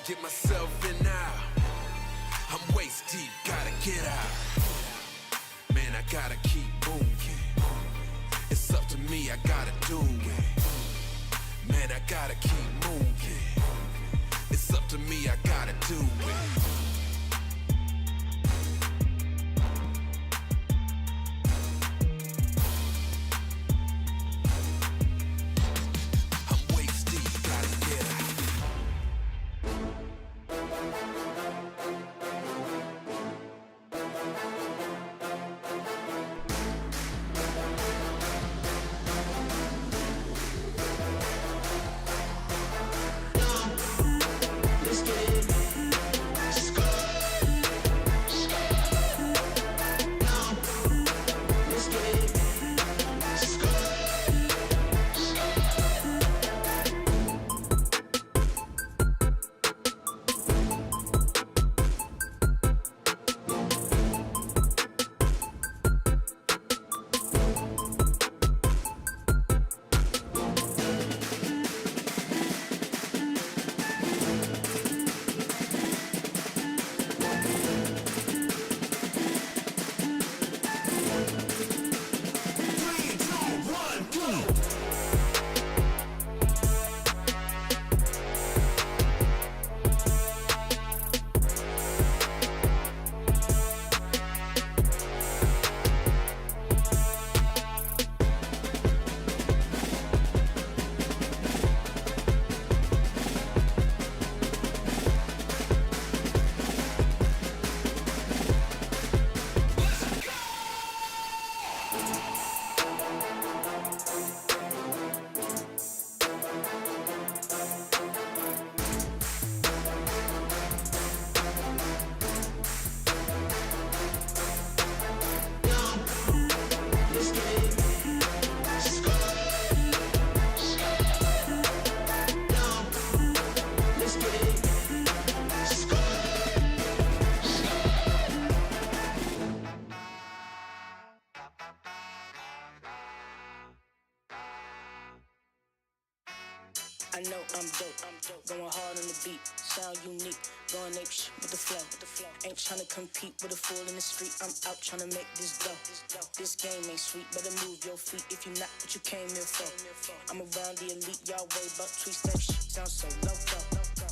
get myself in now. I'm waist deep, gotta get out. Man, I gotta keep moving. It's up to me, I gotta do it. Man, I gotta keep moving. It's up to me, I gotta do it. I know I'm dope, going hard on the beat, sound unique, going ape shit with the flow. Ain't tryna compete with a fool in the street, I'm out tryna make this dough. This game ain't sweet, better move your feet if you not what you came here for. I'm around the elite, y'all worry about tweets, that shit sounds so loco.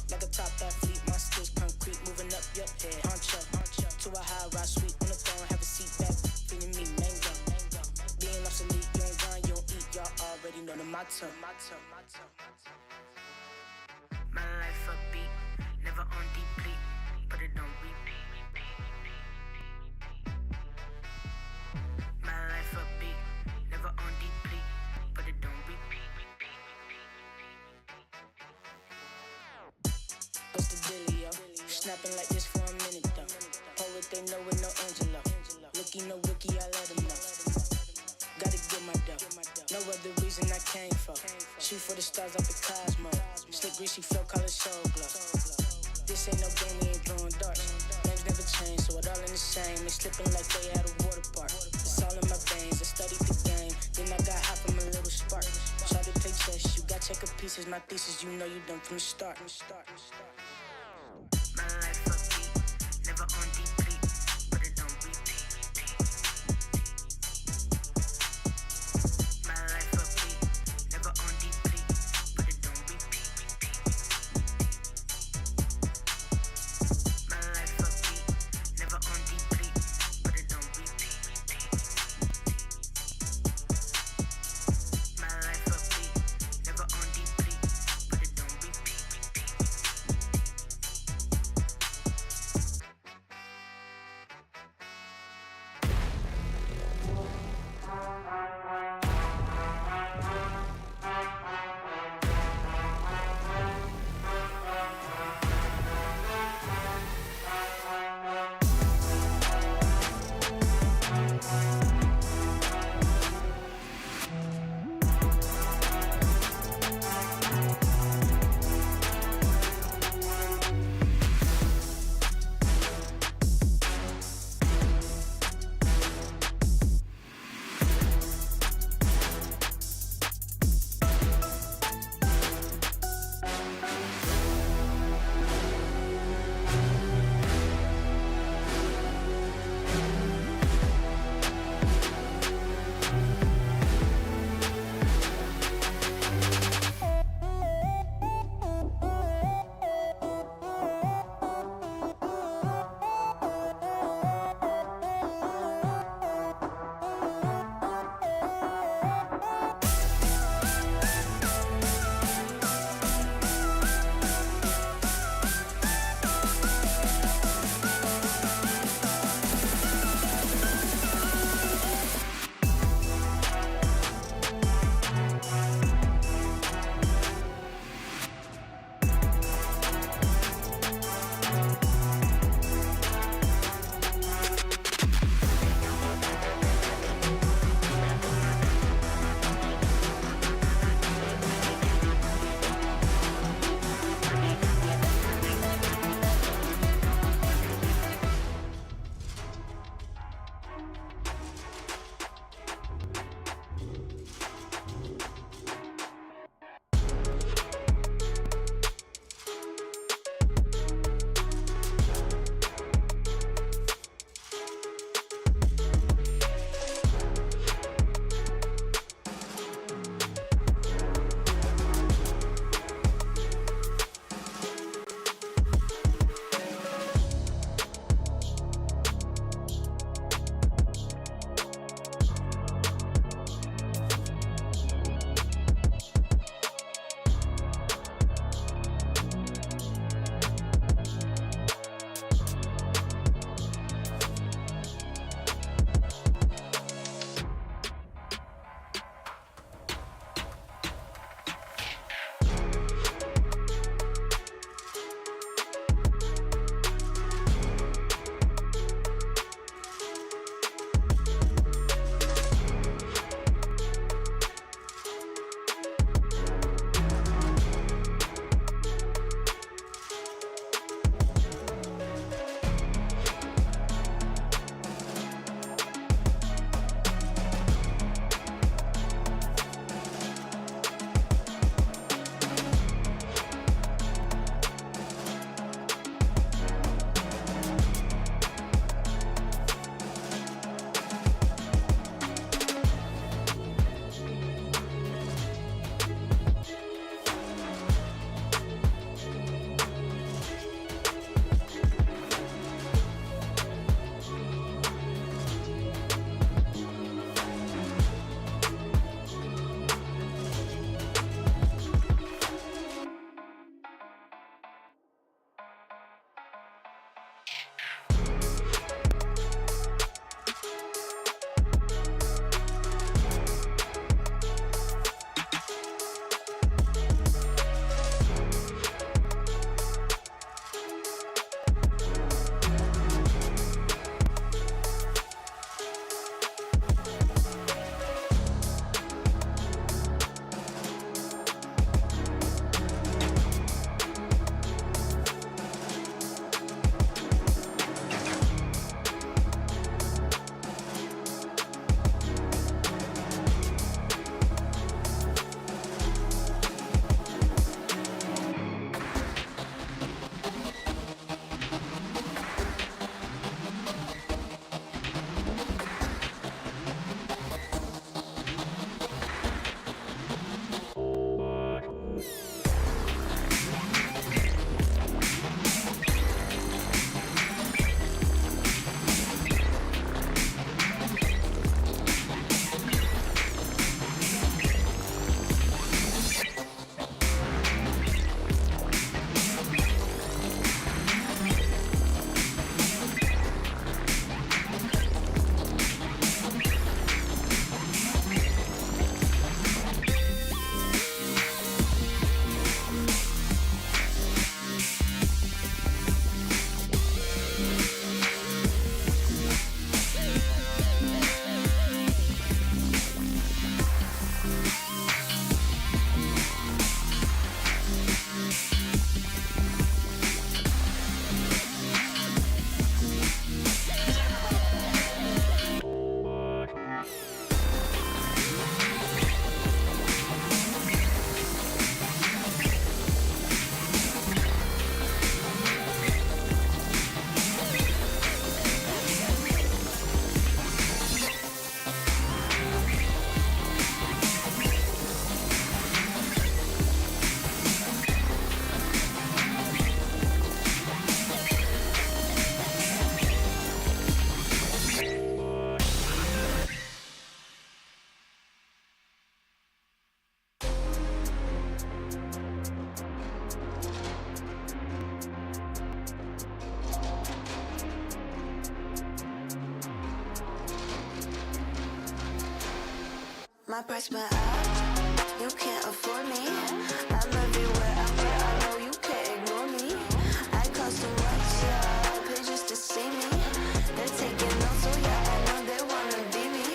Like a top athlete, my skills concrete, moving up your head, honcho. To a high rise suite, on the throne, have a seat back, feeling me, mango. Being obsolete, you ain't grind, you don't eat, y'all already know the motto. My life upbeat, never on deplete, but it don't repeat. My life upbeat, never on deplete, but it don't repeat. What's the dealio? Snapping like this for a minute though. Poet they know it, no Angelo. Looky no wiki, I let them know. Gotta get my dough. No other reason I came for. Shoot for the stars up the cosmos. Slick greasy flow, call it soul glow. This ain't no game, we ain't throwing darts. Names never change, so it all in the same. They slipping like they at a water park. It's all in my veins, I studied the game. Then I got hot from a little spark. Try to take tests, you got check of pieces. My thesis, you know you done from the start. My life upbeat, never on deplete, but it don't repeat. My life upbeat, never on deplete, but it don't repeat. My life upbeat, never on deplete, but it don't repeat. My life upbeat, never on deplete, but it don't repeat. My price went up, you can't afford me. I'm everywhere out there, I know you can't ignore me. I cost too much, yeah, pay just to see me. They're taking notes, so yeah, I know they wanna be me.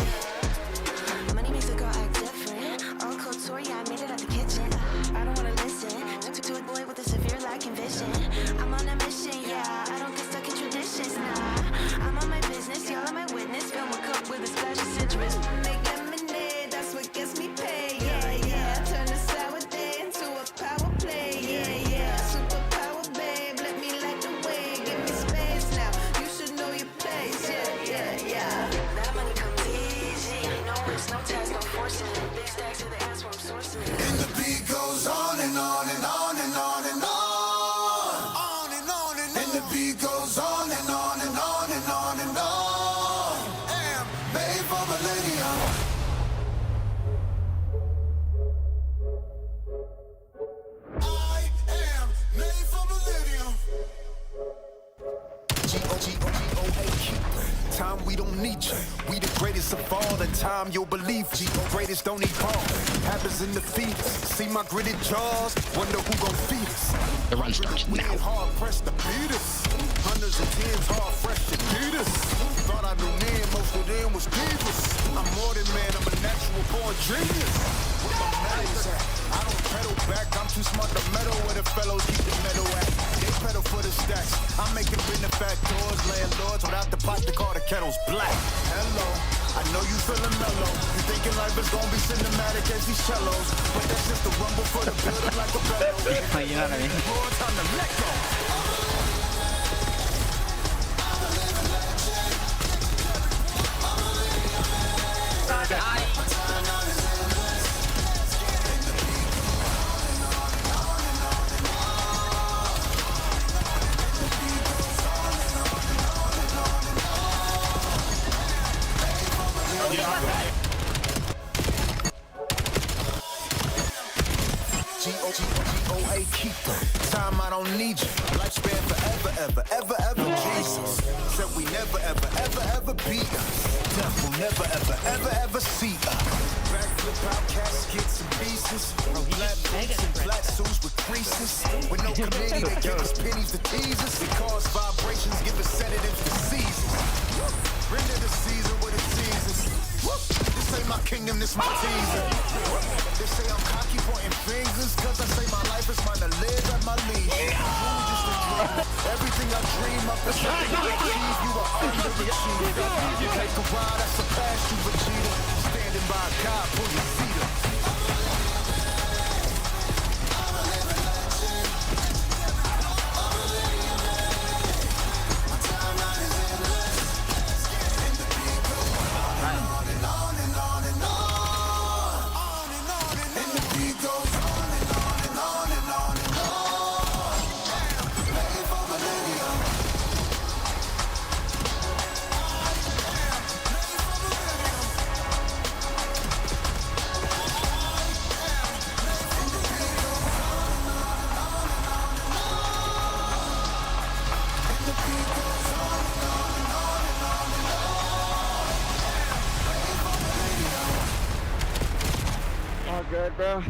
Money makes a girl act different. All couture, yeah, I made it out the kitchen. I don't wanna listen to a boy with a severe lack in vision. I'm on a mission, yeah, I don't get stuck in traditions, nah. I'm on my business, y'all are my witness. Fill my cup with a splash of citrus. Make lemonade, that's what gets me paid, yeah, yeah. Turn a sour day into a power play, yeah, yeah. Superpower, babe, let me light the way. Give me space now, you should know your place, yeah, yeah, yeah. That money comes easy, no risk, no tax, no forcing. Big stacks to the ass where I'm sourcing. And the beat goes on and on and on and on and on. On and on and on. And the beat goes on and on and on and on and on. Am made for millennium. I am made for millennium. G-O-G-O-G-O-A. Time we don't need you. We the greatest of all the time you'll believe you. Greatest don't need ball. Happens in the feet. See my gritted jaws. Wonder who gon' feed us. The run starts now. Hard pressed to beat us. Hundreds of teams hard fresh to beat us. Thought I knew men, most of them was divas. I'm more than man, I'm a natural born genius. Where my medals at? I don't pedal back. I'm too smart to meddle where the fellows keep the metal at. They pedal for the stacks. I'm making benefactors, landlords without the pot to call the kettles black. Hello, I know you feeling mellow. You thinking life is gonna be cinematic as these cellos, but that's just the rumble for the building like a bellow. You know what I mean? More time to let go. G-O-G-O-G-O-A keeper. Time I don't need you. Lifespan forever, ever, ever, ever. Jesus said we never, ever, ever, ever beat us. Death will never, ever, ever, ever see us. Backflip out caskets and pieces. Black boots and black suits with creases. With no committee, they give us pennies to tease us. We cause vibrations, give us sedatives to seasons. Render the season with the seasons. This ain't my kingdom, this my teaser. They say I'm cocky, pointing fingers, cause I say my life is mine to live at my leisure. Everything I dream up is something I achieve. You are underachieved. You take a ride, I surpass you, Vegeta. Standing by God, pull your feet up. All good, bro.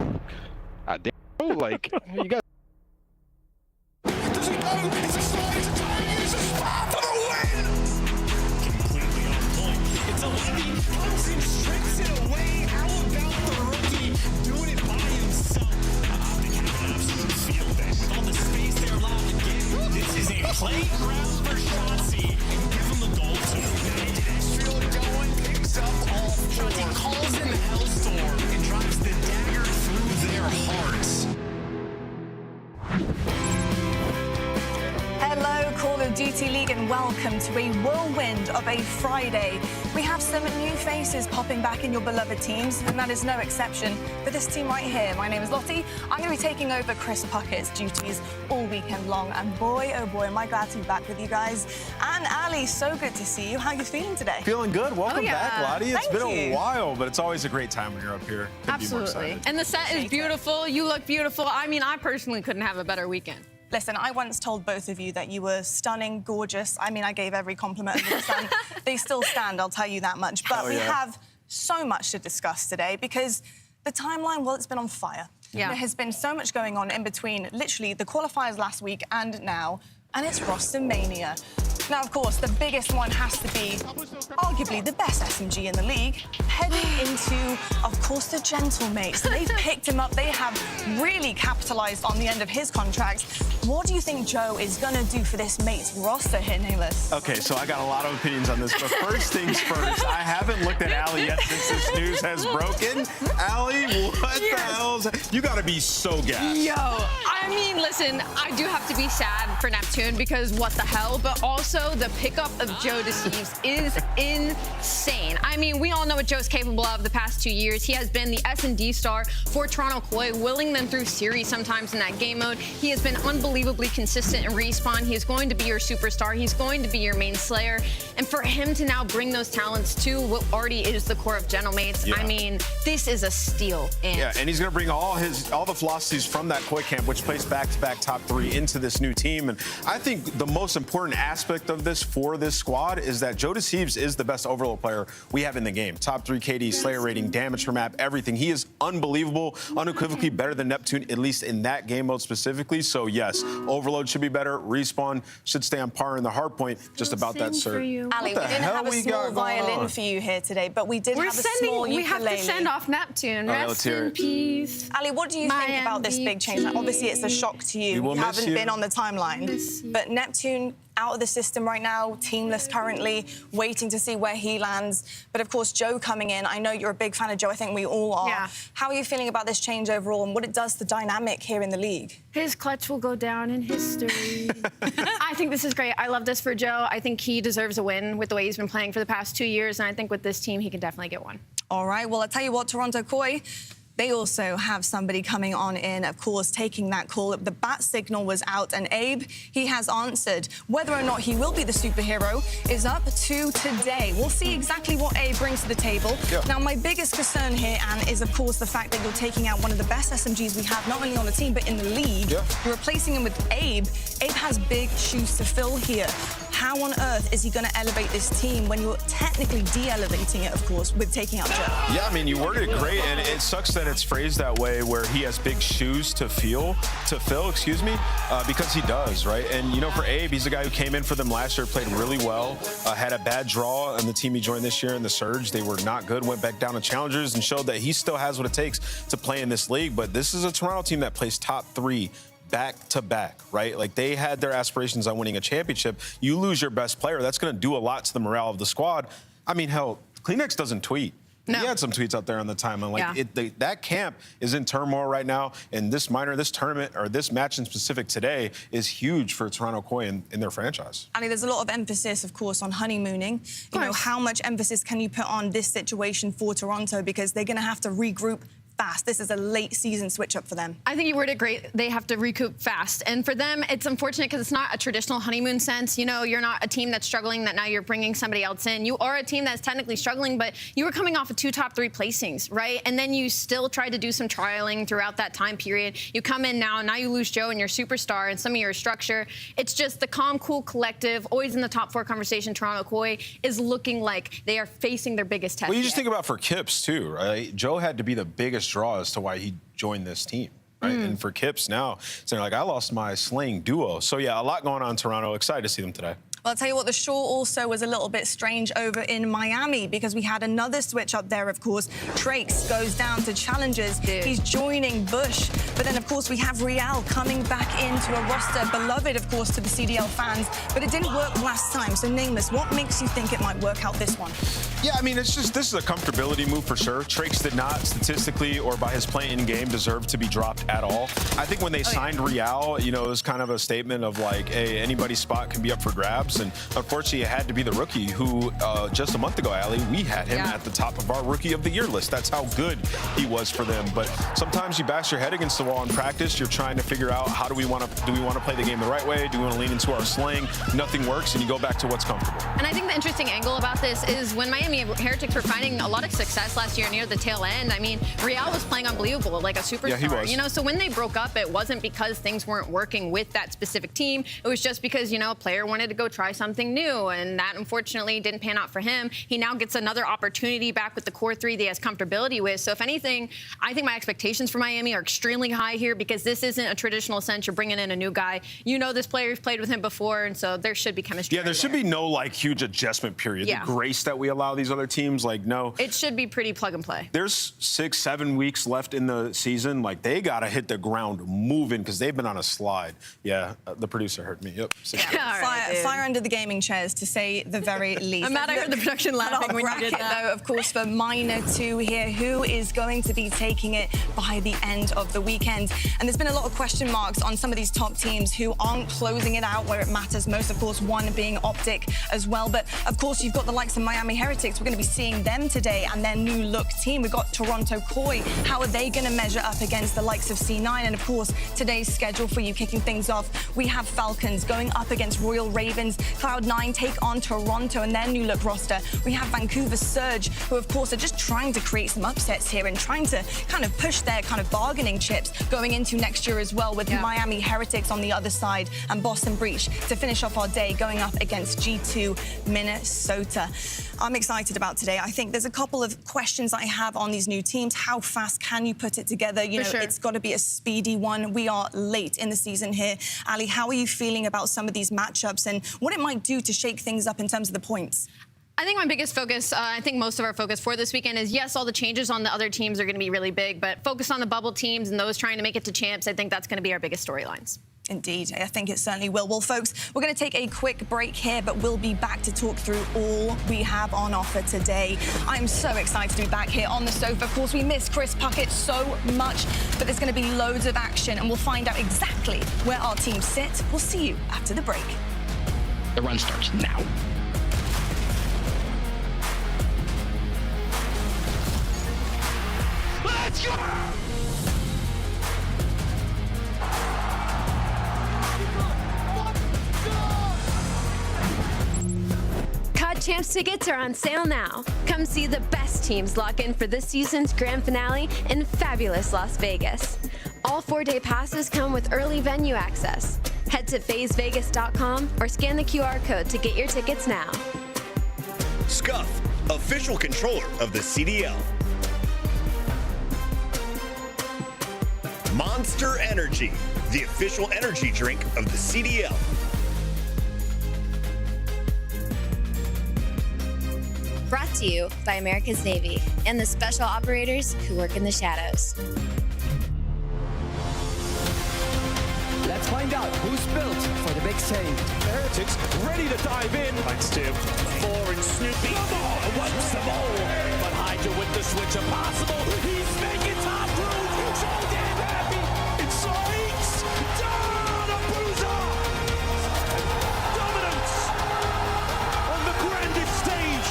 Damn, bro, like, you got. Completely on point. It's a lefty, comes in, strips it away. How about the rookie doing it by himself? They have an absolute field day. With all the space they're allowed to get, this is a playground for Shotzi. Give him the goal too. Extra going, picks up all four. Shotzi calls in the Hellstorm and drives the dagger through their hearts. Hello, Call of Duty League, and welcome to a whirlwind of a Friday. We have some new faces popping back in your beloved teams, and that is no exception for this team right here. My name is Lottie. I'm going to be taking over Chris Puckett's duties all weekend long, and boy, oh boy, am I glad to be back with you guys. And Ali, so good to see you. How are you feeling today? Feeling good. Welcome back, Lottie. It's Thank been you. a while, but it's always a great time when you're up here. Couldn't be more Absolutely. excited. And the set is beautiful. You look beautiful. I mean, I personally couldn't have a better weekend. Listen, I once told both of you that you were stunning, gorgeous. I mean, I gave every compliment under the sun. They still stand, I'll tell you that much. But we have so much to discuss today because the timeline, well, it's been on fire. Yeah. There has been so much going on in between literally the qualifiers last week and now, and it's roster mania. Now, of course, the biggest one has to be arguably the best SMG in the league, heading into, of course, the Gentlemates. They've picked him up. They have really capitalized on the end of his contract. What do you think Joe is going to do for this Mates roster here, Nameless? Okay, so I got a lot of opinions on this, but first things first, I haven't looked at Allie yet since this news has broken. Allie, what the hell's... You got to be so gassed. Yo, I mean, listen, I do have to be sad for Neptune because what the hell, but also the pickup of Joe Deceives is insane. I mean, we all know what Joe's capable of the past 2 years. He has been the S&D star for Toronto Koi, willing them through series sometimes in that game mode. He has been unbelievably consistent in Respawn. He is going to be your superstar. He's going to be your main slayer. And for him to now bring those talents to what already is the core of Gentlemates, I mean, this is a steal. Yeah, and he's going to bring all the philosophies from that Koi camp, which placed back-to-back top 3 into this new team. And I think the most important aspect of this for this squad is that Joe Deceives is the best Overload player we have in the game. Top 3 KD, Slayer rating, damage per map, everything. He is unbelievable, unequivocally better than Neptune, at least in that game mode specifically. So yes, Overload should be better. Respawn should stay on par in the hard point, just about that surge. Ali, we didn't have a small violin for you here today, but we did have a small ukulele. We have to send off Neptune. Rest in peace. Ali, what do you think about this big change? Like, obviously, it's a shock to you. You haven't been on the timeline. But Neptune out of the system right now, teamless currently, waiting to see where he lands. But of course, Joe coming in, I know you're a big fan of Joe, I think we all are. Yeah. How are you feeling about this change overall and what it does to the dynamic here in the league? His clutch will go down in history. I think this is great. I love this for Joe. I think he deserves a win with the way he's been playing for the past 2 years, and I think with this team, he can definitely get one. All right, well, I'll tell you what, Toronto Koi, they also have somebody coming on in, of course, taking that call. The bat signal was out, and Abe, he has answered. Whether or not he will be the superhero is up to today. We'll see exactly what Abe brings to the table. Yeah. Now, my biggest concern here, Anne, is, of course, the fact that you're taking out one of the best SMGs we have, not only on the team, but in the league. Yeah. You're replacing him with Abe. Abe has big shoes to fill here. How on earth is he going to elevate this team when you're technically de-elevating it, of course, with taking out Joe? Yeah, I mean, you worded it great, and it sucks that it's phrased that way, where he has big shoes to fill, because he does, right? And, you know, for Abe, he's a guy who came in for them last year, played really well, had a bad draw on the team he joined this year in the Surge. They were not good, went back down to Challengers and showed that he still has what it takes to play in this league. But this is a Toronto team that plays top 3 back-to-back, right? Like, they had their aspirations on winning a championship. You lose your best player, that's going to do a lot to the morale of the squad. I mean, hell, Kleenex doesn't tweet. No. He had some tweets out there on the timeline. Like, that camp is in turmoil right now, and this tournament, or this match in specific today, is huge for Toronto Koi in their franchise. I mean, there's a lot of emphasis, of course, on honeymooning. You know, how much emphasis can you put on this situation for Toronto? Because they're going to have to regroup fast. This is a late season switch up for them. I think you worded it great. They have to recoup fast. And for them, it's unfortunate because it's not a traditional honeymoon sense. You know, you're not a team that's struggling that now you're bringing somebody else in. You are a team that's technically struggling, but you were coming off of 2 top 3 placings, right? And then you still tried to do some trialing throughout that time period. You come in now you lose Joe and your superstar and some of your structure. It's just the calm, cool collective, always in the top 4 conversation, Toronto Koi, is looking like they are facing their biggest test. Well, you just think about for Kips, too, right? Joe had to be the biggest draw as to why he joined this team, right? And for Kips now, it's like, I lost my slaying duo. So, yeah, a lot going on in Toronto. Excited to see them today. Well, I'll tell you what, the show also was a little bit strange over in Miami because we had another switch up there, of course. Trakes goes down to Challengers. He's joining Bush. But then, of course, we have Real coming back into a roster, beloved, of course, to the CDL fans. But it didn't work last time. So, Nameless, what makes you think it might work out this one? Yeah, I mean, it's just, this is a comfortability move for sure. Trakes did not statistically or by his play in game deserve to be dropped at all. I think when they signed Real, you know, it was kind of a statement of like, hey, anybody's spot can be up for grabs. And unfortunately, it had to be the rookie who, just a month ago, Allie, we had him at the top of our Rookie of the Year list. That's how good he was for them. But sometimes you bash your head against the wall in practice. You're trying to figure out how do we want to play the game the right way? Do we want to lean into our slaying? Nothing works, and you go back to what's comfortable. And I think the interesting angle about this is when Miami Miami Heretics were finding a lot of success last year near the tail end. I mean, Real was playing unbelievable, like a superstar. Yeah, he was. You know, so when they broke up, it wasn't because things weren't working with that specific team. It was just because, you know, a player wanted to go try something new, and that unfortunately didn't pan out for him. He now gets another opportunity back with the core three that he has comfortability with. So if anything, I think my expectations for Miami are extremely high here because this isn't a traditional sense. You're bringing in a new guy. You know this player's played with him before, and so there should be chemistry. Yeah, there should be no, like, huge adjustment period. Yeah. The grace that we allow these other teams, like, no. It should be pretty plug and play. There's 6-7 weeks left in the season. Like, they got to hit the ground moving because they've been on a slide. Yeah, the producer heard me. Yep. Fire under the gaming chairs, to say the very least. I'm mad I heard the production laughing when you did that. Though, of course, for Minor 2 here, who is going to be taking it by the end of the weekend? And there's been a lot of question marks on some of these top teams who aren't closing it out where it matters most. Of course, one being Optic as well. But, of course, you've got the likes of Miami Heretics. We're going to be seeing them today and their new look team. We've got Toronto Koi. How are they going to measure up against the likes of C9? And, of course, today's schedule for you kicking things off, we have Falcons going up against Royal Ravens. Cloud9 take on Toronto and their new look roster. We have Vancouver Surge, who, of course, are just trying to create some upsets here and trying to kind of push their kind of bargaining chips going into next year as well, with Miami Heretics on the other side and Boston Breach to finish off our day going up against G2 Minnesota. I'm excited about today. I think there's a couple of questions I have on these new teams. How fast can you put it together? You know, it's got to be a speedy one. We are late in the season here. Ali, how are you feeling about some of these matchups and what it might do to shake things up in terms of the points? I think my biggest focus, I think most of our focus for this weekend is, yes, all the changes on the other teams are going to be really big, but focus on the bubble teams and those trying to make it to champs. I think that's going to be our biggest storylines. Indeed, I think it certainly will. Well, folks, we're going to take a quick break here, but we'll be back to talk through all we have on offer today. I'm so excited to be back here on the sofa. Of course, we miss Chris Puckett so much, but there's going to be loads of action, and we'll find out exactly where our teams sit. We'll see you after the break. The run starts now. Let's go! COD Champs tickets are on sale now. Come see the best teams lock in for this season's grand finale in fabulous Las Vegas. All 4-day passes come with early venue access. Head to FazeVegas.com or scan the QR code to get your tickets now. Scuff, official controller of the CDL. Monster Energy, the official energy drink of the CDL. Brought to you by America's Navy and the special operators who work in the shadows. Let's find out who's built for the big save. The Heretics ready to dive in. Thanks to Four and Snoopy. Wants them all. But Hydra with the switch impossible. He's making top room. So damn happy. It's Sykes. Down a bruiser. Dominance on the grandest stage.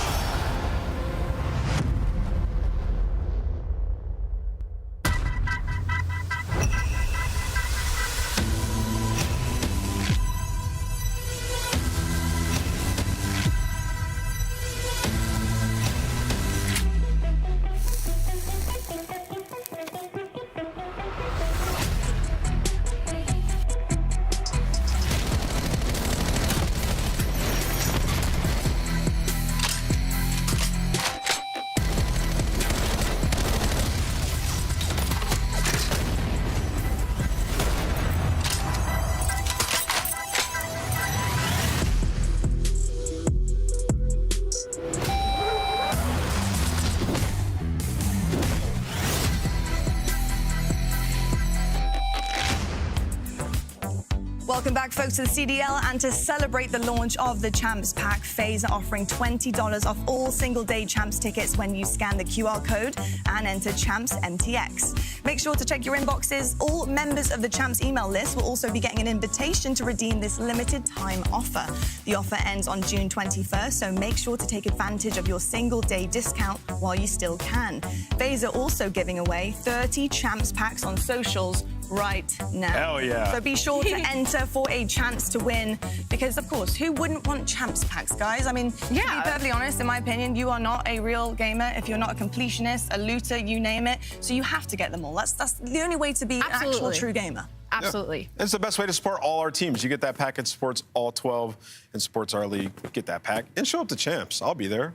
Welcome back, folks, to the CDL. And to celebrate the launch of the Champs Pack, FaZe are offering $20 off all single-day Champs tickets when you scan the QR code and enter Champs MTX. Make sure to check your inboxes. All members of the Champs email list will also be getting an invitation to redeem this limited-time offer. The offer ends on June 21st, so make sure to take advantage of your single-day discount while you still can. FaZe are also giving away 30 Champs Packs on socials right now. Hell yeah. So be sure to enter for a chance to win because, of course, who wouldn't want champs packs, guys? I mean, to be perfectly honest, in my opinion, you are not a real gamer if you're not a completionist, a looter, you name it. So you have to get them all. That's the only way to be an actual true gamer. Absolutely. Yeah. It's the best way to support all our teams. You get that pack, it supports all 12 and supports our league. Get that pack and show up to champs. I'll be there.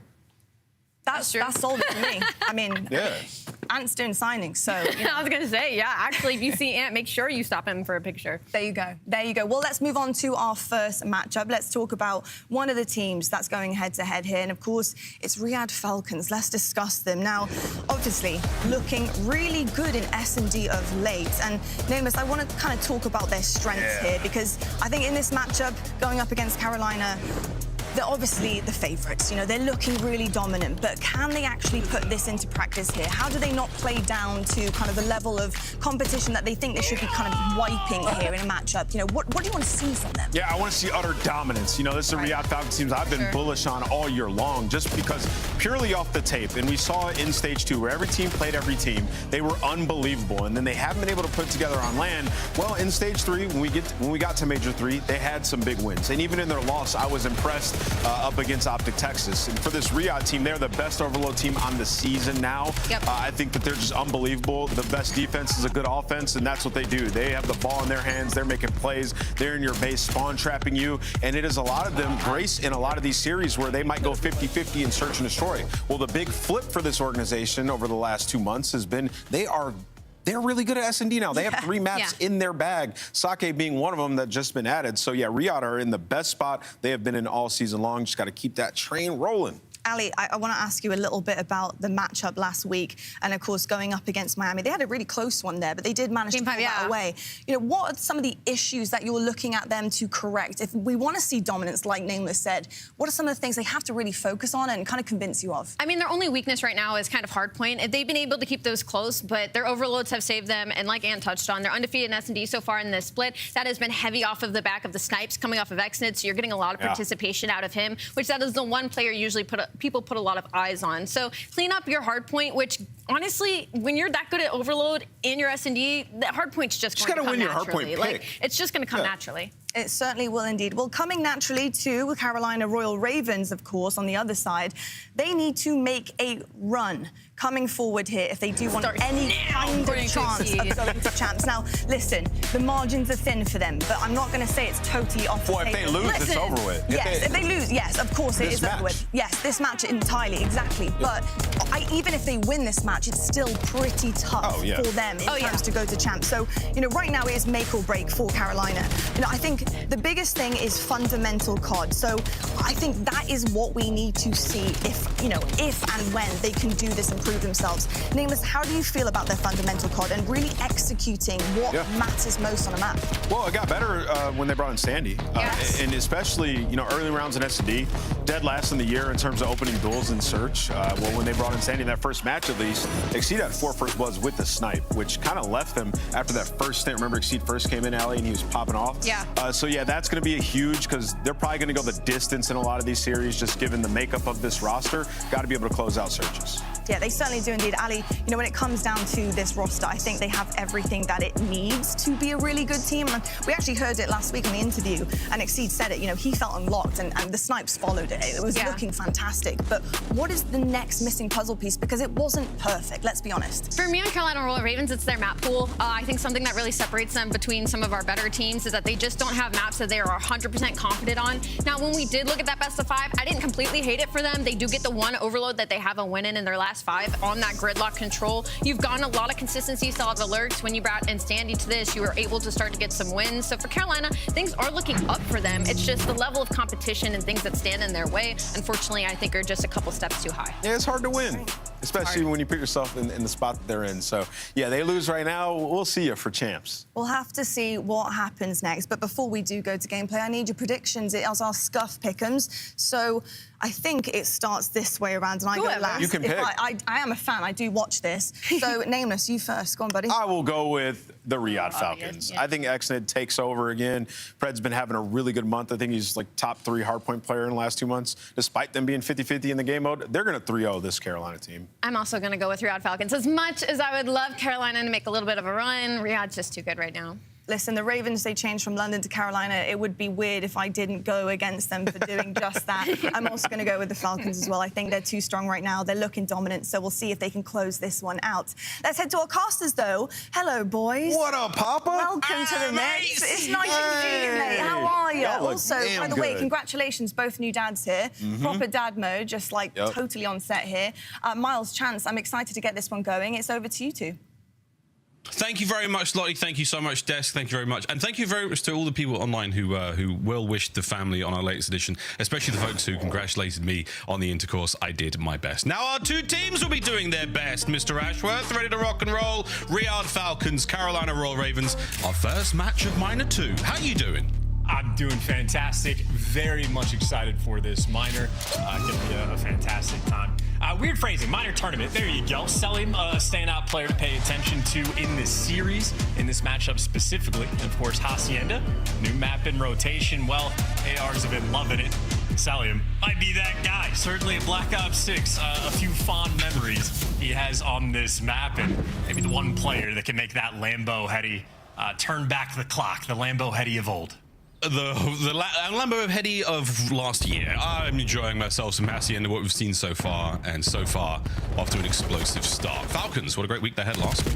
That's sold it to me. I mean, yeah. Ant's doing signings, so... You know. I was going to say, yeah, actually, if you see Ant, make sure you stop him for a picture. There you go. There you go. Well, let's move on to our first matchup. Let's talk about one of the teams that's going head-to-head here. And, of course, it's Riyadh Falcons. Let's discuss them. Now, obviously, looking really good in S&D of late. And, Nameless, I want to kind of talk about their strengths here because I think in this matchup, going up against Carolina, they're obviously the favourites. You know, they're looking really dominant, but can they actually put this into practice here? How do they not play down to kind of the level of competition that they think they should be kind of wiping here in a matchup? You know, what do you want to see from them? Yeah, I want to see utter dominance. You know, this is a Riyadh Falcons team I've been bullish on all year long, just because purely off the tape, and we saw it in stage 2, where every team played every team. They were unbelievable, and then they haven't been able to put together on land. Well, in stage 3, when we got to Major 3, they had some big wins, and even in their loss, I was impressed. Up against Optic Texas. And for this Riyadh team, they're the best overload team on the season now. Yep. I think that they're just unbelievable. The best defense is a good offense, and that's what they do. They have the ball in their hands. They're making plays. They're in your base, spawn trapping you. And it is a lot of them grace in a lot of these series where they might go 50-50 and search and destroy. Well, the big flip for this organization over the last 2 months has been they're really good at S&D now. They have 3 maps in their bag, Sake being one of them that's just been added. So, yeah, Riyadh are in the best spot they have been in all season long. Just got to keep that train rolling. Ali, I want to ask you a little bit about the matchup last week and, of course, going up against Miami. They had a really close one there, but they did manage to pull that away. You know, what are some of the issues that you're looking at them to correct? If we want to see dominance, like Nameless said, what are some of the things they have to really focus on and kind of convince you of? I mean, their only weakness right now is kind of hard point. They've been able to keep those close, but their overloads have saved them. And like Ant touched on, they're undefeated in S&D so far in this split. That has been heavy off of the back of the snipes coming off of Exnid, so you're getting a lot of participation out of him, which that is the one player usually people put a lot of eyes on. So clean up your hard point, which honestly, when you're that good at overload in your S&D, that hard point's just going to come win naturally. Your hard point pick. Like, it's just going to come naturally. It certainly will indeed. Well, coming naturally to Carolina Royal Ravens, of course, on the other side, they need to make a run coming forward here if they do want any kind of chance of going to champs. Now, listen, the margins are thin for them, but I'm not going to say it's totally off the table. Well, if they lose, it's over with. Yes, if they lose, yes, of course it is over with. Yes, this match entirely, exactly. But even if they win this match, it's still pretty tough for them in terms to go to champs. So, you know, right now it is make or break for Carolina. You know, I think the biggest thing is fundamental COD. So I think that is what we need to see if and when they can do this and prove themselves. Nameless, how do you feel about their fundamental COD and really executing what matters most on a map? Well, it got better when they brought in Sandy. And especially, you know, early rounds in S&D, dead last in the year in terms of opening duels in Search. Well, when they brought in Sandy in that first match, at least, Exceed had 4 first bloods with the snipe, which kind of left them after that first stint. Remember, Exceed first came in, Ali, and he was popping off? So, yeah, that's going to be a huge, because they're probably going to go the distance in a lot of these series, just given the makeup of this roster. Got to be able to close out Searches. Yeah, they certainly do indeed. Ali, you know, when it comes down to this roster, I think they have everything that it needs to be a really good team. And we actually heard it last week in the interview, and Exceed said it, you know, he felt unlocked, and the snipes followed it. It was looking fantastic. But what is the next missing puzzle piece? Because it wasn't perfect, let's be honest. For me on Carolina Royal Ravens, it's their map pool. I think something that really separates them between some of our better teams is that they just don't have maps that they are 100% confident on. Now, when we did look at that best of 5, I didn't completely hate it for them. They do get the one overload that they have a win in their last 5 on that gridlock control. You've gotten a lot of consistency, still have alerts. When you brought in Sandy to this, you were able to start to get some wins. So for Carolina, things are looking up for them. It's just the level of competition and things that stand in their way, unfortunately, I think are just a couple steps too high. Yeah, it's hard to win, especially when you put yourself in the spot that they're in. So, yeah, they lose right now. We'll see you for champs. We'll have to see what happens next. But before we do go to gameplay, I need your predictions. It is our Scuff Pick'ems. So I think it starts this way around, and I go last. You can pick. I am a fan. I do watch this. So, Nameless, you first. Go on, buddy. I will go with the Riyadh Falcons. I think Exnid takes over again. Fred's been having a really good month. I think he's like top 3 hardpoint player in the last 2 months. Despite them being 50-50 in the game mode, they're going to 3-0 this Carolina team. I'm also going to go with Riyadh Falcons. As much as I would love Carolina to make a little bit of a run, Riyadh's just too good right now. Listen, the Ravens, they changed from London to Carolina. It would be weird if I didn't go against them for doing just that. I'm also going to go with the Falcons as well. I think they're too strong right now. They're looking dominant, so we'll see if they can close this one out. Let's head to our casters, though. Hello, boys. What up, Papa? Welcome to the mix. It's nice to see you, mate. How are you? Also, by the way, congratulations, both new dads here. Proper dad mode, just like totally on set here. Miles, Chance, I'm excited to get this one going. It's over to you two. Thank you very much, Lottie. Thank you so much, Desk. Thank you very much. And thank you very much to all the people online who well wished the family on our latest edition, especially the folks who congratulated me on the intercourse. I did my best. Now our 2 teams will be doing their best. Mr. Ashworth, ready to rock and roll. Riyadh Falcons, Carolina Royal Ravens. Our first match of Minor 2. How you doing? I'm doing fantastic. Very much excited for this minor. Gonna be a fantastic time. Weird phrasing, minor tournament. There you go. Selim, a standout player to pay attention to in this series, in this matchup specifically. And of course, Hacienda, new map in rotation. Well, ARs have been loving it. Selim might be that guy. Certainly in Black Ops 6, a few fond memories he has on this map, and maybe the one player that can make that Lambo Hetty turn back the clock, the Lambo Hetty of old. The Lambo Hetty of last year. I'm enjoying myself some Hacienda, what we've seen so far, and so far off to an explosive start. Falcons, what a great week they had last week.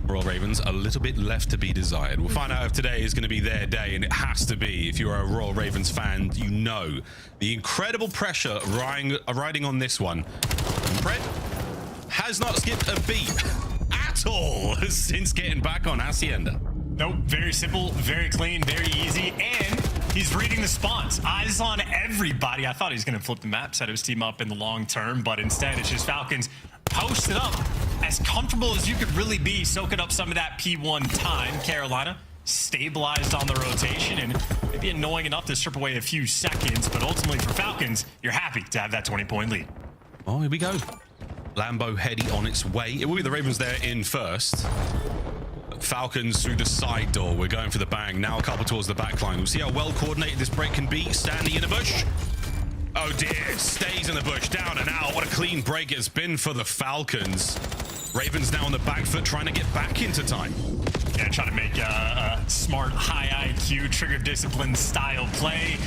Royal Ravens, a little bit left to be desired. We'll find out if today is going to be their day, and it has to be. If you're a Royal Ravens fan, you know the incredible pressure riding on this one. And Fred has not skipped a beat at all since getting back on Hacienda. Nope, very simple, very clean, very easy, and he's reading the spawns. Eyes on everybody. I thought he was going to flip the map, set his team up in the long term, but instead it's just Falcons posted up as comfortable as you could really be, soaking up some of that P1 time. Carolina stabilized on the rotation and maybe annoying enough to strip away a few seconds, but ultimately for Falcons, you're happy to have that 20-point lead. Oh, here we go. Lambo Hetty on its way. It will be the Ravens there in first. Falcons through the side door. We're going for the bang. Now a couple towards the back line. We'll see how well coordinated this break can be. Stanley in the bush. Oh dear, stays in the bush, down and out. What a clean break it's been for the Falcons. Ravens now on the back foot, trying to get back into time. Yeah, trying to make a smart, high IQ, trigger discipline style play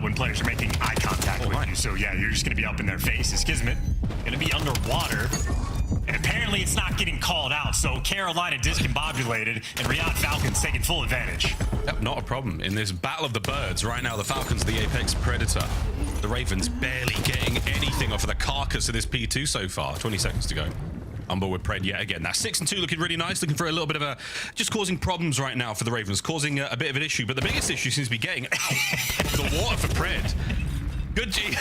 when players are making eye contact with you. So yeah, you're just going to be up in their faces. Kismet going to be underwater. And apparently it's not getting called out, so Carolina discombobulated and Riyadh Falcons taking full advantage. Yep, not a problem. In this battle of the birds, right now the Falcons are the apex predator. The Ravens barely getting anything off of the carcass of this P2 so far. 20 seconds to go. Umber with Pred yet again. Now 6-2 looking really nice, looking for a little bit of a, just causing problems right now for the Ravens, causing a bit of an issue, but the biggest issue seems to be getting the water for Pred. Good G.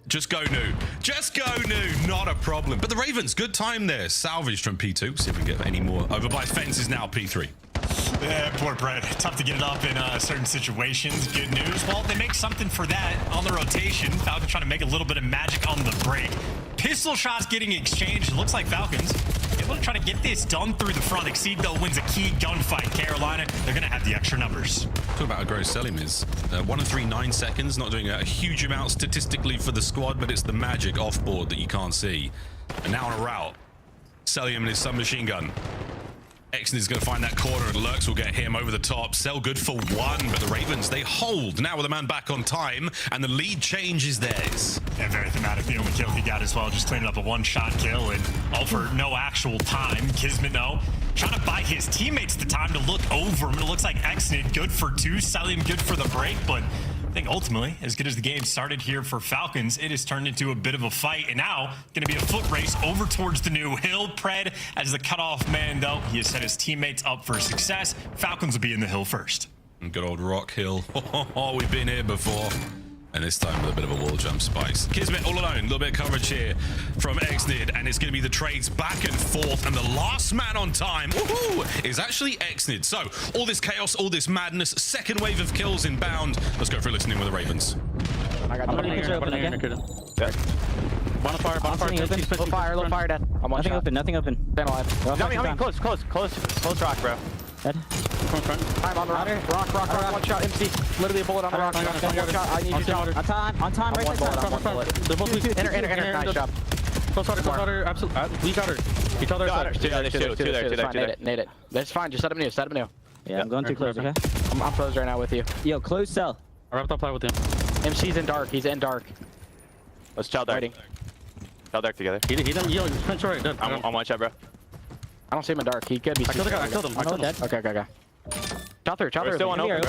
Just go new. Just go new. Not a problem. But the Ravens, good time there. Salvaged from P2. See if we can get any more. Over by fences now, P3. Yeah, poor Brett. Tough to get it up in certain situations. Good news. Well, they make something for that on the rotation. Falcons trying to make a little bit of magic on the break. Pistol shots getting exchanged. It looks like Falcons able to try to get this done through the front. Exceed, though, wins a key gunfight. Carolina, they're going to have the extra numbers. Talk about how gross Selim is. 1 of 3, 9 seconds. Not doing a huge amount statistically for the squad, but it's the magic off board that you can't see. And now on a route. Selim and his submachine gun. Exton is going to find that corner and Lurks will get him over the top. Sell good for 1, but the Ravens, they hold. Now with a man back on time, and the lead change is theirs. Yeah, very thematic. The only kill he got as well, just cleaning up a one-shot kill, and all for no actual time. Kismet, though, trying to buy his teammates the time to look over him. It looks like Exton good for 2, Selim good for the break, but I think ultimately, as good as the game started here for Falcons, it has turned into a bit of a fight, and now going to be a foot race over towards the new hill. Pred as the cutoff man, though. He has set his teammates up for success. Falcons will be in the hill first. Good old Rock Hill. Oh, we've been here before. And this time with a bit of a wall jump spice. Kismet all alone, a little bit of coverage here from Exnid, and it's going to be the trades back and forth, and the last man on time is actually Exnid. So, all this chaos, all this madness, second wave of kills inbound. Let's go for a listening with the Ravens. I got I'm double. open, okay? Bonfire, Low fire, dead. I'm one Nothing shot. open, nothing open. Stand alive. I mean, Close rock, bro. Dead. I'm on the rock. Rock. One shot. MC. Literally a bullet on the rock. One shot. I need you shot. On time, right One bullet. They're both weak. Enter. Nice job. Close water, absolutely. We got her. Each other. Two there. Nade it. That's fine. Just set up new. Yeah, I'm going too close, okay? I'm closed right now with you. Yo, close cell. I wrapped up play with him. MC's in dark. He's in dark. Let's chill dark. Chill dark together. He didn't yield. He's pinch right. Dead. I'm on one shot, bro. I don't see him in dark. He could be. I killed him. Okay. Shot through. Still one open.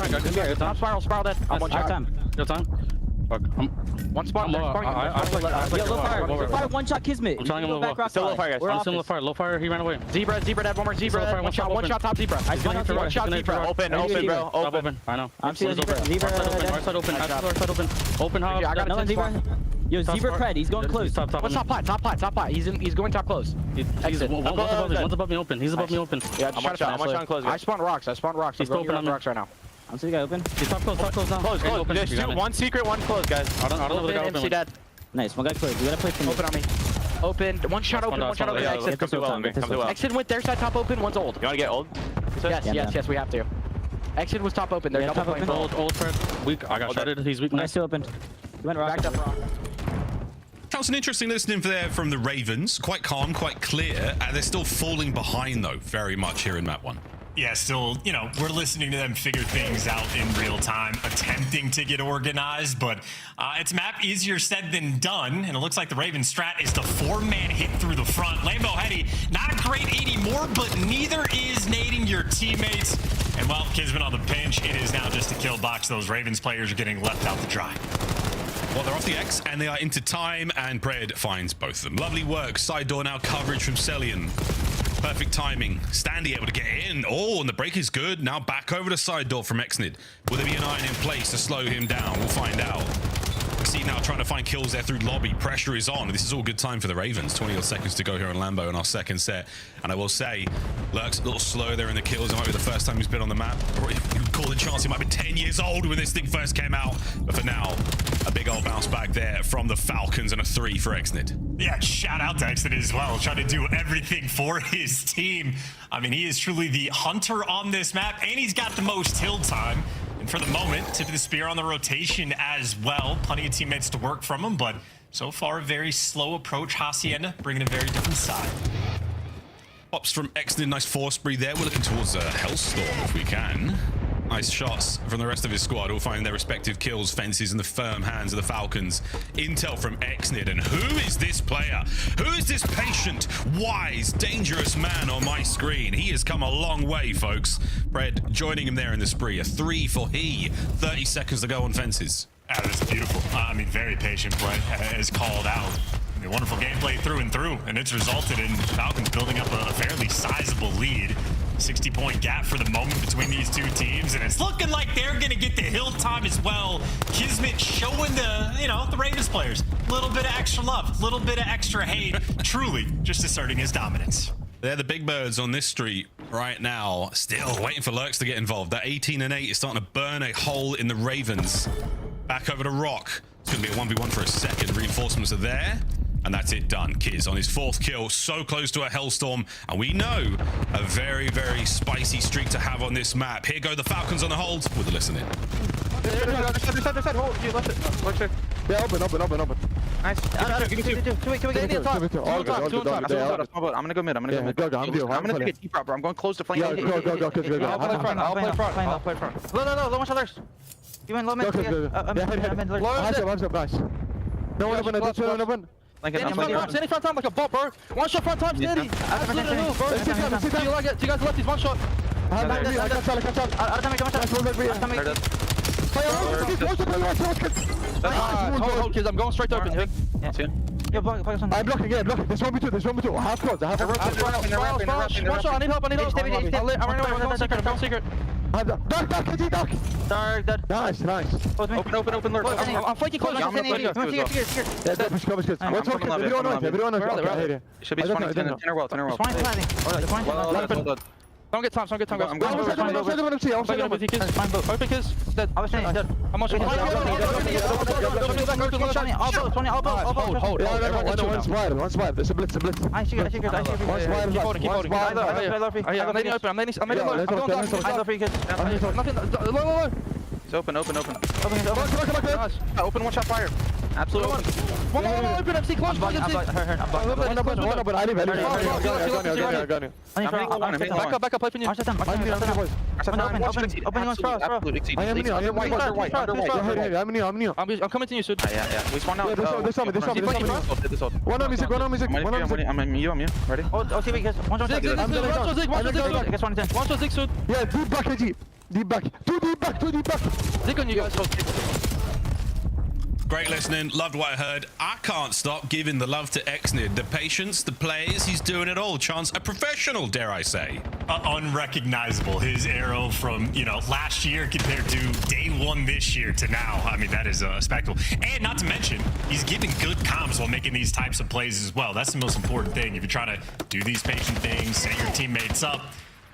Top spiral dead. I'm one shot. Yo, time. Fuck. One spot. Low Fire, one shot Kismet. I'm telling him low fire. Still low fire, guys. I'm still low fire. He ran away. Zebra dead. One more zebra. One shot top zebra. One shot zebra. Open, bro. Open. I know. I'm seeing Zebra. Right side open. Right side open. Open house. I got No, Zebra. Yo, Zebra pred. He's going close. Top. What's top pot? He's going top close. Exit. One's above me open. He's above me open. Yeah, I'm one shot close. I spawned rocks. He's still open on rocks right now. I'm seeing the guy open. He's top close now. Close. Just shoot one secret, one close, guys. I don't know the guy MC open. dead. Nice, one guy close. We gotta play from Open on me. Open. One shot open. Exit. Come to well. Exit with their side top open. One's old. You want to get old? Yes. We have to. Exit was top open. They're Yeah, double top playing. open. Old Fred. Weak. I got shredded. He's weak. Nice, still opened. He went rock. Backed up rock. That was an interesting listening there from the Ravens. Quite calm, quite clear. And they're still falling behind, though, very much here in map 1. Yeah, still, we're listening to them figure things out in real time, attempting to get organized, but it's map easier said than done, and it looks like the Ravens strat is the 4-man hit through the front. Lambo Heady, not a great 80 more, but neither is nading your teammates. And well, Kismet on the pinch, it is now just a kill box. Those Ravens players are getting left out to dry. Well, they're off the X, and they are into time, and Pred finds both of them. Lovely work. Side door now, coverage from Celian. Perfect timing. Standy able to get in. Oh, and the break is good. Now back over to side door from Exnid. Will there be an iron in place to slow him down? We'll find out. See now trying to find kills there through lobby. Pressure is on. This is all good time for the Ravens. 20 odd seconds to go here on Lambo in our second set. And I will say, Lurk's a little slow there in the kills. It might be the first time he's been on the map. Or you could call the chance he might be 10 years old when this thing first came out. But for now, a big old bounce back there from the Falcons and a 3 for Exnid. Yeah, shout out to Exnid as well, trying to do everything for his team. I mean, he is truly the hunter on this map, and he's got the most hill time. And for the moment, tip of the spear on the rotation as well. Plenty of teammates to work from him, but so far, a very slow approach. Hacienda bringing a very different side. Pops from Exnid, nice force breathe there. We're looking towards a Hellstorm if we can. Nice shots from the rest of his squad, all finding their respective kills. Fences in the firm hands of the Falcons. Intel from Exnid, and who is this player? Who is this patient, wise, dangerous man on my screen? He has come a long way, folks. Pred joining him there in the spree. A 3 for he. 30 seconds to go on Fences. That is beautiful. I mean, very patient play, as called out. I mean, wonderful gameplay through and through, and it's resulted in Falcons building up a fairly sizable lead. 60-point gap for the moment between these two teams, and it's looking like they're going to get the hill time as well. Kismet showing the Ravens players a little bit of extra love, a little bit of extra hate, truly just asserting his dominance. They're the big birds on this street right now, still waiting for Lurks to get involved. That 18 and 8 is starting to burn a hole in the Ravens. Back over to Rock. It's going to be a 1v1 for a second. Reinforcements are there. And that's it done. Kiz on his 4th kill, so close to a Hellstorm. And we know a very, very spicy streak to have on this map. Here go the Falcons on the hold with a listen in. Yeah, open. Nice. Can we get in top? I'm gonna go mid. I'm gonna take a deep route, bro. I'm going close to flank. Go. I'll play front. Low one shot theirs. You went low mid. Nice. No one open. Any front time like a bot, bro. One shot front time, steady. Absolutely no, bro. Two guys left, he's one shot. Hold, kids, I'm going straight to open. I'm blocking, There's 1v2. Half squads. One shot, I need help. I'm running secret. Dark, dead. Nice. Open, lurk. I'm flanking close. Should be spawning 10 or well. Don't get time, don't get time. I'm going. Open kiss. Dead. I'm on shot. Hold. One spot. It's a blitz. I see it. Keep holding. I'm letting open. I'm letting low. It's open. Open, one shot fire. Absolutely open. One open, MC, close. I'm back up, play for you. I'm coming to you, Sud. Yeah. We spawned out. This one. One on music. I'm you. Ready? Oh, TV, guys. One shot Zig, Sud. Yeah, deep back, AG. Deep back. Two deep back. Zig on you guys. Great listening. Loved what I heard. I can't stop giving the love to Exnid. The patience, the plays, he's doing it all. Chance, a professional, dare I say. Unrecognizable. His arrow from, last year compared to day one this year to now. I mean, that is a spectacle. And not to mention, he's giving good comms while making these types of plays as well. That's the most important thing. If you're trying to do these patient things, set your teammates up,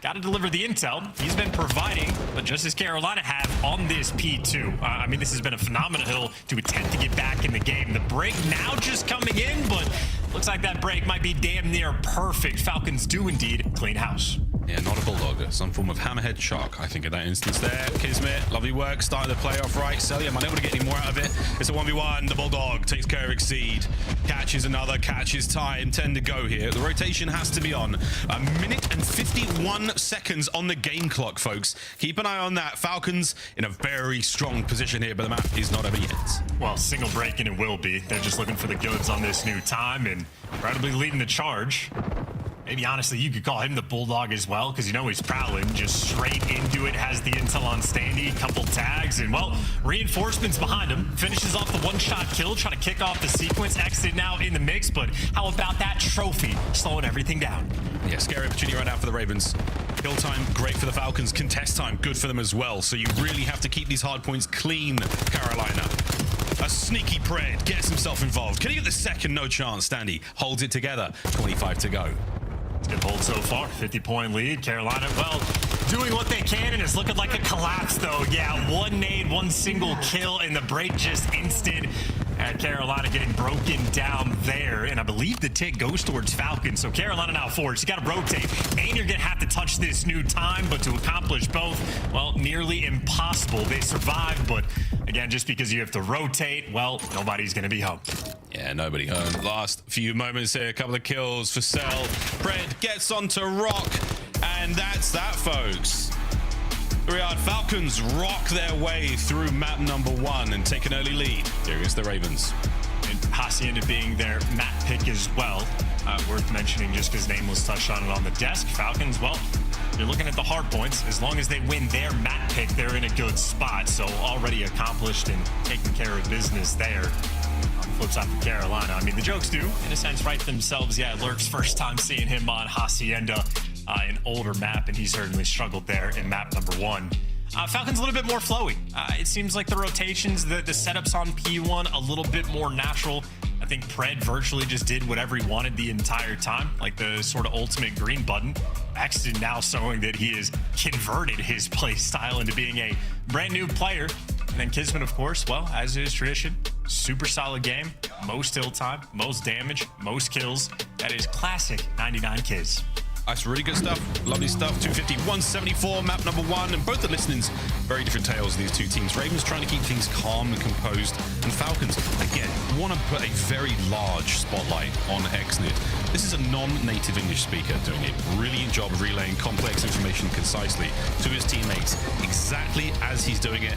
got to deliver the intel. He's been providing, but just as Carolina have on this P2. I mean, this has been a phenomenal hill to attempt to get back in the game. The break now just coming in, but looks like that break might be damn near perfect. Falcons do indeed clean house. Yeah, not a bulldog, some form of hammerhead shark, I think, in that instance there. Kismet, lovely work, starting the playoff right. Celium unable to get any more out of it. It's a 1v1. The bulldog takes care of Exceed. Catches another, catches time. 10 to go here. The rotation has to be on. 1 minute and 51 seconds on the game clock, folks. Keep an eye on that. Falcons in a very strong position here, but the map is not over yet. Well, single breaking it will be. They're just looking for the goods on this new time and incredibly leading the charge. Maybe honestly, you could call him the bulldog as well, because he's prowling just straight into it. Has the intel on Standy, couple tags, and well, reinforcements behind him. Finishes off the one-shot kill, trying to kick off the sequence. Exit now in the mix, but how about that trophy slowing everything down? Yeah, scary opportunity right now for the Ravens. Kill time, great for the Falcons. Contest time, good for them as well. So you really have to keep these hard points clean, Carolina. A sneaky Pred gets himself involved. Can he get the second? No chance. Standy holds it together. 25 to go. Good hold so far. 50-point lead. Carolina, well, doing what they can, and it's looking like a collapse, though. Yeah, one nade, one single kill, and the break just instant. And Carolina getting broken down there, and I believe the tick goes towards Falcons. So Carolina now forward. You got to rotate, and you're going to have to touch this new time, but to accomplish both, well, nearly impossible. They survived, but again, just because you have to rotate, well, nobody's going to be home. Yeah, nobody home. Last few moments here, a couple of kills for Cell. Pred gets onto Rock, and that's that, folks. Riyadh Falcons rock their way through map number 1 and take an early lead here against the Ravens. And Hacienda being their map pick as well. Worth mentioning just because name was touched on it on the desk. Falcons, well, you're looking at the hard points. As long as they win their map pick, they're in a good spot. So already accomplished and taking care of business there. On the flip side for Carolina, I mean, the jokes do, in a sense, right themselves. Yeah, Lurk's first time seeing him on Hacienda. An older map, and he certainly struggled there in map number 1. Falcons a little bit more flowy. It seems like the rotations, the setups on P1 a little bit more natural. I think Pred virtually just did whatever he wanted the entire time, like the sort of ultimate green button. Exton now showing that he has converted his play style into being a brand new player. And then Kismet, of course, well, as is tradition, super solid game. Most hill time, most damage, most kills. That is classic 99 Kids. That's really good stuff. Lovely stuff. 250, 174, map number 1. And both the listenings, very different tales of these two teams. Ravens trying to keep things calm and composed. And Falcons, again, want to put a very large spotlight on Exnid. This is a non-native English speaker doing a brilliant job of relaying complex information concisely to his teammates, exactly as he's doing it,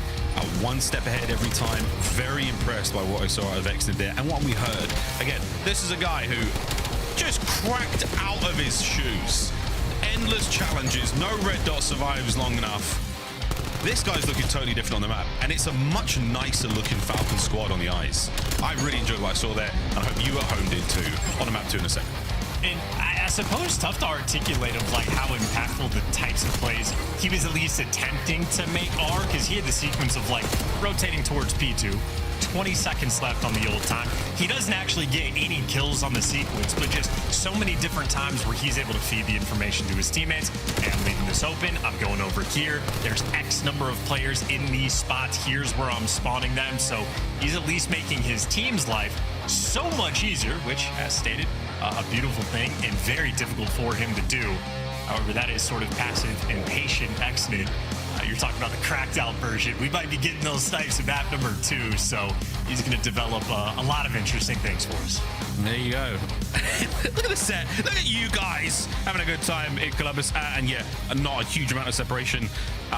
one step ahead every time. Very impressed by what I saw out of Exnid there and what we heard. Again, this is a guy who just cracked out of his shoes. Endless challenges, no red dot survives long enough. This guy's looking totally different on the map, and it's a much nicer looking Falcon squad on the eyes. I really enjoyed what I saw there, and I hope you at home did too. On a map 2 in a second. And I suppose tough to articulate of like how impactful the types of plays he was at least attempting to make are, because he had the sequence of like rotating towards P2, 20 seconds left on the old time. He doesn't actually get any kills on the sequence, but just so many different times where he's able to feed the information to his teammates. Hey, I'm leaving this open. I'm going over here. There's X number of players in these spots. Here's where I'm spawning them. So he's at least making his team's life so much easier, which, as stated, a beautiful thing and very difficult for him to do. However, that is sort of passive and patient Exnid. You're talking about the cracked out version. We might be getting those snipes in map number 2, so he's going to develop a lot of interesting things for us. There you go. Look at the set. Look at you guys having a good time in Columbus. And yeah, not a huge amount of separation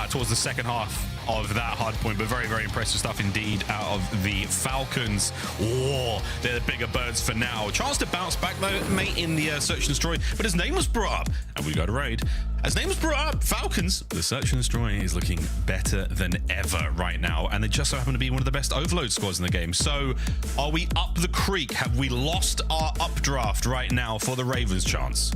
towards the second half of that hard point, but very, very impressive stuff indeed out of the Falcons. Oh, they're the bigger birds for now. Chance to bounce back though, mate, in the search and destroy, but his name was brought up, and we got a raid. As name was brought up, Falcons, the search and destroy is looking better than ever right now, and they just so happen to be one of the best overload squads in the game. So are we up the creek? Have we lost our updraft right now for the Ravens, Chance?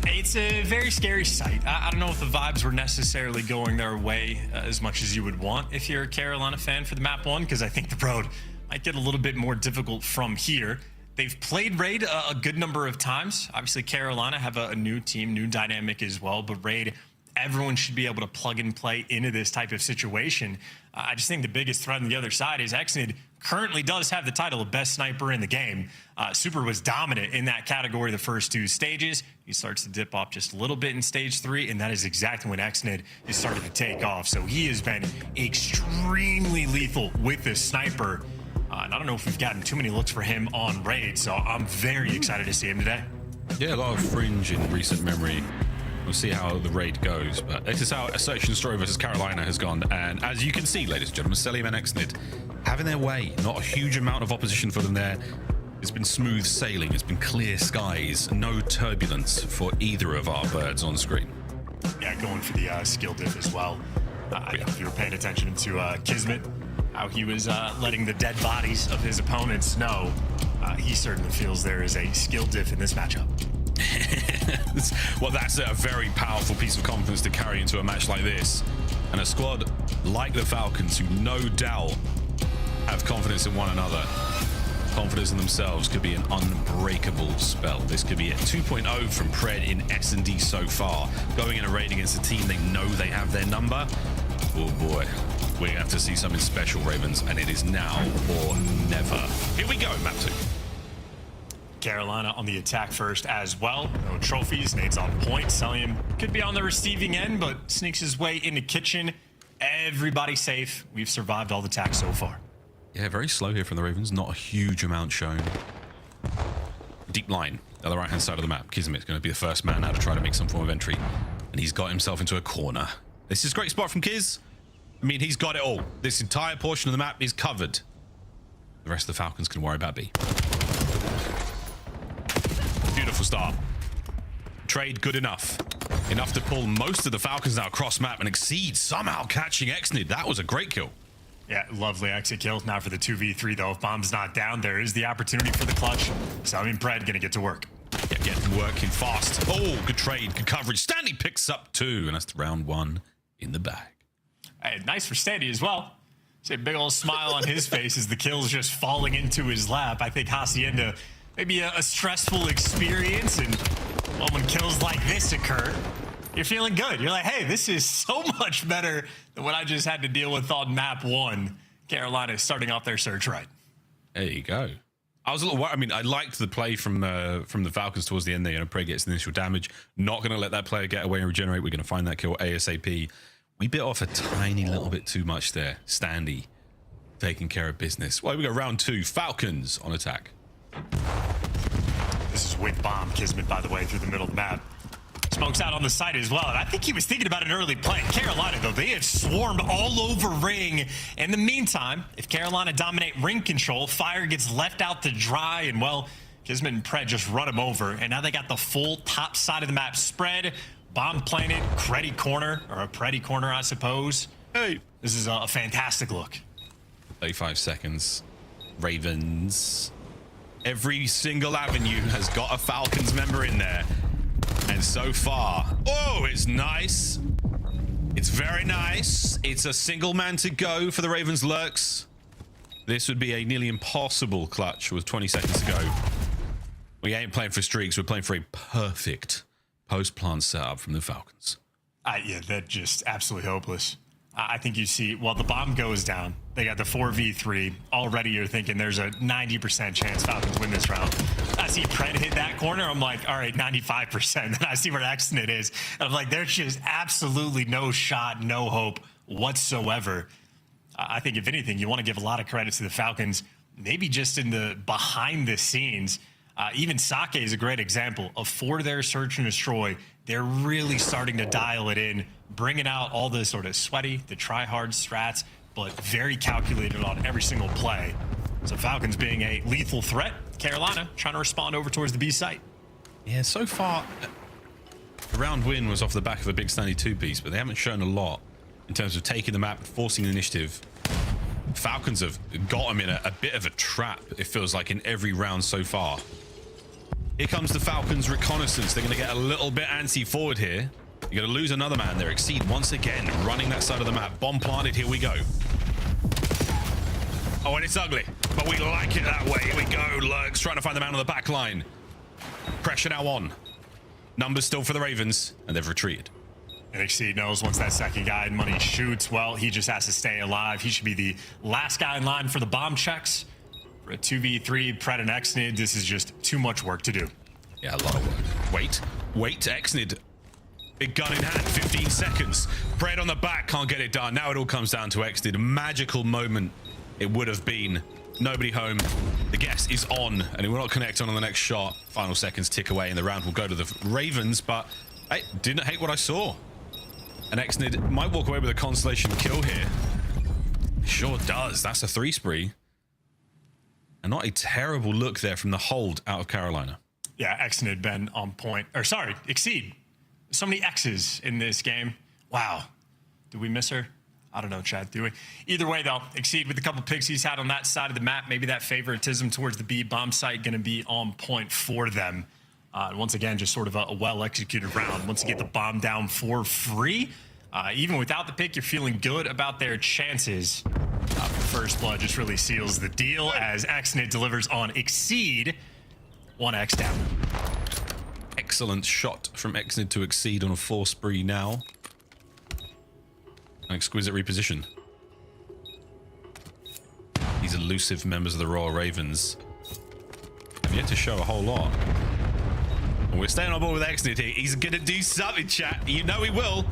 It's a very scary sight. I don't know if the vibes were necessarily going their way as much as you would want if you're a Carolina fan for the map 1, because I think the road might get a little bit more difficult from here. They've played Raid a good number of times. Obviously, Carolina have a new team, new dynamic as well, but Raid, everyone should be able to plug and play into this type of situation. I just think the biggest threat on the other side is Exnid currently does have the title of best sniper in the game. Super was dominant in that category the first 2 stages. He starts to dip off just a little bit in stage 3, and that is exactly when Exnid is starting to take off. So he has been extremely lethal with this sniper. And I don't know if we've gotten too many looks for him on Raid, so I'm very excited to see him today. Yeah, a lot of fringe in recent memory. We'll see how the raid goes, but this is how a search and destroy versus Carolina has gone. And as you can see, ladies and gentlemen, Selim and Exnid having their way. Not a huge amount of opposition for them there. It's been smooth sailing. It's been clear skies. No turbulence for either of our birds on screen. Yeah, going for the skill diff as well. I don't know if you were paying attention to Kismet, how he was letting the dead bodies of his opponents know. He certainly feels there is a skill diff in this matchup. Well, that's a very powerful piece of confidence to carry into a match like this. And a squad like the Falcons, who no doubt have confidence in one another, confidence in themselves, could be an unbreakable spell. This could be a 2.0 from Pred in S&D so far. Going in a raid against a team they know they have their number. Oh boy, we're gonna have to see something special, Ravens, and it is now or never. Here we go, map 2. Carolina on the attack first as well. No trophies. Nate's on point. Selim could be on the receiving end, but sneaks his way into kitchen. Everybody safe. We've survived all the attacks so far. Yeah, very slow here from the Ravens. Not a huge amount shown. Deep line on the right-hand side of the map. Kismet's going to be the first man now to try to make some form of entry. And he's got himself into a corner. This is a great spot from Kiz. I mean, he's got it all. This entire portion of the map is covered. The rest of the Falcons can worry about B. Beautiful start. Trade good enough. Enough to pull most of the Falcons now across map and exceed, somehow catching Exnid. That was a great kill. Yeah, lovely exit kill. Now for the 2v3 though. If Bomb's not down, there is the opportunity for the clutch. So I mean, Pred gonna get to work. Yeah, getting working fast. Oh, good trade, good coverage. Stanley picks up 2, and that's round 1 in the bag. Hey, nice for Stanley as well. See a big old smile on his face as the kill's just falling into his lap. I think Hacienda, maybe a stressful experience, and well, when kills like this occur, you're feeling good. You're like, hey, this is so much better than what I just had to deal with on map 1. Carolina is starting off their search right. There you go. I was a little worried. I mean, I liked the play from the Falcons towards the end there. You know, Prey gets the initial damage. Not going to let that player get away and regenerate. We're going to find that kill ASAP. We bit off a tiny little bit too much there. Standy taking care of business. Well, we go round 2. Falcons on attack. This is with Bomb. Kismet, by the way, through the middle of the map. Smokes out on the side as well. And I think he was thinking about an early play. Carolina, though, they have swarmed all over Ring. In the meantime, if Carolina dominate Ring control, Fire gets left out to dry. And, well, Kismet and Pred just run him over. And now they got the full top side of the map spread. Bomb planted, Creddy corner, or a Preddy corner, I suppose. Hey, this is a fantastic look. 35 seconds. Ravens. Every single avenue has got a Falcons member in there. And so far, oh, it's nice. It's very nice. It's a single man to go for the Ravens Lurks. This would be a nearly impossible clutch with 20 seconds to go. We ain't playing for streaks. We're playing for a perfect post-plant setup from the Falcons. Yeah, that's just absolutely hopeless. I think you see, well, the bomb goes down. They got the 4v3. Already you're thinking there's a 90% chance Falcons win this round. I see Pred hit that corner. I'm like, all right, 95%. Then I see where Exnit is. And I'm like, there's just absolutely no shot, no hope whatsoever. I think, if anything, you want to give a lot of credit to the Falcons, maybe just in the behind the scenes. Even Sake is a great example of, for their search and destroy, they're really starting to dial it in, bringing out all the sort of sweaty, the try-hard strats, but very calculated on every single play. So Falcons being a lethal threat, Carolina trying to respond over towards the B site. Yeah, so far, the round win was off the back of a big standy two-piece, but they haven't shown a lot in terms of taking the map, forcing the initiative. Falcons have got them in a bit of a trap, it feels like, in every round so far. Here comes the Falcons' reconnaissance. They're going to get a little bit antsy forward here. You're going to lose another man there. Exceed once again, running that side of the map. Bomb planted. Here we go. Oh, and it's ugly, but we like it that way. Here we go. Lurks trying to find the man on the back line. Pressure now on. Numbers still for the Ravens, and they've retreated. And Exceed knows once that second guy in money shoots, well, he just has to stay alive. He should be the last guy in line for the bomb checks. For a 2v3, Pred and Exnid, this is just too much work to do. Yeah, a lot of work. Wait, Exnid. Big gun in hand, 15 seconds. Pred on the back, can't get it done. Now it all comes down to Exnid. A magical moment it would have been. Nobody home. The guess is on, and it will not connect on the next shot. Final seconds tick away, and the round will go to the Ravens, but I didn't hate what I saw. And Exnid might walk away with a consolation kill here. Sure does. That's a 3 spree. And not a terrible look there from the hold out of Carolina. Yeah, Exnid been on point. Or sorry, Exceed. So many X's in this game. Wow. Did we miss her? I don't know, Chad, do we? Either way, though, Exceed with a couple picks he's had on that side of the map. Maybe that favoritism towards the B bomb site going to be on point for them. Once again, just sort of a well-executed round. Once you get the bomb down for free, even without the pick, you're feeling good about their chances. First blood just really seals the deal as Exnid delivers on Exceed. 1x down. Excellent shot from Exnid to Exceed on a 4 spree now. An exquisite reposition. These elusive members of the Royal Ravens have yet to show a whole lot. And we're staying on board with Exnid here. He's gonna do something, chat. You know he will.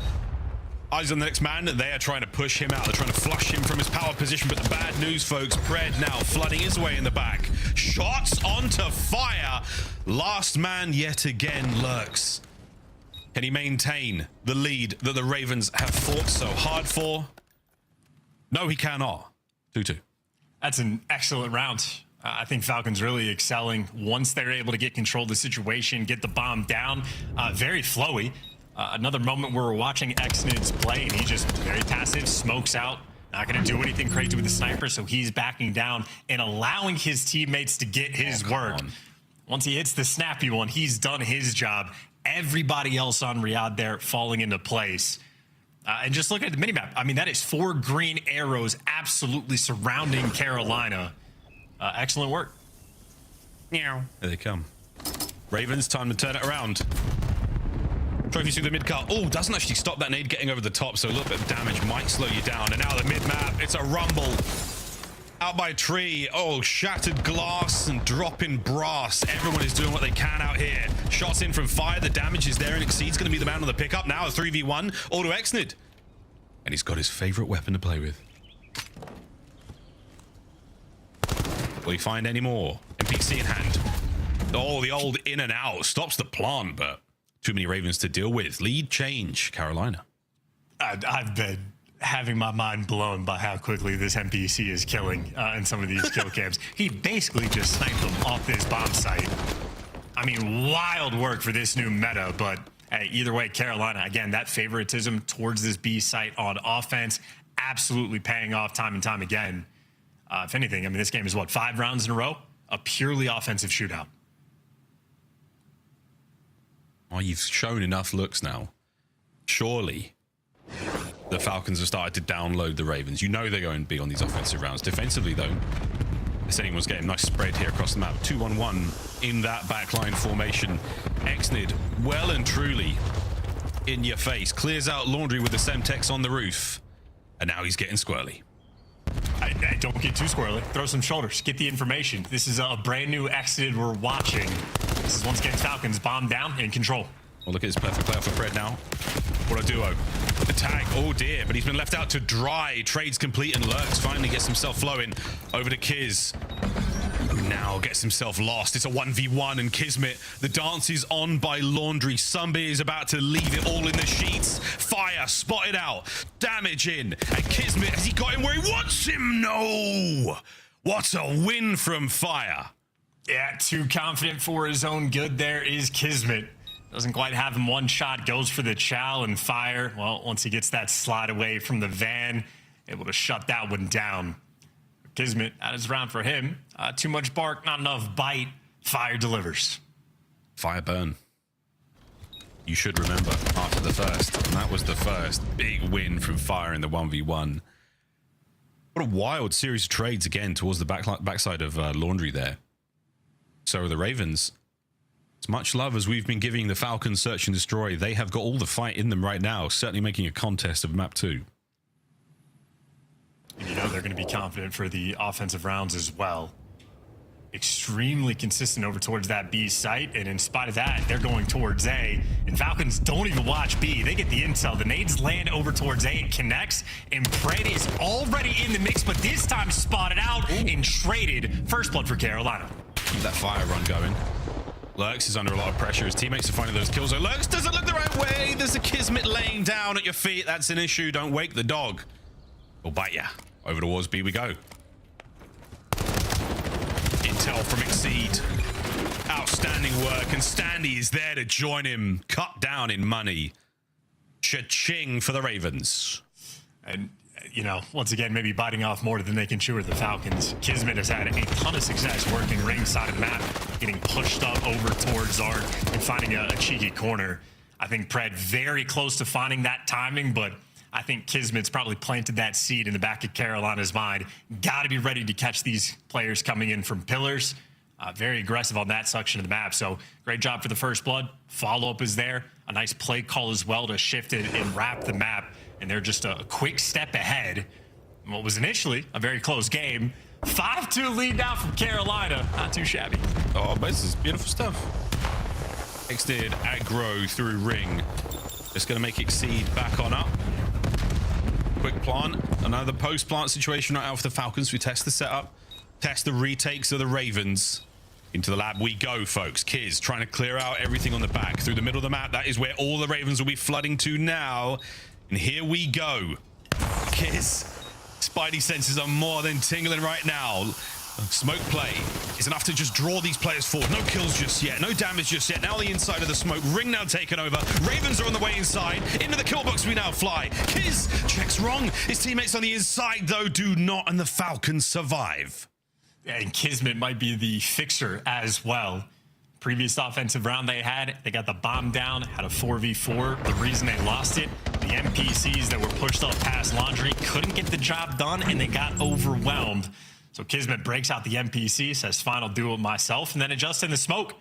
Eyes on the next man. They are trying to push him out. They're trying to flush him from his power position. But the bad news, folks, Pred now flooding his way in the back. Shots onto fire. Last man yet again lurks. Can he maintain the lead that the Ravens have fought so hard for? No, he cannot. 2-2. That's an excellent round. I think Falcons really excelling once they're able to get control of the situation, get the bomb down. Very flowy. Another moment where we're watching Exnid's play, and he just very passive, smokes out, not going to do anything crazy with the sniper, so he's backing down and allowing his teammates to get his work. Once he hits the snappy one, he's done his job. Everybody else on Riyadh there falling into place. And just look at the minimap. I mean, that is 4 green arrows absolutely surrounding Carolina. Excellent work. Meow. There they come. Ravens, time to turn it around. Trophies through the mid-car. Oh, doesn't actually stop that nade getting over the top, so a little bit of damage might slow you down. And now the mid-map, it's a rumble. Out by a tree. Oh, shattered glass and dropping brass. Everyone is doing what they can out here. Shots in from fire. The damage is there, and Exceed's going to be the man on the pickup. Now a 3v1. All to Exnid. And he's got his favorite weapon to play with. Will he find any more? NPC in hand. Oh, the old in and out. Stops the plant, but too many Ravens to deal with. Lead change, Carolina. I've been having my mind blown by how quickly this NPC is killing in some of these kill cams. He basically just sniped them off this bomb site. I mean, wild work for this new meta, but hey, either way, Carolina, again, that favoritism towards this B site on offense, absolutely paying off time and time again. If anything, I mean, this game is what, 5 rounds in a row? A purely offensive shootout. Oh, you've shown enough looks now. Surely the Falcons have started to download the Ravens. You know they're going to be on these offensive rounds. Defensively, though, this anyone's game. Nice spread here across the map. 2-1-1 in that backline formation. Exnid, well and truly in your face. Clears out Laundry with the Semtex on the roof. And now he's getting squirrely. I don't get too squirrely. Throw some shoulders. Get the information. This is a brand new Exnid we're watching. This is once again Falcons bomb down in control. Well, look at this perfect play off of Pred now. What a duo. The tag, oh dear, but he's been left out to dry. Trades complete and Lurks finally gets himself flowing over to Kiz. Who now gets himself lost. It's a 1v1 and Kismet. The dance is on by Laundry. Sunbear is about to leave it all in the sheets. Fire spotted out. Damage in. And Kismet, has he got him where he wants him? No! What a win from Fire. Yeah, too confident for his own good there is Kismet. Doesn't quite have him one shot, goes for the chow and Fire. Well, once he gets that slide away from the van, able to shut that one down. Kismet, that is round for him. Too much bark, not enough bite. Fire delivers. Fire burn. You should remember after the first. And that was the first big win from Fire in the 1v1. What a wild series of trades again towards the backside of Laundry there. So the Ravens, as much love as we've been giving the Falcons search and destroy, they have got all the fight in them right now, certainly making a contest of map 2. And you know they're going to be confident for the offensive rounds as well. Extremely consistent over towards that B site, and in spite of that, they're going towards A. And Falcons don't even watch B. They get the intel. The nades land over towards A. It connects, and Pred is already in the mix, but this time spotted out and traded. First blood for Carolina. Keep that fire run going. Lurks is under a lot of pressure. His teammates are finding those kills. So Lurks doesn't look the right way. There's a Kismet laying down at your feet. That's an issue. Don't wake the dog. He'll bite ya. Over towards B we go. Intel from Exceed. Outstanding work. And Standy is there to join him. Cut down in money. Cha-ching for the Ravens. And, you know, once again, maybe biting off more than they can chew with the Falcons. Kismet has had a ton of success working ringside of the map, getting pushed up over towards Art and finding a cheeky corner. I think Pred very close to finding that timing, but I think Kismet's probably planted that seed in the back of Carolina's mind. Got to be ready to catch these players coming in from pillars. Very aggressive on that section of the map. So great job for the first blood. Follow-up is there. A nice play call as well to shift it and wrap the map. And they're just a quick step ahead. What was initially a very close game. 5-2 lead now from Carolina. Not too shabby. Oh, but this is beautiful stuff. Extended aggro through ring. Just going to make Exceed back on up. Quick plant. Another post-plant situation right out for the Falcons. We test the setup. Test the retakes of the Ravens. Into the lab we go, folks. Kiz trying to clear out everything on the back. Through the middle of the map. That is where all the Ravens will be flooding to now. And here we go. Kiz. Spidey senses are more than tingling right now. Smoke play is enough to just draw these players forward. No kills just yet. No damage just yet. Now the inside of the smoke. Ring now taken over. Ravens are on the way inside. Into the kill box we now fly. Kiz checks wrong. His teammates on the inside, though, do not. And the Falcons survive. And Kismet might be the fixer as well. Previous offensive round they got the bomb down, had a 4v4. The reason they lost it, the NPCs that were pushed up past Laundry couldn't get the job done, and they got overwhelmed. So Kismet breaks out the NPC, says, fine, I'll do it myself, and then adjusts in the smoke.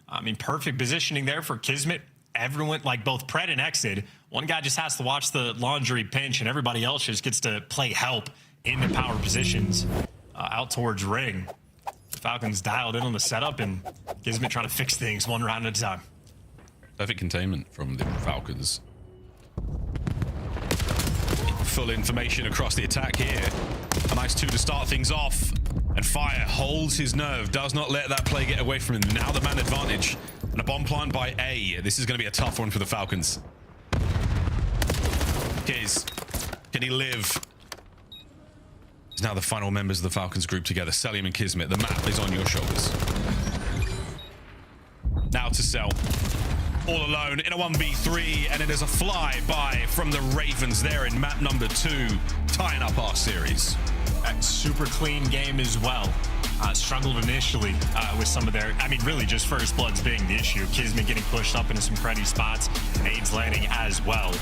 I mean, perfect positioning there for Kismet. Everyone, like both Pred and Exid, one guy just has to watch the Laundry pinch, and everybody else just gets to play help in the power positions out towards ring. The Falcons dialed in on the setup, and Kismet trying to fix things one round at a time. Perfect containment from the Falcons. Full information across the attack here. A nice 2 to start things off. And Fire holds his nerve, does not let that play get away from him. Now the man advantage. And a bomb plant by A. This is going to be a tough one for the Falcons. Kiz, can he live? It's now the final members of the Falcons group together. Selim and Kismet. The map is on your shoulders. Now to Cell. All alone in a 1v3, and it is a fly-by from the Ravens there in map number 2, tying up our series. A super clean game as well. Struggled initially with some of their, I mean, really just first bloods being the issue. Kismet getting pushed up into some cruddy spots, and Aids landing as well.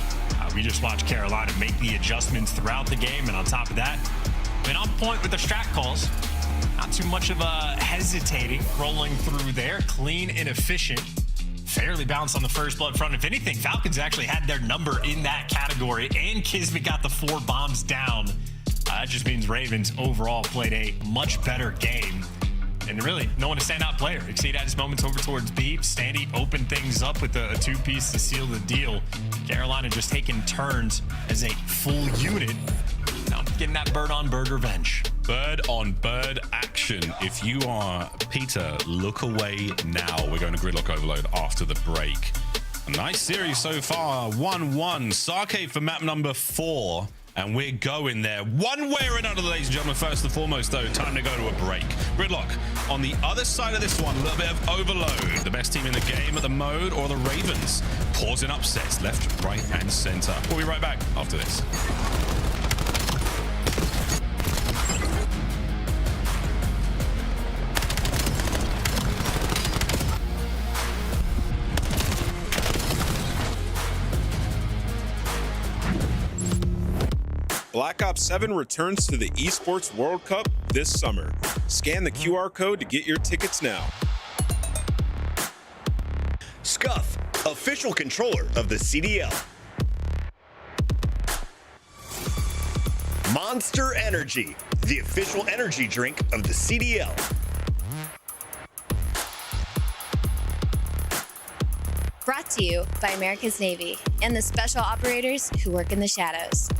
we just watched Carolina make the adjustments throughout the game, and on top of that, been on point with the strat calls. Not too much of a hesitating, rolling through there, clean and efficient. Fairly balanced on the first blood front. If anything, Falcons actually had their number in that category, and Kismet got the 4 bombs down. That just means Ravens overall played a much better game. And really, no one a standout player. Exceed had his moments over towards B. Standy opened things up with a 2-piece to seal the deal. Carolina just taking turns as a full unit. Now getting that bird-on-bird revenge. Bird-on-bird action. If you are Peter, look away now. We're going to Gridlock Overload after the break. A nice series so far. 1-1. Sake for map number 4. And we're going there one way or another, ladies and gentlemen. First and foremost, though, time to go to a break. Gridlock, on the other side of this one, a little bit of overload. The best team in the game at the mode, or the Ravens, causing upsets left, right, and center. We'll be right back after this. Black Ops 7 returns to the Esports World Cup this summer. Scan the QR code to get your tickets now. Scuff, official controller of the CDL. Monster Energy, the official energy drink of the CDL. Brought to you by America's Navy and the special operators who work in the shadows.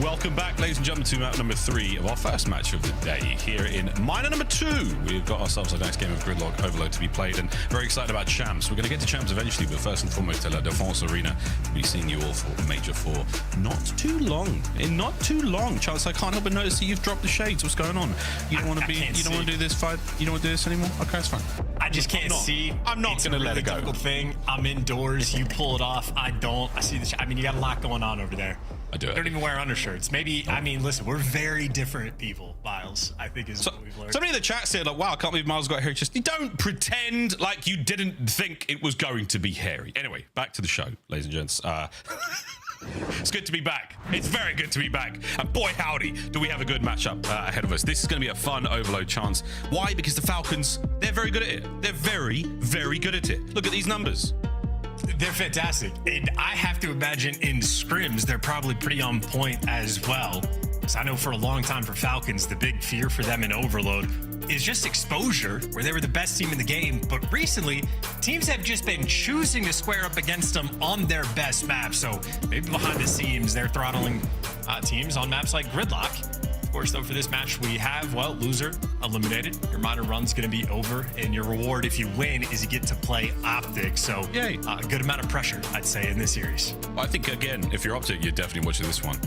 Welcome back, ladies and gentlemen, to map number 3 of our first match of the day here in Miner number 2. We've got ourselves a nice game of Gridlock Overload to be played, and very excited about Champs. We're going to get to Champs eventually, but first and foremost, La Défense Arena. We'll be seeing you all for Major 4 not too long. In not too long. Chance, I can't help but notice that you've dropped the shades. What's going on? You don't want to be. You don't want to do this fight. You don't want to do this anymore. Okay, it's fine. I just can't see. I'm not going to let it go. Thing. I'm indoors. You pull it off. I don't. I see the. I mean, you got a lot going on over there. I do. I don't even wear undershirts. Maybe. I mean, listen, we're very different people. Miles, I think is what we've learned. Somebody in the chat said, like, "Wow, I can't believe Miles got here." Just you don't pretend like you didn't think it was going to be hairy. Anyway, back to the show, ladies and gents. It's good to be back. It's very good to be back. And boy, howdy, do we have a good matchup ahead of us. This is going to be a fun overload chance. Why? Because the Falcons, they're very good at it. They're very, very good at it. Look at these numbers. They're fantastic. And I have to imagine in scrims, they're probably pretty on point as well. Because I know for a long time for Falcons, the big fear for them in overload is just exposure, where they were the best team in the game. But recently, teams have just been choosing to square up against them on their best map. So maybe behind the scenes, they're throttling teams on maps like Gridlock. Of course, though, for this match, we have, well, loser eliminated. Your minor run's going to be over, and your reward, if you win, is you get to play Optic. So, a good amount of pressure, I'd say, in this series. I think, again, if you're Optic, you're definitely watching this one.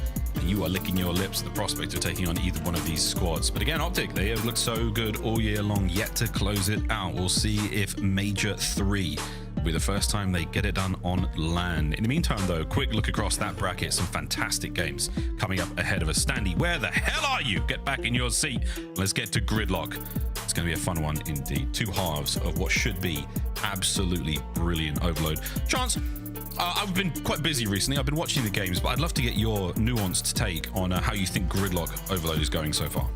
and you are licking your lips at the prospect of taking on either one of these squads. But again, Optic, they have looked so good all year long, yet to close it out. We'll see if Major 3 will be the first time they get it done on LAN. In the meantime, though, quick look across that bracket. Some fantastic games coming up ahead of us. Standy, where the hell are you? Get back in your seat. Let's get to Gridlock. It's going to be a fun one indeed. Two halves of what should be absolutely brilliant Overload. Chance, I've been quite busy recently. I've been watching the games, but I'd love to get your nuanced take on how you think Gridlock Overload is going so far.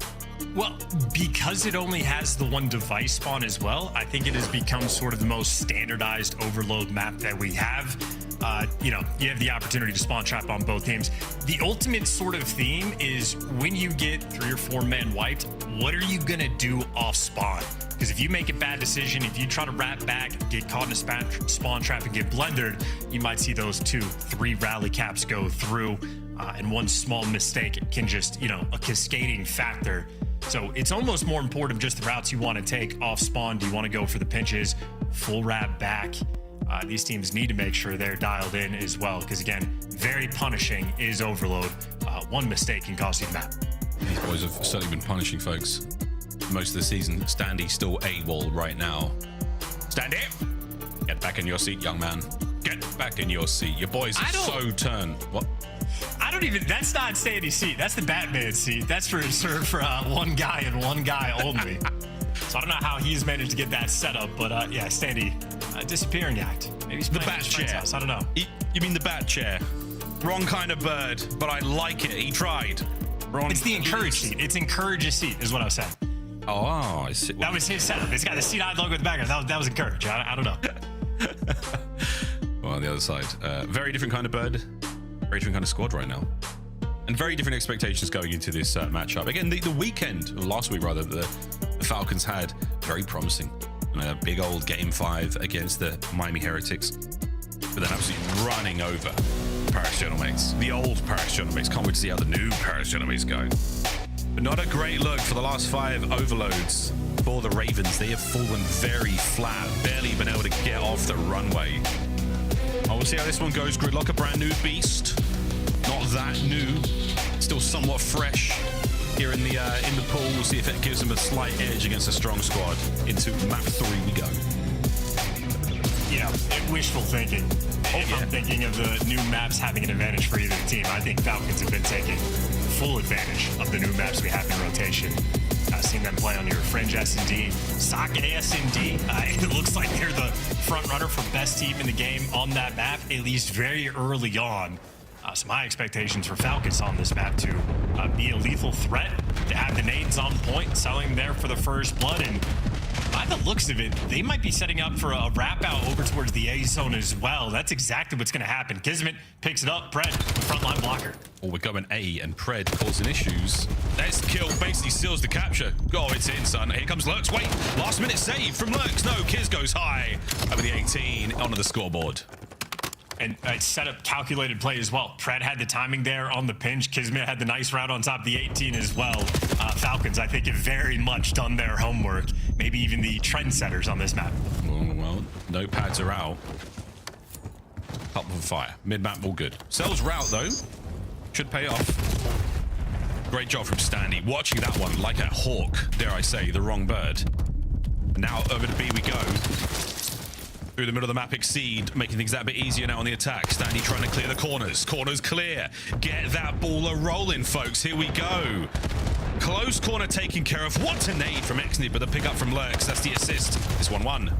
Well, because it only has the one device spawn as well, I think it has become sort of the most standardized Overload map that we have. You know, you have the opportunity to spawn trap on both teams. The ultimate sort of theme is when you get 3 or 4 men wiped, what are you gonna do off spawn? Because if you make a bad decision, if you try to wrap back, get caught in a spawn trap and get blundered, you might see those 2, 3 rally caps go through, and one small mistake can just, you know, a cascading factor. So it's almost more important just the routes you want to take off spawn. Do you want to go for the pinches, full wrap back? These teams need to make sure they're dialed in as well, because again, very punishing is Overload. One mistake can cost you the map. These boys have certainly been punishing folks most of the season. Standy still AWOL right now. Standy, get back in your seat, young man. Get back in your seat. Your boys are so turned. What? I don't even, that's not Standy's seat. That's the Batman seat. That's for reserved for one guy and one guy only. So I don't know how he's managed to get that set up, but yeah, Standy, disappearing act. Maybe he's the bat chair. House. I don't know. You mean the bat chair? Wrong kind of bird, but I like it. He tried. Wrong. It's the encourage seat. It's encourage's seat is what I was saying. Oh, I see. That was his setup. It's got the C9 logo in the background. That was encourage. I don't know. Well, on the other side, very different kind of bird, very different kind of squad right now, and very different expectations going into this matchup. Again, the weekend, or last week rather, the Falcons had very promising. A big old game 5 against the Miami Heretics, but then absolutely running over Paris Gentlemakes, the old Paris Gentlemakes. Can't wait to see how the new Paris Gentlemakes go. But not a great look for the last 5 overloads for the Ravens. They have fallen very flat, barely been able to get off the runway. I will see how this one goes. Gridlock, a brand new beast, not that new, still somewhat fresh here in the pool. We'll see if it gives them a slight edge against a strong squad. Into map 3 we go. Yeah, wishful thinking. If I'm thinking of the new maps having an advantage for either team, I think Falcons have been taking full advantage of the new maps we have in rotation. I've seen them play on your Fringe S&D, Socket AS&D. It looks like they're the front runner for best team in the game on that map, at least very early on. So my expectations for Falcons on this map to be a lethal threat, to have the nades on point, selling there for the first blood, and by the looks of it, they might be setting up for a wrap out over towards the A zone as well. That's exactly what's going to happen. Kismet picks it up. Pred, the frontline blocker. Oh, we're going A, and Pred causing issues. This kill basically seals the capture. Oh, it's in, son. Here comes Lurks. Wait, last minute save from Lurks. No, Kiz goes high over the 18 onto the scoreboard. And a setup calculated play as well. Pred had the timing there on the pinch. Kismet had the nice route on top of the 18 as well. Falcons, I think, have very much done their homework. Maybe even the trendsetters on this map. Well, notepads are out. Up for fire. Mid-map, all good. Sells route, though. Should pay off. Great job from Standy. Watching that one like a hawk, dare I say, the wrong bird. Now over to B we go. Through the middle of the map, Exceed, making things that bit easier now on the attack. Standy trying to clear the corners. Corners clear. Get that baller rolling, folks. Here we go. Close corner taken care of. What a nade from Exnid, but the pickup from Lurks. That's the assist. It's 1-1.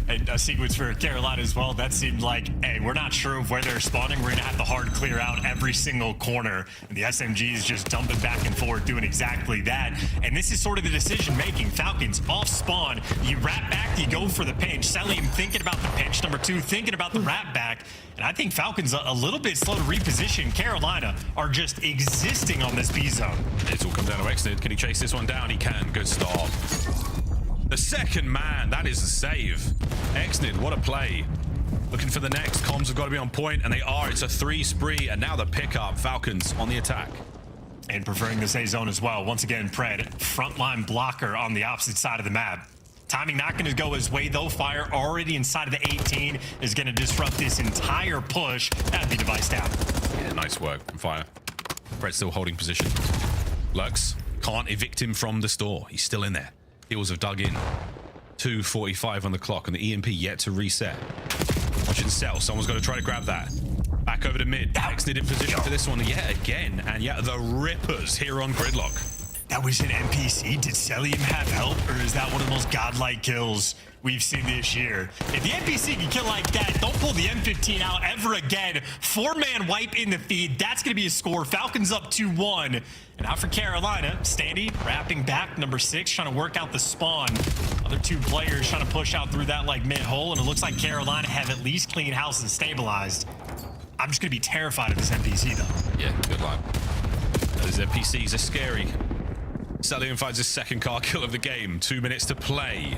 And a sequence for Carolina as well. That seemed like, hey, we're not sure of where they're spawning. We're going to have to hard clear out every single corner. And the SMG is just dumping back and forth, doing exactly that. And this is sort of the decision making. Falcons off spawn. You wrap back, you go for the pinch. Selim thinking about the pinch. Number 2, thinking about the wrap back. And I think Falcons a little bit slow to reposition. Carolina are just existing on this B zone. It's all come down to Exnid. Can he chase this one down? He can. Good stop. The second man, that is the save. Exnid, what a play. Looking for the next. Comms have got to be on point, and they are. It's a 3 spree, and now the pickup. Falcons on the attack. And preferring this A zone as well. Once again, Pred, frontline blocker on the opposite side of the map. Timing not going to go his way, though. Fire already inside of the 18 is going to disrupt this entire push. That'd be device down. Yeah, nice work from Fire. Fred still holding position. Lurks can't evict him from the store. He's still in there. Heels have dug in. 2:45 on the clock, and the EMP yet to reset. Watching Cell. Someone's got to try to grab that. Back over to mid. Exnid in position for this one yet again. And yet the Rippers here on Gridlock. That was an NPC. Did Selim have help, or is that one of the most godlike kills we've seen this year? If the NPC can kill like that, don't pull the M15 out ever again. 4-man wipe in the feed. That's going to be a score. Falcons up 2-1. And out for Carolina. Standy wrapping back. Number 6 trying to work out the spawn. Other 2 players trying to push out through that like mid hole. And it looks like Carolina have at least clean house and stabilized. I'm just going to be terrified of this NPC though. Yeah, good luck. Those NPCs are scary. Selim finds his second car kill of the game. 2 minutes to play.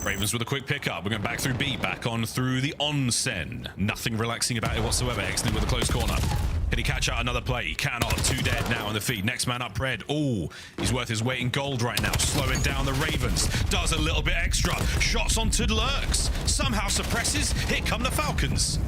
Ravens with a quick pickup. We're going back through B, back on through the onsen. Nothing relaxing about it whatsoever. Exnid with a close corner. Can he catch out another play? Cannot. 2 dead now on the feed. Next man up, Pred. Oh, he's worth his weight in gold right now. Slowing down the Ravens. Does a little bit extra. Shots onto Lurks. Somehow suppresses. Here come the Falcons.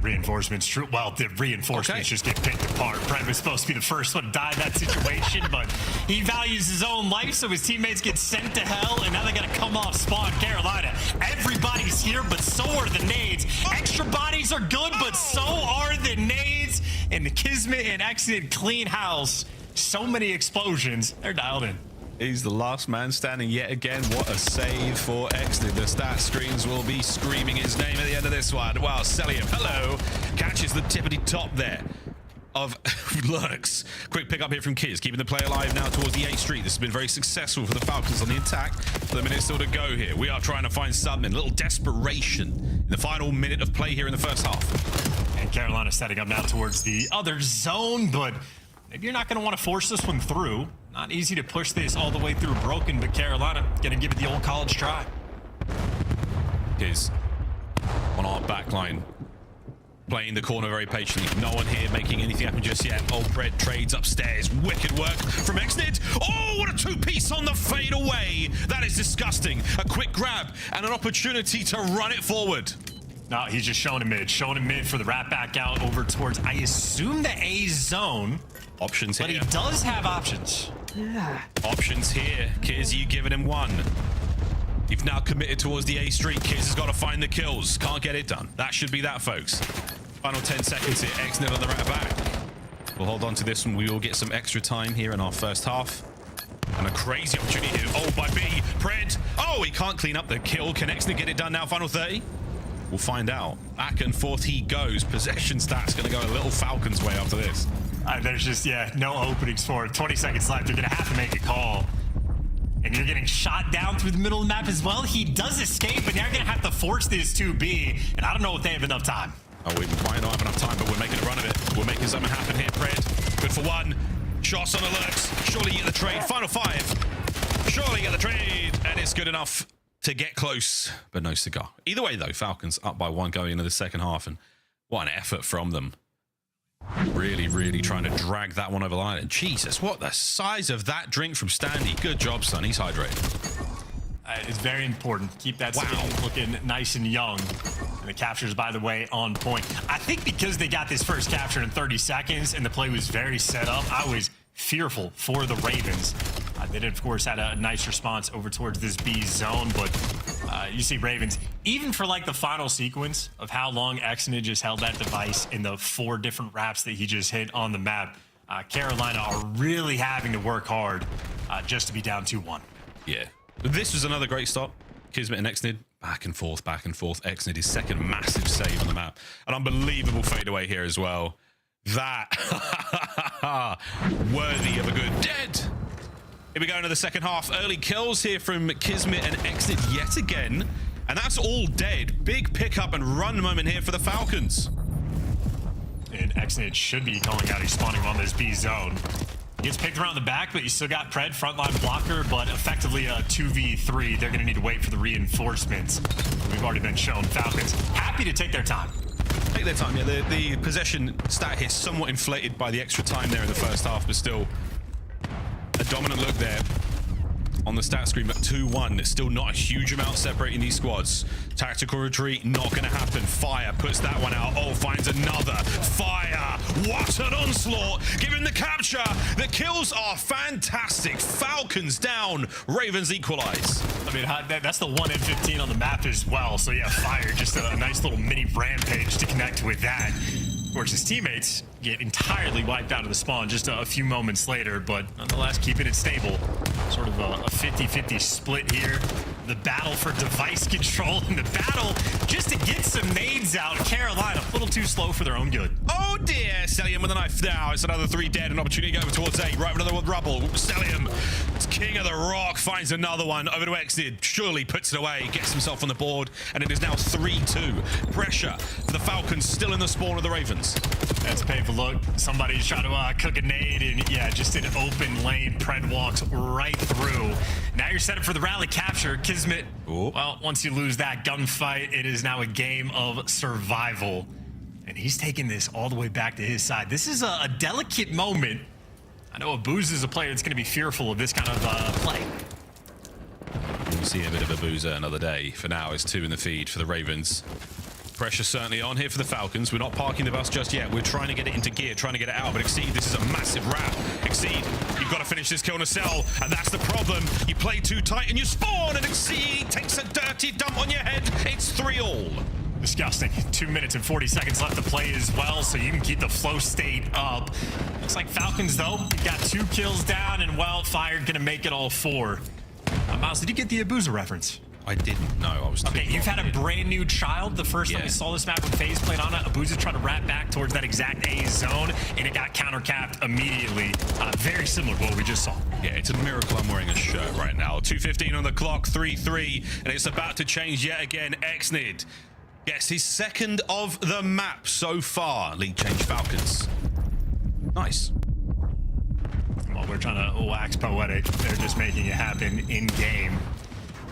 Reinforcements, true. Well, the reinforcements just get picked apart. Pred was supposed to be the first one to die in that situation, but he values his own life, so his teammates get sent to hell, and now they got to come off spawn. Carolina, everybody's here, but so are the nades. Extra bodies are good, but so are the nades. And the Kismet and Exnid clean house. So many explosions. They're dialed in. He's the last man standing yet again. What a save for Exnid. The stat screens will be screaming his name at the end of this one. Wow, Selim, hello. Catches the tippity top there of Lurks. Quick pick up here from Kiz, keeping the play alive now towards the 8th Street. This has been very successful for the Falcons on the attack. For the minute still to go here. We are trying to find something. A little desperation in the final minute of play here in the first half. And Carolina setting up now towards the other zone, but maybe you're not going to want to force this one through. Not easy to push this all the way through broken, but Carolina going to give it the old college try. Kiz on our back line. Playing the corner very patiently. No one here making anything happen just yet. Old Pred trades upstairs. Wicked work from Exnid. Oh, what a 2-piece on the fade away. That is disgusting. A quick grab and an opportunity to run it forward. No, he's just showing him mid for the wrap back out over towards, I assume, the A zone. Options here. But he does have options. Options here. Kiz, you giving him one. You've now committed towards the A Street. Kiz has got to find the kills. Can't get it done. That should be that, folks. Final 10 seconds here. Exnid on the right back. We'll hold on to this one. We will get some extra time here in our first half. And a crazy opportunity here. Oh, by B. Pred. Oh, he can't clean up the kill. Can Exnid get it done now? Final 30? We'll find out. Back and forth he goes. Possession stats going to go a little Falcons way after this. There's just, no openings for it. 20 seconds left. You're going to have to make a call. And you're getting shot down through the middle of the map as well. He does escape, and you're going to have to force this 2B. And I don't know if they have enough time. Oh, we might not have enough time, but we're making a run of it. We're making something happen here, Pred. Good for one. Shots on alerts. Surely get the trade. Final 5. Surely get the trade. And it's good enough to get close, but no cigar. Either way, though, Falcons up by 1 going into the second half. And what an effort from them. Really, really trying to drag that one over the line. And Jesus, what the size of that drink from Standy. Good job, son. He's hydrated. It's very important. Keep that skin looking nice and young. And the captures, by the way, on point. I think because they got this first capture in 30 seconds and the play was very set up, I was fearful for the Ravens. They did, of course, had a nice response over towards this B zone, but you see Ravens, even for like the final sequence of how long Exnid just held that device in the 4 different wraps that he just hit on the map, Carolina are really having to work hard just to be down 2-1. Yeah. This was another great stop. Kismet and Exnid, back and forth, back and forth. Exnid, his second massive save on the map. An unbelievable fadeaway here as well. That worthy of a good dead. Here we go into the second half. Early kills here from Kismet and Exnid yet again. And that's all dead. Big pickup and run moment here for the Falcons. And Exnid should be calling out he's spawning on this B zone. Gets picked around the back, but you still got Pred, frontline blocker, but effectively a 2v3. They're going to need to wait for the reinforcements. We've already been shown Falcons happy to take their time. Take their time, yeah. The possession stat here somewhat inflated by the extra time there in the first half, but still a dominant look there. on the stat screen, but 2-1. Still not a huge amount separating these squads. Tactical retreat, not going to happen. Fire puts that one out. Oh, finds another. Fire. What an onslaught. Giving the capture. The kills are fantastic. Falcons down. Ravens equalize. I mean, that's the 1 in 15 on the map as well. So yeah, Fire, just a nice little mini rampage to connect with that. Of course, his teammates get entirely wiped out of the spawn just a few moments later, but nonetheless keeping it stable. Sort of a 50-50 split here. The battle for device control and the battle just to get some nades out. Carolina a little too slow for their own good. Oh dear, Cellium with a knife now. It's another 3 dead, an opportunity to go over towards A. Right with another with rubble. Cellium, king of the rock, finds another one over to Exid. Surely puts it away, gets himself on the board, and it is now 3-2. Pressure for the Falcons, still in the spawn of the Ravens. That's a painful look. Somebody's trying to cook a nade, and yeah, just an open lane. Pred walks right through. Now you're set up for the rally capture. Kismet, well, once you lose that gunfight, it is now a game of survival. And he's taking this all the way back to his side. This is a delicate moment. I know Abuz is a player that's going to be fearful of this kind of play. We'll see a bit of Abuza another day. For now, it's 2 in the feed for the Ravens. Pressure certainly on here for the Falcons. We're not parking the bus just yet. We're trying to get it into gear, trying to get it out. But Exceed, this is a massive wrap. Exceed, you've got to finish this kill in a cell. And that's the problem. You play too tight and you spawn. And Exceed takes a dirty dump on your head. It's 3-all. Disgusting. 2 minutes and 40 seconds left to play as well, so you can keep the flow state up. Looks like Falcons, though, got 2 kills down, and Wildfire gonna make it all 4. Miles, did you get the Abuza reference? I didn't know. I was okay. You've had a brand new child. The first time we saw this map with FaZe played on it, Abuza tried to wrap back towards that exact A zone, and it got counter-capped immediately. Very similar to what we just saw. Yeah, it's a miracle I'm wearing a shirt right now. 2:15 on the clock, 3-3, and it's about to change yet again. Exnid gets his 2nd of the map so far. League change Falcons. Nice. Well, we're trying to wax poetic. They're just making it happen in game.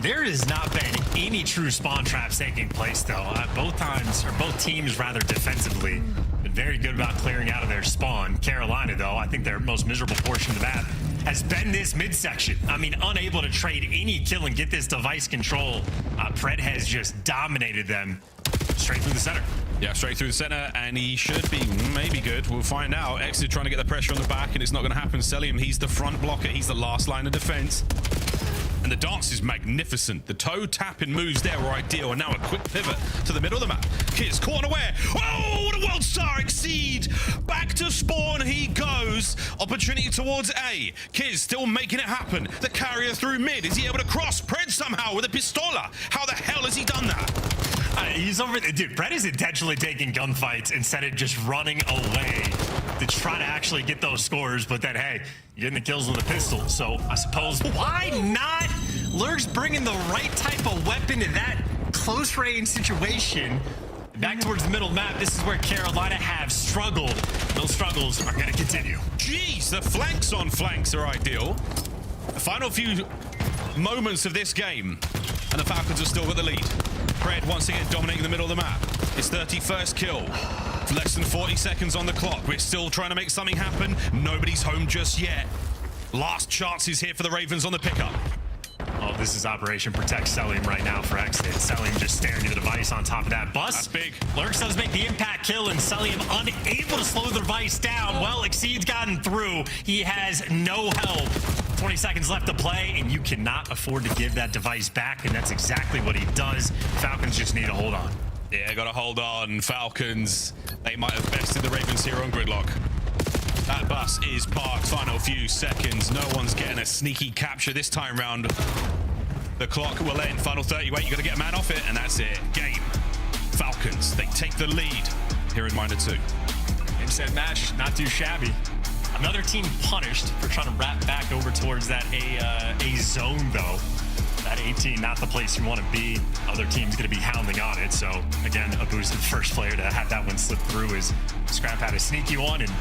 There has not been any true spawn traps taking place, though. Both teams, rather defensively, been very good about clearing out of their spawn. Carolina, though, I think their most miserable portion of the map has been this midsection. I mean, unable to trade any kill and get this device control. Pred has just dominated them straight through the center. Yeah, straight through the center, and he should be maybe good. We'll find out. Exit trying to get the pressure on the back, and it's not going to happen. Cellium, he's the front blocker. He's the last line of defense. And the dance is magnificent. The toe tapping moves there were ideal, and now a quick pivot to the middle of the map. Kids corner where? Oh, what a world star. Exceed. Back to spawn he goes. Opportunity towards A. Kids still making it happen. The carrier through mid. Is he able to cross? Pred somehow with a pistola. How the hell has he done that? He's over there. Dude, Pred is intentionally taking gunfights instead of just running away to try to actually get those scores. But then, hey, you're getting the kills with a pistol. So I suppose, why not? Lurk's bringing the right type of weapon in that close range situation. Back towards the middle map, this is where Carolina have struggled. Those struggles are going to continue. Jeez, the flanks on flanks are ideal. The final few moments of this game, and the Falcons are still with the lead. Pred once again dominating the middle of the map. His 31st kill. Less than 40 seconds on the clock. We're still trying to make something happen. Nobody's home just yet. Last chances here for the Ravens on the pickup. Oh, this is Operation Protect Cellium right now for Exit. Cellium just staring at the device on top of that bus. That's big. Lurks does make the impact kill, and Cellium unable to slow the device down. Well, Exceed's gotten through. He has no help. 20 seconds left to play, and you cannot afford to give that device back, and that's exactly what he does. Falcons just need to hold on. Yeah, gotta hold on. Falcons, they might have bested the Ravens here on Gridlock. That bus is parked. Final few seconds. No one's getting a sneaky capture this time round. The clock will end. Final 30. Wait, you gotta get a man off it, and that's it. Game. Falcons, they take the lead here in Miner 2. Game, set, match. Not too shabby. Another team punished for trying to wrap back over towards that A zone, though. That 18, not the place you want to be. Other team's going to be hounding on it. So, again, Abuz, the first player to have that one slip through, is Scrap had a sneaky one, and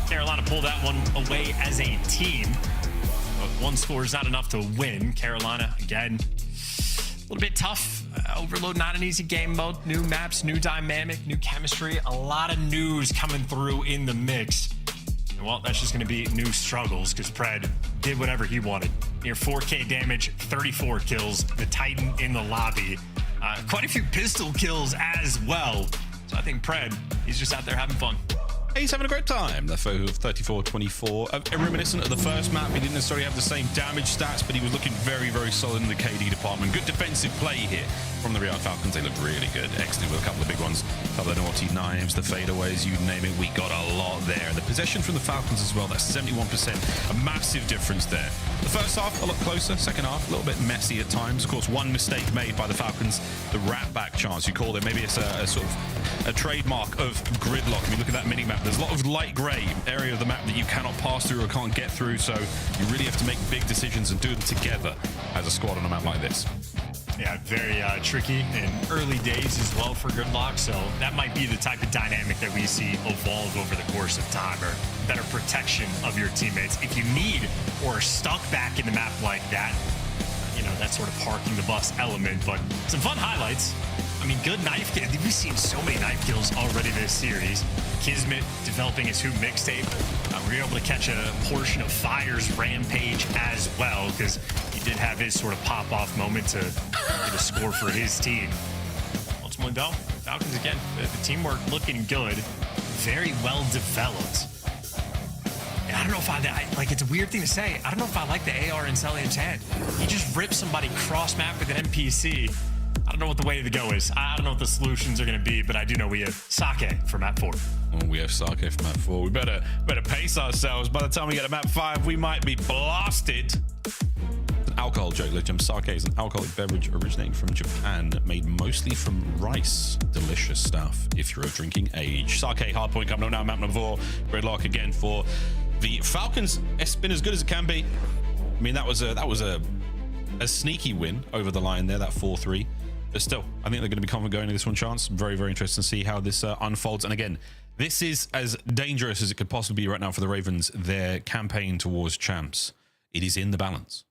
Carolina pulled that one away as a team. But one score is not enough to win. Carolina, again, a little bit tough. Overload, not an easy game mode. New maps, new dynamic, new chemistry. A lot of news coming through in the mix. And, well, that's just going to be new struggles because Pred did whatever he wanted. near 4K damage, 34 kills. The Titan in the lobby. Quite a few pistol kills as well. So I think Pred, he's just out there having fun. He's having a great time. The foe of 34-24. Reminiscent of the first map, he didn't necessarily have the same damage stats, but he was looking very, very solid in the KD department. Good defensive play here from the Real Falcons. They look really good. Exited with a couple of big ones. A couple of naughty knives, the fadeaways, you name it. We got a lot there. The possession from the Falcons as well, that's 71%. A massive difference there. The first half, a lot closer. Second half, a little bit messy at times. Of course, one mistake made by the Falcons, the rat back chance, you call it. Maybe it's a sort of a trademark of gridlock. I mean, look at that mini-map. There's a lot of light gray area of the map that you cannot pass through or can't get through, so you really have to make big decisions and do them together as a squad on a map like this. Yeah, very tricky in early days as well for Gridlock, so that might be the type of dynamic that we see evolve over the course of time, or better protection of your teammates. If you need or are stuck back in the map like that, you know, that sort of parking the bus element, but some fun highlights. I mean, good knife kills. We've seen so many knife kills already this series. Kismet developing his Hoop mixtape. We were able to catch a portion of Fire's Rampage as well, because he did have his sort of pop-off moment to get a score for his team. Ultimately, though, Falcons, again, the teamwork looking good. Very well developed. And I don't know if like, it's a weird thing to say. I don't know if I like the AR in Celium's hand. He just rips somebody cross-map with an NPC. I don't know what the way to go is. I don't know what the solutions are going to be, but I do know we have Sake for map 4. Oh, we have Sake for map 4. We better pace ourselves. By the time we get to map 5, we might be blasted. It's an alcohol joke, legend. Sake is an alcoholic beverage originating from Japan, made mostly from rice. Delicious stuff if you're of drinking age. Sake hardpoint coming up now, map number 4. Gridlock again for the Falcons. It's been as good as it can be. I mean, that was a sneaky win over the line there, that 4-3. But still, I think they're going to be confident going into this one, Chance. Very, very interesting to see how this unfolds. And again, this is as dangerous as it could possibly be right now for the Ravens, their campaign towards champs. It is in the balance.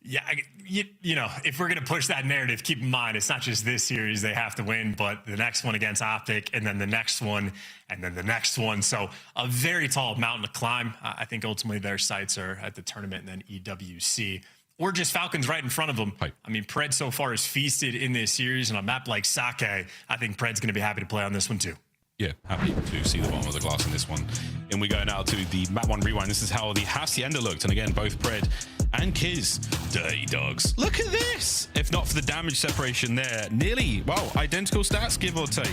Yeah, you know, if we're going to push that narrative, keep in mind, it's not just this series they have to win, but the next one against Optic, and then the next one, and then the next one. So a very tall mountain to climb. I think ultimately their sights are at the tournament and then EWC. Or just Falcons right in front of them. Right. I mean, Pred so far has feasted in this series, and on a map like Sake, I think Pred's going to be happy to play on this one too. Yeah, happy to see the bottom of the glass in this one. And we go now to the map 1 rewind. This is how the Hacienda looked. And again, both Pred and Kiz, dirty dogs. Look at this! If not for the damage separation there, nearly, well, identical stats, give or take.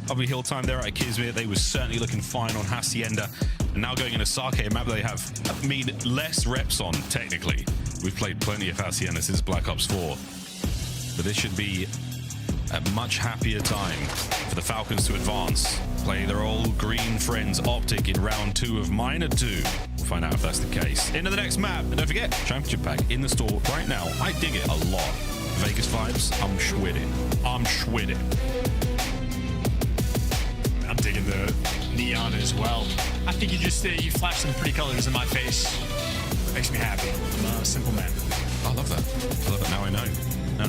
Lovely hill time there at Kismet. They were certainly looking fine on Hacienda. And now going into Sake, a map they have, I mean, less reps on, technically. We've played plenty of Hacienda since Black Ops 4. But this should be a much happier time for the Falcons to advance. Play their old green friends Optic in round 2 of Minor 2. We'll find out if that's the case. Into the next map. And don't forget, Championship Pack in the store right now. I dig it a lot. Vegas vibes, I'm schwitting. I'm schwitting. I'm digging the neon as well. I think you flash some pretty colors in my face. Makes me happy. I'm a simple man. I love that. I love it. Now I know. No,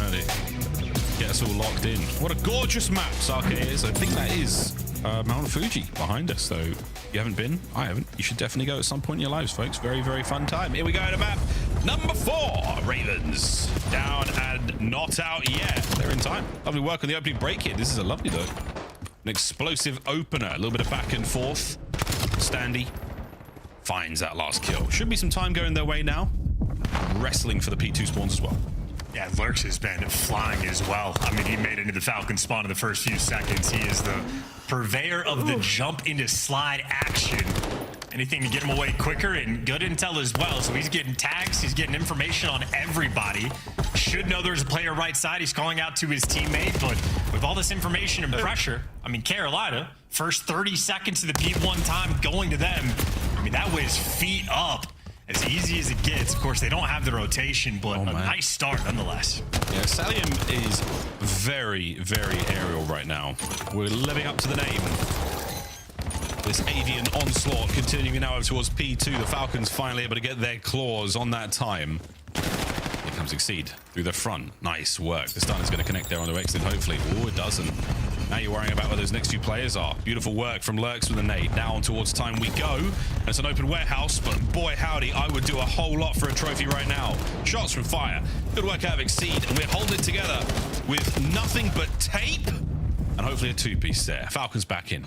get us all locked in. What a gorgeous map Sake is. I think that is Mount Fuji behind us, though. You haven't been? I haven't. You should definitely go at some point in your lives, folks. Very, very fun time. Here we go to map number 4. Ravens down and not out yet. They're in time. Lovely work on the opening break here. This is a lovely look. An explosive opener. A little bit of back and forth. Standy finds that last kill. Should be some time going their way now. Wrestling for the P2 spawns as well. Yeah, Lurks has been flying as well. I mean, he made it into the Falcon spawn in the first few seconds. He is the purveyor of the jump into slide action. Anything to get him away quicker, and good intel as well. So he's getting tags, he's getting information on everybody. Should know there's a player right side. He's calling out to his teammate, but with all this information and pressure, I mean, Carolina, first 30 seconds of the P1 time going to them. I mean, that was feet up. As easy as it gets. Of course, they don't have the rotation, but a nice start nonetheless. Yeah, Salium is very, very aerial right now. We're living up to the name. This avian onslaught continuing now over towards P2. The Falcons finally able to get their claws on that time. comes Exceed through the front. Nice work. The stun is going to connect there on the exit, hopefully. Oh, it doesn't. Now you're worrying about where those next few players are. Beautiful work from Lurks with a nade. Now on towards time we go. And it's an open warehouse, but boy howdy, I would do a whole lot for a trophy right now. Shots from Fire. Good work out of Exceed, and we're holding it together with nothing but tape. And hopefully a two-piece there. Falcons back in.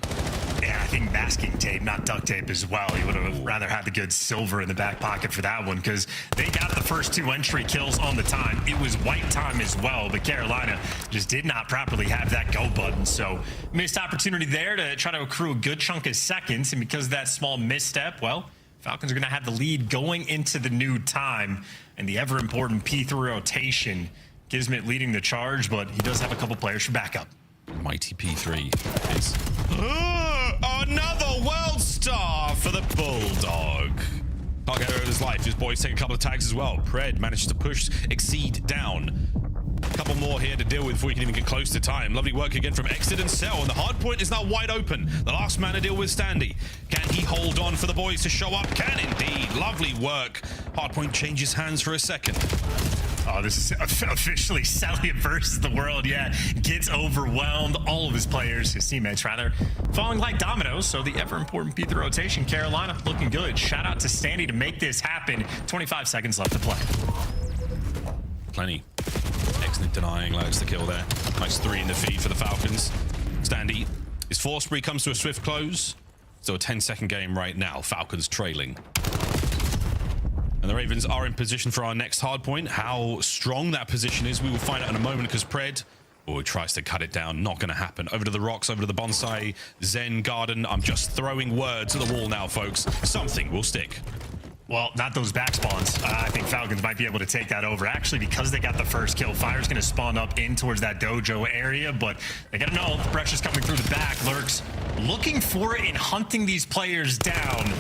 Yeah, I think masking tape, not duct tape as well. You would have rather had the good silver in the back pocket for that one, because they got the first 2 entry kills on the time. It was white time as well, but Carolina just did not properly have that go button. So missed opportunity there to try to accrue a good chunk of seconds. And because of that small misstep, well, Falcons are going to have the lead going into the new time. And the ever important P3 rotation. Kismet leading the charge, but he does have a couple players for backup. Mighty P3 is another world star for the Bulldog. Can't get over his life. His boys take a couple of tags as well. Pred manages to push Exceed down. A couple more here to deal with before we can even get close to time. Lovely work again from Exit and Cell, and the hard point is now wide open. The last man to deal with Standy. Can he hold on for the boys to show up? Can indeed. Lovely work. Hard point changes hands for a second. Oh, this is officially Cellium versus the world. Yeah, gets overwhelmed. All of his players, his teammates rather, falling like dominoes. So the ever important P3 rotation, Carolina looking good. Shout out to Standy to make this happen. 25 seconds left to play. Plenty. Excellent denying Lurks the kill there. Nice 3 in the feed for the Falcons. Standy, his force spree comes to a swift close. So a 10-second game right now. Falcons trailing. And the Ravens are in position for our next hard point. How strong that position is, we will find out in a moment, because Pred tries to cut it down. Not going to happen. Over to the rocks, over to the bonsai, Zen Garden. I'm just throwing words at the wall now, folks. Something will stick. Well, not those back spawns. I think Falcons might be able to take that over. Actually, because they got the first kill, Fire's going to spawn up in towards that dojo area, but they got to know the pressure's coming through the back. Lurks looking for it and hunting these players down.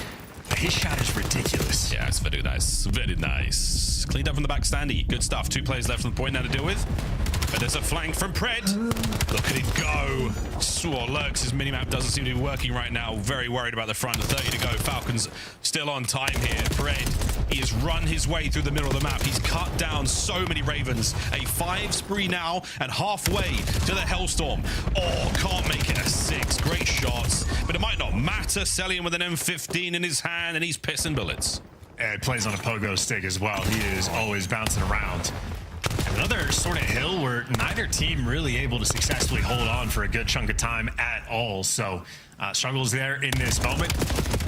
His shot is ridiculous. Yeah, it's very nice. Very nice. Cleaned up from the back, Standy. Good stuff. 2 players left on the point now to deal with. But there's a flank from Pred. Look at him go. Lurks, his minimap doesn't seem to be working right now. Very worried about the front. 30 to go. Falcons still on time here. Pred, he has run his way through the middle of the map. He's cut down so many Ravens. A 5 spree now and halfway to the Hellstorm. Oh, can't make it a 6. Great shots. But it might not matter. Cellium with an M15 in his hand, and he's pissing bullets. And plays on a pogo stick as well. He is always bouncing around. Another sort of hill where neither team really able to successfully hold on for a good chunk of time at all. So struggles there in this moment.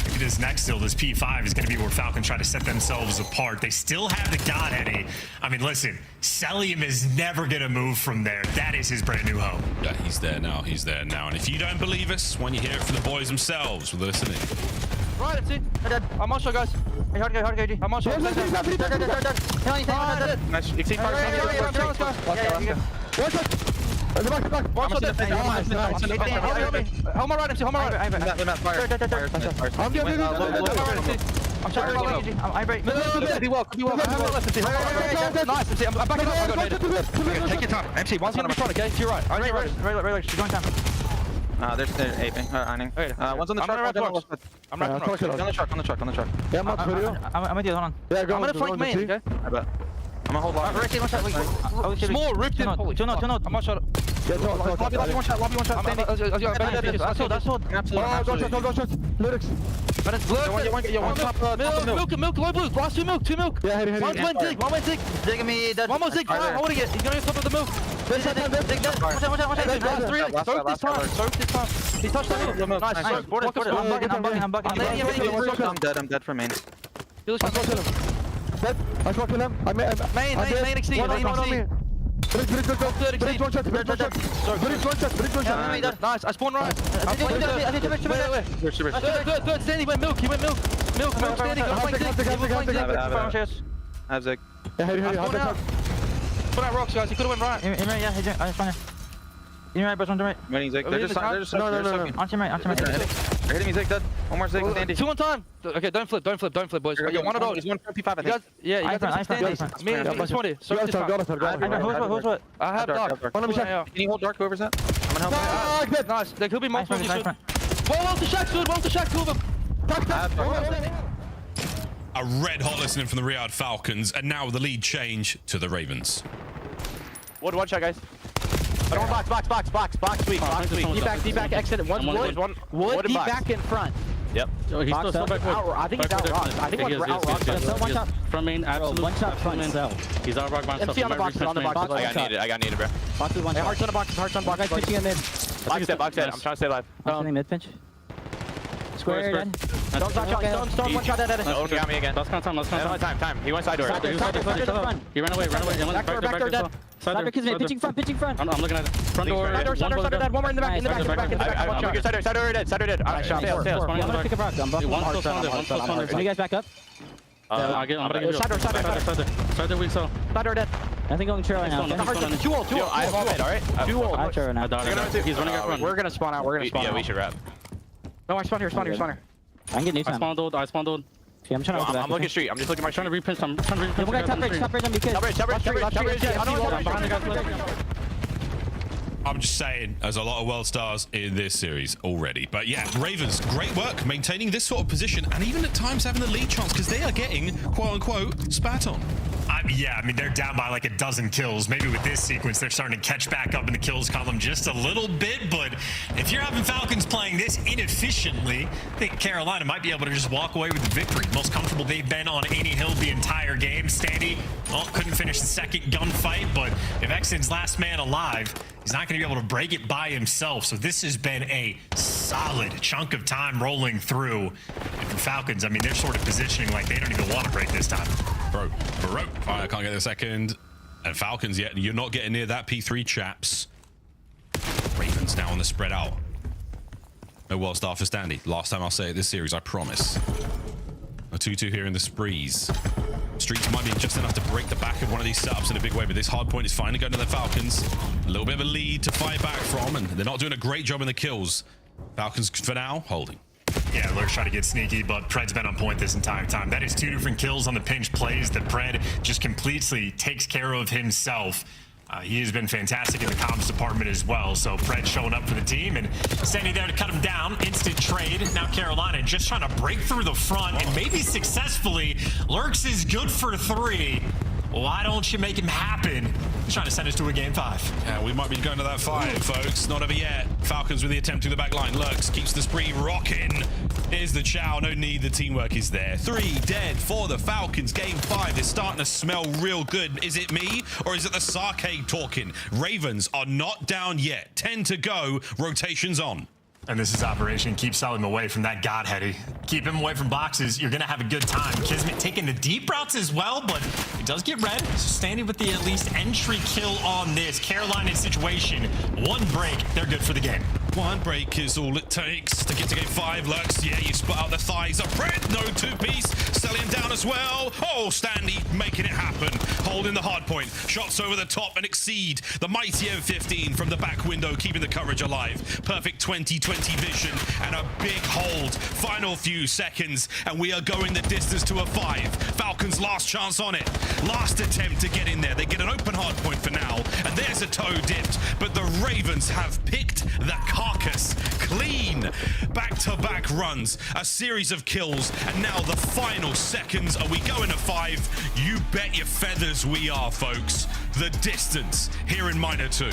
Maybe this next hill, this P5, is going to be where Falcons try to set themselves apart. They still have the Godhead. I mean, listen, Cellium is never going to move from there. That is his brand new home. Yeah, he's there now. He's there now. And if you don't believe us, when you hear it from the boys themselves, we're listening. Right, I'm dead. I'm on shot, guys. Hey, hard go. I'm on shot. Dead. Nice. You see fire. One shot. One shot. Hold my right, MC. Hold my right. I'm trying I'm right. Could be well. Nice, MC. I'm backing up. Take your time. MC, one's gonna be front, okay? To your right. Right. She's going down. There's aping, ironing. One's on the truck. I'm right. On the truck. Yeah, I'm with you, hold on. Yeah, I'm gonna flank main, okay? I bet. I'm gonna hold on. Small, ripped in. Two not. I'm on shot. Yeah, lobby one shot. That's all. Go shot. Lyrics. Milk, low blue. Last 2 milk. Yeah, heavy. One went dig. Digging me. One more zig. I'm holding it. He's going to top of the milk. Watch out. Soak this time. He touched the milk. Nice. I'm bugging. I'm dead for main. Dead. I shot kill him. Main exceed. Bridge one shot. Nice. I spawned right. Good. Standy went milk. He went milk. Standy. I have Zig. Put out rocks, guys. He could have went right. Yeah. I spawned here. You right, bro? On the right. Winning Zig. They're just no. On your right. They're hitting me, Zig. Dead. One more Zig. Standy. 2 on time. Okay, don't flip, boys. Okay, one of those. He's 155, I think. Yeah, you got Standy. Me and this one. Who's what? I have dark. One of them. Can you hold dark? Whoever's that? I'm gonna help him. Nice. There could be multiple. Well to Shack, two of them. A red hot listening from the Riyadh Falcons, and now the lead change to the Ravens. One shot, guys. Box weak. Deep back, exit. One wood, deep back in front. Yep. He's still back. I think he's out rock. I think we're out rock. One shot. From main, absolute. One shot front cell. He's out rock by himself. MC on the box. I got needed, bro. Boxes one shot. Hearts on the box. Hearts on box. Guys pitching in mid. Box dead. I'm trying to stay alive. Mid pinch. Square then. Stone, one shot dead. Oh, got me again. Last time. Time. He went side door. He ran away. Back door dead. Side door kids mid. Pitching front. I'm looking at it. Front door. Side door dead. One more in the back. Side door dead. I'm gonna pick a rock. I'm buffing hard side. Can you guys back up? I'm gonna get Side door weak cell. Side door dead. Nothing going trail right now. Two ult. I have all mid, alright? Two ult. I'm trail right now. He's running up. We're gonna spawn out. Yeah, we should wrap. No, I spawn here. I can get new time. I spawned old. Okay, I'm trying to I'm looking street. I'm just looking at my trying to repinch. I'm trying to repinch. One guy top bridge on BK. I'm just saying, there's a lot of world stars in this series already. But yeah, Ravens, great work maintaining this sort of position and even at times having the lead chance because they are getting, quote unquote, spat on. Yeah, I mean, they're down by like a dozen kills. Maybe with this sequence, they're starting to catch back up in the kills column just a little bit. But if you're having Falcons playing this inefficiently, I think Carolina might be able to just walk away with the victory. Most comfortable they've been on any hill the entire game. Standy, well, couldn't finish the second gunfight, but if Exon's last man alive, he's not going to be able to break it by himself. So this has been a solid chunk of time rolling through. And for Falcons, I mean, they're sort of positioning like they don't even want to break this time. Bro, I can't get the second. And Falcons yet. You're not getting near that P3, chaps. Ravens now on the spread out. No world star for Standy. Last time I'll say it this series, I promise. A 2-2 here in the sprees. Streaks might be just enough to break the back of one of these setups in a big way, but this hard point is finally going to the Falcons. A little bit of a lead to fight back from, and they're not doing a great job in the kills. Falcons, for now, holding. Yeah, Lurk's trying to get sneaky, but Pred's been on point this entire time. That is 2 different kills on the pinch plays that Pred just completely takes care of himself. He has been fantastic in the comms department as well. So Pred showing up for the team and standing there to cut him down. Instant trade. Now Carolina just trying to break through the front and maybe successfully. Lurks is good for 3. Why don't you make him happen? He's trying to send us to a game 5. Yeah, we might be going to that 5, folks. Not over yet. Falcons with the attempt to the back line. Lurks keeps the spree rocking. Here's the chow. No need. The teamwork is there. 3 dead for the Falcons. Game 5 is starting to smell real good. Is it me or is it the Sarcade talking? Ravens are not down yet. 10 to go. Rotations on. And this is Operation Keep Salim away from that Godheady. Keep him away from boxes. You're going to have a good time. Kismet taking the deep routes as well, but it does get red. So standing with the at least entry kill on this Carolina situation. 1 break, they're good for the game. 1 break is all it takes to get to game 5. Lurks, yeah, you split out the thighs. A Pred, no 2-piece. Selling him down as well. Oh, Standy making it happen. Holding the hard point. Shots over the top and exceed. The mighty M15 from the back window, keeping the coverage alive. Perfect 20-20 vision and a big hold. Final few seconds and we are going the distance to a 5. Falcons last chance on it. Last attempt to get in there. They get an open hard point for now and there's a toe dipped, but the Ravens have picked the carcass clean. Back-to-back runs, a series of kills, and now the final seconds. Are we going to 5? You bet your feathers we are, folks. The distance here in Minor 2.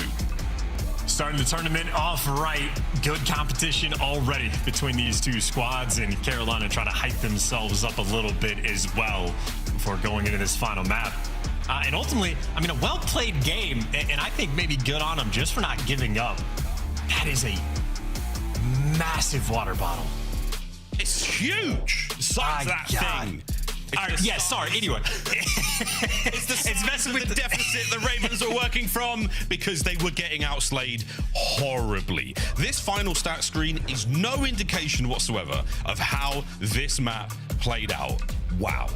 Starting the tournament off right. Good competition already between these two squads, and Carolina trying to hype themselves up a little bit as well before going into this final map. And ultimately, I mean, a well-played game, and I think maybe good on them just for not giving up. That is a massive water bottle. It's huge. The size of that thing. Yeah, sorry. Anyway, it's messing with the deficit the Ravens are working from because they were getting outslayed horribly. This final stat screen is no indication whatsoever of how this map played out. Wow.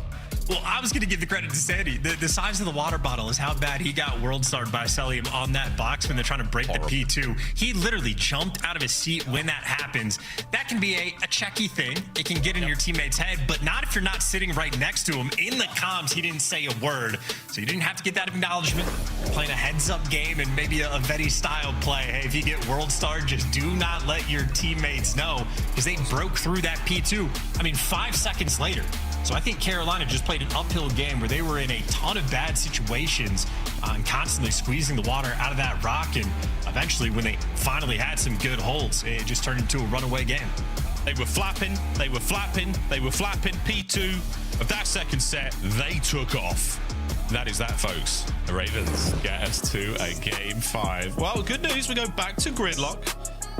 Well, I was going to give the credit to Sandy. The size of the water bottle is how bad he got world starred by Celium on that box when they're trying to break the P2. He literally jumped out of his seat when that happens. That can be a checky thing. It can get in your teammate's head, but not if you're not sitting right next to him. In the comms, he didn't say a word, so you didn't have to get that acknowledgement. Playing a heads-up game and maybe a Vetty-style play. Hey, if you get world starred, just do not let your teammates know because they broke through that P2. I mean, 5 seconds later. So I think Carolina just played an uphill game where they were in a ton of bad situations and constantly squeezing the water out of that rock. And eventually, when they finally had some good holds, it just turned into a runaway game. They were flapping, they were flapping, they were flapping. P2 of that second set, they took off. That is that, folks. The Ravens get us to a game 5. Well, good news, we go back to gridlock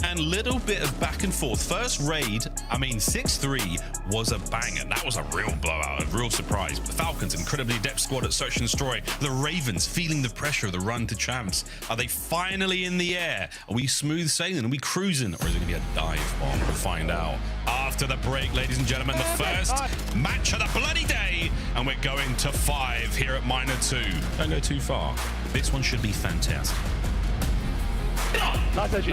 and little bit of back and forth. First raid, 6-3 was a banger. That was a real blowout, a real surprise. But the Falcons, incredibly adept squad at search and destroy. The Ravens feeling the pressure of the run to champs. Are they finally in the air? Are we smooth sailing? Are we cruising? Or is it going to be a dive bomb? We'll find out after the break, ladies and gentlemen. The first match of the bloody day. And we're going to 5 here at Miner 2. Don't go too far. This one should be fantastic. Nice edge.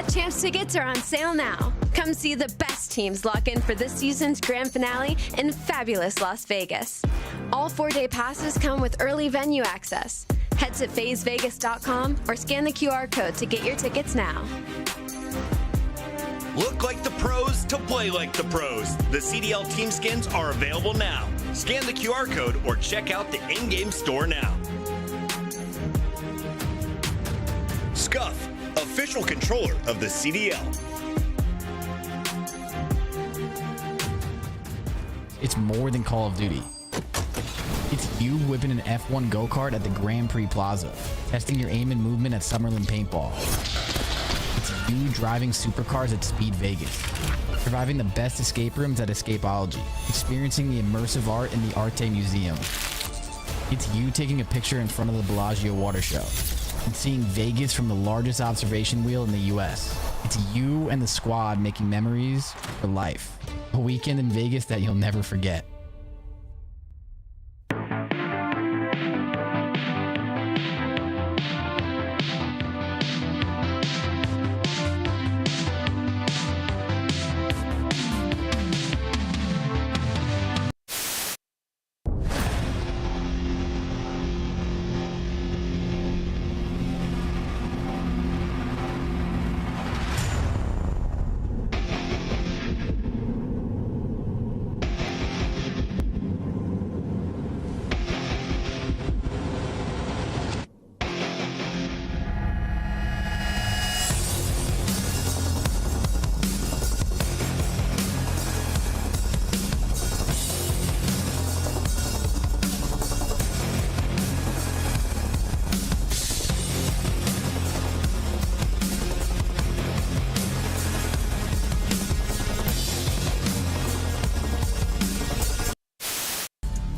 Champs tickets are on sale now. Come see the best teams lock in for this season's grand finale in fabulous Las Vegas. All 4-day passes come with early venue access. Head to FazeVegas.com or scan the QR code to get your tickets now. Look like the pros to play like the pros. The CDL team skins are available now. Scan the QR code or check out the in-game store now. Scuff, official controller of the CDL. It's more than Call of Duty. It's you whipping an F1 go-kart at the Grand Prix Plaza, testing your aim and movement at Summerlin Paintball. It's you driving supercars at Speed Vegas, surviving the best escape rooms at Escapology, experiencing the immersive art in the Arte Museum. It's you taking a picture in front of the Bellagio Water Show and seeing Vegas from the largest observation wheel in the US. It's you and the squad making memories for life. A weekend in Vegas that you'll never forget.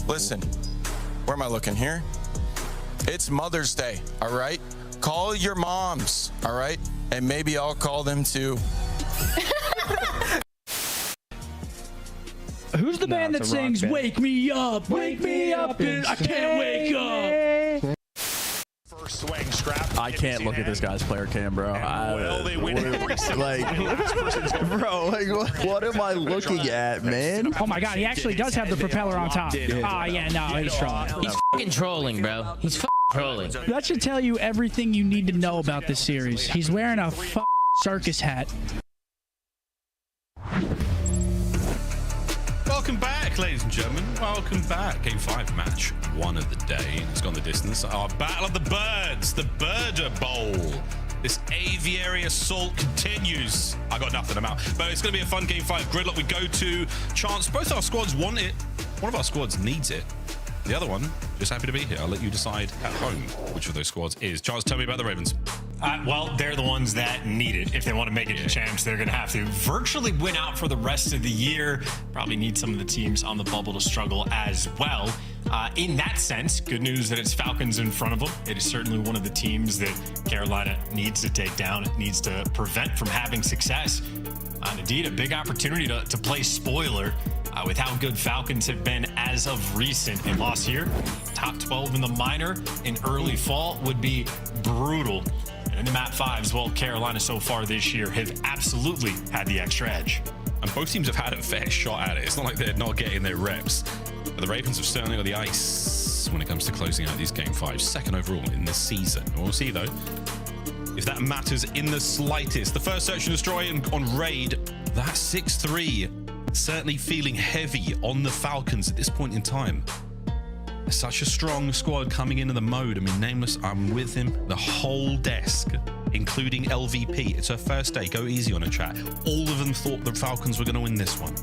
Listen, where am I looking here? It's Mother's Day, all right? Call your moms, all right? And maybe I'll call them too. Who's the band that sings "Wake Me Up, Wake Me Up"? I can't wake up. First swing scrap. I can't look at this guy's player cam, bro. Well, they win every single bro, like, what am I looking at, man? Oh my God, he actually does have the propeller on top. Ah, yeah, no, he's trolling. He's fucking trolling, bro. He's fucking trolling. That should tell you everything you need to know about this series. He's wearing a circus hat. Welcome back, ladies and gentlemen. Welcome back. Game 5, match 1 of the day. It's gone the distance. Our Battle of the Birds, the Birder Bowl. This aviary assault continues. I got nothing, I'm out. But it's going to be a fun Game 5 gridlock. We go to Chance. Both our squads want it. One of our squads needs it. The other one, just happy to be here. I'll let you decide at home which of those squads is. Chance, tell me about the Ravens. Well, they're the ones that need it. If they want to make it to champs, they're going to have to virtually win out for the rest of the year. Probably need some of the teams on the bubble to struggle as well. In that sense, good news that it's Falcons in front of them. It is certainly one of the teams that Carolina needs to take down. It needs to prevent from having success. And indeed, a big opportunity to play spoiler with how good Falcons have been as of recent. A loss here, top 12 in the minor in early fall would be brutal. And in the map 5s, well, Carolina so far this year have absolutely had the extra edge. And both teams have had a fair shot at it. It's not like they're not getting their reps. But the Ravens have certainly got the ice when it comes to closing out these Game 5s. Second overall in this season. We'll see, though. if that matters in the slightest. The first search and destroy on Raid, that 6-3 certainly feeling heavy on the Falcons at this point in time. Such a strong squad coming into the mode. I mean, Nameless, I'm with him. The whole desk, including LVP. It's her first day. Go easy on her chat. All of them thought the Falcons were going to win this one.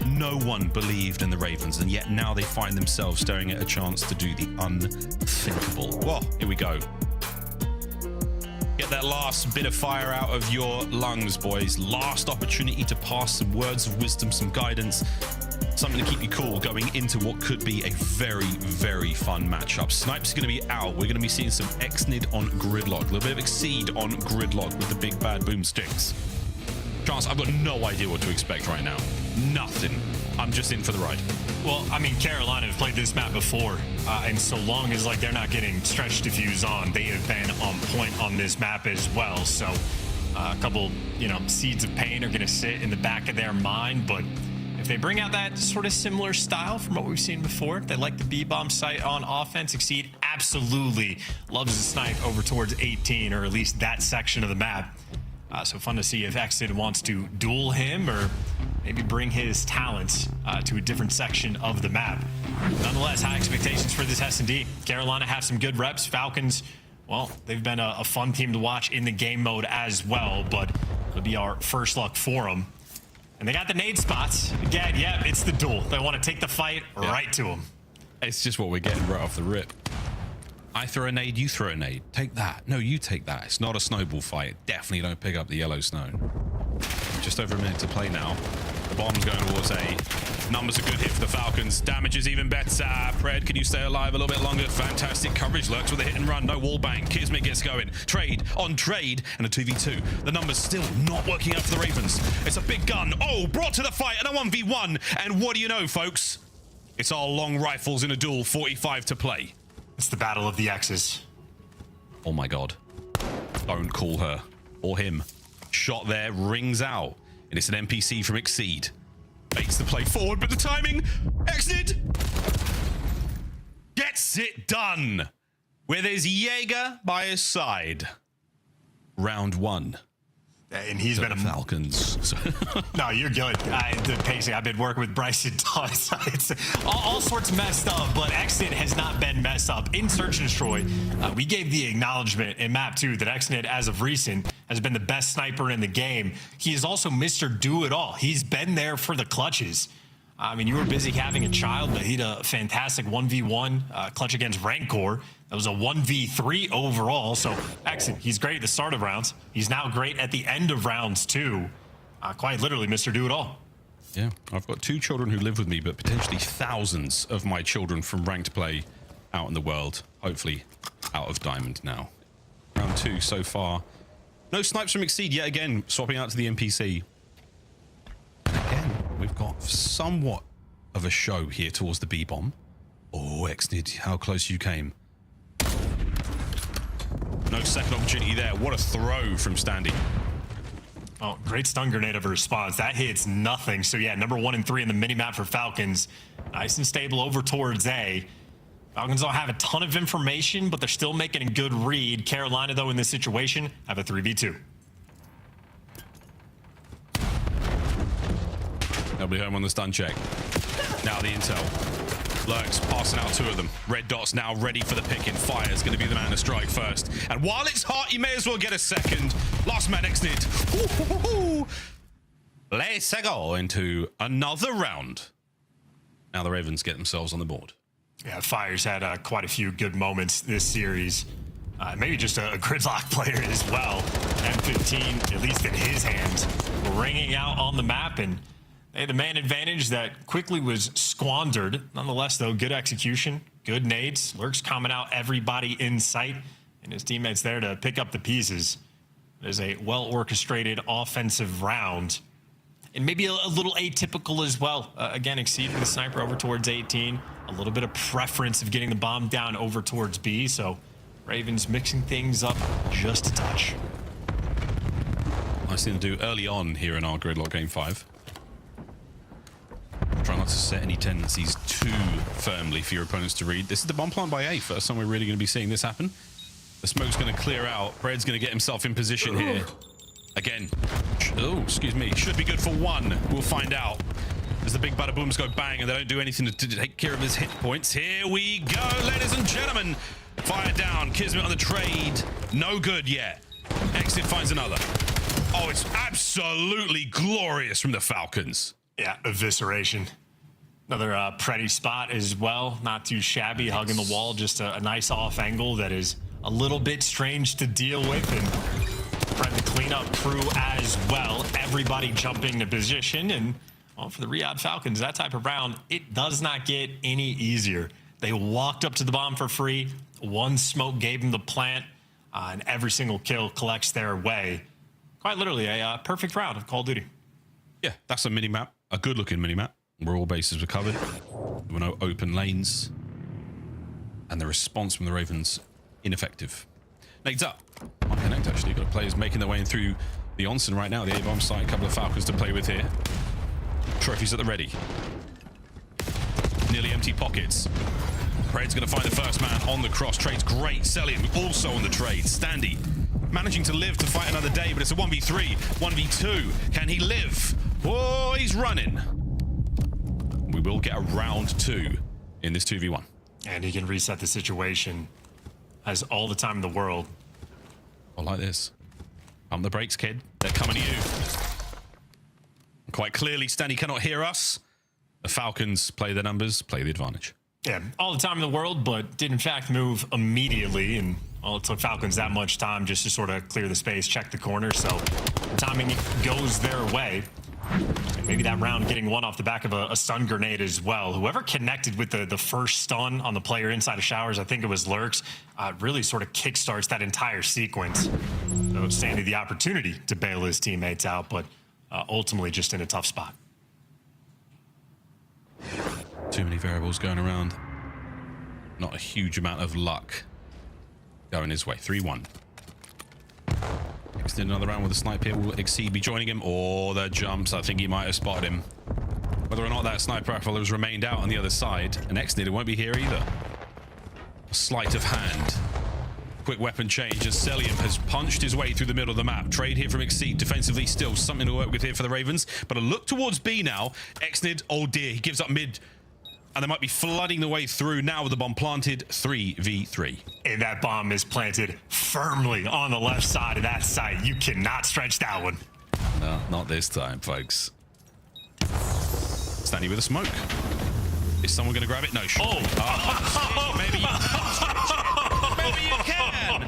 No one believed in the Ravens, and yet now they find themselves staring at a chance to do the unthinkable. Well, here we go. Get that last bit of fire out of your lungs, boys. Last opportunity to pass some words of wisdom, some guidance, something to keep you cool going into what could be a very, very fun matchup. Snipes is going to be out. We're going to be seeing some Exnid on Gridlock. A little bit of Exceed on Gridlock with the big bad boomsticks. Chance, I've got no idea what to expect right now. Nothing. I'm just in for the ride. Well, I mean, Carolina have played this map before, and so long as like they're not getting stretch diffuse on, they have been on point on this map as well. So a couple, seeds of pain are going to sit in the back of their mind, but if they bring out that sort of similar style from what we've seen before, they like the B-bomb site on offense. Exceed absolutely loves to snipe over towards 18, or at least that section of the map. So fun to see if Exit wants to duel him or maybe bring his talents to a different section of the map. Nonetheless, high expectations for this S&D. Carolina have some good reps. Falcons, well, they've been a fun team to watch in the game mode as well, but it'll be our first luck for them. And they got the nade spots. Again, yeah, it's the duel. They want to take the fight right to them. It's just what we're getting right off the rip. I throw a nade, you throw a nade. Take that. No, you take that. It's not a snowball fight. Definitely don't pick up the yellow snow. Just over a minute to play now. The bomb's going towards A. Numbers a good hit for the Falcons. Damage is even better. Pred, can you stay alive a little bit longer? Fantastic coverage. Lurks with a hit and run. No wall bang. Kismet gets going. Trade on trade and a 2v2. The numbers still not working out for the Ravens. It's a big gun. Oh, brought to the fight and a 1v1. And what do you know, folks? It's our long rifles in a duel. 45 to play. It's the battle of the X's. Oh my god. Don't call her or him. Shot there, rings out. And it's an NPC from Exceed. Makes the play forward, but the timing, Exit gets it done with his Jaeger by his side. Round one. And he's been a Falcons. No, you're good. The pacing, I've been working with Bryson Dawes. It's all sorts messed up, but Exit has not been messed up. In Search and Destroy, we gave the acknowledgement in map 2 that Exit, as of recent, has been the best sniper in the game. He is also Mr. Do-It-All. He's been there for the clutches. I mean, you were busy having a child, but he had a fantastic 1v1 clutch against Rancor. That was a 1v3 overall. So, excellent. He's great at the start of rounds. He's now great at the end of rounds, too. Quite literally, Mr. Do-It-All. Yeah, I've got 2 children who live with me, but potentially thousands of my children from ranked play out in the world. Hopefully out of Diamond now. Round 2 so far. No snipes from Exceed yet again, swapping out to the NPC. And again, we've got somewhat of a show here towards the B-bomb. Oh, Exnid, how close you came. No second opportunity there. What a throw from Standy. Oh, great stun grenade of a response. That hits nothing. So yeah, number 1 and 3 in the minimap for Falcons. Nice and stable over towards A. Falcons don't have a ton of information, but they're still making a good read. Carolina, though, in this situation, have a 3v2. Nobody home on the stun check. Now the intel. Lurks passing out 2 of them. Red Dot's now ready for the pick-in. Fire's going to be the man to strike first. And while it's hot, you may as well get a second. Last man Exnid. Let's go into another round. Now the Ravens get themselves on the board. Yeah, Fire's had quite a few good moments this series. Maybe just a Gridlock player as well. M15, at least in his hands, ringing out on the map, and they had the man advantage that quickly was squandered. Nonetheless, though, good execution, good nades. Lurks coming out, everybody in sight, and his teammates there to pick up the pieces. It is a well-orchestrated offensive round. And maybe a little atypical as well. Again, exceeding the sniper over towards 18. A little bit of preference of getting the bomb down over towards B. So Ravens mixing things up just a touch. Nice thing to do early on here in our Gridlock Game 5. Try not to set any tendencies too firmly for your opponents to read. This is the bomb plant by A. First time we're really going to be seeing this happen. The smoke's going to clear out. Pred's going to get himself in position here. Again. Oh, excuse me. Should be good for one. We'll find out. As the big bada booms go bang and they don't do anything to take care of his hit points. Here we go, ladies and gentlemen. Fire down. Kismet on the trade. No good yet. Exit finds another. Oh, it's absolutely glorious from the Falcons. Yeah, evisceration. Another pretty spot as well. Not too shabby, hugging the wall. Just a nice off angle that is a little bit strange to deal with. And Pred the cleanup crew as well. Everybody jumping to position. And well, for the Riyadh Falcons, that type of round, it does not get any easier. They walked up to the bomb for free. One smoke gave them the plant. And every single kill collects their way. Quite literally a perfect round of Call of Duty. Yeah, that's a mini-map. A good-looking mini-map. Where all bases were covered. There were no open lanes. And the response from the Ravens, ineffective. Nade's up. Might connect, actually. Got players making their way in through the onsen right now. The A-bomb site. A couple of Falcons to play with here. Trophies at the ready. Nearly empty pockets. Pred's going to find the first man on the cross. Trade's great. Celium also on the trade. Standy managing to live to fight another day, but it's a 1v3, 1v2. Can he live? Oh, he's running. We will get a round 2 in this 2v1. And he can reset the situation. Has all the time in the world. Well, like this. Pump the brakes, kid. They're coming to you. Quite clearly, Standy cannot hear us. The Falcons play their numbers, play the advantage. Yeah, all the time in the world, but did in fact move immediately. And well, it took Falcons that much time just to sort of clear the space, check the corner. So timing goes their way. And maybe that round getting one off the back of a stun grenade as well. Whoever connected with the first stun on the player inside of Showers, I think it was Lurks, really sort of kickstarts that entire sequence. So Sandy the opportunity to bail his teammates out, but ultimately just in a tough spot. Too many variables going around. Not a huge amount of luck going his way. 3-1. Extend another round with a snipe here. Will Exceed be joining him? Or the jumps. I think he might have spotted him. Whether or not that sniper rifle has remained out on the other side. And Exnid won't be here either. A sleight of hand. Quick weapon change as Celium has punched his way through the middle of the map. Trade here from Exceed. Defensively still something to work with here for the Ravens. But a look towards B now. Exnid, oh dear, he gives up mid. And they might be flooding the way through now with the bomb planted. 3v3. And that bomb is planted firmly on the left side of that site. You cannot stretch that one. No, not this time, folks. Standing with a smoke. Is someone going to grab it? No. Oh! Maybe you can stretch it. Maybe you can.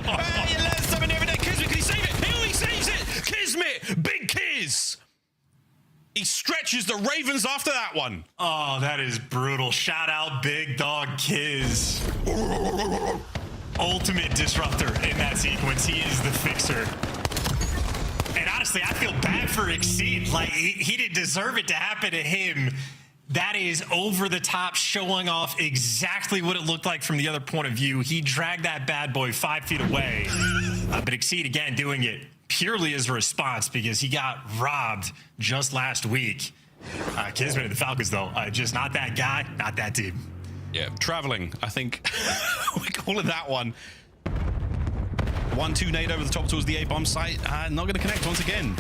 You learn something every day. Kismet, can he save it? He saves it. Kismet, big Kiz. He stretches the Ravens after that one. Oh, that is brutal. Shout out Big Dog Kiz. Ultimate disruptor in that sequence. He is the fixer. And honestly, I feel bad for Exceed. Like, he didn't deserve it to happen to him. That is over the top, showing off exactly what it looked like from the other point of view. He dragged that bad boy 5 feet away. But Exceed, again, doing it purely as a response because he got robbed just last week. Kismet and the Falcons, though, just not that guy, not that team. Yeah, traveling, I think we call it that one. 1-2 nade over the top towards the A-bomb site. Not going to connect once again.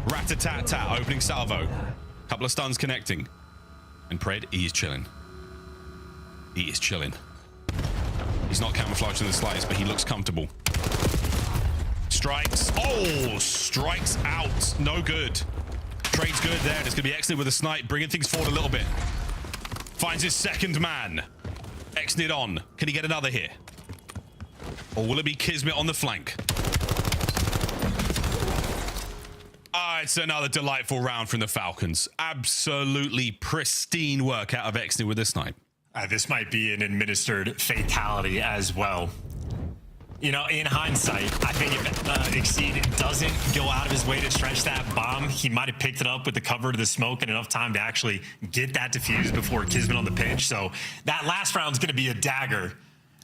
Rat-a-tat-tat, opening salvo. Couple of stuns connecting. And Pred, he is chilling. He is chilling. He's not camouflaged in the slightest, but he looks comfortable. Strikes. Oh, strikes out. No good. Trade's good there. And it's going to be Exnid with a snipe, bringing things forward a little bit. Finds his second man. Exnid on. Can he get another here? Or will it be Kismet on the flank? It's another delightful round from the Falcons. Absolutely pristine work out of Exnid with the snipe. This might be an administered fatality as well. You know, in hindsight, I think if Exceed doesn't go out of his way to stretch that bomb, he might have picked it up with the cover to the smoke and enough time to actually get that defused before Kismet on the pinch. So that last round's going to be a dagger.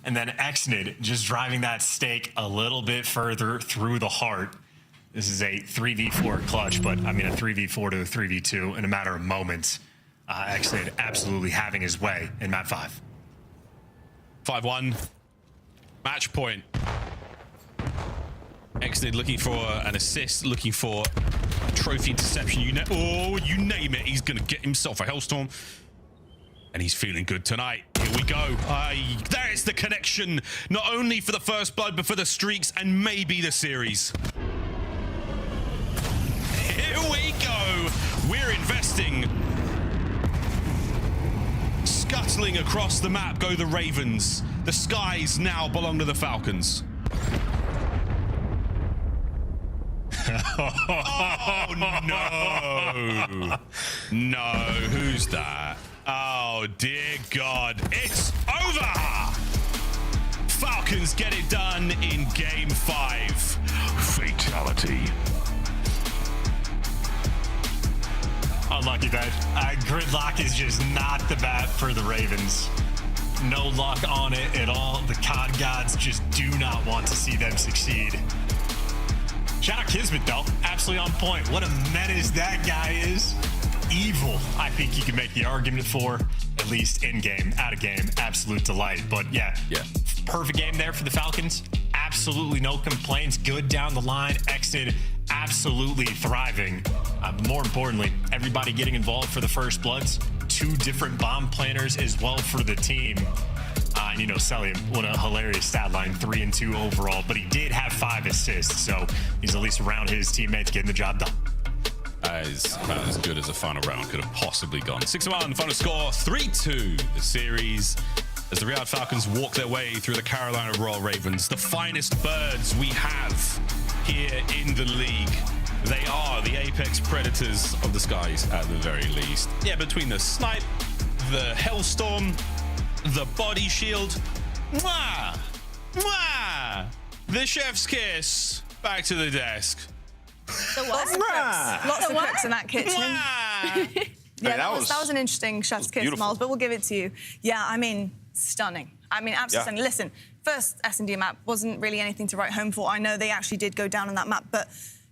And then Exnid just driving that stake a little bit further through the heart. This is a 3v4 clutch, but I mean a 3v4 to a 3v2 in a matter of moments. Exnid absolutely having his way in map 5. 5-1. Match point. Exnid looking for an assist, looking for trophy interception. You name it. He's going to get himself a Hellstorm. And he's feeling good tonight. Here we go. There's the connection, not only for the first blood, but for the streaks and maybe the series. Here we go. We're investing. Scuttling across the map go the Ravens. The skies now belong to the Falcons. Oh, no. No, who's that? Oh, dear God. It's over! Falcons get it done in Game 5. Fatality. Unlucky, bet. Gridlock is just not the bat for the Ravens. No luck on it at all. The COD gods just do not want to see them succeed. Shout out Kismet, though. Absolutely on point. What a menace that guy is. Evil, I think you can make the argument for, at least in-game, out-of-game, absolute delight. But yeah, perfect game there for the Falcons. Absolutely no complaints. Good down the line. Exit absolutely thriving. More importantly, everybody getting involved for the first bloods. 2 different bomb planners as well for the team. And you know, Celium, what a hilarious stat line, 3 and 2 overall, but he did have 5 assists, so he's at least around his teammates getting the job done. About as good as a final round could have possibly gone. 6-1, final score, 3-2. The series as the Riyadh Falcons walk their way through the Carolina Royal Ravens, the finest birds we have here in the league. They are the apex predators of the skies at the very least. Yeah, between the snipe, the Hellstorm, the body shield, mwah, mwah, the chef's kiss, back to the desk. Lots of cooks in that kitchen. Yeah, that was an interesting chef's kiss, beautiful. Miles, but we'll give it to you. Yeah, I mean, stunning. I mean, absolutely stunning. Listen, first S&D map wasn't really anything to write home for. I know they actually did go down on that map, but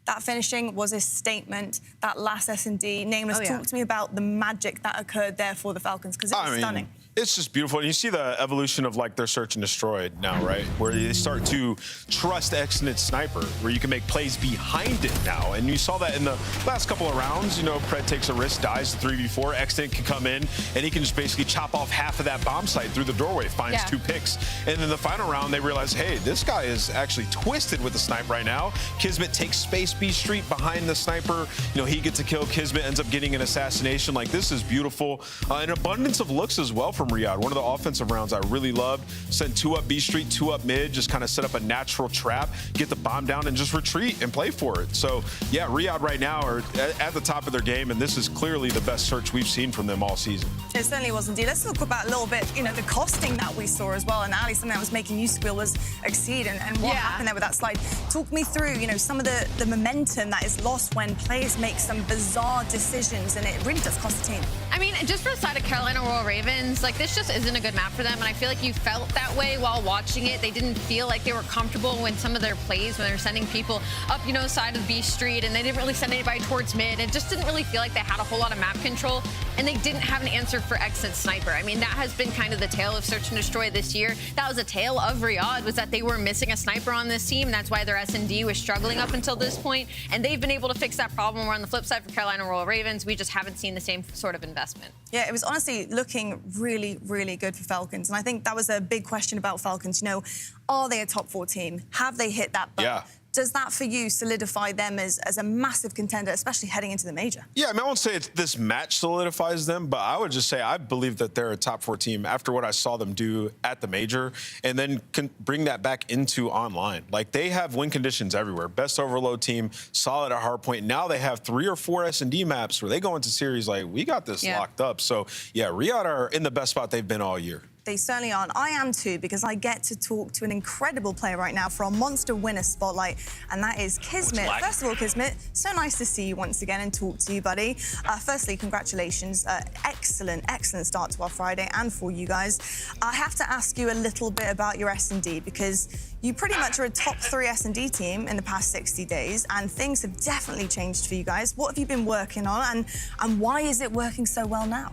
that finishing was a statement. That last S&D, Nameless, talk to me about the magic that occurred there for the Falcons, because it was stunning. It's just beautiful. And you see the evolution of like their search and destroy now, right? Where they start to trust Exnid Sniper, where you can make plays behind it now. And you saw that in the last couple of rounds. You know, Pred takes a risk, dies 3v4. Exnid can come in and he can just basically chop off half of that bomb site through the doorway, finds 2 picks. And then the final round, they realize, hey, this guy is actually twisted with the snipe right now. Kismet takes Space B Street behind the sniper. You know, he gets a kill. Kismet ends up getting an assassination. Like, this is beautiful. An abundance of looks as well from Riyadh. One of the offensive rounds I really loved. Sent 2 up B Street, 2 up mid, just kind of set up a natural trap, get the bomb down and just retreat and play for it. So yeah, Riyadh right now are at the top of their game, and this is clearly the best search we've seen from them all season. It certainly was indeed. Let's talk about a little bit, you know, the costing that we saw as well. And Ali, something that was making you squeal was Exceed and what happened there with that slide. Talk me through, you know, some of the momentum that is lost when players make some bizarre decisions, and it really does cost the team. I mean, just for the side of Carolina Royal Ravens, like, this just isn't a good map for them, and I feel like you felt that way while watching it. They didn't feel like they were comfortable when some of their plays, when they were sending people up, you know, side of B Street, and they didn't really send anybody towards mid. It just didn't really feel like they had a whole lot of map control, and they didn't have an answer for Exit Sniper. I mean, that has been kind of the tale of Search and Destroy this year. That was a tale of Riyadh, was that they were missing a sniper on this team, and that's why their S&D was struggling up until this point, and they've been able to fix that problem. We're on the flip side for Carolina Royal Ravens. We just haven't seen the same sort of investment. Yeah, it was honestly looking really, really good for Falcons. And I think that was a big question about Falcons. You know, are they a top 4 team? Have they hit that button? Yeah. Does that, for you, solidify them as a massive contender, especially heading into the major? Yeah, I mean, I won't say this match solidifies them, but I would just say I believe that they're a top 4 team after what I saw them do at the major, and then can bring that back into online. Like, they have win conditions everywhere. Best overload team, solid at hardpoint. Now they have 3 or 4 S&D maps where they go into series like, we got this locked up. So, yeah, Riyadh are in the best spot they've been all year. They certainly aren't. I am too, because I get to talk to an incredible player right now for our Monster Winner Spotlight, and that is Kismet. First of all, Kismet, so nice to see you once again and talk to you, buddy. Firstly, congratulations. Excellent start to our Friday and for you guys. I have to ask you a little bit about your S&D, because you pretty much are a top 3 S&D team in the past 60 days, and things have definitely changed for you guys. What have you been working on, and why is it working so well now?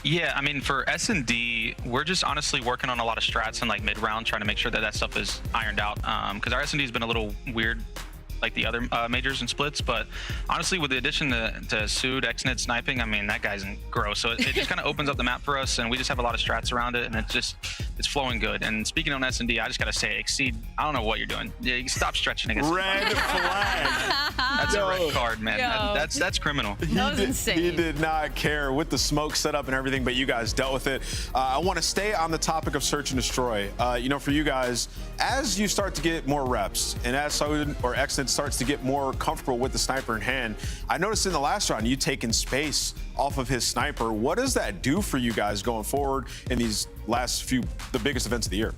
Yeah, I mean, for S&D, we're just honestly working on a lot of strats in like mid-round, trying to make sure that that stuff is ironed out. Because our S&D has been a little weird, like the other majors and splits. But honestly, with the addition to Sood, Xnid sniping, I mean, that guy's gross. So it just kind of opens up the map for us, and we just have a lot of strats around it, and it's flowing good. And speaking on S&D, I just gotta say, Exceed, I don't know what you're doing. Yeah, you stop stretching against Red flag. That's a red card, man. That's criminal. That was insane. He did not care with the smoke setup and everything, but you guys dealt with it. I want to stay on the topic of search and destroy. You know, for you guys, as you start to get more reps, and as Sood or Xnid starts to get more comfortable with the sniper in hand, I noticed in the last round you taking space off of his sniper. What does that do for you guys going forward in these last few, the biggest events of the year?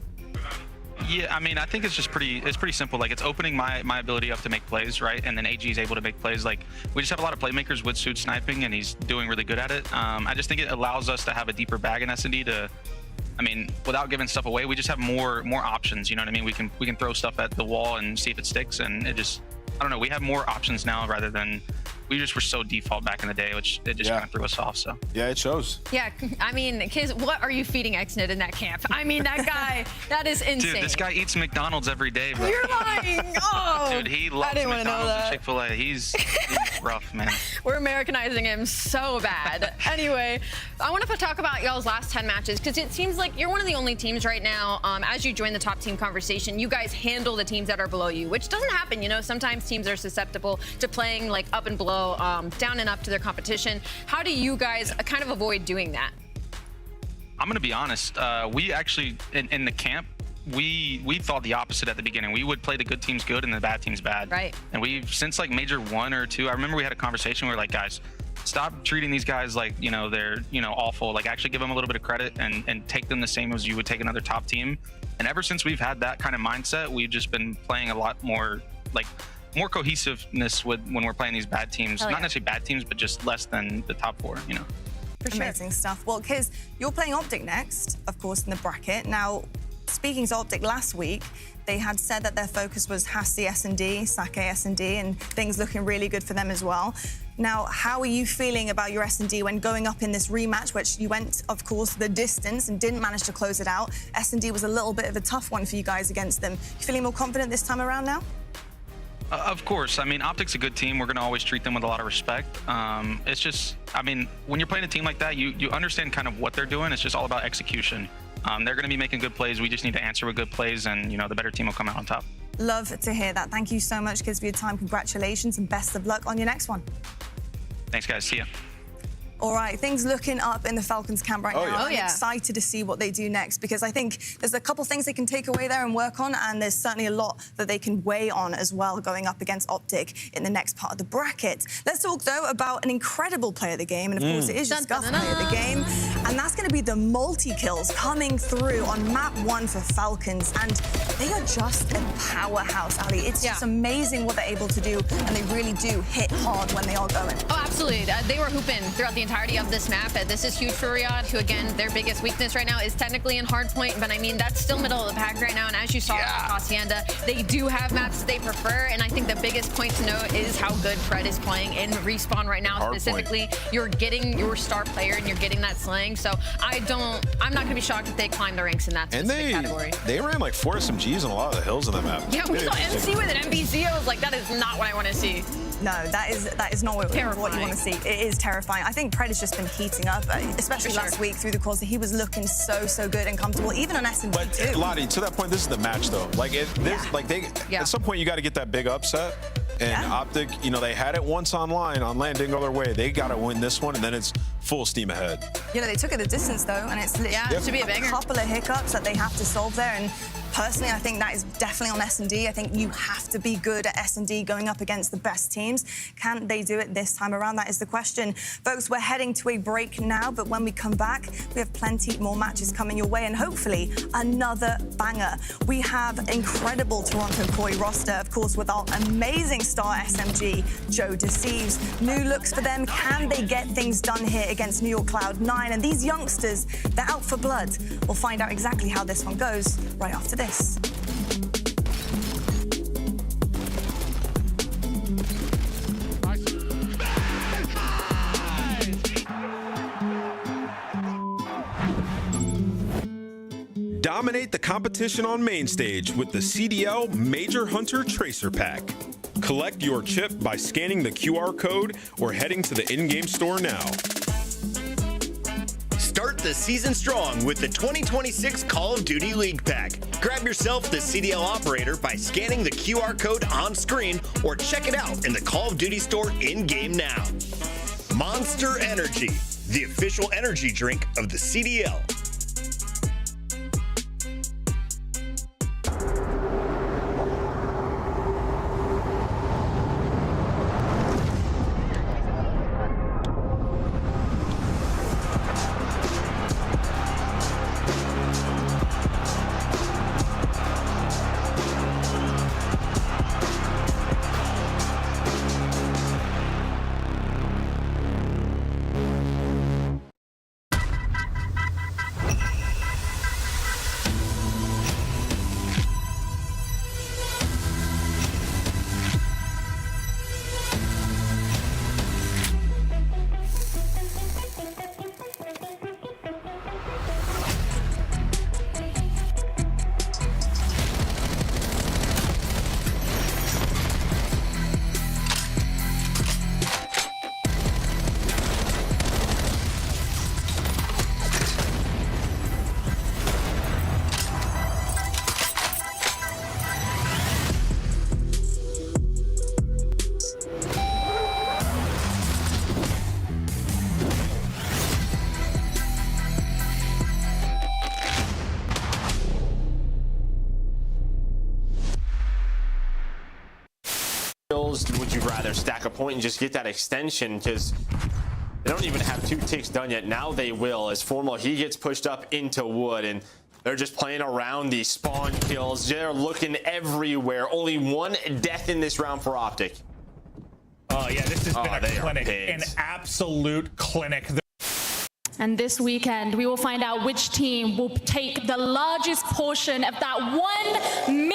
Yeah, I mean, I think it's just pretty simple. Like, it's opening my ability up to make plays, right? And then AG is able to make plays. Like, we just have a lot of playmakers with Sood sniping, and he's doing really good at it. I just think it allows us to have a deeper bag in S&D to, I mean, without giving stuff away, we just have more options. You know what I mean? We can throw stuff at the wall and see if it sticks, and it just, I don't know. We have more options now rather than we just were so default back in the day, which it just kind of threw us off. So yeah, it shows. Yeah, I mean, kids, what are you feeding Xnid in that camp? I mean, that guy, that is insane. Dude, this guy eats McDonald's every day, bro. You're lying. Oh, dude, he loves McDonald's and Chick-fil-A. He's rough, man. We're Americanizing him so bad. Anyway, I want to talk about y'all's last 10 matches, because it seems like you're one of the only teams right now, as you join the top team conversation, you guys handle the teams that are below you, which doesn't happen. You know, sometimes teams are susceptible to playing like up and below, down and up to their competition. How do you guys kind of avoid doing that? I'm gonna be honest. We actually, in the camp, we thought the opposite at the beginning. We would play the good teams good and the bad teams bad. Right. And we've, since like major 1 or 2, I remember we had a conversation where we're like, guys, stop treating these guys like, you know, they're, you know, awful. Like, actually give them a little bit of credit and take them the same as you would take another top team. And ever since we've had that kind of mindset, we've just been playing a lot more, like, more cohesiveness with when we're playing these bad teams. Not necessarily bad teams, but just less than the top 4, you know. Amazing stuff. Well, Kiz, you're playing Optic next, of course, in the bracket. Now, speaking to Optic last week, they had said that their focus was Hasti S&D, Sake S&D, and things looking really good for them as well. Now, how are you feeling about your S&D when going up in this rematch, which you went, of course, the distance and didn't manage to close it out? S&D was a little bit of a tough one for you guys against them. You feeling more confident this time around now? Of course. I mean, Optic's a good team. We're going to always treat them with a lot of respect. It's just, I mean, when you're playing a team like that, you understand kind of what they're doing. It's just all about execution. They're going to be making good plays. We just need to answer with good plays, and, you know, the better team will come out on top. Love to hear that. Thank you so much, Kiz, for your time. Congratulations and best of luck on your next one. Thanks, guys. See ya. All right, things looking up in the Falcons camp right now. Yeah. I'm excited to see what they do next, because I think there's a couple things they can take away there and work on, and there's certainly a lot that they can weigh on as well going up against Optic in the next part of the bracket. Let's talk, though, about an incredible player of the game, and of course it is just Guff player of the game, and that's going to be the multi-kills coming through on map 1 for Falcons, and they are just a powerhouse, Ali. It's just amazing what they're able to do, and they really do hit hard when they are going. Oh, absolutely. They were hooping throughout the entirety of this map. This is huge for Riyadh, who, again, their biggest weakness right now is technically in hardpoint, but I mean, that's still middle of the pack right now, and as you saw with Hacienda, they do have maps that they prefer, and I think the biggest point to note is how good Fred is playing in Respawn right now. Specifically, you're getting your star player, and you're getting that slang, so I'm not going to be shocked if they climb the ranks in that specific category. They ran like 4 SMGs on a lot of the hills on the map. Yeah, we saw MC with an MBZ. I was like, that is not what I want to see. No, that is not what you want to see. It is terrifying. I think Pred has just been heating up, especially last week through the course. He was looking so good and comfortable, even on S&D too. But Lottie, to that point, this is the match though. Like, at some point you got to get that big upset. And Optic, you know, they had it once on LAN, didn't go their way. They got to win this one, and then it's full steam ahead. You know, they took it the distance though, and it's it should be a banger. Couple of hiccups that they have to solve there, and personally, I think that is definitely on S&D. I think you have to be good at S&D going up against the best teams. Can they do it this time around? That is the question. Folks, we're heading to a break now, but when we come back, we have plenty more matches coming your way, and hopefully another banger. We have incredible Toronto Koi roster, of course, with our amazing star SMG, Joe Deceives. New looks for them. Can they get things done here against New York Cloud9? And these youngsters, they're out for blood. We'll find out exactly how this one goes right after this. Dominate the competition on main stage with the CDL Major Hunter Tracer Pack. Collect your chip by scanning the QR code or heading to the in-game store now. Start the season strong with the 2026 Call of Duty League Pack. Grab yourself the CDL operator by scanning the QR code on screen or check it out in the Call of Duty store in-game now. Monster Energy, the official energy drink of the CDL. Would you rather stack a point and just get that extension? Because they don't even have 2 ticks done yet. Now they will, as Formal, he gets pushed up into wood, and they're just playing around these spawn kills. They're looking everywhere. Only 1 death in this round for Optic. Oh yeah, this has been a clinic, an absolute clinic. And this weekend, we will find out which team will take the largest portion of that $1 million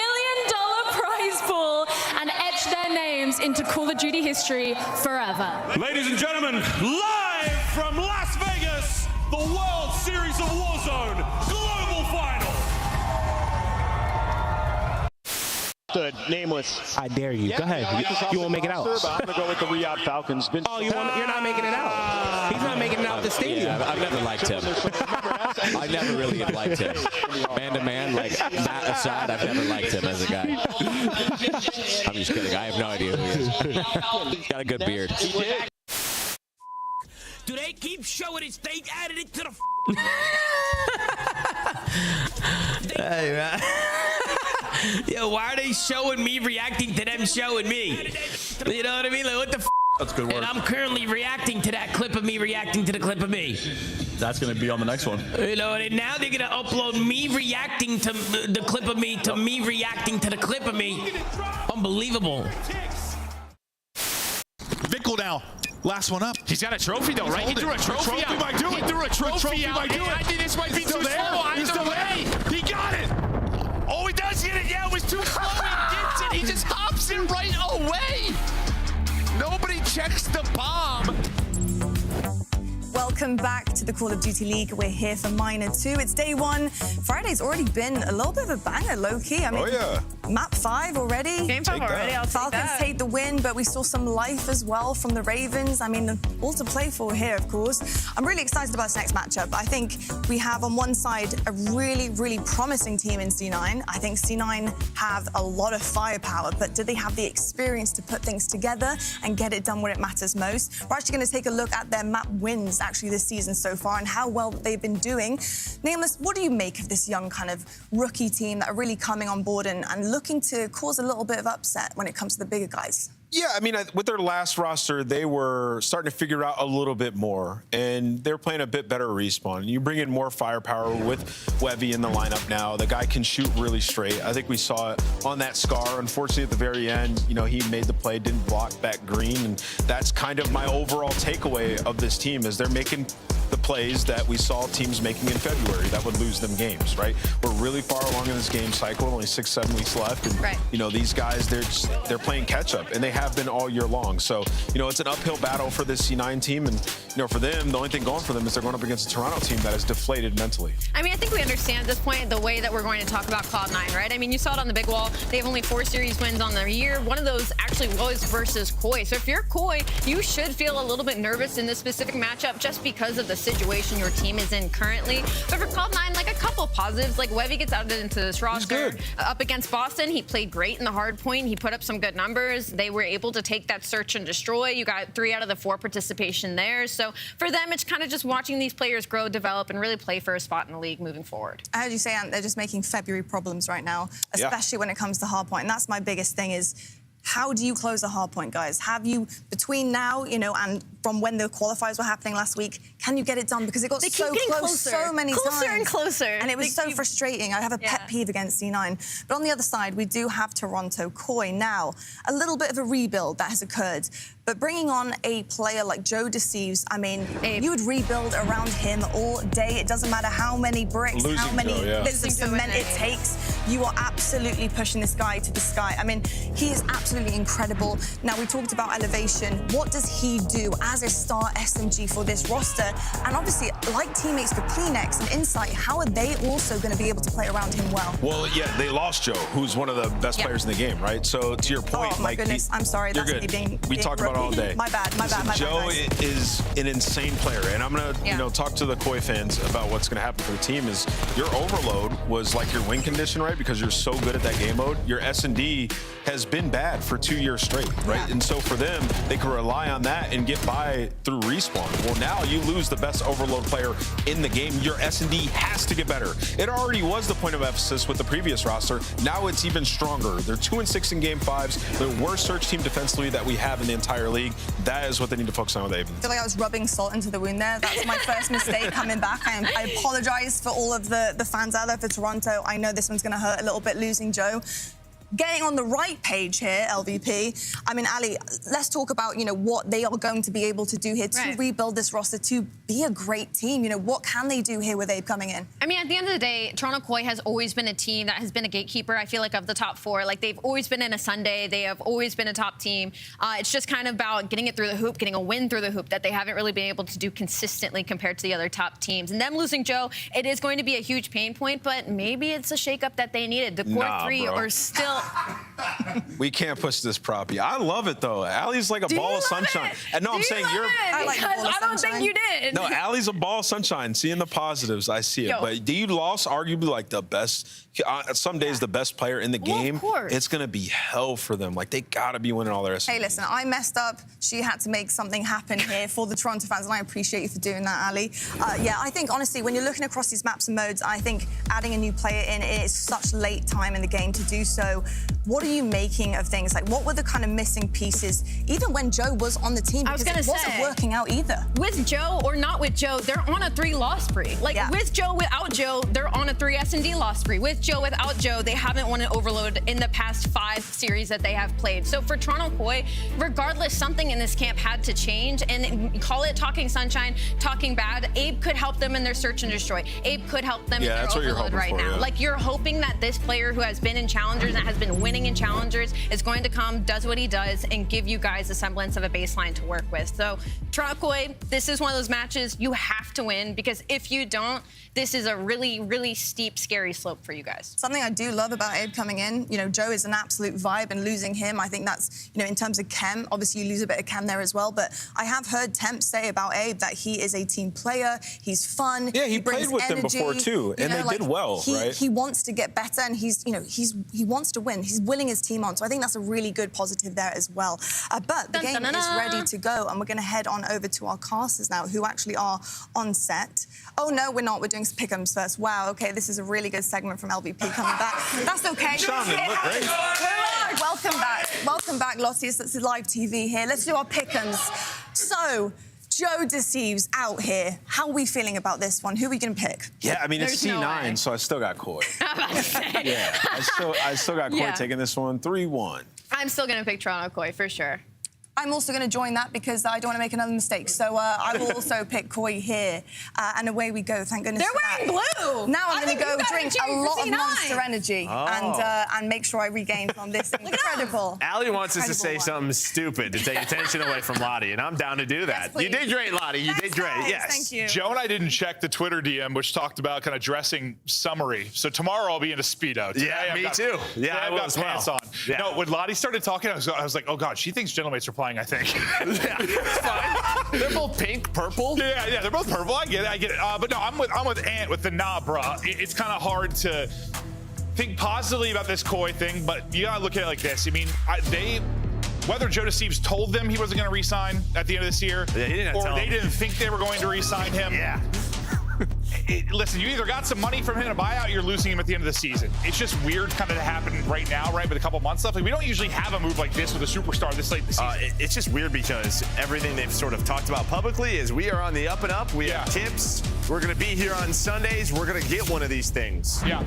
prize pool and etch their names into Call of Duty history forever. Ladies and gentlemen, live from Las Vegas, the World Series of Warzone Global Final. Stood nameless. I dare you. Go ahead. You won't make it out. I'm gonna go with the Riyadh Falcons. Oh, you're not making it out. He's not making it out the stadium. Yeah, I've never liked him. I never really liked him. Man to man, like Matt Assad, I've never liked him as a guy. I'm just kidding. I have no idea who he is. He's got a good beard. Do they keep showing it? They added it to the. Hey, man. Yo, why are they showing me reacting to them showing me? You know what I mean? Like, what the f? That's good work. And I'm currently reacting to that clip of me reacting to the clip of me. That's going to be on the next one. You know, and now they're going to upload me reacting to the clip of me to me reacting to the clip of me. Unbelievable. Vickle now. Last one up. He's got a trophy though, right? He threw a trophy out. Might do it. He threw a trophy out. Might do it. I think this might be Still too there. slow. He's still there. He got it. Oh, he does get it. Yeah, it was too slow. He gets it. He just hops it right away. Nobody checks the bomb. Welcome back to the Call of Duty League. We're here for Miner 2. It's day 1. Friday's already been a little bit of a banger, low-key. I mean, map 5 already. Game 5 already, I'll take Falcons that. take the win, but we saw some life as well from the Ravens. I mean, all to play for here, of course. I'm really excited about this next matchup. I think we have on one side a really, really promising team in C9. I think C9 have a lot of firepower, but do they have the experience to put things together and get it done where it matters most? We're actually going to take a look at their map wins actually this season so far and how well they've been doing. Nameless, what do you make of this young kind of rookie team that are really coming on board and looking to cause a little bit of upset when it comes to the bigger guys? Yeah, I mean, with their last roster, they were starting to figure out a little bit more, and they're playing a bit better respawn. You bring in more firepower with Webby in the lineup now. The guy can shoot really straight. I think we saw it on that Scar. Unfortunately, at the very end, you know, he made the play, didn't block back green, and that's kind of my overall takeaway of this team is they're making the plays that we saw teams making in February that would lose them games, right? We're really far along in this game cycle, only 6-7 weeks left. And, you know, these guys, they're playing catch up, and they have been all year long. So, you know, it's an uphill battle for this C9 team. And, you know, for them, the only thing going for them is they're going up against a Toronto team that is deflated mentally. I mean, I think we understand at this point the way that we're going to talk about Cloud9, right? I mean, you saw it on the big wall. They have only 4 series wins on the year. One of those actually was versus Koi. So if you're Koi, you should feel a little bit nervous in this specific matchup just because of the situation your team is in currently. But for Cloud9, like a couple positives, like Webby gets added into this roster. Up against Boston, he played great in the hard point. He put up some good numbers. They were able to take that search and destroy. You got 3 out of the 4 participation there. So for them, it's kind of just watching these players grow, develop, and really play for a spot in the league moving forward. I heard you say, Ant, they're just making February problems right now, especially when it comes to hardpoint. And that's my biggest thing is, how do you close a hardpoint, guys? Have you, between now, you know, and from when the qualifiers were happening last week, can you get it done? Because it got so close so many times. Closer and closer. And it was so frustrating. I have a pet peeve against C9. But on the other side, we do have Toronto Koi now. A little bit of a rebuild that has occurred. But bringing on a player like Joe Deceives, I mean, you would rebuild around him all day. It doesn't matter how many bricks, how many bits of cement it takes. You are absolutely pushing this guy to the sky. I mean, he is absolutely incredible. Now, we talked about elevation. What does he do as a star SMG for this roster? And obviously, like teammates for Kleenex and Insight, how are they also going to be able to play around him well? Well, yeah, they lost Joe, who's one of the best players in the game, right? So to your point, oh my goodness, I'm sorry, you're that's good. me being We talked about it all day. My bad, my bad, my Joe bad. Joe is an insane player, and I'm gonna you know, talk to the Koi fans about what's gonna happen for the team. Is your overload was like your win condition, right? Because you're so good at that game mode. Your S&D has been bad for 2 years straight, right? And so for them, they can rely on that and get by through respawn. Well, now you lose the best overload player in the game. Your S&D has to get better. It already was the point of emphasis with the previous roster. Now it's even stronger. They're 2-6 in game 5s. The worst search team defensively that we have in the entire league. That is what they need to focus on with Aven. I feel like I was rubbing salt into the wound there. That's my first mistake coming back. I apologize for all of the fans out there for Toronto. I know this one's going to hurt a little bit losing Joe. Getting on the right page here, LVP. I mean, Ali, let's talk about, you know, what they are going to be able to do here to rebuild this roster, to be a great team. You know, what can they do here with Abe coming in? I mean, at the end of the day, Toronto Koi has always been a team that has been a gatekeeper, I feel like, of the top 4. Like, they've always been in a Sunday. They have always been a top team. It's just kind of about getting it through the hoop, getting a win through the hoop that they haven't really been able to do consistently compared to the other top teams. And them losing Joe, it is going to be a huge pain point, but maybe it's a shakeup that they needed. The core 3 are still... We can't push this proppy. I love it, though. Ali's like a ball of sunshine. And no, I'm saying you're... Because I don't think you did. No, Ali's a ball of sunshine. Seeing the positives, I see it. But you lost arguably like the best, some days the best player in the game. Of course. It's going to be hell for them. Like, they got to be winning all their SMGs. Hey, listen, I messed up. She had to make something happen here for the Toronto fans, and I appreciate you for doing that, Ali. Yeah, I think, honestly, when you're looking across these maps and modes, I think adding a new player in, it is such late time in the game to do so. What are you making of things? Like, what were the kind of missing pieces, even when Joe was on the team? Because it wasn't working out either. With Joe or not with Joe, they're on a 3-loss spree. Like, with Joe, without Joe, they're on a 3 S&D loss spree. With Joe, without Joe, they haven't won an overload in the past 5 series that they have played. So for Toronto Koi, regardless, something in this camp had to change. And call it talking sunshine, talking bad. Abe could help them in their search and destroy. Abe could help them in their overload right now. Like, you're hoping that this player who has been in challengers and has been winning in challengers is going to come, does what he does, and give you guys a semblance of a baseline to work with. So Toronto Koi, this is one of those matches you have to win, because if you don't, this is a really, really steep, scary slope for you guys. Something I do love about Abe coming in, you know, Joe is an absolute vibe, and losing him, I think that's, you know, in terms of chem, obviously you lose a bit of chem there as well, but I have heard Temp say about Abe that he is a team player, he's fun. Yeah, he played with them before too, and they did well, right? He wants to get better, and he's, you know, he wants to win. He's willing his team on, so I think that's a really good positive there as well. But the game is ready to go, and we're going to head on over to our casters now, who actually are on set. Oh, no, we're not. We're doing pick'ems first. Wow, OK, this is a really good segment from LVP coming back. That's OK. Sean, they look great. Welcome back. Welcome back, Lottie. It's live TV here. Let's do our pick'ems. So, Joe Deceives out here. How are we feeling about this one? Who are we going to pick? Yeah, I mean, it's C9, so I still got Koi. Yeah, I still got Koi taking this one 3-1. I'm still going to pick Toronto Koi for sure. I'm also going to join that because I don't want to make another mistake. So I will also pick Koi here. And away we go, thank goodness They're wearing blue. Now I'm going to go drink a lot of C9. Monster Energy and make sure I regain from this incredible... Allie wants us to say something stupid to take attention away from Lottie, and I'm down to do that. You did great, Lottie. You did great. Guys. Yes. Thank you. Joe and I didn't check the Twitter DM, which talked about kind of dressing summary. So tomorrow I'll be in a Speedo. Today Yeah, I've me got- too. Yeah, I I've will got as well. pants on. Yeah. No, when Lottie started talking, I was like, oh God, she thinks Gentlemates are playing, I think. Yeah, it's fine. They're both pink, purple. Yeah, they're both purple. I get it. But no, I'm with Ant with the nah, bruh. It's kind of hard to think positively about this Koi thing, but you gotta look at it like this. I mean, whether Joe DeSteves told them he wasn't going to re-sign at the end of this year, Yeah, he didn't or tell they them. didn't think they were going to re-sign him. Yeah. Listen, you either got some money from him in a buyout, or you're losing him at the end of the season. It's just weird kind of to happen right now, right, with a couple months left. Like, we don't usually have a move like this with a superstar this late in the season. It's just weird because everything they've sort of talked about publicly is we are on the up and up. We have tips. We're going to be here on Sundays. We're going to get one of these things. Yeah.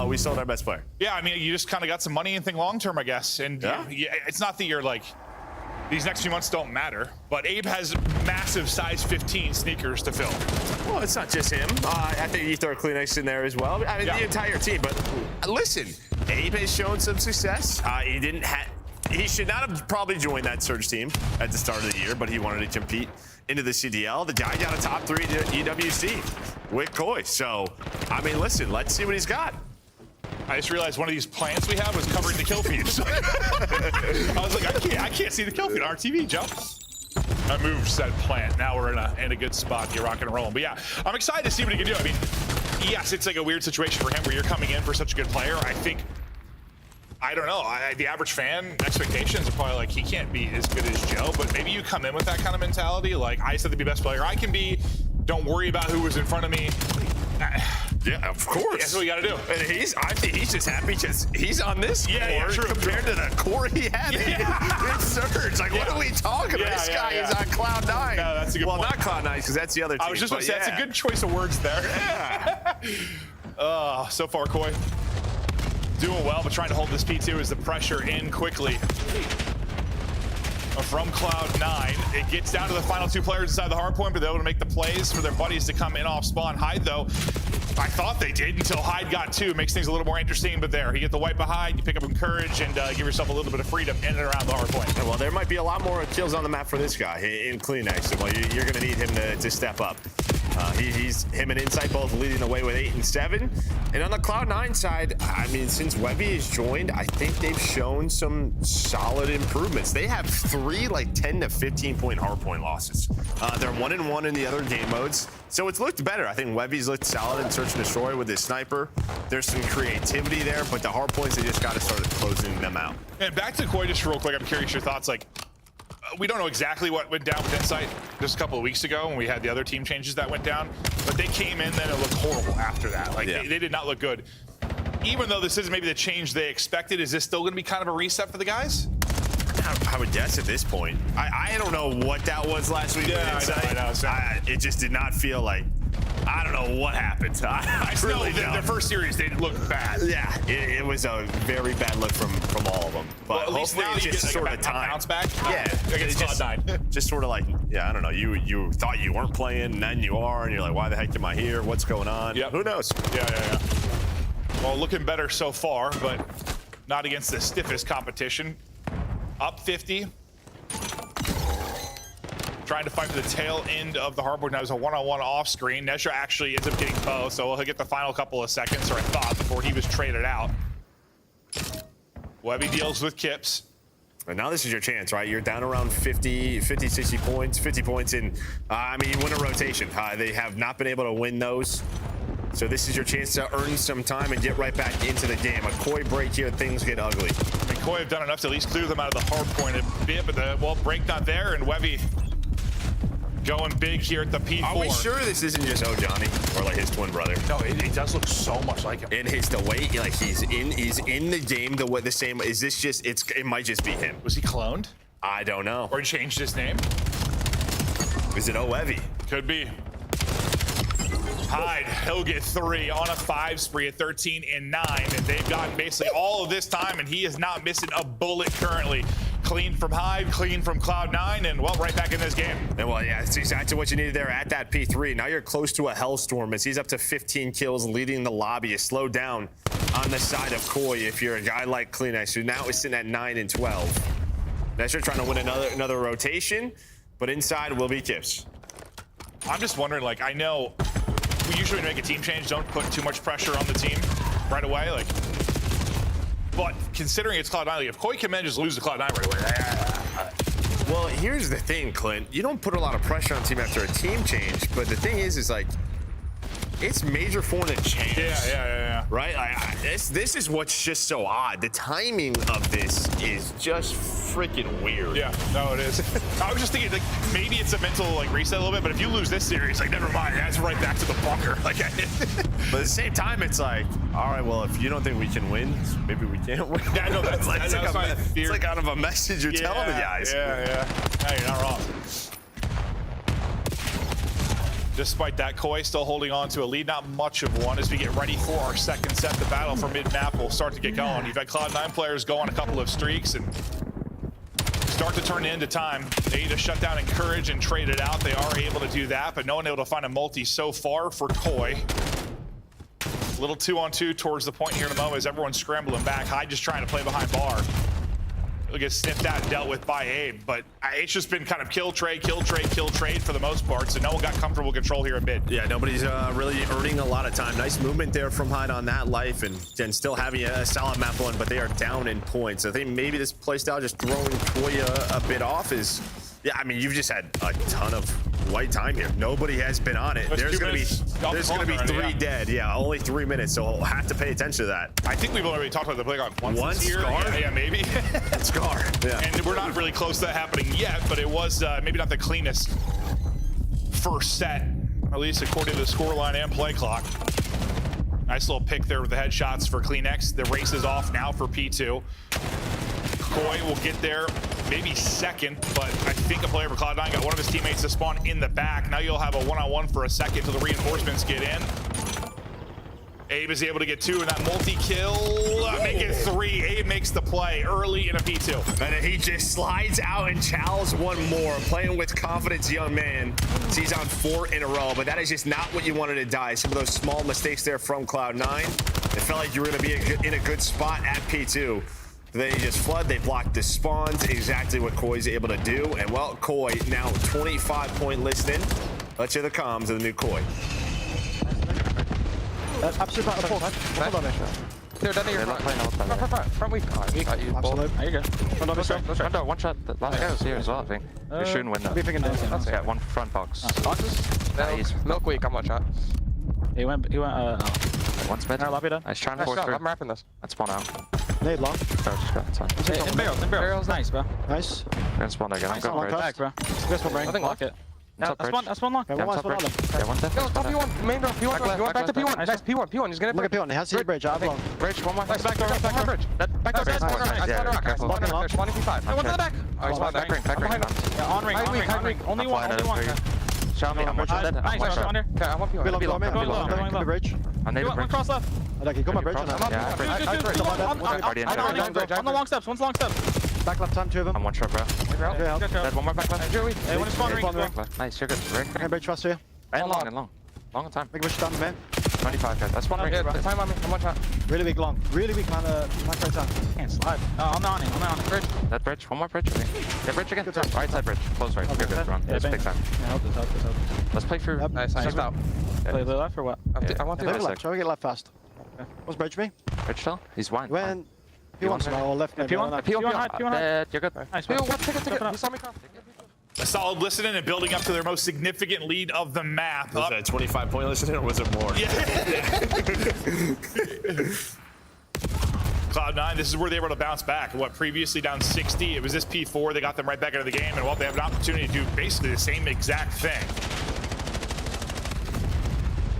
We sold our best player. Yeah, I mean, you just kind of got some money and think long term, I guess. And it's not that you're like, these next few months don't matter, but Abe has massive size 15 sneakers to fill. Well, it's not just him. I think you throw Kleenex in there as well. I mean, the entire team. But listen, Abe has shown some success. He should not have probably joined that Surge team at the start of the year, but he wanted to compete into the CDL. The guy got a top 3 EWC with Koi. So, I mean, listen, let's see what he's got. I just realized one of these plants we have was covering the kill feeds. I was like, I can't see the kill feed on our TV, Joe. I moved said plant. Now we're in a good spot. You're rocking and rolling. But yeah, I'm excited to see what he can do. I mean, yes, it's like a weird situation for him where you're coming in for such a good player. I don't know. The average fan expectations are probably like, he can't be as good as Joe, but maybe you come in with that kind of mentality. Like, I said to be the best player I can be. Don't worry about who was in front of me. Yeah, of course. That's what you got to do. And I think he's just happy because he's on this core compared to the core he had in Surge. Like, what are we talking about? This guy is on Cloud 9. No, that's a good point. Not Cloud 9 because that's the other team. I was just going to say, that's a good choice of words there. So far, Koi doing well, but trying to hold this P2 as the pressure in quickly. From Cloud 9, it gets down to the final 2 players inside the hard point, but they're able to make the plays for their buddies to come in off spawn. Hyde, though, I thought they did until Hyde got 2. Makes things a little more interesting, but there, you get the wipe behind, you pick up Encourage, and give yourself a little bit of freedom in and around the hard point. Well, there might be a lot more kills on the map for this guy in Kleenex. Well, you're going to need him to step up. Him and Insight both leading the way with 8 and 7. And on the Cloud9 side, I mean, since Webby has joined, I think they've shown some solid improvements. They have 3 like 10 to 15 point hardpoint losses. They're 1-1 in the other game modes. So it's looked better. I think Webby's looked solid in Search and Destroy with his sniper. There's some creativity there, but the hardpoints, they just got to start closing them out. And back to Koi just real quick, I'm curious your thoughts. Like, we don't know exactly what went down with Insight just a couple of weeks ago when we had the other team changes that went down, but they came in, then it looked horrible after that. Like, they did not look good. Even though this is maybe the change they expected, is this still going to be kind of a reset for the guys? I would guess at this point. I don't know what that was last week. Yeah, I know. It just did not feel like, I don't know what happened. I really don't. Their first series, they looked bad. Yeah, it was a very bad look from all of them. But at least hopefully now it's you just get sort like of time. Bounce back. Yeah, against Cloud9. Just sort of like, I don't know. You thought you weren't playing, and then you are, and you're like, why the heck am I here? What's going on? Yep. Who knows? Yeah. Well, looking better so far, but not against the stiffest competition. Up 50. Trying to fight for the tail end of the hardboard. Now there's a one-on-one off screen. Nesha actually ends up getting both, so he'll get the final couple of seconds, or I thought, before he was traded out. Webby deals with Kips. And now this is your chance, right? You're down around 50, 60 points, 50 points in, you win a rotation. They have not been able to win those. So this is your chance to earn some time and get right back into the game. A Koi break here, things get ugly. I mean, Koi have done enough to at least clear them out of the hard point a bit, but break not there, and Webby going big here at the P4. Are we sure this isn't just Johnny or like his twin brother? No, it does look so much like him. And the way like he's in the game the same. Is this just it might just be him? Was he cloned? I don't know. Or he changed his name? Is it Oevi? Could be. Hyde, he'll get 3 on a 5 spree at 13 and 9, and they've gotten basically all of this time, and he is not missing a bullet currently. clean from Hyde, clean from Cloud9, and well, right back in this game. And well, yeah, it's exactly what you needed there at that P3. Now you're close to a hellstorm as he's up to 15 kills, leading the lobby. You slow down on the side of Koi if you're a guy like Kleenex, who now is sitting at 9 and 12. Nestor trying to win another rotation, but inside will be Kips. I'm just wondering, like, I know we usually make a team change, don't put too much pressure on the team right away, like, but considering it's Cloud9, like, if Koi can just lose to Cloud9 right away. Well, here's the thing, Clint. You don't put a lot of pressure on the team after a team change, but the thing is like, it's Major Foreign to change. Yeah. Right? Like, this is what's just so odd. The timing of this is just freaking weird. Yeah, no, it is. I was just thinking, like, maybe it's a mental, like, reset a little bit, but if you lose this series, like, never mind. That's right back to the bunker. Like, but at the same time, it's like, all right, well, if you don't think we can win, maybe we can't win. Yeah, I know that's it's like kind of a message you're telling the guys. Yeah. No, you're not wrong. Despite that, Koi still holding on to a lead, not much of one as we get ready for our second set. The battle for mid-map will start to get going. You've had Cloud9 players go on a couple of streaks and start to turn into time. They need to shut down Encourage and trade it out. They are able to do that, but no one able to find a multi so far for Koi. Little 2-on-2 towards the point here in a moment as everyone's scrambling back. Hyde just trying to play behind bar. He'll get sniffed out and dealt with by Abe, but it's just been kind of kill trade for the most part, so no one got comfortable control here a bit. Yeah, nobody's really earning a lot of time. Nice movement there from Hyde on that life, and still having a solid map one, but they are down in points. I think maybe this playstyle just throwing Koi a bit off is, yeah, I mean, you've just had a ton of white time here. Nobody has been on it. There's gonna be three dead. Yeah, only 3 minutes, so we'll have to pay attention to that. I think we've already talked about the play once One this year. Scar? Yeah, maybe. Scar. Yeah. And we're not really close to that happening yet, but it was maybe not the cleanest first set, at least according to the scoreline and play clock. Nice little pick there with the headshots for Kleenex. The race is off now for P2. Koi will get there maybe second, but I think a player for Cloud9 got one of his teammates to spawn in the back. Now you'll have a one-on-one for a second till the reinforcements get in. Abe is able to get 2 in that multi-kill, make it 3. Abe makes the play early in a P2. And he just slides out and chows one more. Playing with confidence, young man. He's on 4 in a row, but that is just not what you wanted to die. Some of those small mistakes there from Cloud9. It felt like you were going to be in a good spot at P2. They just flood, they block the spawns, exactly what Koi's able to do. And well, Koi now 25-point listed. Let's hear the comms of the new Koi. Absolute battle forward. Hold on there. Dude, down here. Front weak. Absolute. Are you good? Front on this Window, one shot. The last guy was here as well, I think. We're shooting window. Be picking down. Yeah, one front box. Boxes? Yeah, he's milk weak. I'm one shot. He went, One split. lobby done. Nice trying to force through. I'm wrapping this. Let's spawn out. Nade long. Hey, in barrels. Nice, bro. Nice. We're gonna spawn again. I'm going bridge. Back, bro. This one, I think lock it. Yeah, That's one long. Yeah, one bridge. long. Yeah, one dead. Yo, stop P1. Main door. P1. Back to P1. Nice. P1. He's gonna Look at P1. He has to see the bridge. I've long. Bridge. One more. Nice, back door. Bridge. Back door. Yeah, careful. Spawning P5. Hey, one's in the back. Oh, he's back ring. Yeah, on ring. Only one. Show me. I'm one shot dead. Nice, I'm one shot under. Okay, I want P1. Come to bridge. I need a bridge. One cross left. Okay, come on bridge. On the long steps. One's long steps. Back left time, 2 of them. I'm one shot, bro. Dead, one more back left. Hey, one is spawn ring. Nice, you're good. Ring. Bridge fast here. And long. Long time. Big push down, man. 25 guys. That's one ring. Time on me. I'm one shot. Really big long. Really weak man. Macro time. Can't slide. I'm on it. Bridge. That bridge. One more bridge for me. Yeah, bridge again. Right side bridge. Close right. You're good, Ron. It's big time. Yeah, help this. Let's play through. Nice. Just out. Play the left or what? I want to left. Shall we get left fast? What's bridge me? Bridge still? He's wine. When P1 small left. P1. You're good. Nice. Ticket. He saw me. A solid listening and building up to their most significant lead of the map. Was that a 25-point listening or was it more? Yeah. Cloud9, this is where they were able to bounce back. What, previously down 60, it was this P4, they got them right back into the game, and well, they have an opportunity to do basically the same exact thing.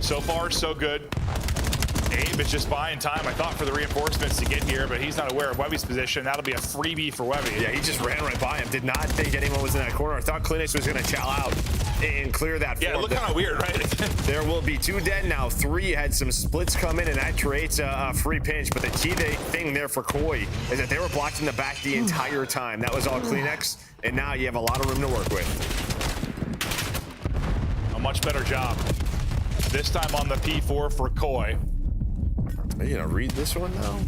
So far, so good. Abe is just buying time, I thought, for the reinforcements to get here, but he's not aware of Webby's position. That'll be a freebie for Webby. Yeah, he just ran right by him. Did not think anyone was in that corner. I thought Kleenex was going to chow out. and clear that. Yeah, it looked kind of weird, right? There will be 2 dead now. 3 had some splits come in, and that creates a free pinch. But the key thing there for Koi is that they were blocked in the back the entire time. That was all Kleenex, and now you have a lot of room to work with. A much better job. This time on the P4 for Koi. Are you gonna read this one now?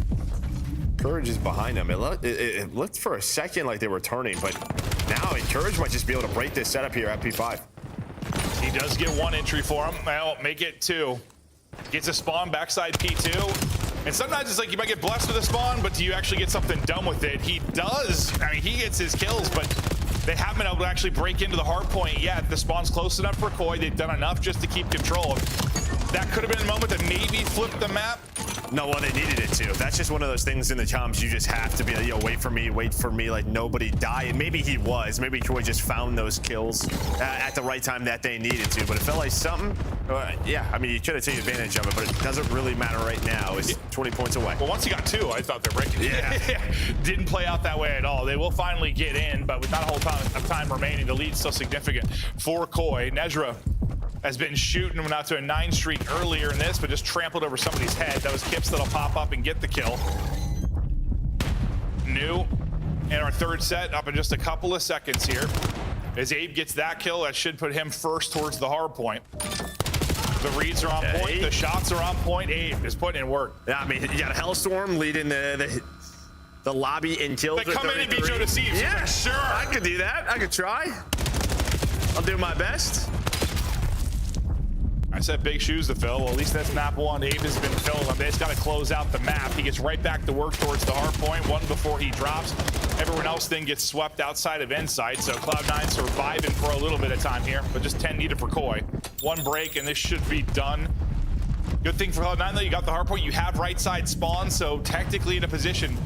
Courage is behind him. It looked for a second like they were turning, but now Courage might just be able to break this setup here at P5. He does get 1 entry for him. Well, make it 2. Gets a spawn backside P2. And sometimes it's like you might get blessed with a spawn, but do you actually get something done with it? He does. I mean, he gets his kills, but they haven't been able to actually break into the hard point yet. The spawn's close enough for Koi. They've done enough just to keep control. That could have been a moment that maybe flipped the map. No, well, they needed it to. That's just one of those things in the comms. You just have to be like, yo, wait for me, like nobody die. And maybe he was. Maybe Koi just found those kills at the right time that they needed to. But it felt like something. Yeah, I mean, you could have taken advantage of it, but it doesn't really matter right now. It's 20 points away. Well, once you got 2, I thought they're breaking. Yeah. Didn't play out that way at all. They will finally get in, but with not a whole ton of time remaining, the lead's still significant for Koi. Nezra has been shooting, went out to a 9 streak earlier in this, but just trampled over somebody's head. Those Kips that'll pop up and get the kill. New in our 3rd set, up in just a couple of seconds here. As Abe gets that kill, that should put him first towards the hard point. The reads are on point, the shots are on point. Abe is putting in work. Yeah, I mean, you got a Hellstorm leading the lobby in kills. They come in and beat Joe Deceives. Yeah, sure. I could do that. I could try. I'll do my best. I said big shoes to fill. Well, at least that's map 1. Abe has been filled. They just got to close out the map. He gets right back to work towards the hard point, 1 before he drops. Everyone else then gets swept outside of Insight. So Cloud9 surviving for a little bit of time here, but just 10 needed for Koi. 1 break, and this should be done. Good thing for Cloud9, though, you got the hard point. You have right side spawn, so technically in a position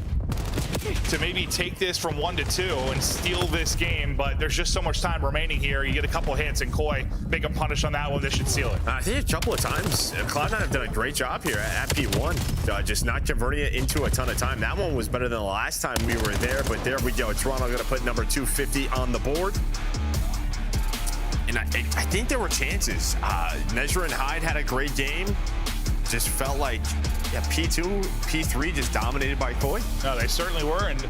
to maybe take this from 1 to 2 and steal this game, but there's just so much time remaining here. You get a couple hits and Koi make a punish on that one. This should seal it. I think a couple of times Cloud9 have done a great job here at P1, just not converting it into a ton of time. That one was better than the last time we were there, but there we go. Toronto gonna put number 250 on the board. And I think there were chances. Nezra and Hyde had a great game. Just felt like, yeah, P2, P3 just dominated by Koi. No, they certainly were. And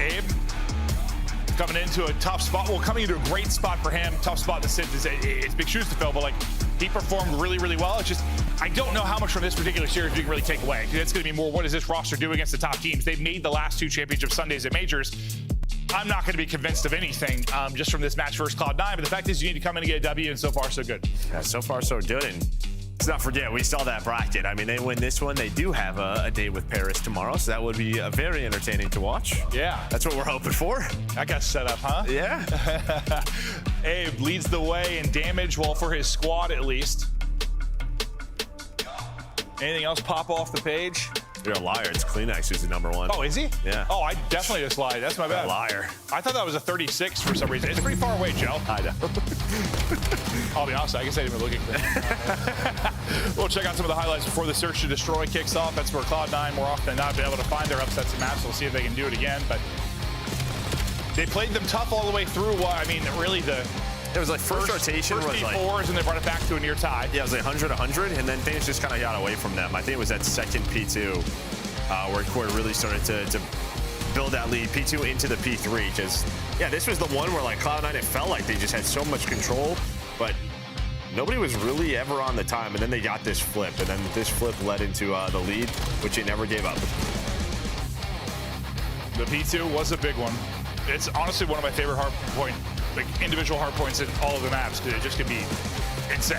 Abe coming into a tough spot. Well, coming into a great spot for him. Tough spot to sit. It's big shoes to fill, but like he performed really, really well. It's just, I don't know how much from this particular series we can really take away. It's going to be more, what does this roster do against the top teams? They've made the last 2 championship Sundays at majors. I'm not going to be convinced of anything just from this match versus Cloud9, but the fact is you need to come in and get a W, and so far so good. Yeah, so far so good. And let's not forget, we saw that bracket. I mean, they win this one. They do have a date with Paris tomorrow, so that would be very entertaining to watch. Yeah. That's what we're hoping for. That got set up, huh? Yeah. Abe leads the way in damage, well, for his squad at least. Anything else pop off the page? You're a liar. It's Kleenex who's the number 1. Oh, is he? Yeah. Oh, I definitely just lied. That's my bad. A liar. I thought that was a 36 for some reason. It's pretty far away, Joe. I know. I'll be honest, I guess I didn't even look at it. We'll check out some of the highlights before the Search to Destroy kicks off. That's where Cloud9 more often than not been able to find their upsets and maps. We'll see if they can do it again. But they played them tough all the way through. I mean, really it was like first rotation was like P4s, and they brought it back to a near tie. Yeah, it was like 100-100, and then things just kind of got away from them. I think it was that second P2 where Koi really started to build that lead, P2 into the P3. Because, yeah, this was the one where, like, Cloud9, it felt like they just had so much control, but nobody was really ever on the time. And then they got this flip, and then this flip led into the lead, which they never gave up. The P2 was a big one. It's honestly one of my favorite hard point, like individual hard points in all of the maps, because it just can be insane.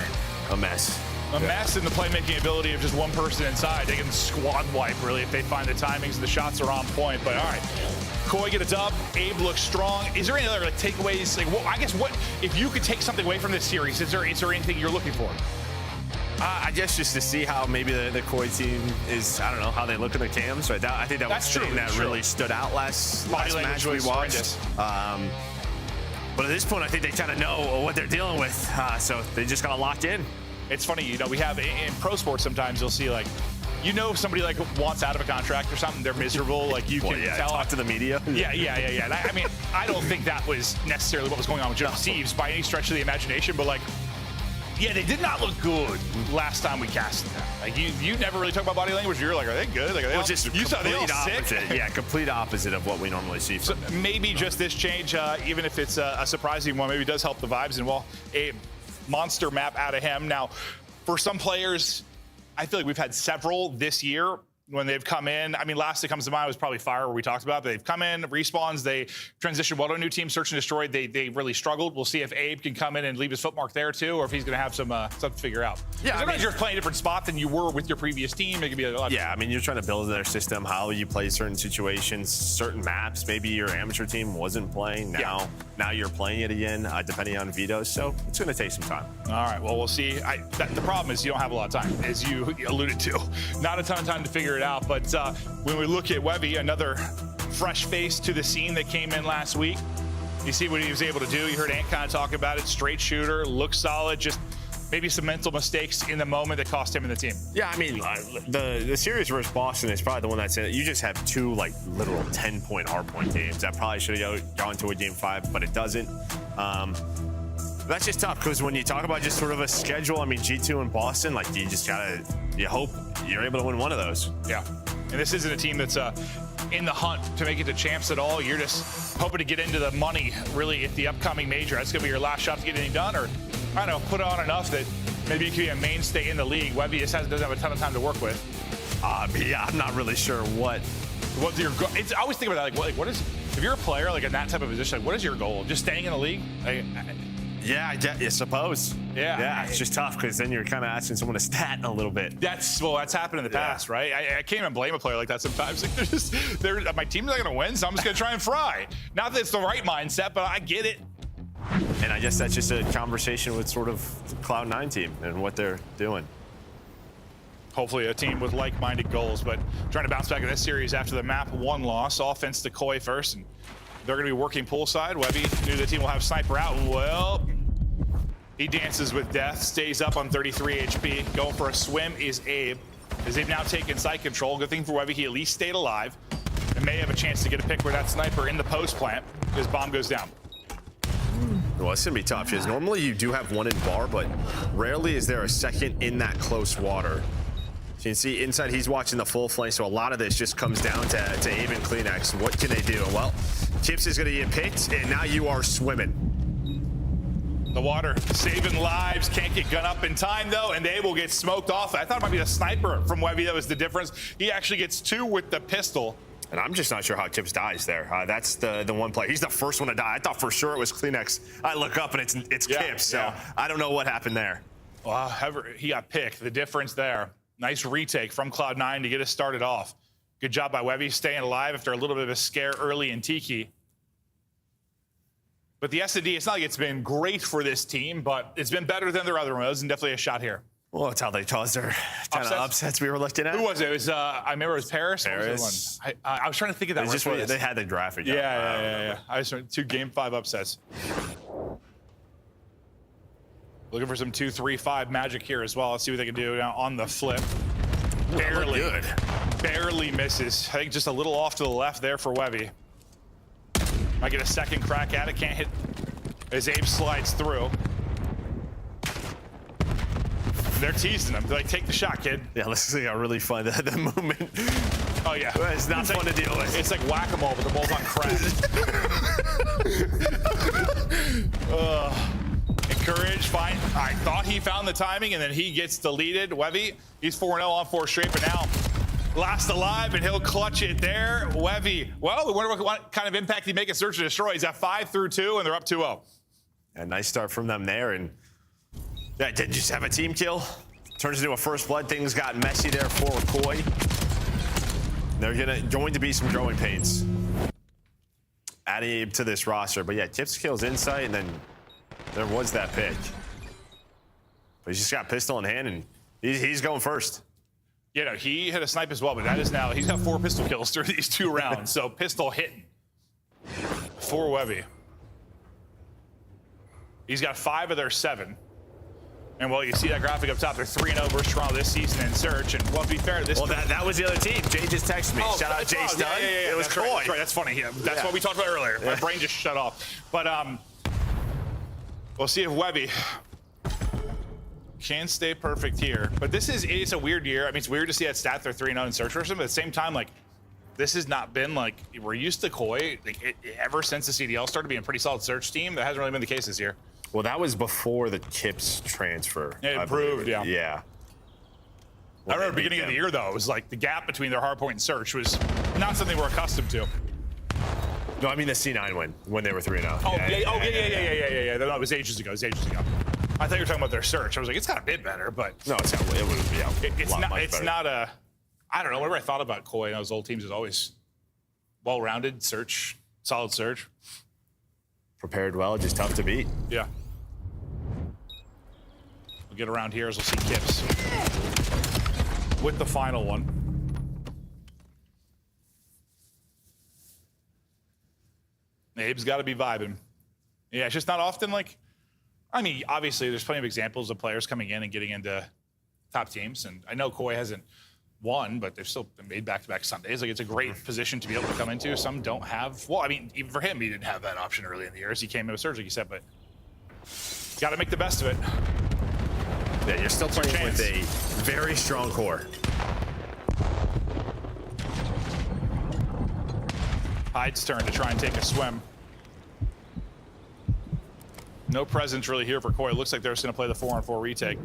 A mess. A mess in the playmaking ability of just one person inside. They can squad wipe, really, if they find the timings and the shots are on point. But all right, Koi get a dub. Abe looks strong. Is there any other like takeaways? Like, I guess what if you could take something away from this series? Is there anything you're looking for? I guess just to see how maybe the Koi team is, I don't know, how they look in the cams. Right? I think that was something that really stood out last match we watched. But at this point, I think they kind of know what they're dealing with. So they just got to lock in. It's funny, you know, we have in pro sports sometimes you'll see like you know, if somebody like wants out of a contract or something, they're miserable. Like you can tell. Talk to the media. Yeah. And I mean, I don't think that was necessarily what was going on with Joe Steves by any stretch of the imagination, but like, yeah, they did not look good last time we casted them. Like you never really talk about body language. You're like, are they good? Like, are they all, just you thought they all opposite. sick? Yeah, complete opposite of what we normally see. So maybe just this change, even if it's a surprising one, maybe does help the vibes. And well, a monster map out of him. Now, for some players, I feel like we've had several this year when they've come in. I mean, last that comes to mind was probably Fire, where we talked about. They've come in, respawns, they transitioned well to a new team, Search and Destroy. They really struggled. We'll see if Abe can come in and leave his footmark there too, or if he's going to have some something to figure out. Yeah, sometimes you're playing a different spot than you were with your previous team. It could be a lot. Yeah, I mean, you're trying to build their system, how you play certain situations, certain maps. Maybe your amateur team wasn't playing. Now you're playing it again, depending on vetoes. So it's going to take some time. All right, well, we'll see. The problem is you don't have a lot of time, as you alluded to. Not a ton of time to figure it out, but when we look at Webby, another fresh face to the scene that came in last week. You see what he was able to do. You heard Ant kind of talk about it. Straight shooter, looks solid, just maybe some mental mistakes in the moment that cost him and the team. Yeah, I mean, the series versus Boston is probably the one that's in it. You just have two, like, literal 10-point hardpoint games. That probably should have gone to a game 5, but it doesn't. That's just tough, because when you talk about just sort of a schedule, I mean, G2 and Boston, like, you hope you're able to win one of those. Yeah. And this isn't a team that's in the hunt to make it to champs at all. You're just hoping to get into the money, really, at the upcoming major. That's going to be your last shot to get anything done, or, I don't know, put on enough that maybe you can be a mainstay in the league. Webby just doesn't have a ton of time to work with. Yeah, I'm not really sure what your goal. I always think about that, like what is, if you're a player, like, in that type of position, like, what is your goal? Just staying in the league? Like, yeah, I suppose. Yeah, it's just tough, because then you're kind of asking someone to stat a little bit. That's happened in the past, right? I can't even blame a player like that sometimes. Like, my team's not going to win, so I'm just going to try and fry. Not that it's the right mindset, but I get it. And I guess that's just a conversation with sort of the Cloud9 team and what they're doing. Hopefully a team with like-minded goals, but trying to bounce back in this series after the map 1 loss. Offense to Koi first, and they're going to be working poolside. Webby knew the team will have Sniper out. Well, he dances with death, stays up on 33 HP. Going for a swim is Abe, as they've now taken site control. Good thing for Webby, he at least stayed alive and may have a chance to get a pick where that sniper in the post plant. His bomb goes down. Well, it's going to be tough, because normally you do have one in bar, but rarely is there a second in that close water. So you can see inside, he's watching the full flame, so a lot of this just comes down to Abe and Kleenex. What can they do? Well, Chips is going to get picked, and now you are swimming. The water saving lives, can't get gun up in time though, and Abe will get smoked off. I thought it might be the sniper from Webby that was the difference. He actually gets 2 with the pistol. And I'm just not sure how Chips dies there. That's the one player. He's the first one to die. I thought for sure it was Kleenex. I look up and it's Chips, so I don't know what happened there. Well, however, he got picked. The difference there. Nice retake from Cloud9 to get us started off. Good job by Webby staying alive after a little bit of a scare early in Tiki. But the S&D, it's not like it's been great for this team, but it's been better than their other ones, and definitely a shot here. Well, that's how they caused their kind of upsets we were looking at. Who was it? It was, I remember it was Paris. Paris. I was trying to think of that. Just they had the graphic. Yeah. I just 2 game 5 upsets. Looking for some 2-3-5 magic here as well. Let's see what they can do now on the flip. Barely misses. I think just a little off to the left there for Webby. Might get a second crack at it. Can't hit as Abe slides through. They're teasing him. They're like, take the shot, kid. Yeah, let's see how really fun the movement. Oh, yeah. It's not fun to deal with. It's like whack-a-mole, but the ball's on crack. Encouraged, fine. I thought he found the timing, and then he gets deleted. Webby, he's 4-0 on 4 straight, but now last alive, and he'll clutch it there. Webby, well, we wonder what kind of impact he make at Search and Destroy. He's at 5-2, and they're up 2-0. A nice start from them there, and that did just have a team kill. Turns into a first blood. Things got messy there for Koi. They're going to be some growing pains adding to this roster. But yeah, Chips kills Insight, and then there was that pick. But he's just got pistol in hand, and he's going first. You know, he hit a snipe as well, but that is now, he's got 4 pistol kills through these 2 rounds. So pistol hitting for Webby. He's got 5 of their 7. And well, you see that graphic up top. They're 3-0 versus Toronto this season in search. And well, to be fair, this. Well, that was the other team. Jay just texted me. Shout out Jay Stun. Yeah. It was that's Koi. right. That's right. That's funny. Yeah, that's what we talked about earlier. My brain just shut off. But we'll see if Webby can stay perfect here. But it's a weird year. I mean, it's weird to see that stat. They're 3-0 in search versus him. But at the same time, like, this has not been like we're used to Koi ever since the CDL started being a pretty solid search team. That hasn't really been the case this year. Well, that was before the Kips transfer. It improved, yeah. Yeah. I remember beginning of the year, though, it was like the gap between their hardpoint and search was not something we're accustomed to. No, I mean the C9 win when they were 3-0. Oh, yeah. No, it was ages ago. I thought you were talking about their search. I was like, it's got a bit better, but no, it would be out. It's not a. I don't know. Whatever I thought about Koi and those old teams is always well-rounded search, solid search. Prepared well, just tough to beat. Yeah. We'll get around here as we'll see Kips with the final one. Abe's got to be vibing. Yeah, it's just not often like. I mean, obviously, there's plenty of examples of players coming in and getting into top teams, and I know Koi hasn't won, but they've still been made back-to-back Sundays. Like, it's a great position to be able to come into. Some don't have. Well, I mean, even for him, he didn't have that option early in the year as he came in with surgery, like you said, but got to make the best of it. Yeah, you're still playing with a very strong core. Hyde's turn to try and take a swim. No presence really here for Koi. It looks like they're just going to play the 4-on-4 retake.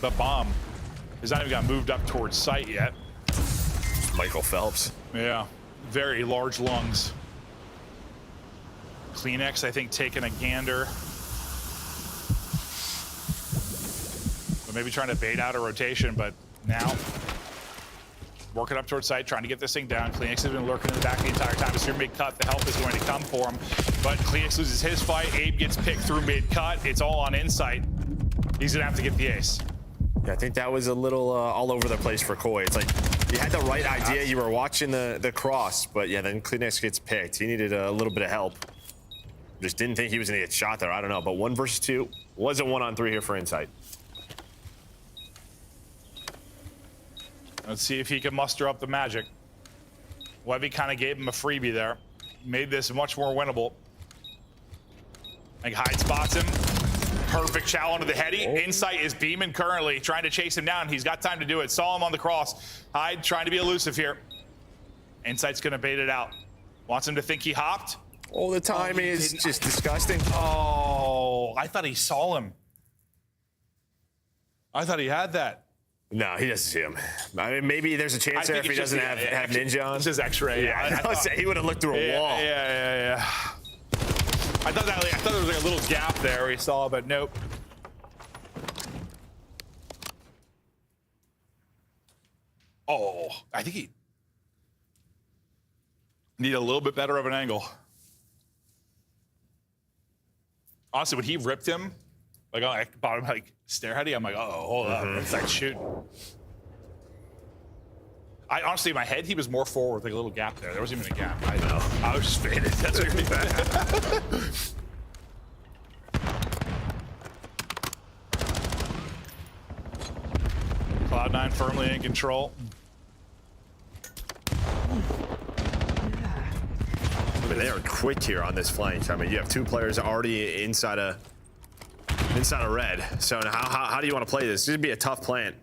The bomb has not even got moved up towards site yet. Michael Phelps. Yeah, very large lungs. Kleenex, I think, taking a gander. But maybe trying to bait out a rotation, but now working up towards site, trying to get this thing down. Kleenex has been lurking in the back the entire time. It's your mid-cut. The help is going to come for him. But Kleenex loses his fight. Abe gets picked through mid-cut. It's all on insight. He's going to have to get the ace. Yeah, I think that was a little all over the place for Koi. It's like you had the right idea. You were watching the cross, but yeah, then Kleenex gets picked. He needed a little bit of help. Just didn't think he was going to get shot there. I don't know. But 1 versus 2 was a 1-on-3 here for insight. Let's see if he can muster up the magic. Webby kind of gave him a freebie there. Made this much more winnable. Like Hyde spots him. Perfect chow onto the heady. Insight is beaming currently, trying to chase him down. He's got time to do it. Saw him on the cross. Hyde trying to be elusive here. Insight's going to bait it out. Wants him to think he hopped. Oh, the timing is just disgusting. Oh, I thought he saw him. I thought he had that. No, he doesn't see him. I mean, maybe there's a chance there if he doesn't have Ninja on. This is X-ray. Yeah, he would have looked through a wall. Yeah. I thought there was like a little gap there we saw, but nope. Oh, I think he need a little bit better of an angle. Honestly, when he ripped him, like I bought him like stareheady, I'm like, oh, hold up, it's like shooting. I honestly, in my head, he was more forward with like a little gap there. There wasn't even a gap. I know. I was just faded. That's really bad. Cloud9 firmly in control. But they are quick here on this flank. I mean, you have 2 players already inside of red. So how do you want to play this? This is going to be a tough plant.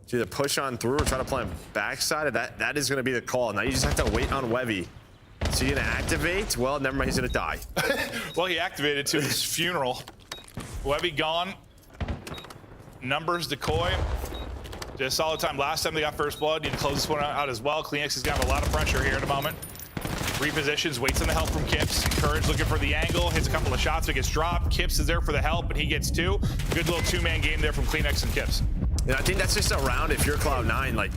To either push on through or try to plant backside. That is going to be the call. Now you just have to wait on Webby. So you're going to activate? Well, never mind. He's going to die. Well, he activated to his funeral. Webby gone. Numbers decoy. Did a solid time last time they got first blood. Need to close this one out as well. Kleenex is going to have a lot of pressure here in a moment. Repositions, waits on the help from Kips. Courage looking for the angle, hits a couple of shots, but gets dropped. Kips is there for the help, and he gets 2. Good little 2-man game there from Kleenex and Kips. And I think that's just around if you're Cloud9, like,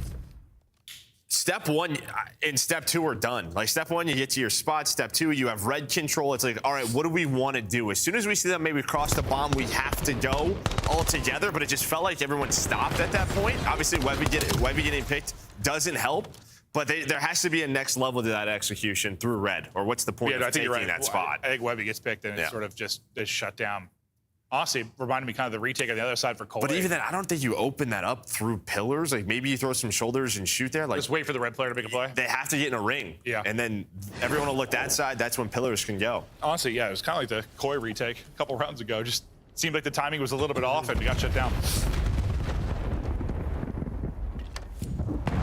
step 1 and step 2 are done. Like, step 1, you get to your spot. Step 2, you have red control. It's like, all right, what do we want to do? As soon as we see them maybe cross the bomb, we have to go all together, but it just felt like everyone stopped at that point. Obviously, Webby getting picked doesn't help. But there has to be a next level to that execution through red, or what's the point of taking that spot? I think Webby gets picked and it's sort of just shut down. Honestly, reminded me kind of the retake on the other side for Koi. But even then, I don't think you open that up through pillars. Like maybe you throw some shoulders and shoot there. Like just wait for the red player to make a play. They have to get in a ring. Yeah. And then everyone will look that side. That's when pillars can go. Honestly, yeah, it was kind of like the Koi retake a couple rounds ago. Just seemed like the timing was a little bit off and we got shut down.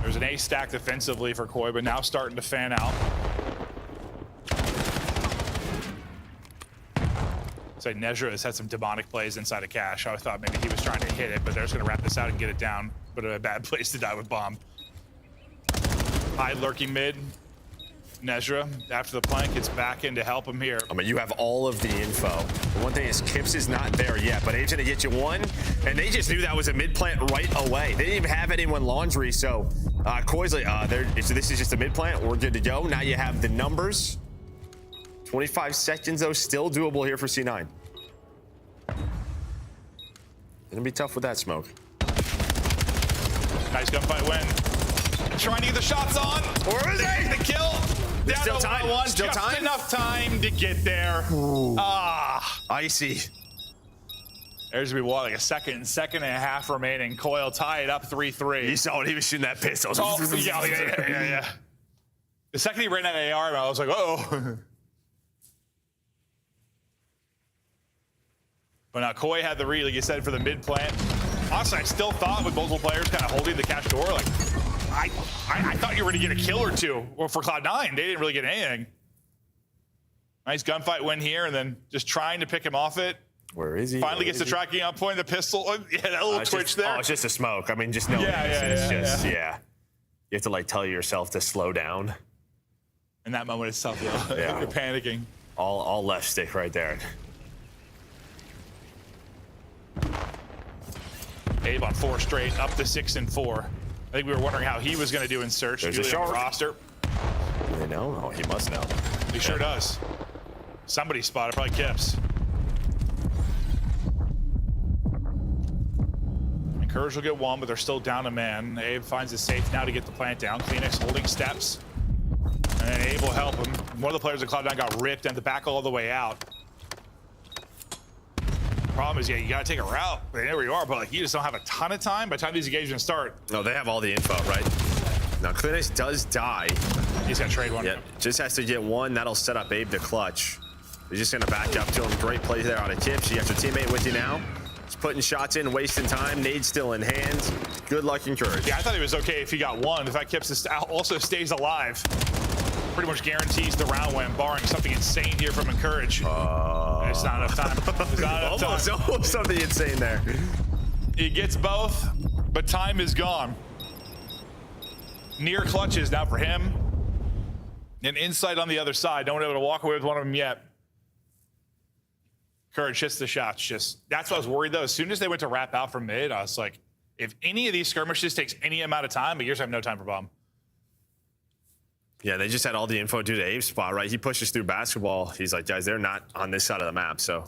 There's an A stack defensively for Koi, but now starting to fan out. So Nezra has had some demonic plays inside of Cash. I thought maybe he was trying to hit it, but they're just gonna wrap this out and get it down. But a bad place to die with bomb. High lurking mid. Nezra, after the plank, gets back in to help him here. I mean, you have all of the info. The one thing is Kips is not there yet, but Abe's gonna get you one, and they just knew that was a mid plant right away. They didn't even have anyone laundry, so Koi's like, this is just a mid plant. We're good to go. Now you have the numbers. 25 seconds, though, still doable here for C9. Gonna be tough with that smoke. Nice gunfight win. Trying to get the shots on. Where is he? The kill. There's still time. One. Still Just time. enough time to get there. Icy. There's gonna be what, like a second and a half remaining. Coil tie it up 3-3. You saw when he was shooting that pistol. Oh, yeah. The second he ran that AR, I was like, uh-oh. But now Koi had the read, like you said, for the mid plant. Honestly, I still thought with multiple players kind of holding the Cash door, like, I thought you were going to get a kill or two. Well, for Cloud9, they didn't really get anything. Nice gunfight win here, and then just trying to pick him off it. Where is he? Finally gets the tracking on point, the pistol. Yeah, that little twitch there. Oh, it's just a smoke. I mean, just know it's yeah. You have to like tell yourself to slow down. In that moment itself, yeah. You're panicking. All left stick right there. Abe on 4 straight, up to 6-4. I think we were wondering how he was going to do in search. There's a shark. Roster. You know? Oh, he must know. He sure does. Somebody spotted, probably Kips. Courage will get one, but they're still down a man. Abe finds it safe now to get the plant down. Phoenix holding steps. And then Abe will help him. One of the players at Cloud9 got ripped and the back all the way out. Problem is, yeah, you gotta take a route. There you are, but like you just don't have a ton of time by the time these engagements start. No, they have all the info, right? Now, Phoenix does die. He's gonna trade one. Yeah, just has to get one. That'll set up Abe to clutch. He's just gonna back up to him. Great play there on a Kips. You got your teammate with you now. He's putting shots in, wasting time. Nade still in hand. Good luck and courage. Yeah, I thought it was okay if he got one. The fact Kips also stays alive pretty much guarantees the round win, barring something insane here from Encourage. It's not enough time. It's not enough time. Almost something insane there. He gets both, but time is gone. Near clutches now for him. And Insight on the other side. No one able to walk away with one of them yet. Courage hits the shots. That's what I was worried though. As soon as they went to wrap out from mid, I was like, if any of these skirmishes takes any amount of time, but yours have no time for bomb. Yeah, they just had all the info due to Abe's spot, right? He pushes through basketball. He's like, guys, they're not on this side of the map. So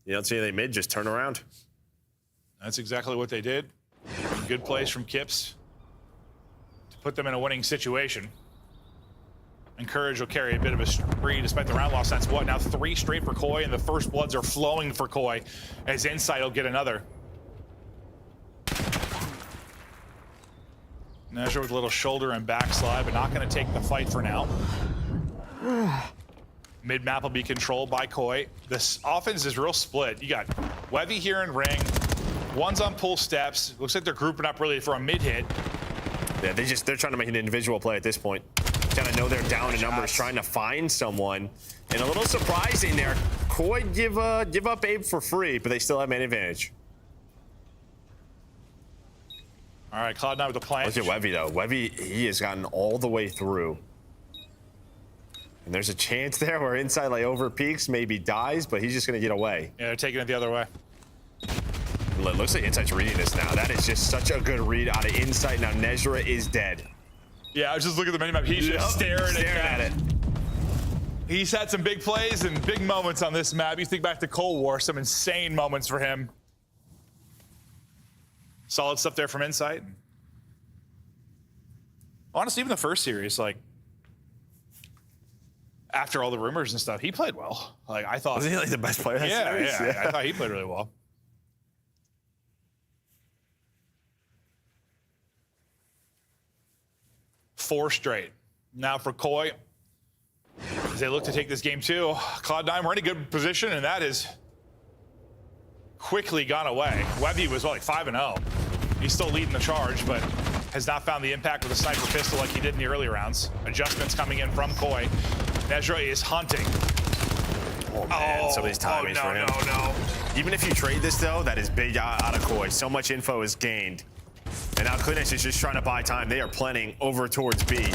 you don't see anything mid, just turn around. That's exactly what they did. Good plays from Kips to put them in a winning situation. And Courage will carry a bit of a spree despite the round loss. That's what, now 3 straight for Koi, and the first bloods are flowing for Koi as Insight will get another. Nezra with a little shoulder and backslide, but not going to take the fight for now. Mid-map will be controlled by Koi. This offense is real split. You got Webby here in ring. One's on pull steps. Looks like they're grouping up really for a mid-hit. Yeah, they're trying to make an individual play at this point. Kind of know they're down in numbers, trying to find someone. And a little surprising there. Koi give up Abe for free, but they still have man advantage. All right, Cloud9 with the plant. Look at Webby, though. Webby, he has gotten all the way through. And there's a chance there where Insight like over peaks, maybe dies, but he's just going to get away. Yeah, they're taking it the other way. It looks like Insight's reading this now. That is just such a good read out of Insight. Now Nezra is dead. Yeah, I was just looking at the minimap. He's just staring at it. He's had some big plays and big moments on this map. You think back to Cold War, some insane moments for him. Solid stuff there from Insight. Honestly, even the first series, like, after all the rumors and stuff, he played well. Like I thought. Was he like the best player? Yeah. I thought he played really well. Four straight. Now for Koi, as they look to take this game too. Cloud9, we're in a good position, and that has quickly gone away. Webby was like 5-0. He's still leading the charge, but has not found the impact with a sniper pistol like he did in the early rounds. Adjustments coming in from Koi. Nezra is hunting. Oh man, some of these timings for him. No. Even if you trade this though, that is big out of Koi. So much info is gained. And now Clinics is just trying to buy time. They are planning over towards B.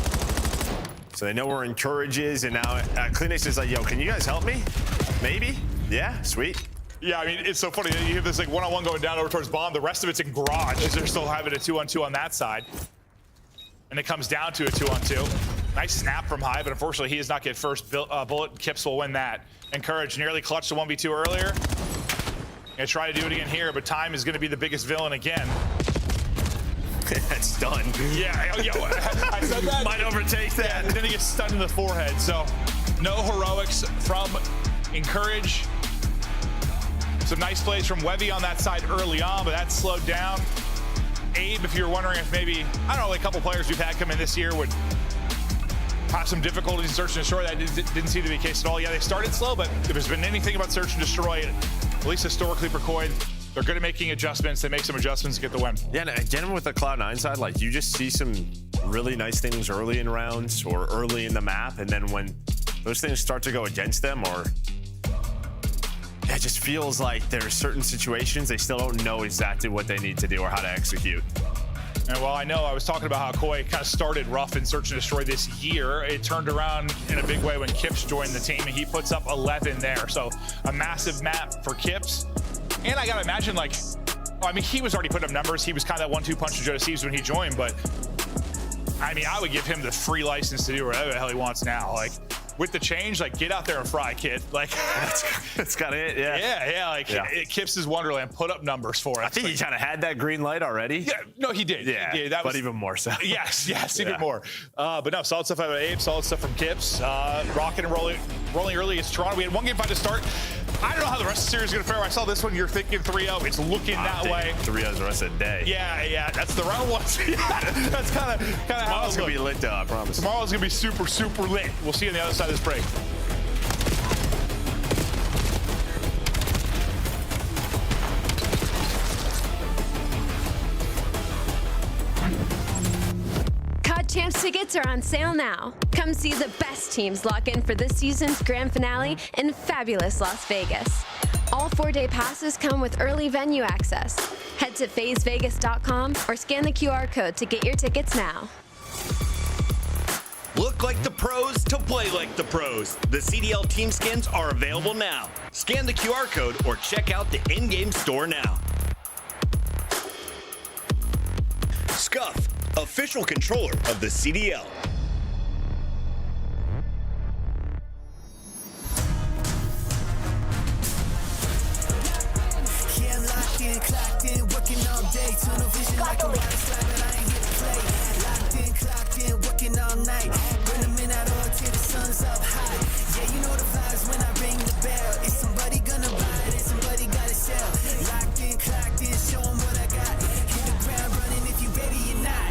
So they know where Encourage is, and now Clinics is like, yo, can you guys help me? Maybe? Yeah, sweet. Yeah, I mean, it's so funny. You have this like one-on-one going down over towards bomb. The rest of it's in garage as they're still having a 2-on-2 on that side. And it comes down to a 2-on-2. Nice snap from High, but unfortunately he does not get first bullet. Kips will win that. Encourage nearly clutched the 1v2 earlier. Gonna try to do it again here, but time is gonna be the biggest villain again. That's done. Yeah, I said that. Might overtake that. Yeah, and then he gets stunned in the forehead. So no heroics from Encourage. Some nice plays from Webby on that side early on, but that's slowed down. Abe, if you're wondering if maybe, I don't know, like a couple players we've had come in this year would have some difficulties in search and destroy. That didn't seem to be the case at all. Yeah, they started slow, but if there's been anything about search and destroy, at least historically for Koi, they're good at making adjustments. They make some adjustments to get the win. Yeah, and again with the Cloud9 side, like you just see some really nice things early in rounds or early in the map, and then when those things start to go against them, or it just feels like there's certain situations they still don't know exactly what they need to do or how to execute. And while I know I was talking about how Koi kind of started rough in Search and Destroy this year, it turned around in a big way when Kips joined the team, and he puts up 11 there. So a massive map for Kips. And I gotta imagine, like, I mean, he was already putting up numbers. He was kind of that 1-2 punch to Joe Deceives when he joined, but I mean, I would give him the free license to do whatever the hell he wants now. Like, with the change, like, get out there and fry, kid. Like, that's kind of it, yeah. Yeah, like, Kips' Wonderland, put up numbers for us. I think he kind of had that green light already. Yeah, no, he did. Yeah, that but even more so. Yes, even more. But no, solid stuff out of Abe, solid stuff from Kips. Rocking and rolling early against Toronto. We had one game fight to start. I don't know how the rest of the series is going to fare. I saw this one, you're thinking 3-0. It's looking that way. 3-0 the rest of the day. Yeah, that's the round one. That's kind of how tomorrow's going to be lit, though, I promise. Tomorrow's going to be super, super lit. We'll see you on the other side of this break. Champs tickets are on sale now. Come see the best teams lock in for this season's grand finale in fabulous Las Vegas. All 4-day passes come with early venue access. Head to FazeVegas.com or scan the QR code to get your tickets now. Look like the pros to play like the pros. The CDL team skins are available now. Scan the QR code or check out the in-game store now. Scuff, official controller of the CDL. Yeah, I'm locked in, clocked in, working all day. Tunnel vision like a rider slide, but I ain't here to play. Locked in, clocked in, working all night. Burn the midnight oil till the sun's up high. Yeah, you know the vibes when I ring the bell. Is somebody gonna buy it? Is somebody gotta sell? Locked in, clocked in, show 'em what I got. Hit the ground running if you ready or not.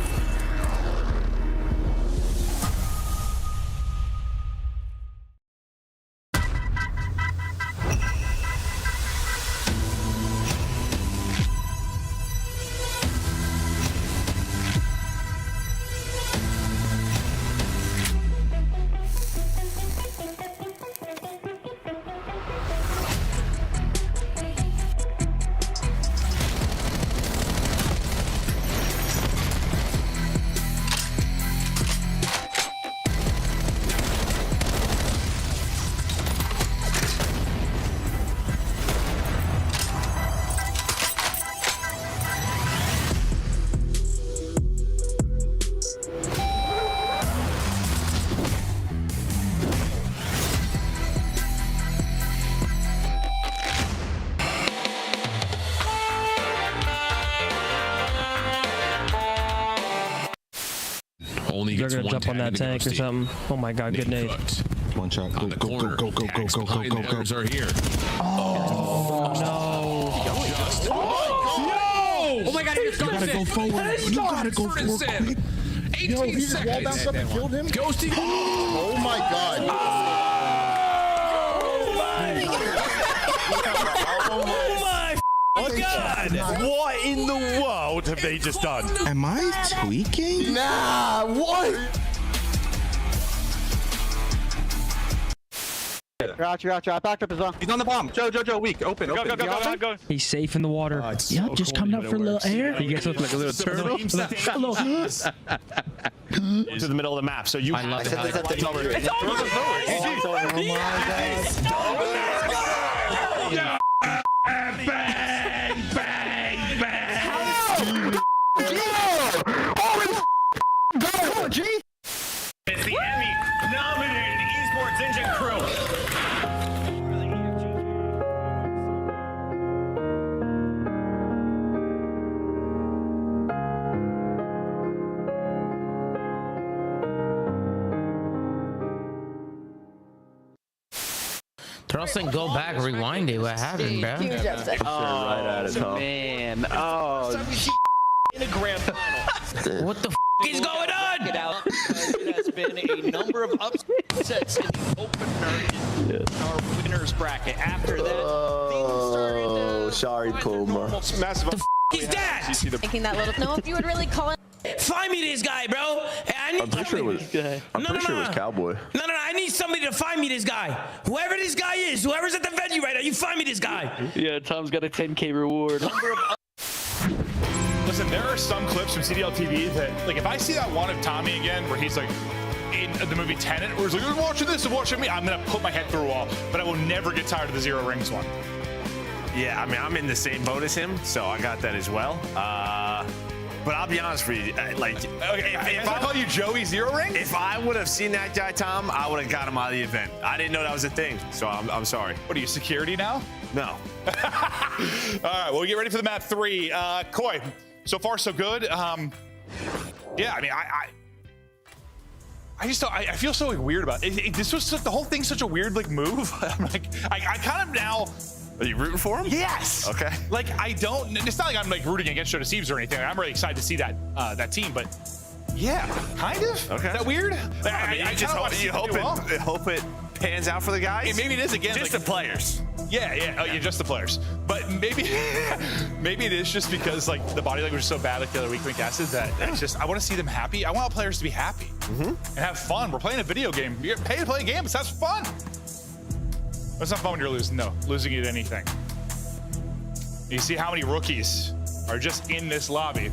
They're gonna jump on that tank or something. Oh my god, good nade. One shot. Go, On the go, corner. go, go, go, go, go, go, go, go. Are here. Oh my God! He just You gotta go forward. You gotta go forward quick. 18 he just wall bounced up and killed him? Ghosty. Oh my God. Oh God! What in the world have they just done? Am I tweaking? Nah, what? You're out. I backed up his arm. He's on the bomb. Joe, weak. Open. Go. He's safe in the water. Yep, just coming up for a little air. He gets up like a little turtle. To the middle of the map. So you. I love it. It's over. It's It's the Emmy-nominated Esports Engine crew. Trusting, go back, rewind it. What happened, bro? Right at it, huh? Man. Oh, In a grand final. What the is going on? It has been a number of upsets in the opener in our winners bracket. After that, things started to sorry, Puma. massive. He's dead. Making that little. No, if you would really call it. Find me this guy, bro. I'm pretty sure it was. Cowboy. No. I need somebody to find me this guy. Whoever this guy is, whoever's at the venue right now, you find me this guy. Yeah, Tom's got a 10K reward. Listen, there are some clips from CDL TV that, like, if I see that one of Tommy again, where he's like in the movie Tenet, where he's like, "You're watching this and watching me," I'm gonna put my head through a wall. But I will never get tired of the Zero Rings one. Yeah, I mean, I'm in the same boat as him, so I got that as well. But I'll be honest with you, like, If I call you Joey Zero Ring, if I would have seen that guy, Tom, I would have got him out of the event. I didn't know that was a thing, so I'm sorry. What are you, security now? No. All right, well, we get ready for the map 3. Koi, so far so good. Yeah, I mean, I just don't, I feel so weird about it. This was the whole thing's such a weird like move. I'm like, I kind of now. Are you rooting for him? Yes. Okay. Like it's not like I'm like rooting against Joe Deceives or anything. I'm really excited to see that that team, but yeah, kind of. Okay. Is that weird? Like, I mean, you hope it pans out for the guys. Maybe it is again. Just like, the players. Yeah. Oh, yeah, just the players. But maybe it is just because like the body language is so bad like the other week when casted that it's just I want to see them happy. I want players to be happy and have fun. We're playing a video game. You get paid to play a game. It's that's fun. It's not fun when you're losing. No, losing at anything. You see how many rookies are just in this lobby.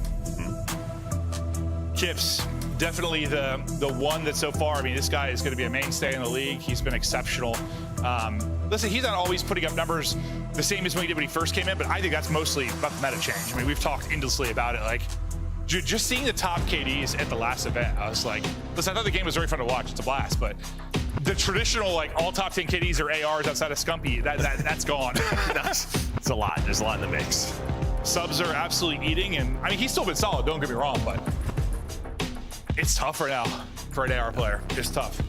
Kips, definitely the one that so far, I mean, this guy is going to be a mainstay in the league. He's been exceptional. Listen, he's not always putting up numbers the same as when he did when he first came in, but I think that's mostly about the meta change. I mean, we've talked endlessly about it. Like, just seeing the top KDs at the last event, I was like, listen, I thought the game was very fun to watch. It's a blast, but the traditional, like, all top 10 KDs are ARs outside of Scumpy, that's gone. It's a lot. There's a lot in the mix. Subs are absolutely eating, and I mean, he's still been solid, don't get me wrong, but it's tough right now for an AR player. It's tough.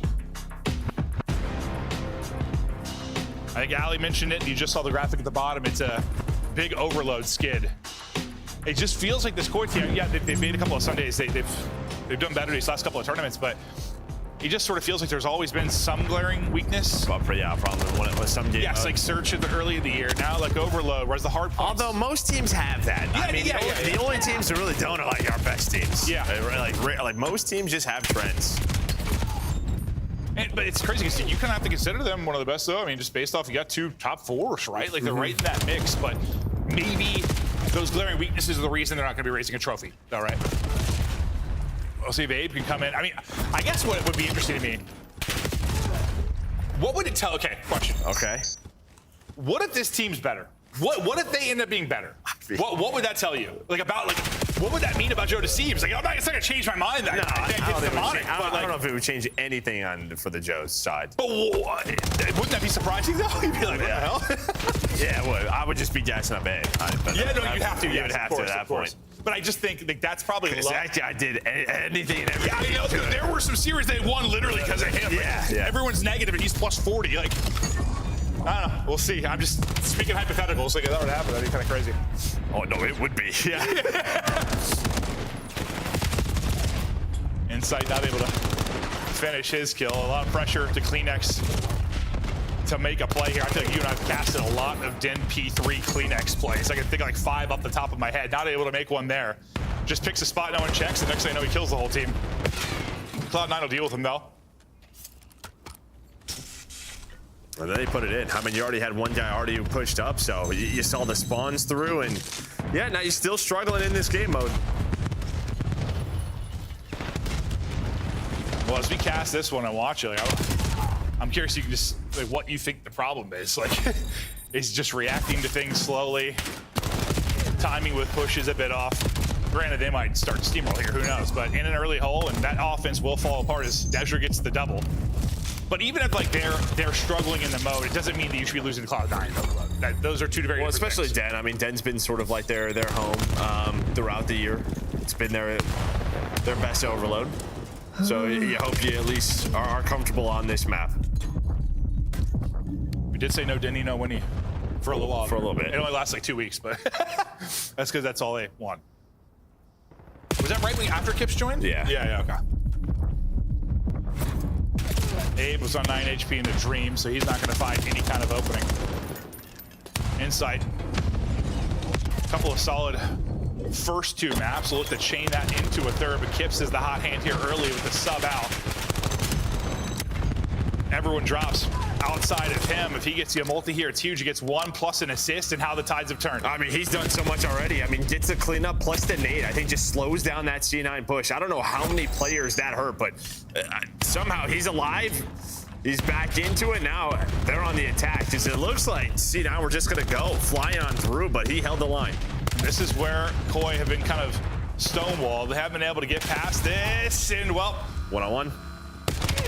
I think Ali mentioned it, and you just saw the graphic at the bottom. It's a big overload skid. It just feels like this core team, yeah, they've made a couple of Sundays. They've done better these last couple of tournaments, but it just sort of feels like there's always been some glaring weakness. Probably when it was some game. Yes, like Search at the early in the year. Now, like Overload, whereas the hard points. Although most teams have that. Yeah, I mean, the only teams that really don't are like our best teams. Yeah. Like most teams just have trends. But it's crazy because you kind of have to consider them one of the best, though. I mean, just based off, you got 2 top 4s, right? Like, they're right in that mix, but maybe those glaring weaknesses are the reason they're not going to be raising a trophy. All right. We'll see if Abe can come in. I mean, I guess what would be interesting to me, what would it tell? Okay, question. Okay. What if this team's better? What if they end up being better? What would that tell you? Like, what would that mean about Joe Deceives? Like, it's not going to change my mind. I don't know if it would change anything for the Joe's side. But wouldn't that be surprising, though? You'd be like, what the hell? Yeah, well, I would just be gassing up A. You'd have to. You would have to at that point. But I just think like, that's probably That guy did anything and everything. Yeah, I know. Dude, there were some series they won literally because of him. Yeah. Everyone's negative and he's plus 40. Like, I don't know. We'll see. I'm just speaking hypotheticals. Like, if that would happen, that'd be kind of crazy. Oh, no, it would be. Yeah. Insight not able to finish his kill. A lot of pressure to Kleenex to make a play here. I feel like you and I have casted a lot of Den P3 Kleenex plays. I can think of like 5 off the top of my head. Not able to make one there. Just picks a spot, no one checks, and next thing I know, he kills the whole team. Cloud9 will deal with him though. And then they put it in. I mean, you already had one guy already who pushed up, so you saw the spawns through, and yeah, now you're still struggling in this game mode. Well, as we cast this one and watch it, like, I'm curious, you can just like what you think the problem is. Like, is just reacting to things slowly, timing with pushes a bit off. Granted, they might start to steamroll here, who knows? But in an early hole, and that offense will fall apart as Dezra gets the double. But even if like they're struggling in the mode, it doesn't mean that you should be losing to Cloud9. Those are two very different especially things. Den. I mean, Den's been sort of like their home throughout the year. It's been their best overload. So you hope you at least are comfortable on this map. We did say no Denny, no Winnie for a little while. For a little bit. It only lasts like 2 weeks, but that's because that's all they want. Was that right when after Kips joined? Yeah. Yeah, okay. Abe was on 9 HP in the Dream, so he's not going to find any kind of opening. Insight. A couple of solid first 2 maps. We'll look to chain that into a third, but Kips is the hot hand here early with the sub out. Everyone drops outside of him. If he gets you a multi here, it's huge. He gets 1 plus an assist, and how the tides have turned. I mean, he's done so much already. I mean, gets the cleanup plus the nade. I think just slows down that C9 push. I don't know how many players that hurt, but somehow he's alive. He's back into it now. They're on the attack. Because it looks like C9 we're just going to go flying on through, but he held the line. This is where Koi have been kind of stonewalled. They haven't been able to get past this, and well, one-on-one.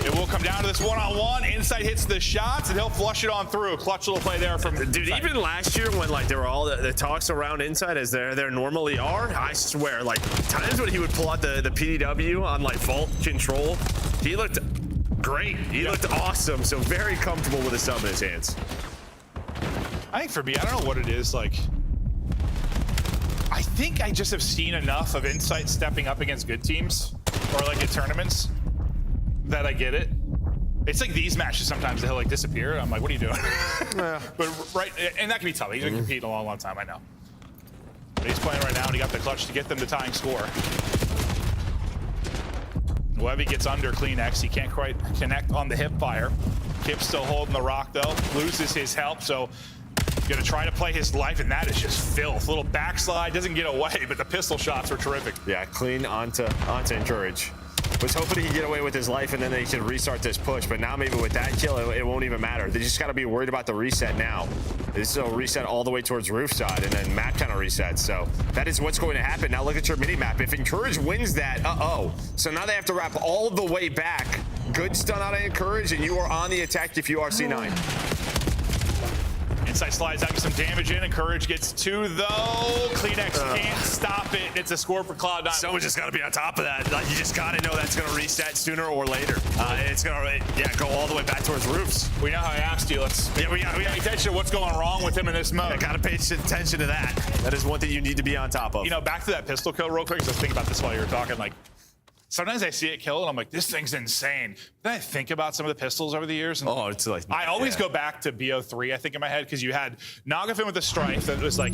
It will come down to this one-on-one. Insight hits the shots, and he'll flush it on through. Clutch little play there from Dude, Insight. even last year when like there were all the talks around Insight as there normally are, I swear, like times when he would pull out the PDW on like vault control, he looked great. He looked awesome. So very comfortable with a sub in his hands. I think for me, I don't know what it is, like, I think I just have seen enough of Insight stepping up against good teams, or like in tournaments, that I get it. It's like these matches sometimes they'll like disappear. I'm like, what are you doing? But right, and that can be tough. He's been competing a long time, I know. But he's playing right now, and he got the clutch to get them the tying score. Webby gets under Kleenex. He can't quite connect on the hip fire. Kip's still holding the rock though. Loses his help, so gonna try to play his life, and that is just filth. Little backslide, doesn't get away, but the pistol shots were terrific. Yeah, clean onto Encourage. Was hoping he could get away with his life and then they could restart this push, but now maybe with that kill, it won't even matter. They just got to be worried about the reset now. This will reset all the way towards roof side, and then map kind of resets. So that is what's going to happen. Now look at your mini map. If Encourage wins that, so now they have to wrap all the way back. Good stun out of Encourage, and you are on the attack if you are C9. Insight slides out, gets some damage in, and Courage gets 2 though. Kleenex can't stop it. It's a score for Cloud9. Someone's just got to be on top of that. Like, you just got to know that's going to reset sooner or later. It's going to go all the way back towards roofs. We know how I asked you. We got to pay attention to what's going wrong with him in this mode. Got to pay attention to that. That is one thing you need to be on top of. You know, back to that pistol kill real quick, because I was thinking about this while you were talking. Like, sometimes I see it kill, and I'm like, this thing's insane. Then I think about some of the pistols over the years. And it's like, I always go back to BO3, I think, in my head, because you had Nagafin with the Strife that was like,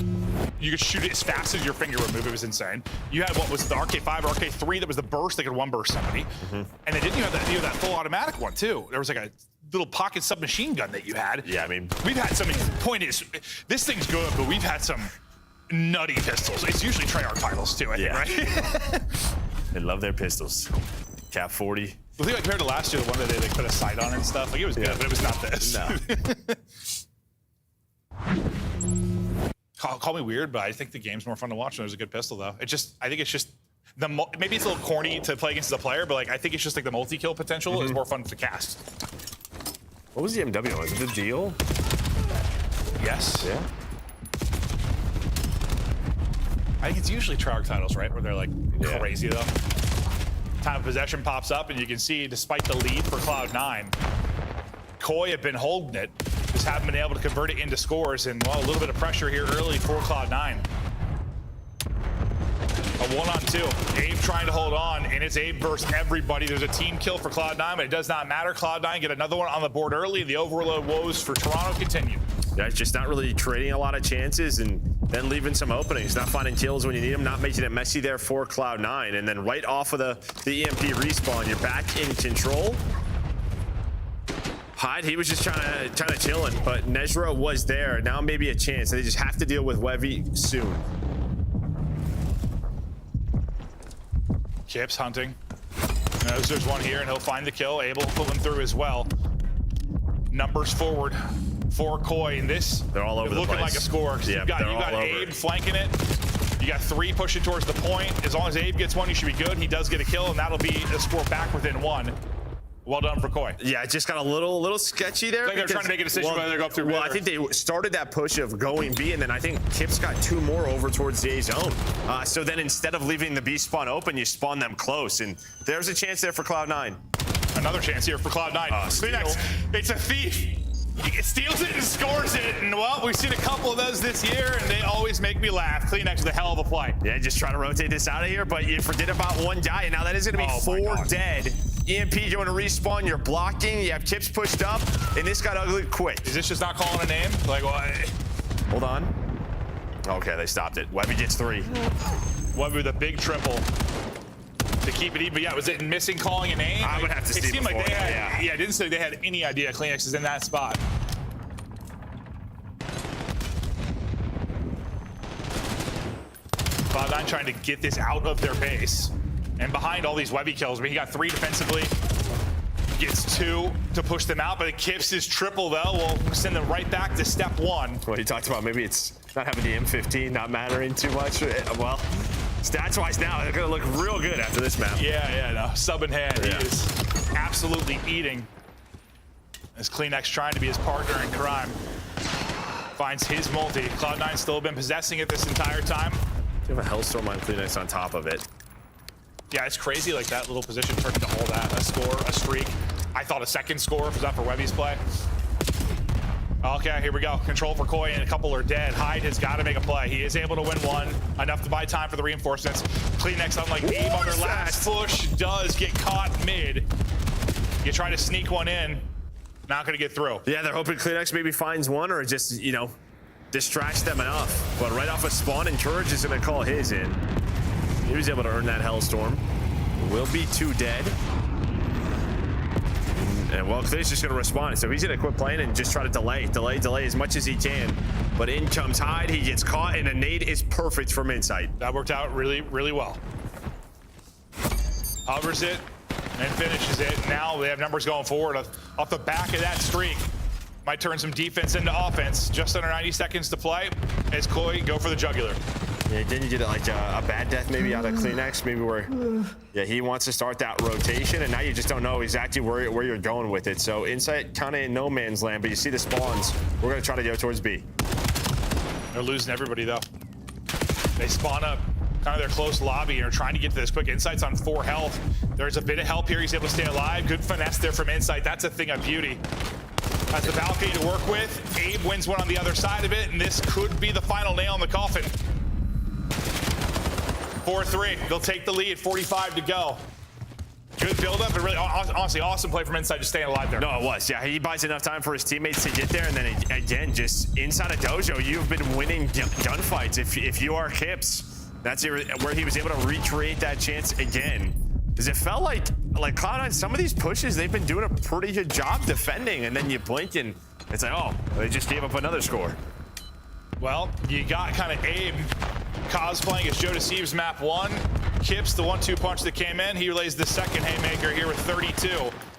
you could shoot it as fast as your finger would move. It was insane. You had what was the RK5 or RK3 that was the burst that could one burst somebody. And then didn't you have that full automatic one, too? There was like a little pocket submachine gun that you had. Yeah, I mean, we've had some. Point is, this thing's good, but we've had some nutty pistols. It's usually Treyarch titles, too, I think, right? They love their pistols. Cap 40. The thing compared to last year, the one that they like put a sight on and stuff, like it was good, but it was not this. No. Call me weird, but I think the game's more fun to watch when there's a good pistol, though. I think it's just maybe it's a little corny to play against the player, but like I think it's just like the multi-kill potential is more fun to cast. What was the MW? Was it the deal? Yes. Yeah. I think it's usually Treyarch titles, right? Where they're like crazy though. Time of possession pops up, and you can see, despite the lead for Cloud9, Koi have been holding it, just haven't been able to convert it into scores, and well, a little bit of pressure here early for Cloud9. A 1-on-2. Abe trying to hold on, and it's Abe versus everybody. There's a team kill for Cloud9, but it does not matter. Cloud9 get another one on the board early. The overload woes for Toronto continue. Yeah, it's just not really creating a lot of chances and then leaving some openings, not finding kills when you need them, not making it messy there for Cloud9. And then right off of the EMP respawn, you're back in control. Hyde, he was just trying to chilling, but Nezra was there. Now maybe a chance. They just have to deal with Webby soon. Kips hunting. There's one here, and he'll find the kill. Able pulling through as well. Numbers forward for Koi, and this they're all over the place. Looking like a score. Yeah, you got Abe flanking it. You got 3 pushing towards the point. As long as Abe gets one, you should be good. He does get a kill, and that'll be a score back within 1. Well done for Koi. Yeah, it just got a little sketchy there. I think they're trying to make a decision whether to go through. Well, I think they started that push of going B, and then I think Kips got 2 more over towards the A zone. So then instead of leaving the B spawn open, you spawn them close, and there's a chance there for Cloud9. Another chance here for Cloud9. Kleenex, it's a thief. He steals it and scores it, and well, we've seen a couple of those this year, and they always make me laugh. Kleenex with a hell of a play. Yeah, just try to rotate this out of here, but you forget about 1 guy, and now that is going to be 4 dead. EMP going to respawn, you're blocking, you have Kips pushed up, and this got ugly quick. Is this just not calling a name? Like, what? Hold on. Okay, they stopped it. Webby gets 3. Webby with a big triple to keep it even. But yeah, was it missing calling a name? I would have to see. It seemed like they had, yeah, it didn't say they had any idea Kleenex is in that spot. Cloud9 trying to get this out of their base. And behind all these Webby kills, I mean, he got 3 defensively, gets 2 to push them out, but Kips' triple, though, will send them right back to step 1. Well, he talked about maybe it's not having the M15 not mattering too much. Well, stats-wise now, they're going to look real good after this map. Yeah, no. Sub in hand, he is absolutely eating. As Kleenex trying to be his partner in crime. Finds his multi. Cloud9 still been possessing it this entire time. You have a Hellstorm on Kleenex on top of it. Yeah, it's crazy, like that little position turned into all that. A score, a streak. I thought a second score was that for Webby's play. Okay, here we go. Control for Koi, and a couple are dead. Hyde has got to make a play. He is able to win 1, enough to buy time for the reinforcements. Kleenex, unlike Abe on their last push, does get caught mid. You try to sneak one in, not going to get through. Yeah, they're hoping Kleenex maybe finds one or just, distracts them enough. But right off a spawn, and Courage is going to call his in. He was able to earn that Hellstorm. Will be 2 dead. And well, Clay's just gonna respond. So he's gonna quit playing and just try to delay as much as he can. But in comes Hyde, he gets caught, and a nade is perfect from inside. That worked out really, really well. Hovers it and finishes it. Now they have numbers going forward off the back of that streak. Might turn some defense into offense. Just under 90 seconds to play as Koi go for the jugular. Yeah, didn't you get like a bad death maybe out of Kleenex, maybe where, yeah, he wants to start that rotation, and now you just don't know exactly where you're going with it. So Insight kind of in no man's land, but you see the spawns. We're gonna try to go towards B. They're losing everybody though. They spawn up kind of their close lobby and are trying to get to this quick. Insight's on 4 health. There's a bit of help here. He's able to stay alive. Good finesse there from Insight. That's a thing of beauty. Has the balcony to work with. Abe wins one on the other side of it, and this could be the final nail in the coffin. 4-3, they'll take the lead, 45 to go. Good build-up, and really, honestly, awesome play from Insight, just staying alive there. No, it was, yeah. He buys enough time for his teammates to get there, and then again, just inside of Dojo, you've been winning gunfights. If you are Kips, that's where he was able to recreate that chance again. Because it felt like Cloud9, some of these pushes, they've been doing a pretty good job defending, and then you blink and it's like, oh, they just gave up another score. Well, you got kind of Abe cosplaying as Joe Deceives map 1. Kips, the 1-2 punch that came in. He relays the second haymaker here with 32.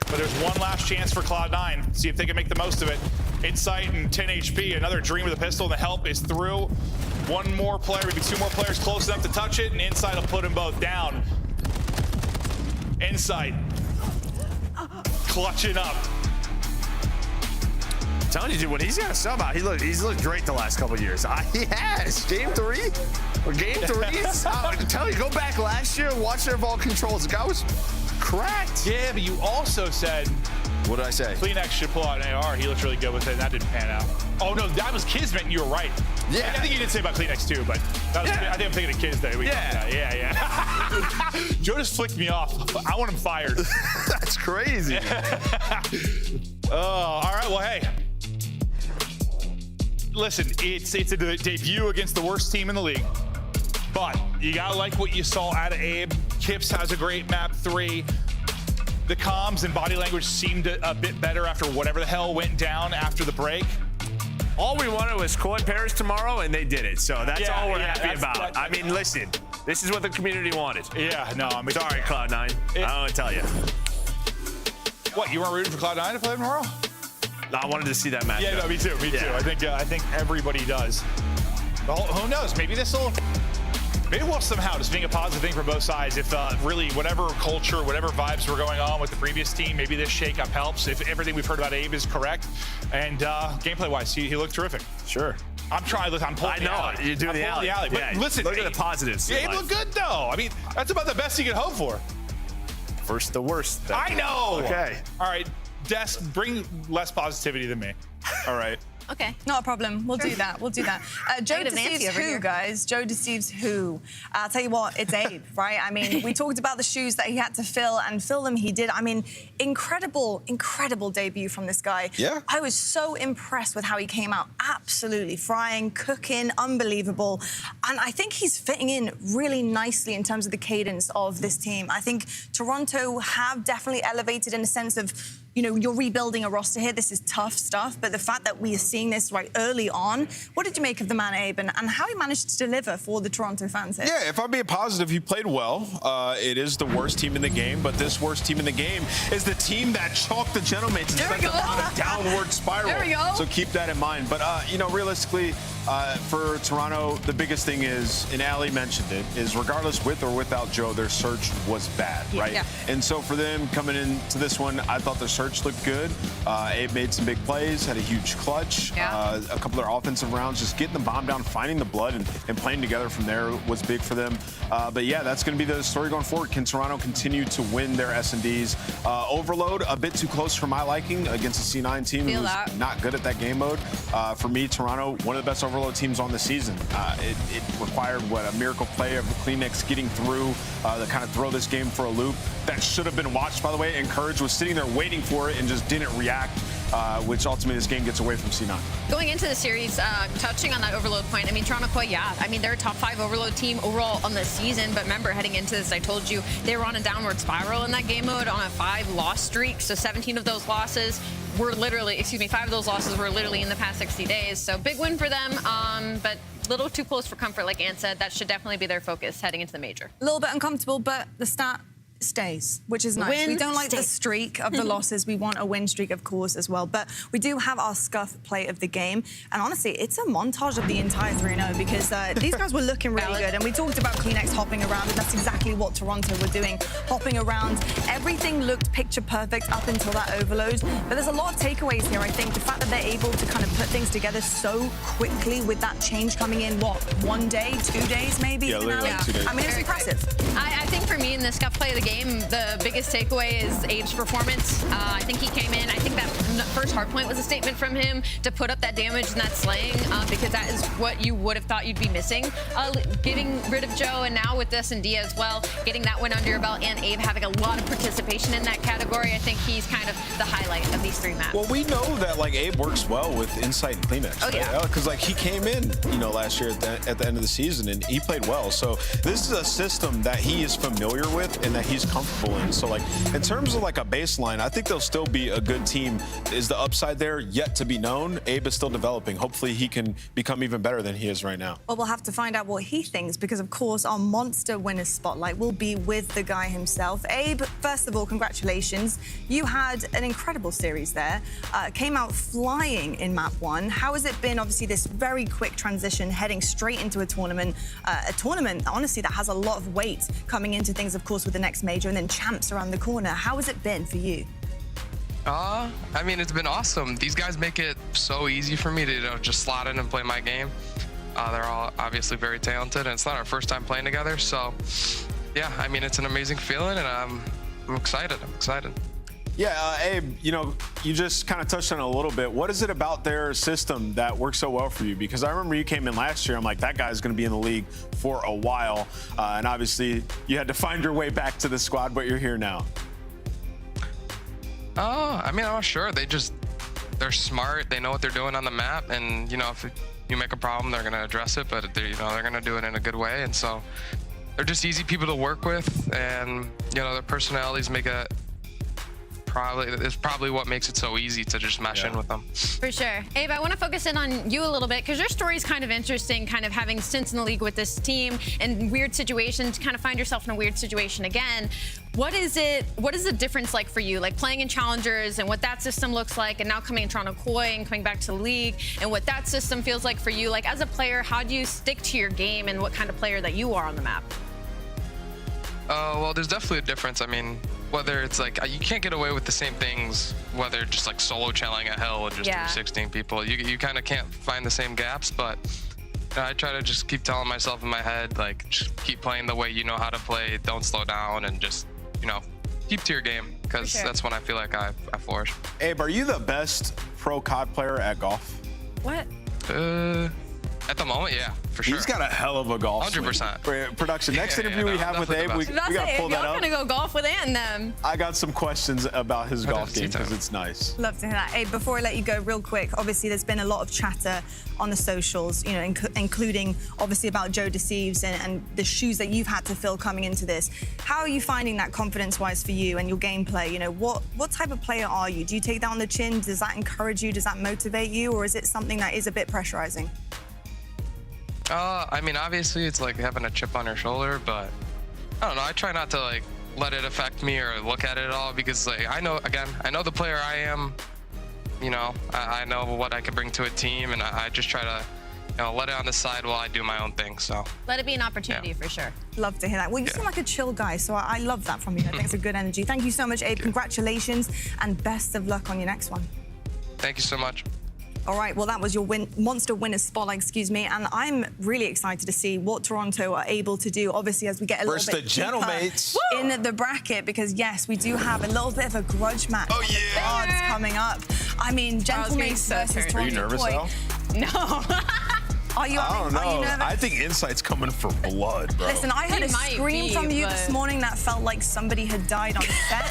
But there's one last chance for Cloud9. See if they can make the most of it. Insight and 10 HP, another Dream with a pistol, and the help is through. One more player, maybe 2 more players close enough to touch it, and Insight will put them both down. Insight clutching up telling you, dude, when he's got a sub out, he's looked great the last couple of years. He has. Game 3 or game 3s. I'm telling you, go back last year and watch their ball controls. The guy was cracked. Yeah, but you also said, what did I say? Kleenex should pull out an AR. He looked really good with it, and that didn't pan out. Oh, no, that was Kismet, and you were right. Yeah. I think you did say about Kleenex, too, but that was, I think I'm thinking of Kids Day. Yeah. Joe just flicked me off. I want him fired. That's crazy. All right, well, hey. Listen, it's a debut against the worst team in the league, but you gotta like what you saw out of Abe. Kips has a great map 3. The comms and body language seemed a bit better after whatever the hell went down after the break. All we wanted was Quad Pairs tomorrow, and they did it. So that's all we're happy about. I mean, listen, this is what the community wanted. Yeah, no, I'm sorry, Cloud9. I don't want to tell you. What, you weren't rooting for Cloud9 to play tomorrow? No, I wanted to see that match. Yeah, no, me too. I think everybody does. Well, who knows? Maybe we'll somehow, just being a positive thing for both sides, if really whatever culture, whatever vibes were going on with the previous team, maybe this shakeup helps, if everything we've heard about Abe is correct. And gameplay-wise, he looked terrific. Sure. I'm trying. Look, I'm pulling the alley. You do the alley. But Yeah, listen, look at the positives. Abe looked good, though. I mean, that's about the best you could hope for. First the worst. I know. Okay. All right, Des, bring less positivity than me. All right. Okay, not a problem. We'll do that. Joe Negative Nancy deceives over who, here. guys? Joe deceives who? I'll tell you what, it's Abe, right? I mean, we talked about the shoes that he had to fill, and fill them he did. I mean, incredible debut from this guy. Yeah. I was so impressed with how he came out. Absolutely frying, cooking, unbelievable. And I think he's fitting in really nicely in terms of the cadence of this team. I think Toronto have definitely elevated in the sense of, you know, you're rebuilding a roster here. This is tough stuff. But the fact that we are seeing this right early on, what did you make of the man, Abe, and how he managed to deliver for the Toronto fans here? Yeah, if I'm being positive, he played well. It is the worst team in the game, but this worst team in the game is the team that chalked the Gentlemans and sent them on a downward spiral. There we go. So keep that in mind. But, you know, realistically, for Toronto, the biggest thing is, and Ali mentioned it, is regardless with or without Joe, their search was bad, right? Yeah. And so for them coming into this one, I thought their search looked good. Abe made some big plays, had a huge clutch. Yeah. A couple of their offensive rounds, just getting the bomb down, finding the blood, and playing together from there was big for them. But yeah, that's going to be the story going forward. Can Toronto continue to win their S&Ds? Overload, a bit too close for my liking against a C9 team who was not good at that game mode. For me, Toronto, one of the best Overload teams on the season. It required, a miracle play of Kleenex getting through to kind of throw this game for a loop. That should have been watched, by the way, and Courage was sitting there waiting for it and just didn't react, which ultimately this game gets away from C9. Going into the series, touching on that overload point, I mean, Toronto quite, I mean, they're a top 5 overload team overall on the season, but remember, heading into this, I told you, they were on a downward spiral in that game mode on a 5-loss streak, so 17 of those losses were literally, 5 of those losses were literally in the past 60 days, so big win for them, but a little too close for comfort, like Ann said. That should definitely be their focus heading into the major. A little bit uncomfortable, but the stat stays, which is nice. We don't like the streak of the losses. We want a win streak, of course, as well. But we do have our scuff play of the game. And honestly, it's a montage of the entire 3-0 because these guys were looking really good. And we talked about Kleenex hopping around, and that's exactly what Toronto were doing, hopping around. Everything looked picture perfect up until that overload. But there's a lot of takeaways here, I think. The fact that they're able to kind of put things together so quickly with that change coming in, 1 day, 2 days, maybe? Yeah, literally 2 days. I mean, it's impressive. I think for me in the scuff play of the game, the biggest takeaway is Abe's performance. I think he came in. I think that first hardpoint was a statement from him to put up that damage and that slaying because that is what you would have thought you'd be missing. Getting rid of Joe and now with S&D as well, getting that win under your belt and Abe having a lot of participation in that category. I think he's kind of the highlight of these 3 maps. Well, we know that Abe works well with Insight and Kleenex. Oh, yeah. Because he came in, last year at the end of the season and he played well. So this is a system that he is familiar with and that he's comfortable in. So in terms of a baseline, I think they'll still be a good team. Is the upside there yet to be known? Abe is still developing. Hopefully he can become even better than he is right now. Well, we'll have to find out what he thinks because, of course, our monster winner's spotlight will be with the guy himself. Abe, first of all, congratulations. You had an incredible series there. Came out flying in map 1. How has it been, obviously, this very quick transition heading straight into a tournament, honestly, that has a lot of weight coming into things, of course, with the next major and then champs around the corner. How has it been for you? I mean, it's been awesome. These guys make it so easy for me to just slot in and play my game. They're all obviously very talented, and it's not our first time playing together. So, yeah, I mean, it's an amazing feeling, and I'm excited. I'm excited. Yeah, Abe, you know, you just kind of touched on it a little bit. What is it about their system that works so well for you? Because I remember you came in last year. I'm like, that guy's going to be in the league for a while. And obviously, you had to find your way back to the squad, but you're here now. I mean, I'm not sure. They're smart. They know what they're doing on the map. And, you know, if you make a problem, they're going to address it. But, they're going to do it in a good way. And so they're just easy people to work with. And, you know, their personalities make it it's probably what makes it so easy to just mesh in with them. For sure. Abe, I want to focus in on you a little bit because your story is kind of interesting, kind of having stints in the league with this team and weird situations, kind of find yourself in a weird situation again. What is the difference like for you, like playing in Challengers and what that system looks like, and now coming in Toronto Koi and coming back to the league and what that system feels like for you? Like as a player, how do you stick to your game and what kind of player that you are on the map? Well, there's definitely a difference. I mean, whether it's like, you can't get away with the same things, whether just like solo challing a hill and just 316 people. You kind of can't find the same gaps, but I try to just keep telling myself in my head, like, just keep playing the way you know how to play, don't slow down, and just, you know, keep to your game, because that's when I feel like I flourish. Abe, are you the best pro COD player at golf? What? At the moment, yeah, for sure. He's got a hell of a golf 100%. Production. Next interview we have with Abe, we got to pull that up. Y'all gonna go golf with Ant and them. I got some questions about his golf game because it's nice. Love to hear that. Hey, before I let you go, real quick, obviously there's been a lot of chatter on the socials, you know, including obviously about Joe Deceives and the shoes that you've had to fill coming into this. How are you finding that confidence-wise for you and your gameplay? You know, what type of player are you? Do you take that on the chin? Does that encourage you? Does that motivate you? Or is it something that is a bit pressurizing? I mean, obviously it's like having a chip on your shoulder, but I don't know. I try not to like let it affect me or look at it at all, because like I know the player I am. You know, I know what I can bring to a team, and I just try to, you know, let it on the side while I do my own thing. So let it be an opportunity for sure. Love to hear that. Well, you seem like a chill guy, so I love that from you. I think it's a good energy. Thank you so much, Abe. Congratulations, and best of luck on your next one. Thank you so much. All right, well, that was your monster winner's spotlight, excuse me, and I'm really excited to see what Toronto are able to do, obviously, as we get a little bit deeper in the bracket, because, yes, we do have a little bit of a grudge match cards coming up. I mean, Gentlemen's versus Toronto. Are you nervous, Al? No. Are you? I don't know. Are you nervous? I think Insight's coming for blood, bro. Listen, I heard a scream from you this morning that felt like somebody had died on set.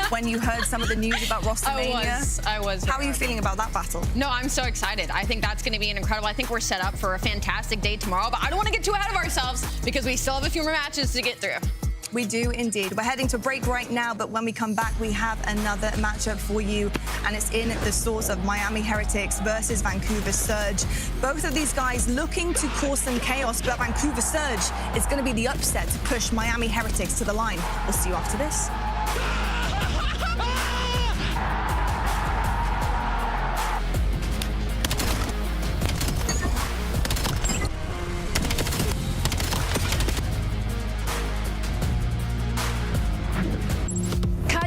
When you heard some of the news about Rostermania. I was. How are you feeling about that battle? No, I'm so excited. I think that's going to be an incredible. I think we're set up for a fantastic day tomorrow, but I don't want to get too ahead of ourselves because we still have a few more matches to get through. We do indeed. We're heading to a break right now, but when we come back, we have another matchup for you, and it's in the source of Miami Heretics versus Vancouver Surge. Both of these guys looking to cause some chaos, but Vancouver Surge is going to be the upset to push Miami Heretics to the line. We'll see you after this.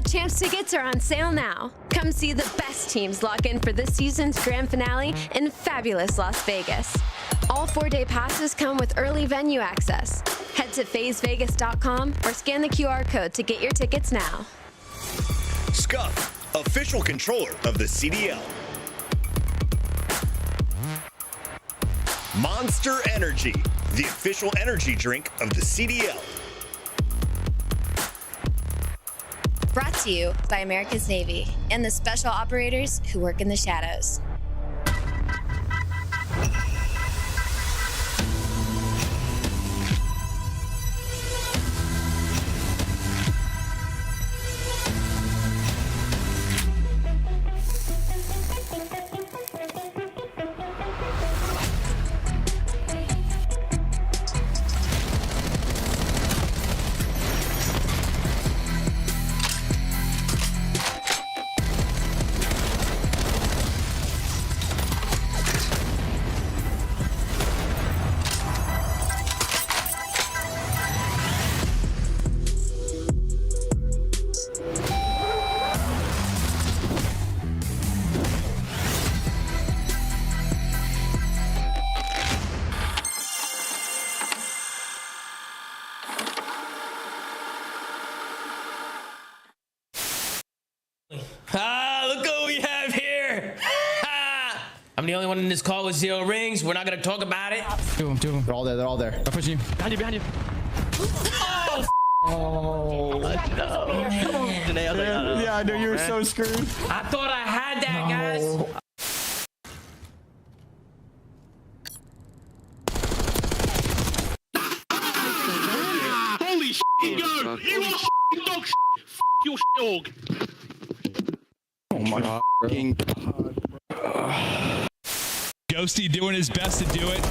Champs tickets are on sale now. Come see the best teams lock in for this season's grand finale in fabulous Las Vegas. All 4-day passes come with early venue access. Head to FazeVegas.com or scan the QR code to get your tickets now. Scuff, official controller of the CDL. Monster Energy, the official energy drink of the CDL. Brought to you by America's Navy and the special operators who work in the shadows. only one in this call with 0 rings. We're not gonna talk about it. Two of them. They're all there. They're all there. I'm pushing you. Behind you. Oh, no. Yeah, I knew you were so screwed. I thought I had that, guys. Holy shit, yo! You are dog shit! F your dog! Oh my god. Ghosty doing his best to do it.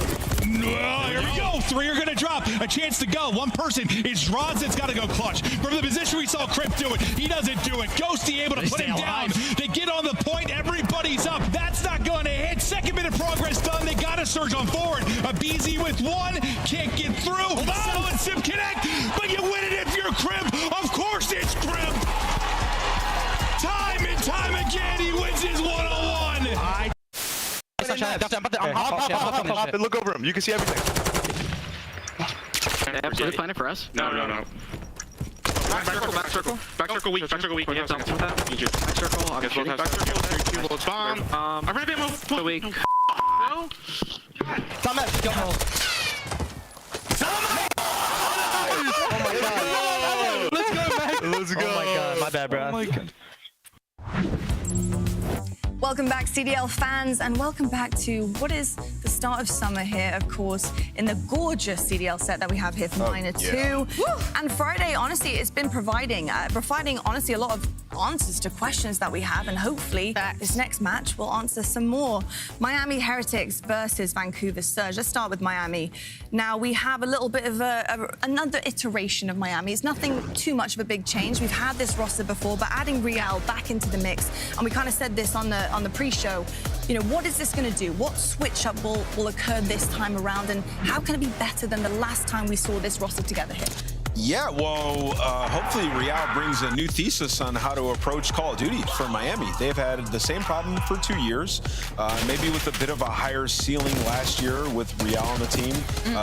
Here we go. 3 are going to drop. A chance to go. One person is Rods that's got to go clutch. From the position we saw Crimp do it, he doesn't do it. Ghosty able to put him down. They get on the point. Everybody's up. That's not going to hit. Second bit of progress done. They got to surge on forward. A BZ with 1. Can't get through. Solo and Sim connect. But you win it if you're Crimp. Of course it's Crimp. Time and time again, he wins his one-on-one. Hop and look over him. You can see everything. Is it planning for us? No. Back circle weak. Back circle weak. Back circle. I'm shooting. Back circle. Bomb. I ran him over. Weak. No. Stop that. Go home. Let's go, man. Let's go. Oh my god, my bad, bro. Oh my god. Welcome back, CDL fans, and welcome back to what is the start of summer here, of course, in the gorgeous CDL set that we have here for Miner 2. And Friday, honestly, it's been providing, honestly, a lot of answers to questions that we have, and hopefully this next match will answer some more. Miami Heretics versus Vancouver Surge. Let's start with Miami. Now, we have a little bit of another iteration of Miami. It's nothing too much of a big change. We've had this roster before, but adding Real back into the mix, and we kind of said this on the pre-show, you know, what is this going to do? What switch-up will occur this time around, and how can it be better than the last time we saw this roster together here? Yeah, well, hopefully Real brings a new thesis on how to approach Call of Duty for Miami. They've had the same problem for 2 years, maybe with a bit of a higher ceiling last year with Real on the team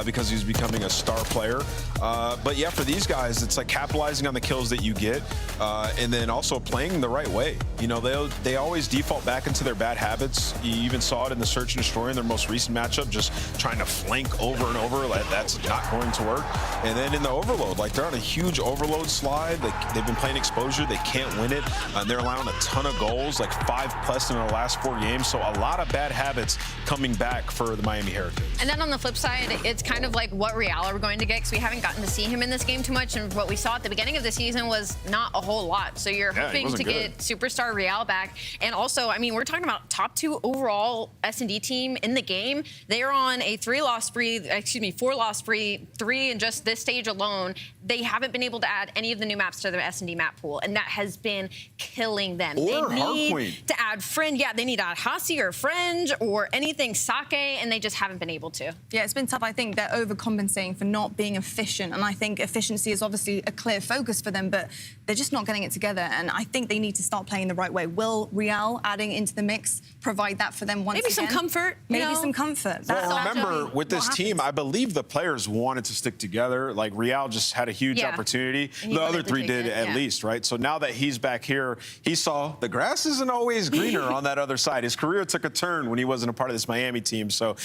because he's becoming a star player. But yeah, for these guys, it's like capitalizing on the kills that you get and then also playing the right way. You know, they always default back into their bad habits. You even saw it in the Search and Destroy in their most recent matchup, just trying to flank over and over. Like, that's not going to work. And then in the Overload, like they're on a huge Overload slide. They've been playing Exposure. They can't win it. They're allowing a ton of goals, like 5+ in the last 4 games. So a lot of bad habits coming back for the Miami Heretics. And then on the flip side, it's kind of like what Real are going to get, because we haven't gotten to see him in this game too much. And what we saw at the beginning of the season was not a whole lot. So you're hoping to get superstar Real back. And also, I mean, we're talking about top 2 overall S&D team in the game. They're on a 4-loss spree, 3 in just this stage alone. They haven't been able to add any of the new maps to their S&D map pool, and that has been killing them. They need to add Friend. Yeah, they need to add Hasi or Fringe or anything Sake, and they just haven't been able to. Yeah, it's been tough. I think they're overcompensating for not being efficient, and I think efficiency is obviously a clear focus for them, but they're just not getting it together, and I think they need to start playing the right way. Will Real adding into the mix provide that for them once Maybe again? some comfort. Maybe some comfort. Well, remember, with this team, I believe the players wanted to stick together. Like, Real just had a huge opportunity. The other 3 did at least, right? So now that he's back here, he saw the grass isn't always greener on that other side. His career took a turn when he wasn't a part of this Miami team. So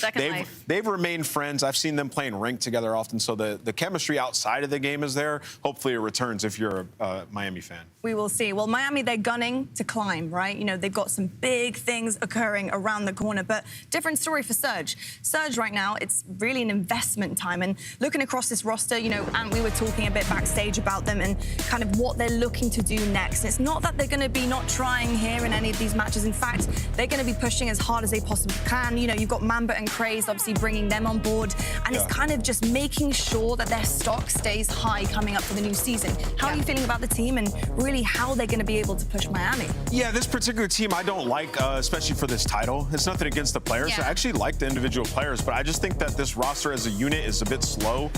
they've remained friends. I've seen them playing ranked together often. So the chemistry outside of the game is there. Hopefully it returns if you're a Miami fan. We will see. Well, Miami, they're gunning to climb, right? You know, they've got some big things occurring around the corner, but different story for Surge. Surge right now, it's really an investment time. And looking across this roster, you know, and we were talking a bit backstage about them and kind of what they're looking to do next. It's not that they're going to be not trying here in any of these matches. In fact, they're going to be pushing as hard as they possibly can. You know, you've got Mamba and Craze obviously bringing them on board, and it's kind of just making sure that their stock stays high coming up for the new season. How are you feeling about the team and really how they're going to be able to push Miami? Yeah, this particular team I don't like, especially for this title. It's nothing against the players. I actually like the individual players, but I just think that this roster as a unit is a bit slow.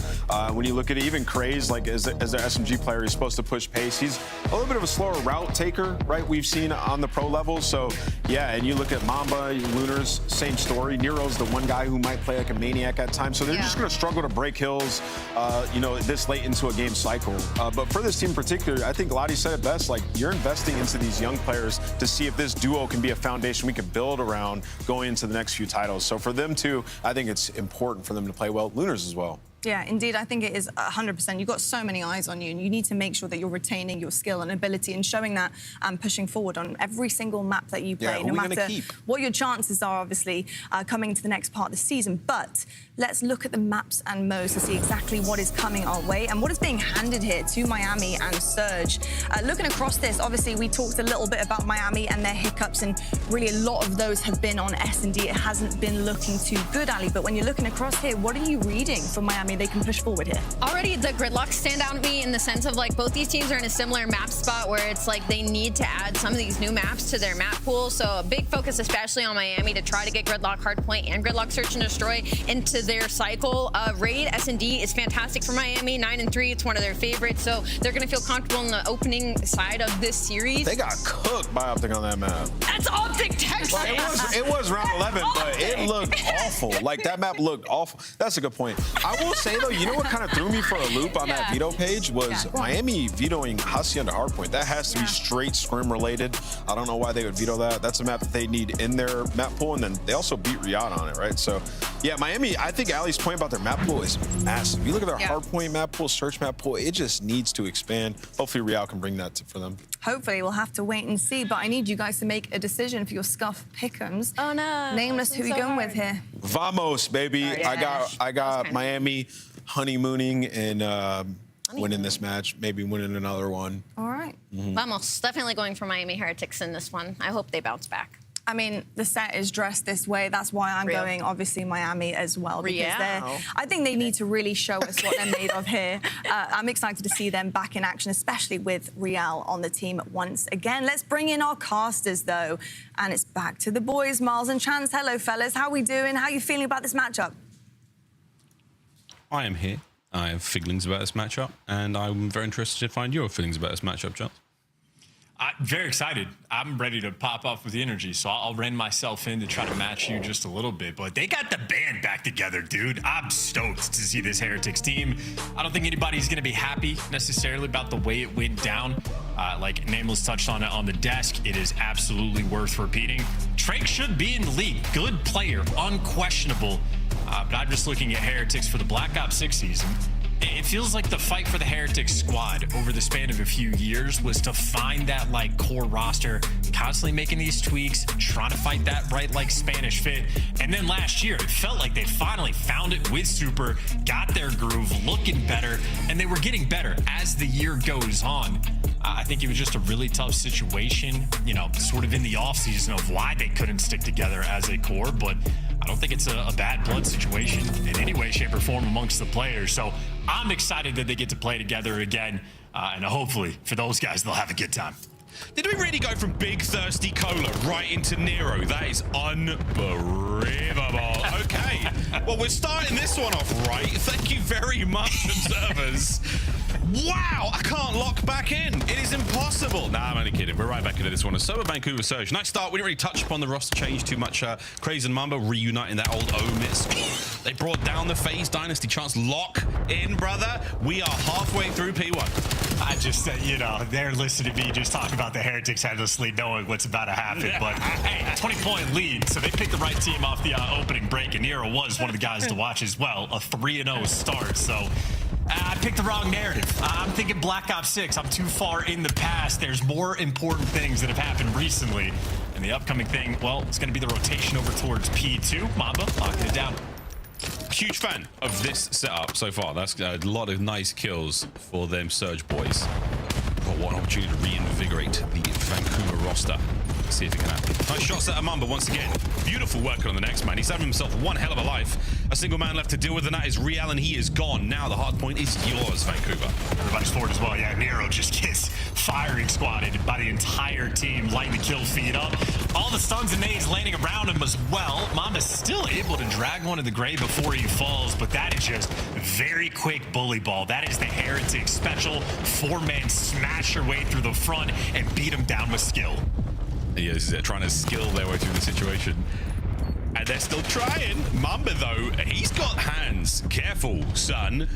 When you look at it, even Craze praised, like as their SMG player. He's supposed to push pace. He's a little bit of a slower route taker, right? We've seen on the pro level. So yeah, and you look at Mamba, Lunars, same story. Nero's the one guy who might play like a maniac at times. So they're just going to struggle to break hills, you know, this late into a game cycle. But for this team in particular, I think Lottie said it best. Like, you're investing into these young players to see if this duo can be a foundation we can build around going into the next few titles. So for them too, I think it's important for them to play well. Lunars as well. Yeah, indeed. I think it is 100%. You've got so many eyes on you, and you need to make sure that you're retaining your skill and ability and showing that and pushing forward on every single map that you play, no matter what your chances are, obviously, coming into the next part of the season. But let's look at the maps and modes to see exactly what is coming our way and what is being handed here to Miami and Surge. Looking across this, obviously, we talked a little bit about Miami and their hiccups, and really a lot of those have been on S&D. It hasn't been looking too good, Ali. But when you're looking across here, what are you reading from Miami? They can push forward here. Already the gridlock stand out to me in the sense of like both these teams are in a similar map spot where it's like they need to add some of these new maps to their map pool. So a big focus especially on Miami to try to get gridlock hardpoint and gridlock search and destroy into their cycle. Raid S&D is fantastic for Miami, 9-3. It's one of their favorites. So they're going to feel comfortable in the opening side of this series. They got cooked by Optic on that map. That's Optic Texas. Like, it was round 11, but it looked awful. Like, that map looked awful. That's a good point. I will say, though, you know what kind of threw me for a loop on that veto page was Miami vetoing Hacienda Hardpoint. That has to be straight scrim related. I don't know why they would veto that. That's a map that they need in their map pool, and then they also beat Riyadh on it, right? So, yeah, Miami, I think Ali's point about their map pool is massive. You look at their Hardpoint map pool, search map pool, it just needs to expand. Hopefully Riyadh can bring that for them. Hopefully, we'll have to wait and see, but I need you guys to make a decision for your Scuff pick'ems. Oh, no. Nameless, who are you going with here? Vamos, baby. I got Miami honeymooning and winning this match, maybe winning another one. All right. Vamos, definitely going for Miami Heretics in this one. I hope they bounce back. I mean, the set is dressed this way. That's why I'm going, obviously, Miami as well. Because I think they need to really show us what they're made of here. I'm excited to see them back in action, especially with Real on the team once again. Let's bring in our casters, though. And it's back to the boys, Miles and Chance. Hello, fellas. How are we doing? How are you feeling about this matchup? I am here. I have feelings about this matchup, and I'm very interested to find your feelings about this matchup, Chance. I'm very excited. I'm ready to pop off with the energy, so I'll rein myself in to try to match you just a little bit. But they got the band back together, dude. I'm stoked to see this Heretics team. I don't think anybody's going to be happy necessarily about the way it went down. Like Nameless touched on it on the desk, it is absolutely worth repeating. Trake should be in the league. Good player, unquestionable. But I'm just looking at Heretics for the Black Ops 6 season. It feels like the fight for the Heretics squad over the span of a few years was to find that like core roster, constantly making these tweaks, trying to fight that right like Spanish fit. And then last year, it felt like they finally found it with Super, got their groove, looking better, and they were getting better as the year goes on. I think it was just a really tough situation, you know, sort of in the offseason of why they couldn't stick together as a core, but I don't think it's a bad blood situation in any way, shape, or form amongst the players. So I'm excited that they get to play together again, and hopefully for those guys, they'll have a good time. Did we really go from Big Thirsty Cola right into Nero? That is unbelievable. Okay, well, we're starting this one off right. Thank you very much, observers. Wow, I can't lock back in. It is impossible. Nah, I'm only kidding. We're right back into this one. So Vancouver Surge. Nice start. We didn't really touch upon the roster change too much. Craze and Mamba reuniting that old Omits. They brought down the FaZe Dynasty. Chance lock in, brother. We are halfway through P1. I just said, you know, they're listening to me just talk about the Heretics headlessly knowing what's about to happen. But hey, 20-point lead. So they picked the right team off the opening break. And Nero was one of the guys to watch as well. A 3-0 start. So I picked the wrong narrative. I'm thinking Black Ops 6. I'm too far in the past. There's more important things that have happened recently. And the upcoming thing, well, it's going to be the rotation over towards P2. Mamba locking it down. Huge fan of this setup so far. That's a lot of nice kills for them Surge boys. Got one opportunity to reinvigorate the Vancouver roster. Let's see if it can happen. Nice shots at Amamba once again. Beautiful work on the next man. He's having himself one hell of a life. A single man left to deal with, and that is Real, and he is gone. Now the hard point is yours, Vancouver. Everybody's forward as well. Yeah, Nero just gets firing squatted by the entire team, lighting the kill feed up. All the stuns and nades landing around him as well. Mamba's still able to drag one in the grave before he falls, but that is just very quick bully ball. That is the Heretic special. 4-man smash your way through the front and beat him down with skill. He is trying to skill their way through the situation. And they're still trying. Mamba, though, he's got hands. Careful, son.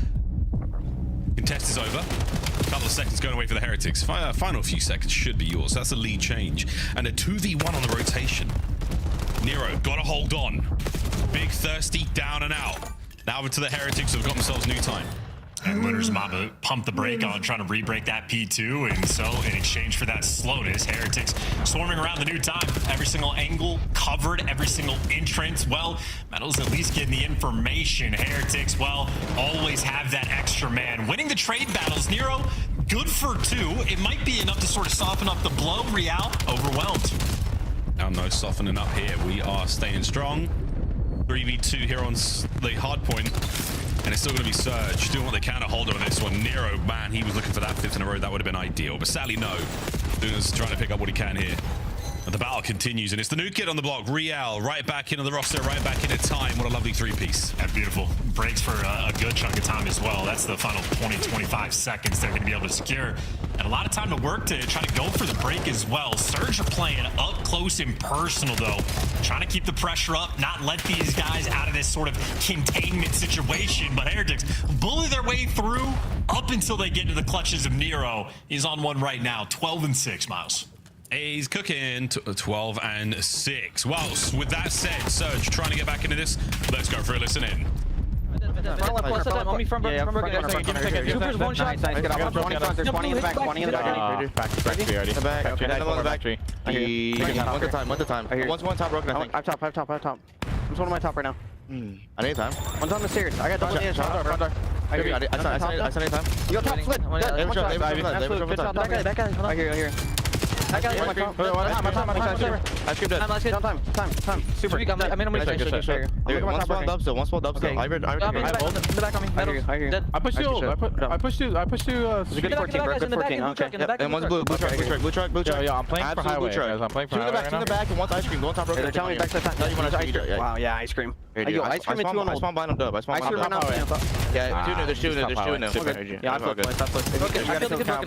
Contest is over. A couple of seconds going away for the Heretics. Final few seconds should be yours. That's a lead change. And a 2v1 on the rotation. Nero, gotta hold on. Big Thirsty down and out. Now over to the Heretics who've got themselves new time. And Winners Mamba pumped the brake on trying to re-break that P2, and so in exchange for that slowness, Heretics swarming around the new time. Every single angle covered, every single entrance. Well, Metal's at least getting the information. Heretics, well, always have that extra man. Winning the trade battles, Nero, good for 2. It might be enough to sort of soften up the blow. Real, overwhelmed. Now no softening up here. We are staying strong. 3v2 here on the hard point. And it's still going to be Surge doing what they can to hold on this one. Nero, man, he was looking for that 5th in a row. That would have been ideal. But sadly, no. Luna's trying to pick up what he can here. But the battle continues, and it's the new kid on the block. Real, right back into the roster, right back into time. What a lovely 3-piece. Yeah, beautiful. Breaks for a good chunk of time as well. That's the final 20-25 seconds they're going to be able to secure. And a lot of time to work to try to go for the break as well. Surge are playing up close and personal, though. Trying to keep the pressure up, not let these guys out of this sort of containment situation. But Heretics bully their way through up until they get into the clutches of Nero. He's on one right now, 12-6, Miles. He's cooking 12-6. Well, with that said, Surge trying to get back into this. Let's go for a listen in. Super's one shot. Nice, get up. 20 front, there's 20 in the back, 20 in the back. Factory already. The back, okay, Another one in the back. One at a time. One's one top broken, I think. I'm top. I'm just one of my top right now. I need time. One's on the stairs. I got double damage. Front door. I said time. You got top flip. That guy. I hear. That guy is my top. I skipped it. Time. Super. I made him win. One small dub still. I pushed two. Good 14, bro. Good 14. Okay. And one's blue truck. Yeah, I'm playing for highway. I'm playing for highway. Two in the back and one's ice cream. One top broken. They're telling me backside time. Wow, yeah, ice cream. Yo, ice cream and 2 on I spawn behind him dub. Ice cream right now. Yeah, there's two in them. Yeah, I flipped. I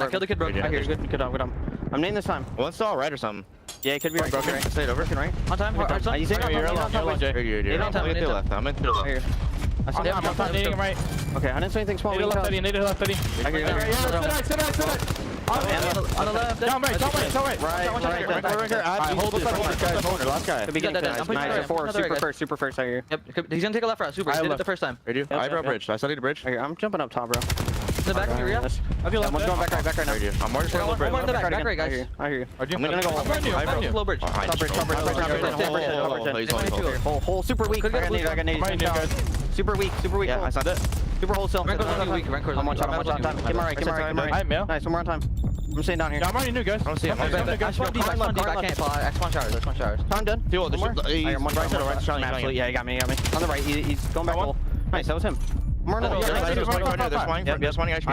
killed the kid, bro. I hear. Good on. I'm naming this time. One's still right or something. Yeah, it could be right. Broken. Stay over. Right. On time. You say you're alone. You're on time. I'm in the left. I'm time. Right. Okay, I didn't say anything small. Need to left 30. I hear. Sit. On the left. Down right. Right here. Hold this guy's corner. Last guy. Could be getting nice. Super first. I hear. Yep. He's gonna take a left route. Super. He did it the first time. Eyebrow bridge. I studied the bridge. I'm jumping up top, bro. In the back of your real. One's going back right now. I'm marching on the bridge. One in the back right, guys. I hear. I'm gonna go low bridge. Top bridge. Hole super weak. I got nades. Super weak. Yeah, I saw it. Super wholesale. I'm on time. Get my right. Nice, one more on time. I'm staying down here. I'm already new, guys. I don't see him. I can't fall. I spawn showers. Time done. One right. Yeah, he got me. On the right. He's going back hole. Nice, that was him. There's spawning ice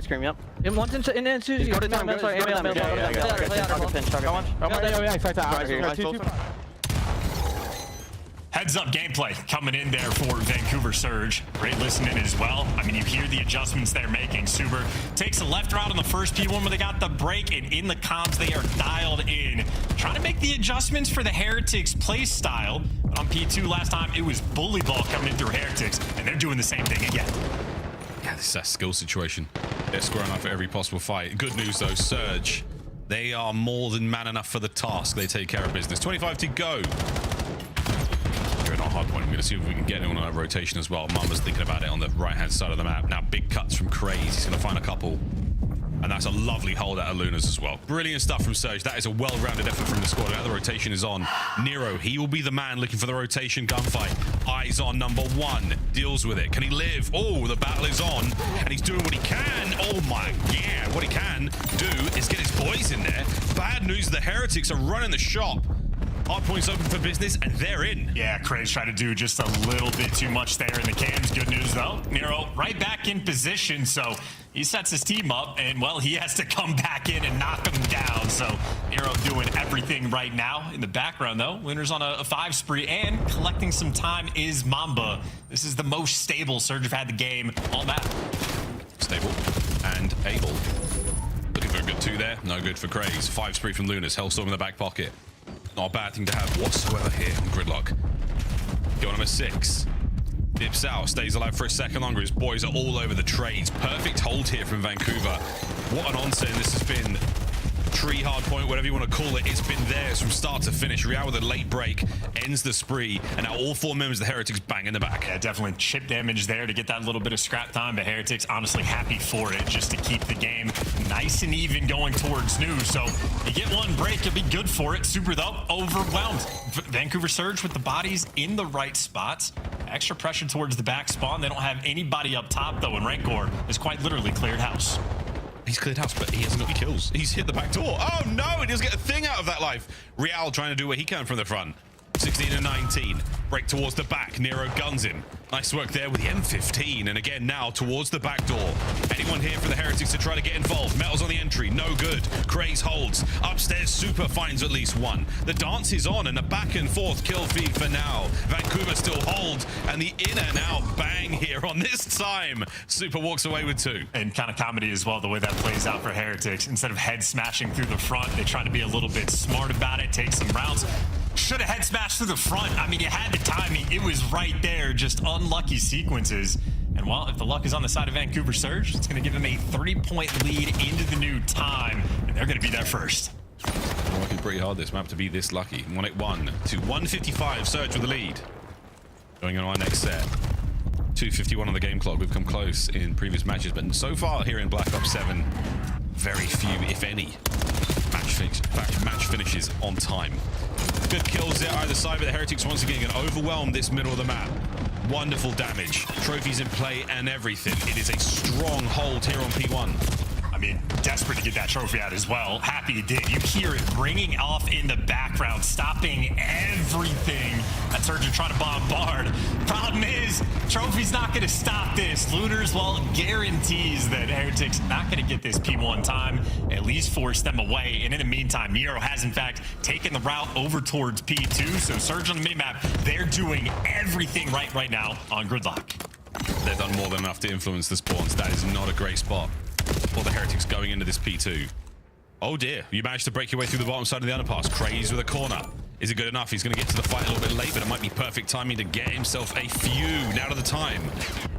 cream, yep. And one's in Susie. Go to time. Heads up gameplay coming in there for Vancouver Surge. Great listening as well. I mean, you hear the adjustments they're making. Suber takes a left route on the first P1 where they got the break, and in the comms they are dialed in. Trying to make the adjustments for the Heretics play style. But on P2 last time, it was bully ball coming in through Heretics, and they're doing the same thing again. Yeah, this is a skill situation. They're squaring up for every possible fight. Good news though, Surge. They are more than man enough for the task. They take care of business. 25 to go. On hard point. I'm going to see if we can get in on a rotation as well. Mamba's thinking about it on the right-hand side of the map. Now, big cuts from Craze. He's going to find a couple. And that's a lovely hold out of Lunas as well. Brilliant stuff from Surge. That is a well-rounded effort from the squad. Now the rotation is on. Nero, he will be the man looking for the rotation gunfight. Eyes on number one. Deals with it. Can he live? Oh, the battle is on. And he's doing what he can. Oh my, yeah. What he can do is get his boys in there. Bad news, the Heretics are running the shop. Hardpoint's open for business, and they're in. Yeah, Craig's trying to do just a little bit too much there in the cams. Good news, though. Nero right back in position, so he sets his team up, and, well, he has to come back in and knock them down. So Nero doing everything right now. In the background, though, Winner's on a 5 spree, and collecting some time is Mamba. This is the most stable Surge have had the game all map. Stable and able. Looking for a good 2 there. No good for Craze. 5 spree from Lunas. Hellstorm in the back pocket. Not a bad thing to have whatsoever here on Gridlock. Go number 6. Dips out, stays alive for a second longer. His boys are all over the trades. Perfect hold here from Vancouver. What an onset this has been. Tree hard point, whatever you want to call it, it's been theirs from start to finish. Real with a late break ends the spree, and now all 4 members of the Heretics bang in the back. Yeah, definitely chip damage there to get that little bit of scrap time, but Heretics honestly happy for it just to keep the game nice and even going towards new. So you get 1 break, you'll be good for it. Super though, overwhelmed. Vancouver Surge with the bodies in the right spots. Extra pressure towards the back spawn. They don't have anybody up top though, and Rancor has quite literally cleared house. He's cleared house, but he hasn't got any kills. He's hit the back door. Oh no, he doesn't get a thing out of that life. Real trying to do what he can from the front. 16 and 19. Break towards the back. Nero guns him. Nice work there with the M15. And again now towards the back door. Anyone here for the Heretics to try to get involved? Metals on the entry. No good. Craze holds. Upstairs, Super finds at least 1. The dance is on and a back and forth kill feed for now. Vancouver still holds. And the in and out bang here on this time. Super walks away with 2. And kind of comedy as well, the way that plays out for Heretics. Instead of head smashing through the front, they try to be a little bit smart about it, take some rounds. Should have head smashed through the front. I mean, you had the timing. It was right there. Just unlucky sequences. And, well, if the luck is on the side of Vancouver Surge, it's going to give them a 30-point lead into the new time. And they're going to be there first. Working pretty hard this map to be this lucky. 181 to 155. Surge with the lead. Going on our next set. 2:51 on the game clock. We've come close in previous matches, but so far here in Black Ops 7, very few, if any, match finishes on time. Good kills there either side, but the Heretics once again can overwhelm this middle of the map. Wonderful damage, trophies in play and everything. It is a strong hold here on P1. I mean, desperate to get that trophy out as well. Happy he did. You hear it ringing off in the background, stopping everything that Surge are trying to bombard. Problem is, trophy's not going to stop this. Looters, well, guarantees that Heretics not going to get this P1 time, at least force them away. And in the meantime, Nero has, in fact, taken the route over towards P2. So Surge on the minimap, they're doing everything right now on Gridlock. They've done more than enough to influence the spawns. That is not a great spot for the Heretics going into this P2. Oh dear, you managed to break your way through the bottom side of the underpass. Craze with a corner. Is it good enough? He's going to get to the fight a little bit late, but it might be perfect timing to get himself a few. Now to the time.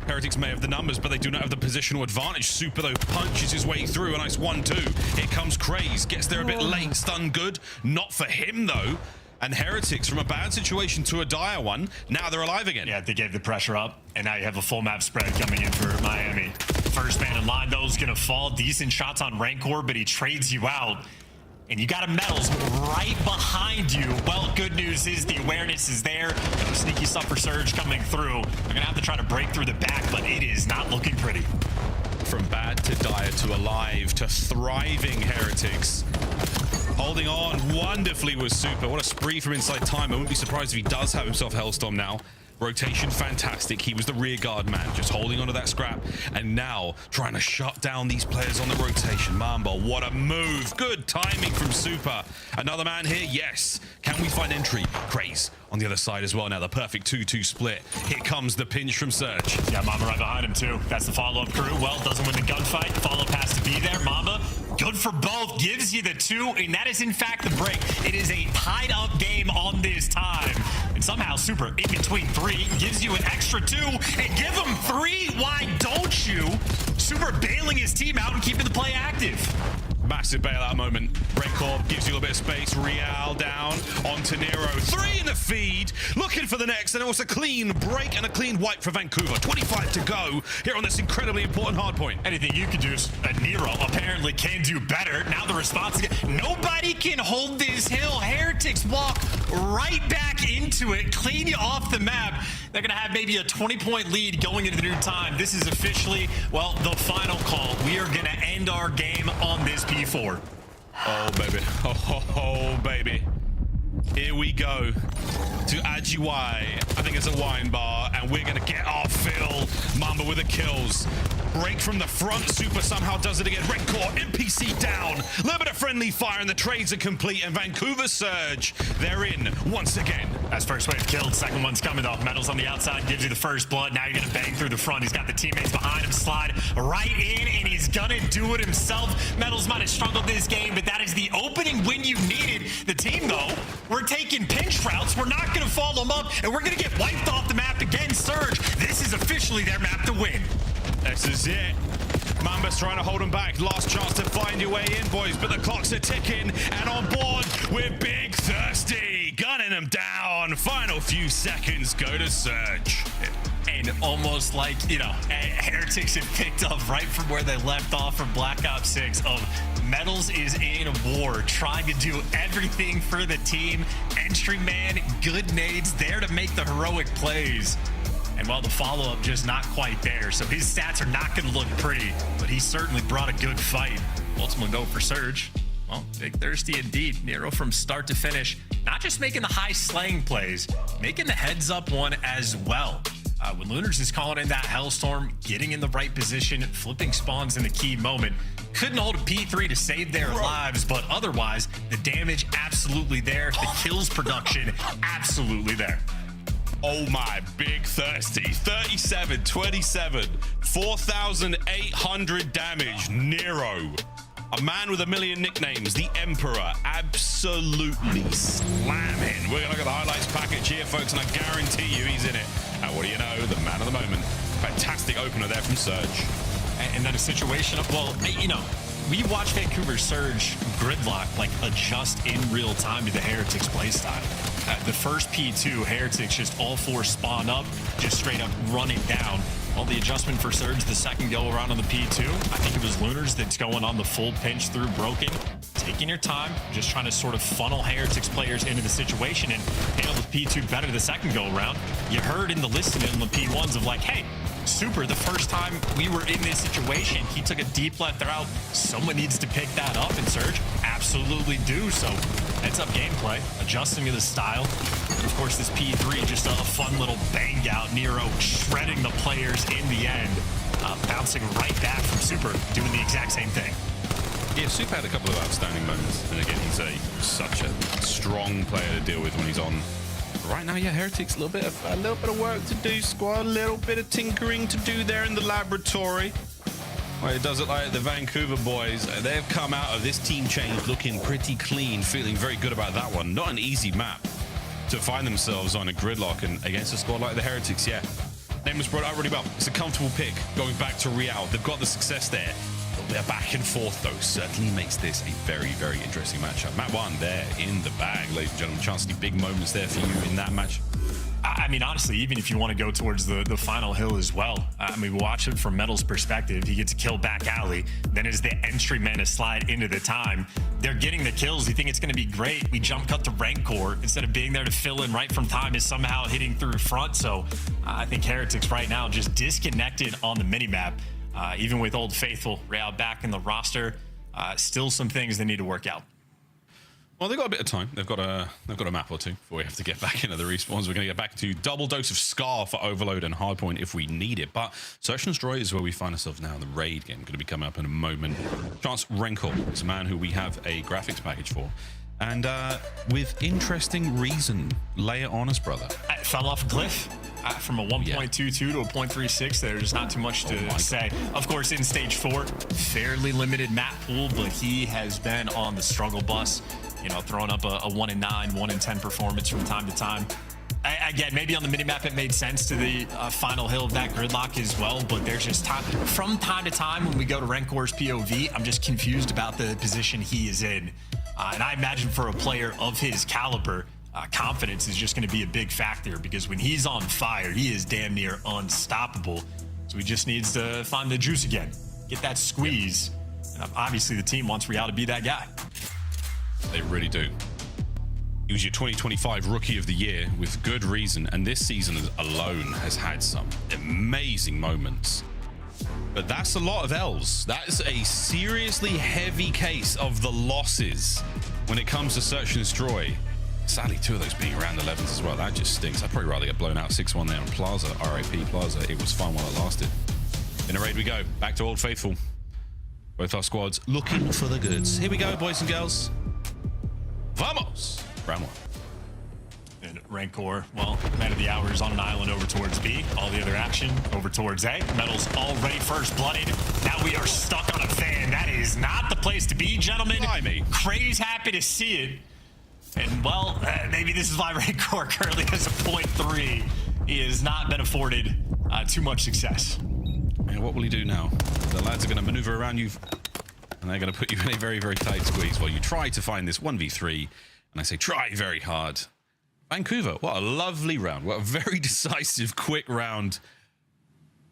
Heretics may have the numbers, but they do not have the positional advantage. Super, though, punches his way through. A nice 1-2. Here comes Craze. Gets there a bit late. Stun good. Not for him, though. And Heretics, from a bad situation to a dire one, now they're alive again. Yeah, they gave the pressure up, and now you have a full map spread coming in for Miami. First man in line, though, is going to fall. Decent shots on Rancor, but he trades you out. And you got a Metals right behind you. Well, good news is the awareness is there. No sneaky stuff for Surge coming through. They're going to have to try to break through the back, but it is not looking pretty. From bad to dire to alive to thriving Heretics. Holding on wonderfully with Super. What a spree from inside time. I wouldn't be surprised if he does have himself Hellstorm now. Rotation fantastic. He was the rear guard man, just holding onto that scrap, and now trying to shut down these players on the rotation. Mamba, what a move. Good timing from Super. Another man here, yes. Can we find entry? Craze on the other side as well now. The perfect 2-2 split. Here comes the pinch from Surge. Yeah, Mamba right behind him too. That's the follow-up crew. Well, doesn't win the gunfight. Follow-up has to be there. Mamba, good for both. Gives you the 2, and that is in fact the break. It is a tied-up game on this time. And somehow Super, in between 3, gives you an extra 2, and give him 3. Why don't you? Super bailing his team out and keeping the play active. Massive bailout moment. Renkorb gives you a little bit of space. Real down onto Nero. 3 in the feed. Looking for the next. And it was a clean break and a clean wipe for Vancouver. 25 to go here on this incredibly important hard point. Anything you can do, Nero apparently can do better. Now the response again. Nobody can hold this hill. Heretics walk right back into it, clean you off the map. They're going to have maybe a 20-point lead going into the new time. This is officially, well, the final call. We are going to end our game on this P4. Oh, baby. Oh, baby. Here we go to Ajiwai. I think it's a wine bar, and we're going to get our fill. Mamba with the kills. Break from the front. Super somehow does it again. Rencore, NPC down. A little bit of friendly fire, and the trades are complete. And Vancouver Surge, they're in once again. That's first wave killed. Second one's coming though. Metals on the outside gives you the first blood. Now you're going to bang through the front. He's got the teammates behind him. Slide right in, and he's going to do it himself. Metals might have struggled this game, but that is the opening win you needed. The team, though, we're taking pinch routes. We're not going to follow them up, and we're going to get wiped off the map again. Surge, this is officially their map to win. This is it. Mamba's trying to hold them back. Last chance to find your way in, boys, but the clocks are ticking, and on board with Big Thirsty. Gunning them down. Final few seconds go to Surge. And almost like, you know, Heretics have picked up right from where they left off from Black Ops 6 of Metals is in war, trying to do everything for the team. Entry man, good nades, there to make the heroic plays. And while the follow-up just not quite there, so his stats are not going to look pretty, but he certainly brought a good fight. Ultimately go for Surge. Well, Big Thirsty indeed. Nero from start to finish, not just making the high slaying plays, making the heads-up one as well. When Lunars is calling in that Hellstorm, getting in the right position, flipping spawns in the key moment. Couldn't hold a P3 to save their lives, but otherwise, the damage absolutely there. The kills production absolutely there. Oh my, Big Thirsty. 37, 27, 4,800 damage. Nero. A man with a million nicknames, the Emperor, absolutely slamming. We're going to look at the highlights package here, folks, and I guarantee you he's in it. And what do you know? The man of the moment. Fantastic opener there from Surge. And then a situation of, well, you know, we watched Vancouver Surge gridlock, like, adjust in real time to the Heretics playstyle. The first P2, Heretics just all four spawn up, just straight up running down. Well, the adjustment for Surge, the second go around on the P2, I think it was Lunars that's going on the full pinch through Broken. Taking your time, just trying to sort of funnel Heretics players into the situation and handle the P2 better the second go around. You heard in the listening on the P1s of like, hey, Super, the first time we were in this situation, he took a deep left route. Someone needs to pick that up, and Surge absolutely do. So heads up gameplay, adjusting to the style. Of course, this P3, just a fun little bang out. Nero shredding the players in the end, bouncing right back from Super, doing the exact same thing. Yeah, Super had a couple of outstanding moments. And again, he's such a strong player to deal with when he's on. Right now, yeah, Heretics, a little bit of work to do, squad. A little bit of tinkering to do there in the laboratory. Well, it does look like the Vancouver boys, they've come out of this team change looking pretty clean, feeling very good about that one. Not an easy map to find themselves on a gridlock and against a squad like the Heretics, yeah. Name was brought out really well. It's a comfortable pick going back to Real. They've got the success there. Their back and forth, though, certainly makes this a very, very interesting matchup. Map 1 there in the bag, ladies and gentlemen. Chance to see big moments there for you in that match. I mean, honestly, even if you want to go towards the final hill as well, I mean, watch it from Metal's perspective. He gets a kill back alley. Then as the entry men to slide into the time, they're getting the kills. You think it's going to be great. We jump cut to Rancor. Instead of being there to fill in right from time, is somehow hitting through front. So I think Heretics right now just disconnected on the minimap. Even with Old Faithful, Real back in the roster, still some things they need to work out. Well, they've got a bit of time. They've got a map or two before we have to get back into the respawns. We're going to get back to double dose of Scar for Overload and Hardpoint if we need it. But Search and Destroy is where we find ourselves now. The raid game going to be coming up in a moment. Chance Renkor is a man who we have a graphics package for. And with interesting reason, lay it on us, brother. I fell off a cliff. From a 1.22 to a 0.36, there's not too much to say. Of course, in stage 4, fairly limited map pool, but he has been on the struggle bus, you know, throwing up a 1 in 9, 1 in 10 performance from time to time. Again, maybe on the minimap it made sense to the final hill of that gridlock as well, but there's just from time to time when we go to Rancor's POV, I'm just confused about the position he is in. And I imagine for a player of his caliber, confidence is just going to be a big factor because when he's on fire, he is damn near unstoppable. So he just needs to find the juice again, get that squeeze. And obviously the team wants Real to be that guy. They really do. He was your 2025 Rookie of the Year with good reason, and this season alone has had some amazing moments. But that's a lot of L's. That's a seriously heavy case of the losses when it comes to Search and Destroy. Sadly, 2 of those being around 11s as well. That just stinks. I'd probably rather get blown out 6-1 there on Plaza, RIP Plaza. It was fun while it lasted. In a raid we go. Back to Old Faithful. Both our squads looking for the goods. Here we go, boys and girls. Vamos! Round 1. And Rancor, well, man of the hour is on an island over towards B. All the other action over towards A. Metal's already first blooded. Now we are stuck on a fan. That is not the place to be, gentlemen. Crazy happy to see it. And, well, maybe this is why Rancor currently has a 0.3. He has not been afforded too much success. And what will he do now? The lads are going to maneuver around you, and they're going to put you in a very, very tight squeeze while you try to find this 1v3. And I say try very hard. Vancouver, what a lovely round. What a very decisive, quick round.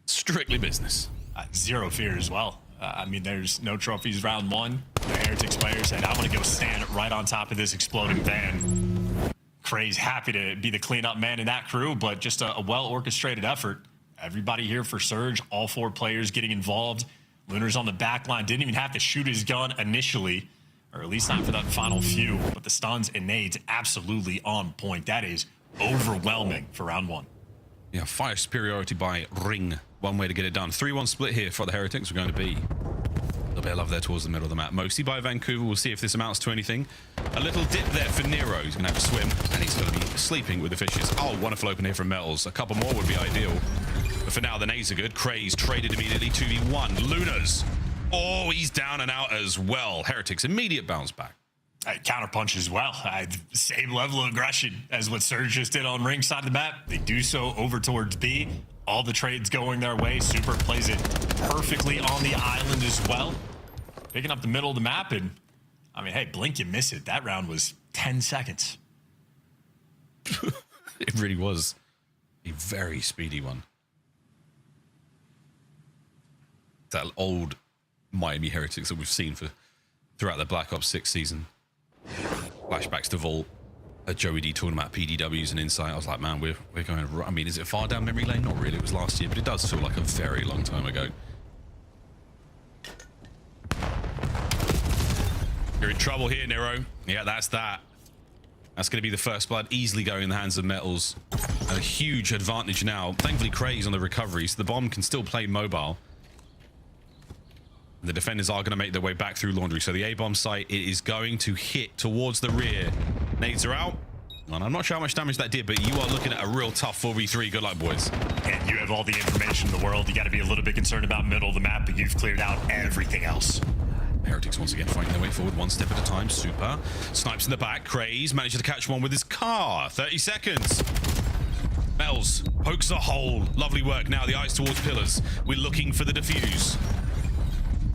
Strictly business. Zero fear as well. I mean, there's no trophies round 1. The Heretics player said, I want to go stand right on top of this exploding van. Craze happy to be the cleanup man in that crew, but just a well-orchestrated effort. Everybody here for Surge, all 4 players getting involved. Lunar's on the back line, didn't even have to shoot his gun initially, or at least not for that final few, but the stuns and nades absolutely on point. That is overwhelming for round 1. Yeah, fire superiority by Ring. One way to get it done. 3-1 split here for the Heretics. We're going to be a little bit of love there towards the middle of the map. Mostly by Vancouver. We'll see if this amounts to anything. A little dip there for Nero. He's going to have to swim, and he's going to be sleeping with the fishes. Oh, wonderful open here from Metals. A couple more would be ideal. But for now, the nades are good. Craze traded immediately. 2v1. Lunas. Oh, he's down and out as well. Heretics immediate bounce back. Counterpunch as well. Same level of aggression as what Surge just did on Ring side of the map. They do so over towards B. All the trades going their way. Super plays it perfectly on the island as well. Picking up the middle of the map, and I mean, hey, blink, you miss it. That round was 10 seconds. It really was a very speedy one. That old Miami Heretics that we've seen throughout the Black Ops 6 season. Flashbacks to Vault, Joey D talking about PDWs and Insight. I was like, man, we're going. I mean, is it far down memory lane? Not really. It was last year, but it does feel like a very long time ago. You're in trouble here, Nero. Yeah, that's that. That's going to be the first blood, easily going in the hands of Metals. A huge advantage now. Thankfully, Craig's on the recovery, so the bomb can still play mobile. The defenders are going to make their way back through Laundry. So the A-bomb site, it is going to hit towards the rear. Nades are out. And I'm not sure how much damage that did, but you are looking at a real tough 4v3. Good luck, boys. And you have all the information in the world. You got to be a little bit concerned about middle of the map, but you've cleared out everything else. Heretics once again fighting their way forward one step at a time. Super. Snipes in the back. Craze manages to catch one with his car. 30 seconds. Bells pokes a hole. Lovely work. Now the eyes towards pillars. We're looking for the defuse.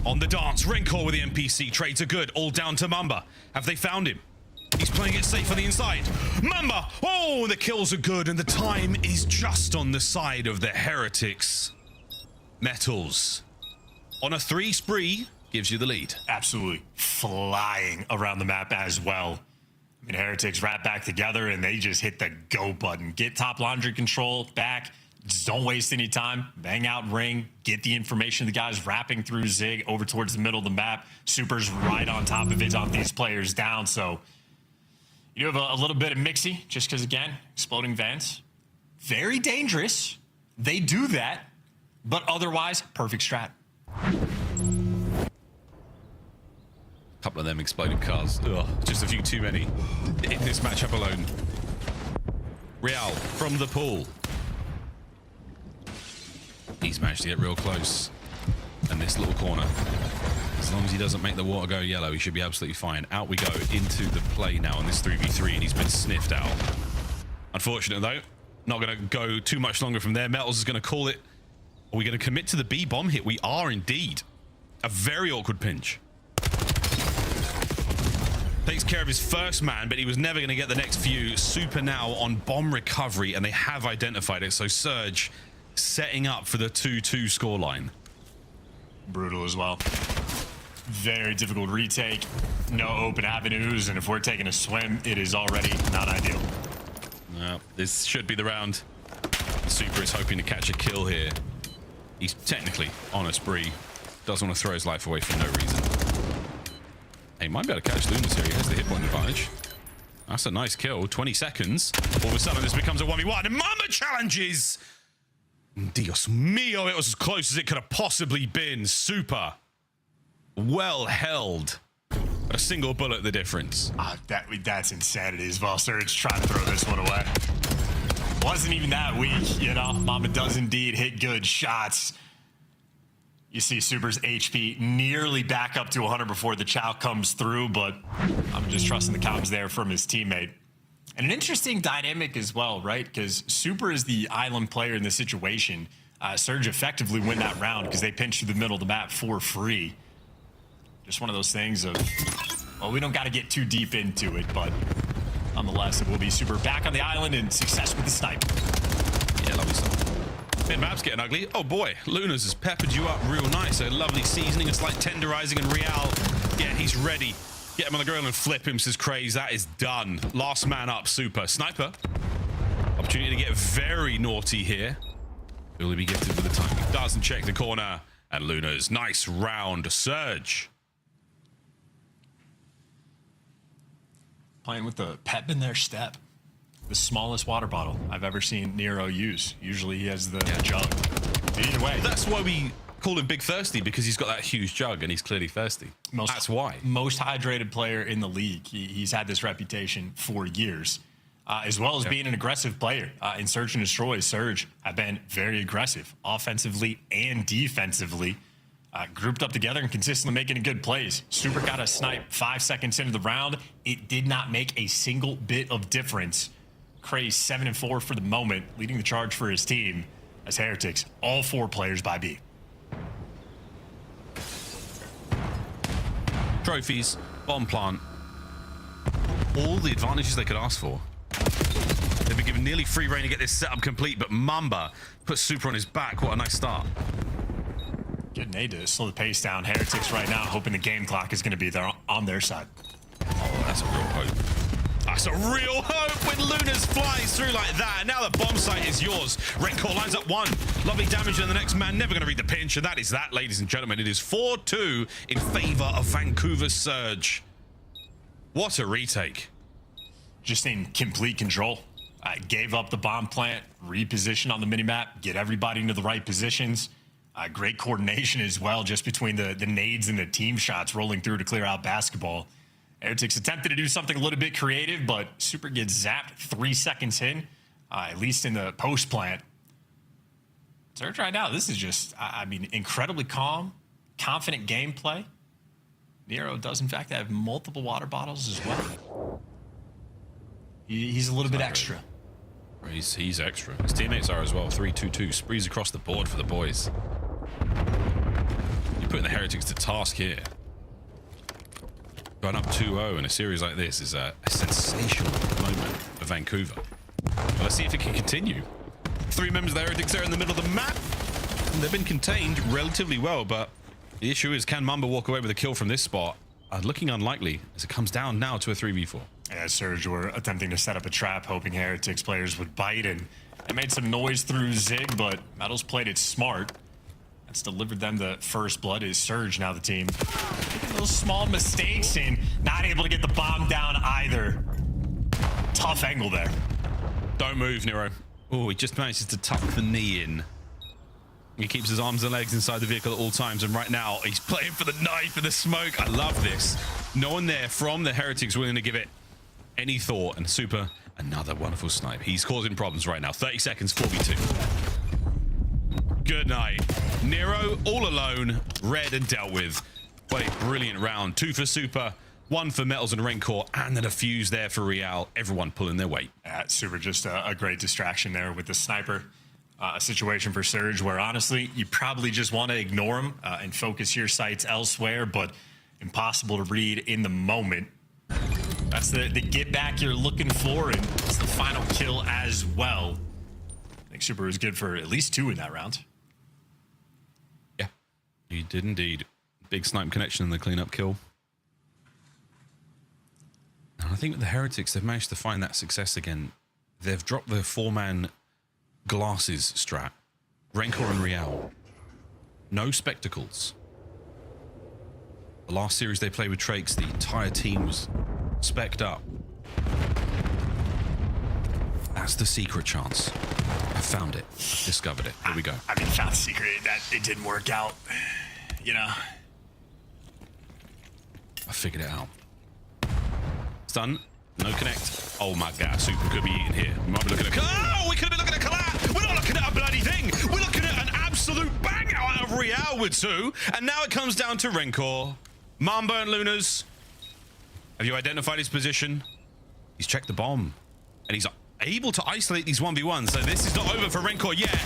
On the dance, Rancor with the NPC. Trades are good. All down to Mamba. Have they found him? He's playing it safe on the inside. Mamba! Oh, the kills are good, and the time is just on the side of the Heretics. Metals. On a 3 spree, gives you the lead. Absolutely flying around the map as well. I mean, Heretics wrap back together, and they just hit the go button. Get top laundry control back. Just don't waste any time. Bang out Ring. Get the information. The guys wrapping through Zig over towards the middle of the map. Super's right on top of it on these players down. So you have a little bit of mixy just because, again, exploding vents. Very dangerous. They do that. But otherwise, perfect strat. A couple of them exploding cars. Ugh, just a few too many in this matchup alone. Real from the pool. He's managed to get real close. And this little corner, as long as he doesn't make the water go yellow, he should be absolutely fine. Out we go into the play now on this 3v3, and he's been sniffed out. Unfortunate though. Not going to go too much longer from there. Metals is going to call it. Are we going to commit to the B bomb hit? We are indeed. A very awkward pinch. Takes care of his first man, but he was never going to get the next few. Super now on bomb recovery, and they have identified it. So Surge setting up for the 2-2 scoreline. Brutal as well. Very difficult retake. No open avenues, and if we're taking a swim, it is already not ideal. No, this should be the round. Super is hoping to catch a kill here. He's technically on a spree. Doesn't want to throw his life away for no reason. He might be able to catch Lunas here. He has the hit point advantage. That's a nice kill. 20 seconds. All of a sudden, this becomes a 1v1. And Mamba challenges! Dios mio, it was as close as it could have possibly been. Super. Well held. But a single bullet the difference. That's insanity as well. Surge trying to throw this one away. Wasn't even that weak, you know. Mamba does indeed hit good shots. You see Super's HP nearly back up to 100 before the chow comes through, but I'm just trusting the comms there from his teammate. And an interesting dynamic as well, right? Because Super is the island player in this situation. Surge effectively win that round because they pinch through the middle of the map for free. Just one of those things of, well, we don't got to get too deep into it, but nonetheless, it will be Super back on the island and success with the snipe. Yeah, lovely stuff. Mid-map's getting ugly. Oh boy, Lunas has peppered you up real nice. A lovely seasoning, a slight tenderizing, and Real, yeah, he's ready. Get him on the grill and flip him, says Craze. That is done. Last man up, Super. Sniper. Opportunity to get very naughty here. Will he be gifted with the time? He doesn't check the corner. And Lunas, nice round. Surge. Playing with the pep in their step. The smallest water bottle I've ever seen Nero use. Usually he has the jug. Either way. That's why we call him Big Thirsty, because he's got that huge jug and he's clearly thirsty. That's why. Most hydrated player in the league. He's had this reputation for years, as well as being an aggressive player. In Search and Destroy, Surge have been very aggressive, offensively and defensively. Grouped up together and consistently making good plays. Super got a snipe 5 seconds into the round. It did not make a single bit of difference. Craze 7-4 for the moment, leading the charge for his team as Heretics, all 4 players by B. Trophies, bomb plant, all the advantages they could ask for. They've been given nearly free reign to get this setup complete, but Mamba puts Super on his back. What a nice start. Good nade to slow the pace down. Heretics right now hoping the game clock is going to be there on their side. Oh, that's a real hope. That's a real hope when Lunas flies through like that. And now the bomb site is yours. Red Core lines up 1. Lovely damage on the next man. Never going to read the pinch. And that is that, ladies and gentlemen. It is 4-2 in favor of Vancouver Surge. What a retake. Just in complete control. Gave up the bomb plant, reposition on the minimap, get everybody into the right positions. Great coordination as well, just between the nades and the team shots rolling through to clear out basketball. Heretics attempted to do something a little bit creative, but Super gets zapped 3 seconds in, at least in the post plant. Surge right now, this is just, I mean, incredibly calm, confident gameplay. Nero does, in fact, have multiple water bottles as well. He's a little bit extra. He's extra. His teammates are as well. 3-2-2. Sprees across the board for the boys. You're putting the Heretics to task here. Going up 2-0 in a series like this is a sensational moment for Vancouver. But let's see if it can continue. 3 members of the Heretics are in the middle of the map. And they've been contained relatively well, but the issue is, can Mamba walk away with a kill from this spot? Looking unlikely as it comes down now to a 3v4. Yeah, Surge were attempting to set up a trap, hoping Heretics players would bite, and they made some noise through Zig, but Metals played it smart. That's delivered them the first blood. Is Surge now the team. Those small mistakes and not able to get the bomb down either. Tough angle there. Don't move, Nero. Oh, he just manages to tuck the knee in. He keeps his arms and legs inside the vehicle at all times, and right now he's playing for the knife and the smoke. I love this. No one there from the Heretics willing to give it any thought, and Super, another wonderful snipe. He's causing problems right now. 30 seconds, 4v2. Good night. Nero all alone, red and dealt with. What a brilliant round. 2 for Super, One for Metals and Rancor, and the defuse there for Real. Everyone pulling their weight. Super, just a great distraction there with the sniper. A situation for Surge where, honestly, you probably just want to ignore him and focus your sights elsewhere, but impossible to read in the moment. That's the get back you're looking for, and it's the final kill as well. I think Super was good for at least 2 in that round. Yeah, he did indeed. Big snipe connection and the cleanup kill. And I think with the Heretics, they've managed to find that success again. They've dropped the 4-man glasses strat. Rancor and Real. No spectacles. The last series they played with Trakes, the entire team was spec'd up. That's the secret chance. I found it. Discovered it. Here we go. I mean, found the secret. That it didn't work out. You know. I figured it out. Stun. No connect. Oh my god, Super could be eating here. We might be looking at oh, we could be looking at collapse. We're not looking at a bloody thing. We're looking at an absolute bang out of Real with 2. And now it comes down to Rancor. Mamba and Lunas. Have you identified his position? He's checked the bomb. And he's able to isolate these 1v1s. So this is not over for Rancor yet.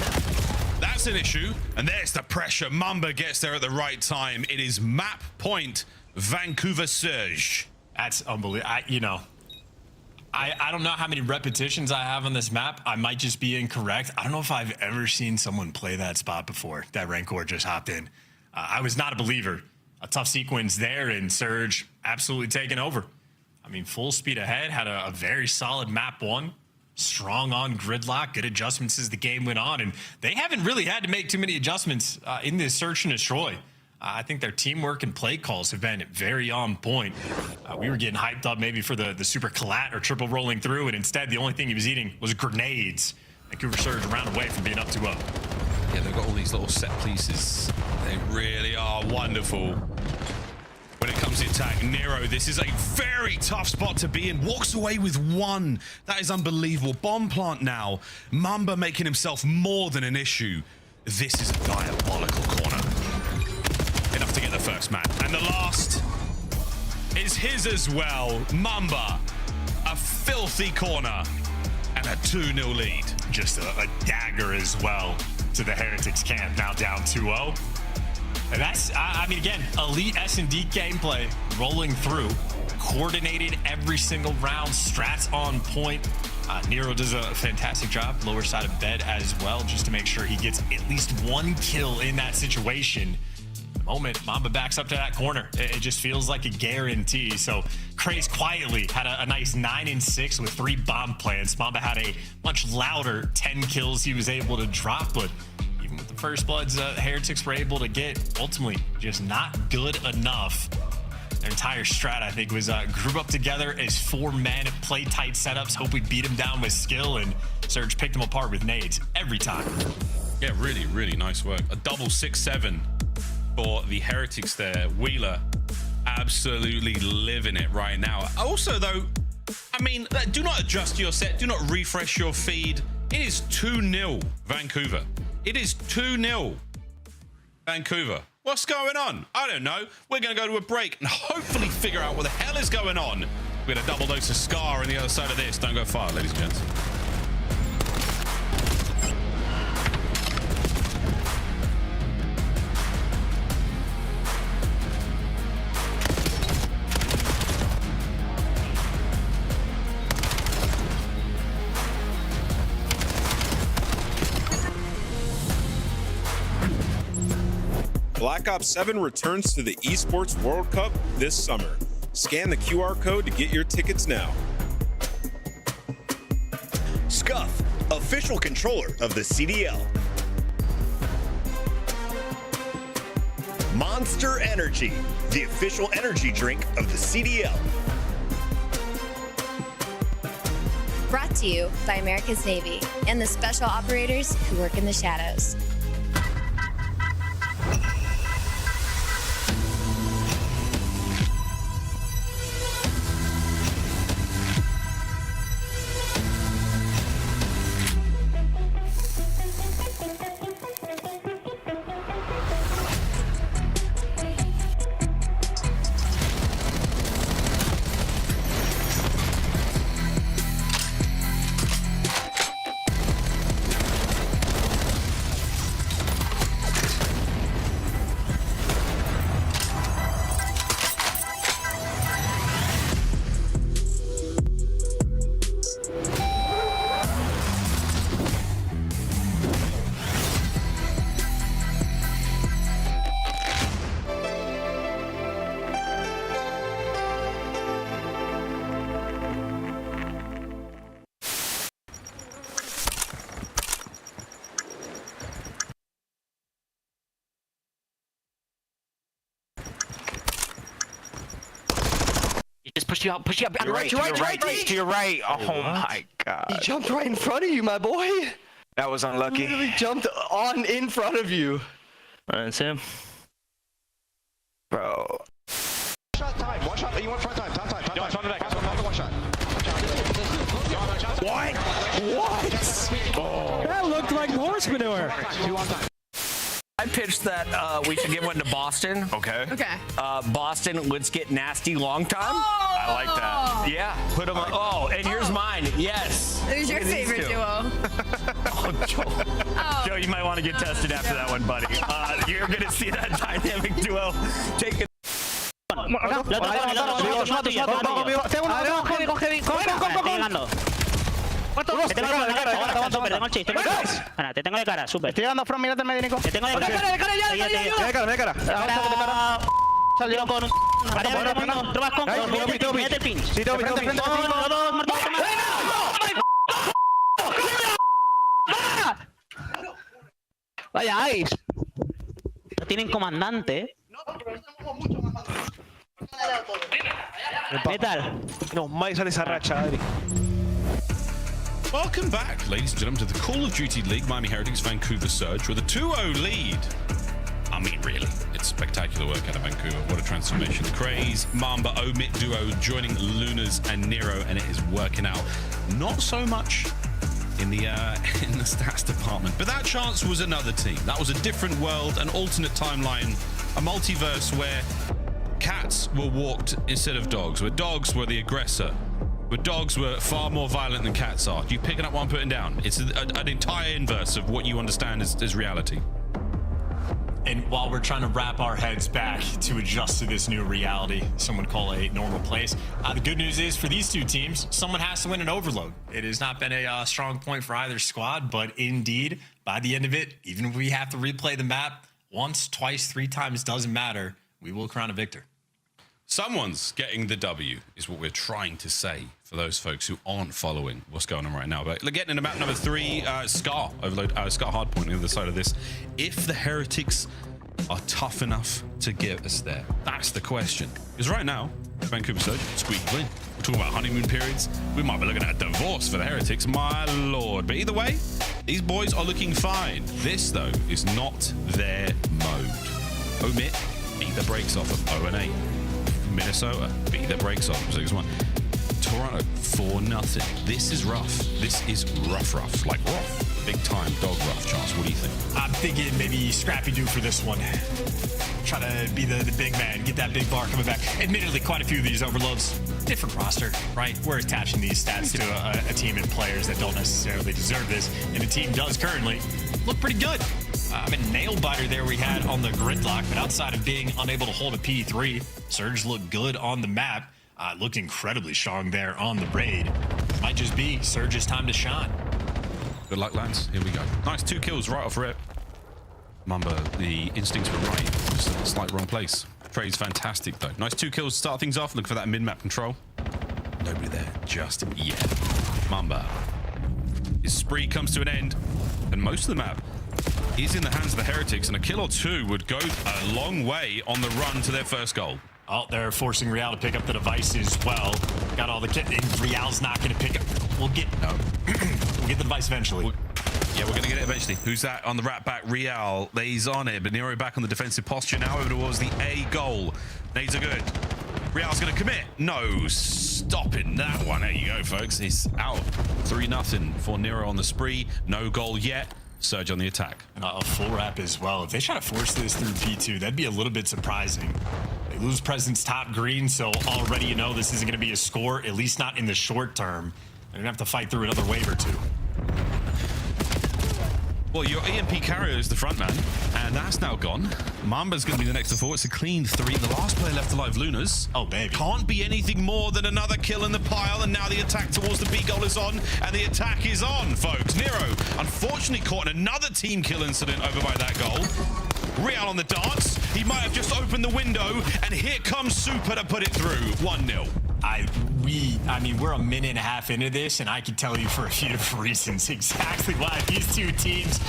That's an issue. And there's the pressure. Mamba gets there at the right time. It is map point Vancouver Surge. That's unbelievable. I don't know how many repetitions I have on this map. I might just be incorrect. I don't know if I've ever seen someone play that spot before, that Rancor just hopped in. I was not a believer. A tough sequence there, and Surge absolutely taking over. I mean, full speed ahead, had a very solid map 1. Strong on gridlock, good adjustments as the game went on, and they haven't really had to make too many adjustments in this search and destroy. I think their teamwork and play calls have been very on point. We were getting hyped up maybe for the super collat or triple rolling through, and instead the only thing he was eating was grenades. Vancouver Surge a round away from being up 2-0. Yeah, they've got all these little set pieces. They really are wonderful. When it comes to attack, Nero, this is a very tough spot to be in. Walks away with 1. That is unbelievable. Bomb plant now. Mamba making himself more than an issue. This is a diabolical corner. Enough to get the first man. And the last is his as well. Mamba, a filthy corner and a 2-0 lead. Just a dagger as well to the Heretics camp, now down 2-0. And that's, I mean, again, elite S&D gameplay rolling through. Coordinated every single round, strats on point. Nero does a fantastic job, lower side of bed as well, just to make sure he gets at least 1 kill in that situation. The moment Mamba backs up to that corner, it just feels like a guarantee. So Craze quietly had a nice 9-6 with 3 bomb plants. Mamba had a much louder 10 kills he was able to drop, but even with the first bloods Heretics were able to get, ultimately just not good enough. Their entire strat, I think, was group up together as 4 men, play tight setups, hope we beat him down with skill, and Surge picked him apart with nades every time. Yeah, really, really nice work. A double 6-7 for the Heretics there. Wheeler absolutely living it right now. Also, though, I mean, do not adjust your set. Do not refresh your feed. It is 2-0 Vancouver. It is 2-0 Vancouver. What's going on? I don't know. We're going to go to a break and hopefully figure out what the hell is going on. We're going to double dose of Scar on the other side of this. Don't go far, ladies and gents. Black Ops 7 returns to the Esports World Cup this summer. Scan the QR code to get your tickets now. Scuff, official controller of the CDL. Monster Energy, the official energy drink of the CDL. Brought to you by America's Navy and the special operators who work in the shadows. Just push you up. To your right. Oh my god. He jumped right in front of you, my boy. That was unlucky. He literally jumped in front of you. That's him. Bro. Shot time. One shot. You want front time. Top time. One shot. What? Oh. That looked like horse manure. I pitched that we should give one to Boston. Okay. Boston, let's get nasty long time. I like that. Yeah, put them on. Oh, and here's mine. Yes. Who's your favorite duo? Joe, you might want to get tested after that one, buddy. You're going to see that dynamic duo take it. Te tengo de cara, super. Estoy dando from, mírate el medio, Nico. Te tengo de cara. De cara. Salió con un... Tú vas con... Mete el pinch. Sí, tengo. Vaya, Ice. No tienen comandante. Metal. No, Mike sale esa racha, Adri. Welcome back, ladies and gentlemen, to the Call of Duty League Miami Heretics Vancouver Surge with a 2-0 lead. I mean, really, it's spectacular work out of Vancouver. What a transformation. Craze, Mamba, Omit duo joining Lunas and Nero, and it is working out. Not so much in the stats department, but that chance was another team. That was a different world, an alternate timeline, a multiverse where cats were walked instead of dogs, where dogs were the aggressor, where dogs were far more violent than cats are. You picking up what I'm putting down? It's an entire inverse of what you understand as reality. And while we're trying to wrap our heads back to adjust to this new reality, some would call a normal place, the good news is for these two teams, someone has to win an overload. It has not been a strong point for either squad, but indeed, by the end of it, even if we have to replay the map once, twice, 3 times, doesn't matter, we will crown a victor. Someone's getting the W is what we're trying to say for those folks who aren't following what's going on right now. But getting into map number 3, Scar Overload, Scar Hardpoint on the other side of this. If the Heretics are tough enough to get us there, that's the question. Because right now, Vancouver Surge, squeaky clean. We're talking about honeymoon periods. We might be looking at a divorce for the Heretics, my lord. But either way, these boys are looking fine. This, though, is not their mode. Omit, beat the brakes off of 0-8. Minnesota beat their brakes off 6-1. Toronto 4-0. This is rough. This is rough. Like rough. Big time dog rough, Chance. What do you think? I'm thinking maybe Scrappy do for this one. Try to be the big man, get that big bar coming back. Admittedly, quite a few of these overloads, different roster, right? We're attaching these stats to a team and players that don't necessarily deserve this. And the team does currently look pretty good. I mean, nail biter there we had on the gridlock, but outside of being unable to hold a P3, Surge looked good on the map. Looked incredibly strong there on the raid. Might just be Surge's time to shine. Good luck, lads. Here we go. Nice 2 kills right off rip. Mamba, the instincts were right. Just a slight wrong place. Trey's fantastic, though. Nice 2 kills to start things off. Look for that mid-map control. Nobody there just yet. Mamba. His spree comes to an end, and most of the map is in the hands of the Heretics, and a kill or 2 would go a long way on the run to their first goal. Oh, they're forcing Real to pick up the device as well. Got all the kit. Real's not going to pick up. We'll get the device eventually. Yeah, we're going to get it eventually. Who's that on the rat back? Real. He's on it, but Nero back on the defensive posture now over towards the A goal. Nades are good. Real's going to commit. No, stopping that one. There you go, folks. He's out. 3-0 for Nero on the spree. No goal yet. Surge on the attack. And a full wrap as well. If they try to force this through P2, that'd be a little bit surprising. They lose presence top green, so already you know this isn't going to be a score, at least not in the short term. They're going to have to fight through another wave or 2. Well, your EMP carrier is the front man, and that's now gone. Mamba's going to be the next to 4. It's a clean 3. The last player left alive, Lunas. Oh, baby. Can't be anything more than another kill in the pile, and now the attack towards the B goal is on, and the attack is on, folks. Nero, unfortunately, caught in another team kill incident over by that goal. Real on the dance. He might have just opened the window, and here comes Super to put it through. 1-0. I mean, we're a minute and a half into this, and I can tell you for a few different reasons exactly why these two teams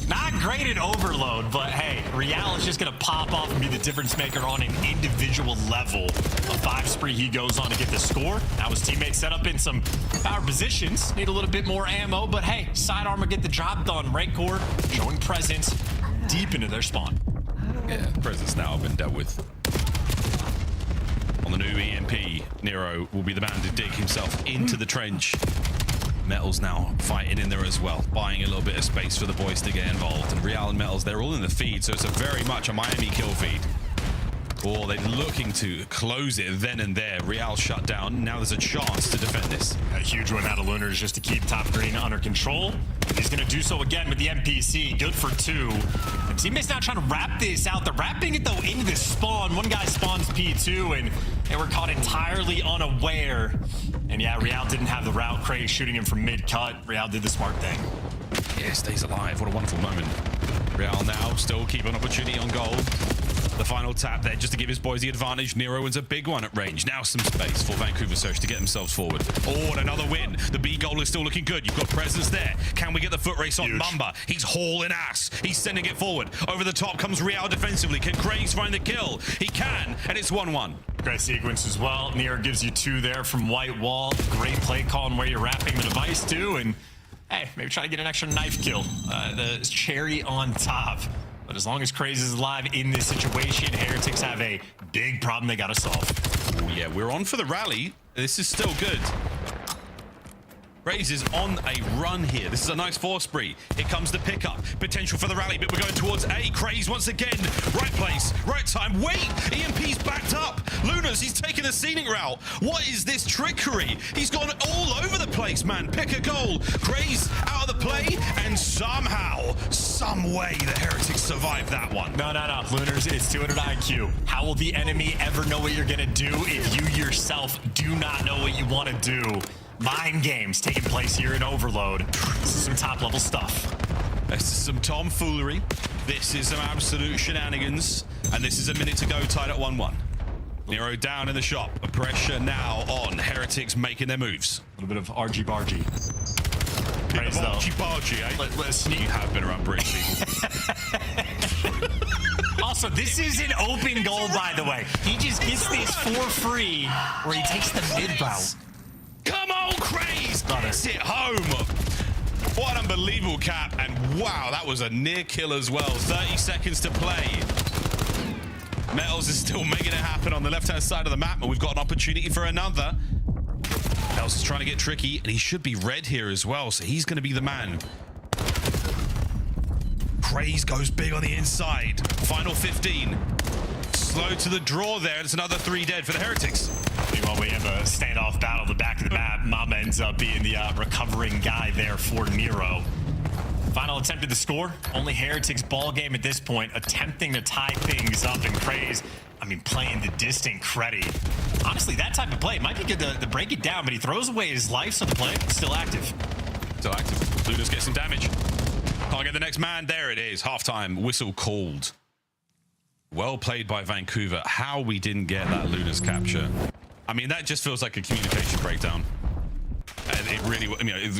Not great at overload, but hey, Real is just going to pop off and be the difference maker on an individual level. A 5 spree he goes on to get the score. Now his teammates set up in some power positions. Need a little bit more ammo, but hey, side armor get the job done. Rancor showing presence deep into their spawn. Yeah, presence now been dealt with. On the new EMP, Nero will be the man to dig himself into the trench. Metals now fighting in there as well, buying a little bit of space for the boys to get involved. And Real and Metals, they're all in the feed, so it's a very much a Miami kill feed. Or they're looking to close it then and there. Real shut down. Now there's a chance to defend this. A huge one out of Lunars just to keep top green under control. He's going to do so again with the MPC. Good for 2. And teammates now trying to wrap this out. They're wrapping it, though, into the spawn. One guy spawns P2, and they were caught entirely unaware. And yeah, Real didn't have the route. Craig shooting him from mid-cut. Real did the smart thing. Yeah, stays alive. What a wonderful moment. Real now still keep an opportunity on goal. The final tap there just to give his boys the advantage. Nero wins a big one at range. Now some space for Vancouver Surge to get themselves forward. Oh, and another win. The B goal is still looking good. You've got presence there. Can we get the foot race on Mamba? He's hauling ass. He's sending it forward. Over the top comes Real defensively. Can Craze find the kill? He can, and it's 1-1. Great sequence as well. Nero gives you 2 there from White Wall. Great play call on where you're wrapping the device to, and hey, maybe try to get an extra knife kill. The cherry on top. But as long as Craze is alive in this situation, Heretics have a big problem they got to solve. Oh, yeah, we're on for the rally. This is still good. Craze is on a run here. This is a nice 4 spree. Here comes the pickup. Potential for the rally, but we're going towards A. Craze once again. Right place, right time. Wait, EMP's backed up. Lunas, he's taking the scenic route. What is this trickery? He's gone all over the place, man. Pick a goal. Craze out of the play, and somehow, some way, the Heretics survived that one. No. Lunars, it's 200 IQ. How will the enemy ever know what you're going to do if you yourself do not know what you want to do? Mind games taking place here in Overload. This is some top level stuff. This is some tomfoolery. This is some absolute shenanigans. And this is a minute to go, tied at 1-1. Nero down in the shop. Pressure now on. Heretics making their moves. A little bit of argy-bargy. Argy-bargy, eh? Let's sneak. You have been around British people. Also, this is an open goal, by the way. He just gets this for free where he takes the mid route. Come on, Craze! Gets it home. What an unbelievable cap. And wow, that was a near kill as well. 30 seconds to play. Metals is still making it happen on the left-hand side of the map, and we've got an opportunity for another. Metals is trying to get tricky, and he should be red here as well, so he's going to be the man. Craze goes big on the inside. Final 15. Slow to the draw there. It's another 3 dead for the Heretics. Meanwhile, we have a standoff battle at the back of the map. Mama ends up being the recovering guy there for Nero. Final attempt at the score. Only Heretics ball game at this point, attempting to tie things up. And Craze, playing the distant credit. Honestly, that type of play, it might be good to break it down, but he throws away his life, so the play still active. Still active. Lunas gets some damage. Can't get the next man. There it is. Halftime whistle called. Well played by Vancouver. How we didn't get that Lunas capture. That just feels like a communication breakdown. And it really,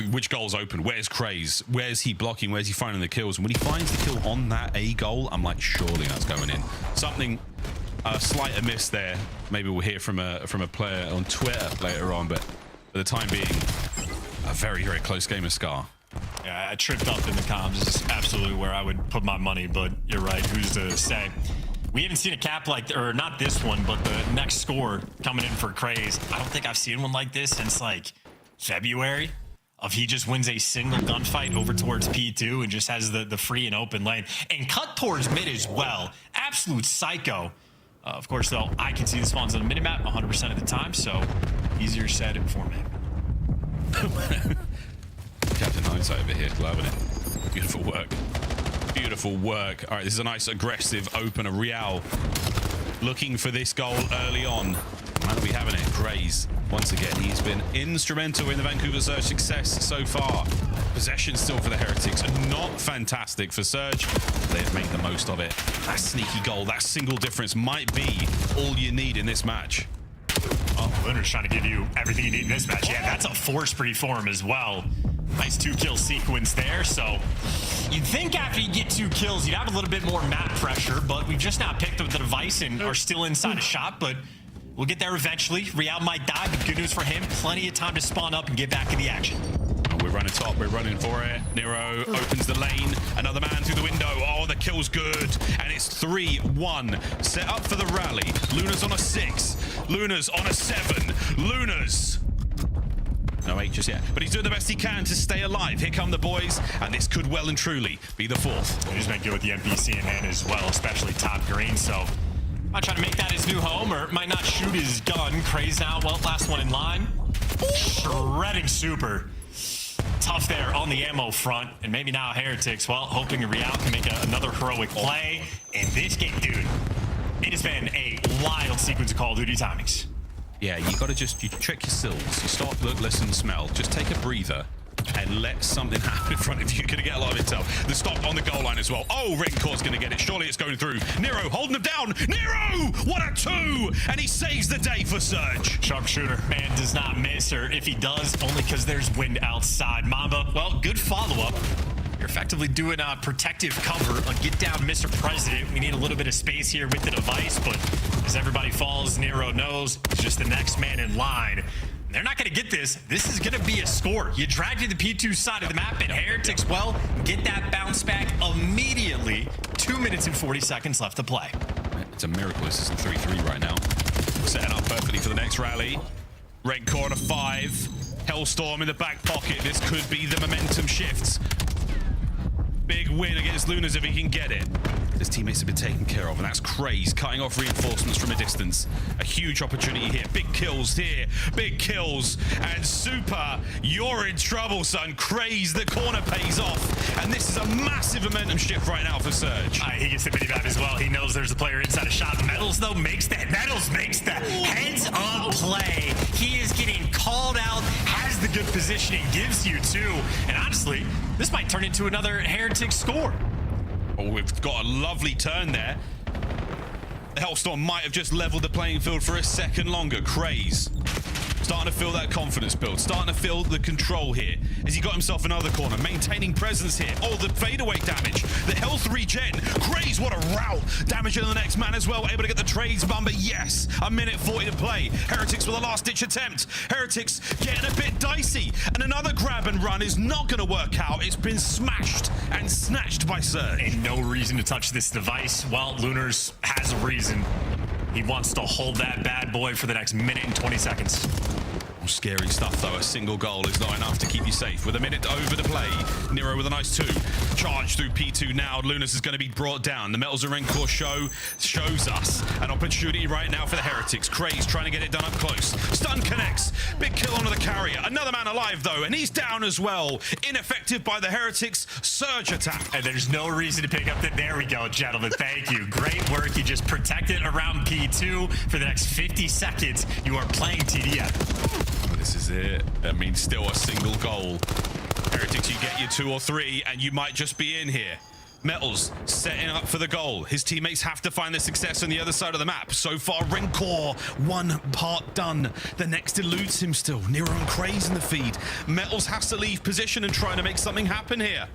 which goal's open? Where's Craze? Where's he blocking? Where's he finding the kills? And when he finds the kill on that A goal, I'm like, surely that's going in. Something, a slight amiss there. Maybe we'll hear from a player on Twitter later on, but for the time being, a very, very close game of Scar. Yeah, I tripped up in the comms. This is absolutely where I would put my money, but you're right. Who's to say? We haven't seen a cap or not this one, but the next score coming in for Craze. I don't think I've seen one like this since February. He just wins a single gunfight over towards P2 and just has the free and open lane and cut towards mid as well. Absolute psycho. Of course, though, I can see the spawns on the minimap 100% of the time, so easier said for me. Captain Hindsight over here, loving it. Beautiful work. Beautiful work. All right, this is a nice aggressive opener. Real looking for this goal early on. Man, are we having it? Craze. Once again, he's been instrumental in the Vancouver Surge success so far. Possession still for the Heretics. Not fantastic for Surge. They've made the most of it. That sneaky goal, that single difference might be all you need in this match. Oh, Lunar's trying to give you everything you need in this match. Yeah, that's a 4 spree for him as well. Nice 2-kill sequence there. So you'd think after you get 2 kills, you'd have a little bit more map pressure, but we've just now picked up the device and are still inside a shot, but we'll get there eventually. Real might die, but good news for him. Plenty of time to spawn up and get back in the action. We're running top, we're running for it. Nero opens the lane, another man through the window. Oh, the kill's good. And it's 3-1. Set up for the rally. Luna's on a 6. Luna's on a 7. Luna's. No 8 just yet, but he's doing the best he can to stay alive. Here come the boys, and this could well and truly be the 4th. He's been good with the NPC in hand as well, especially top green, so might try to make that his new home, or might not shoot his gun. Craze out, well, last one in line. Shredding Super. Tough there on the ammo front, and maybe now Heretics, well, hoping Real can make another heroic play. In this game, dude, it has been a wild sequence of Call of Duty timings. Yeah, you got to you check your sills. You start, look, listen, smell. Just take a breather and let something happen in front of you. You're going to get a lot of intel. The stop on the goal line as well. Oh, Redcor's going to get it. Surely it's going through. Nero holding him down. Nero! What a 2! And he saves the day for Surge. Sharpshooter, man, does not miss, or if he does, only because there's wind outside. Mamba, well, good follow-up. You're effectively doing a protective cover, a get down Mr. President. We need a little bit of space here with the device, but as everybody falls, Nero knows he's just the next man in line. They're not going to get this. This is going to be a score. You drag to the P2 side of the map, and Heretics, well, get that bounce back immediately. 2 minutes and 40 seconds left to play. It's a miracle. This is 3-3 right now. Setting up perfectly for the next rally. Redcor to 5. Hellstorm in the back pocket. This could be the momentum shifts. Big win against Lunas if he can get it. His teammates have been taken care of, and that's Craze cutting off reinforcements from a distance. A huge opportunity here. Big kills here. Big kills. And Super, you're in trouble, son. Craze, the corner pays off. And this is a massive momentum shift right now for Surge. He gets the mini-map as well. He knows there's a player inside a shot. Metals, though, makes the heads-up play. He is getting called out, has the good positioning, gives you 2. And honestly, this might turn into another Heretic score. Oh, we've got a lovely turn there. The Hellstorm might have just leveled the playing field for a second longer. Craze. Starting to feel that confidence build. Starting to feel the control here. As he got himself another corner. Maintaining presence here. Oh, the fadeaway damage. The health regen. Craze, what a rout. Damage on the next man as well. Able to get the trades bumper. Yes. A minute 40 to play. Heretics with a last-ditch attempt. Heretics getting a bit dicey. And another grab and run is not going to work out. It's been smashed and snatched by Surge. Ain't no reason to touch this device. Well, Lunars has a reason. He wants to hold that bad boy for the next minute and 20 seconds. Scary stuff, though. A single goal is not enough to keep you safe. With a minute over to play, Nero with a nice 2. Charge through P2 now. Lunas is going to be brought down. The Metals of Rancor shows us an opportunity right now for the Heretics. Craze trying to get it done up close. Stun connects. Big kill onto the carrier. Another man alive, though, and he's down as well. Ineffective by the Heretics. Surge attack. And there's no reason to pick up the... There we go, gentlemen. Thank you. Great work. You just protected around P2 for the next 50 seconds. You are playing TDF. This is it. That means still a single goal. Heretics, you get your 2 or 3, and you might just be in here. Metals setting up for the goal. His teammates have to find the success on the other side of the map. So far, Rancor, 1 part done. The next eludes him still. Nero and Craze in the feed. Metals has to leave position and try to make something happen here.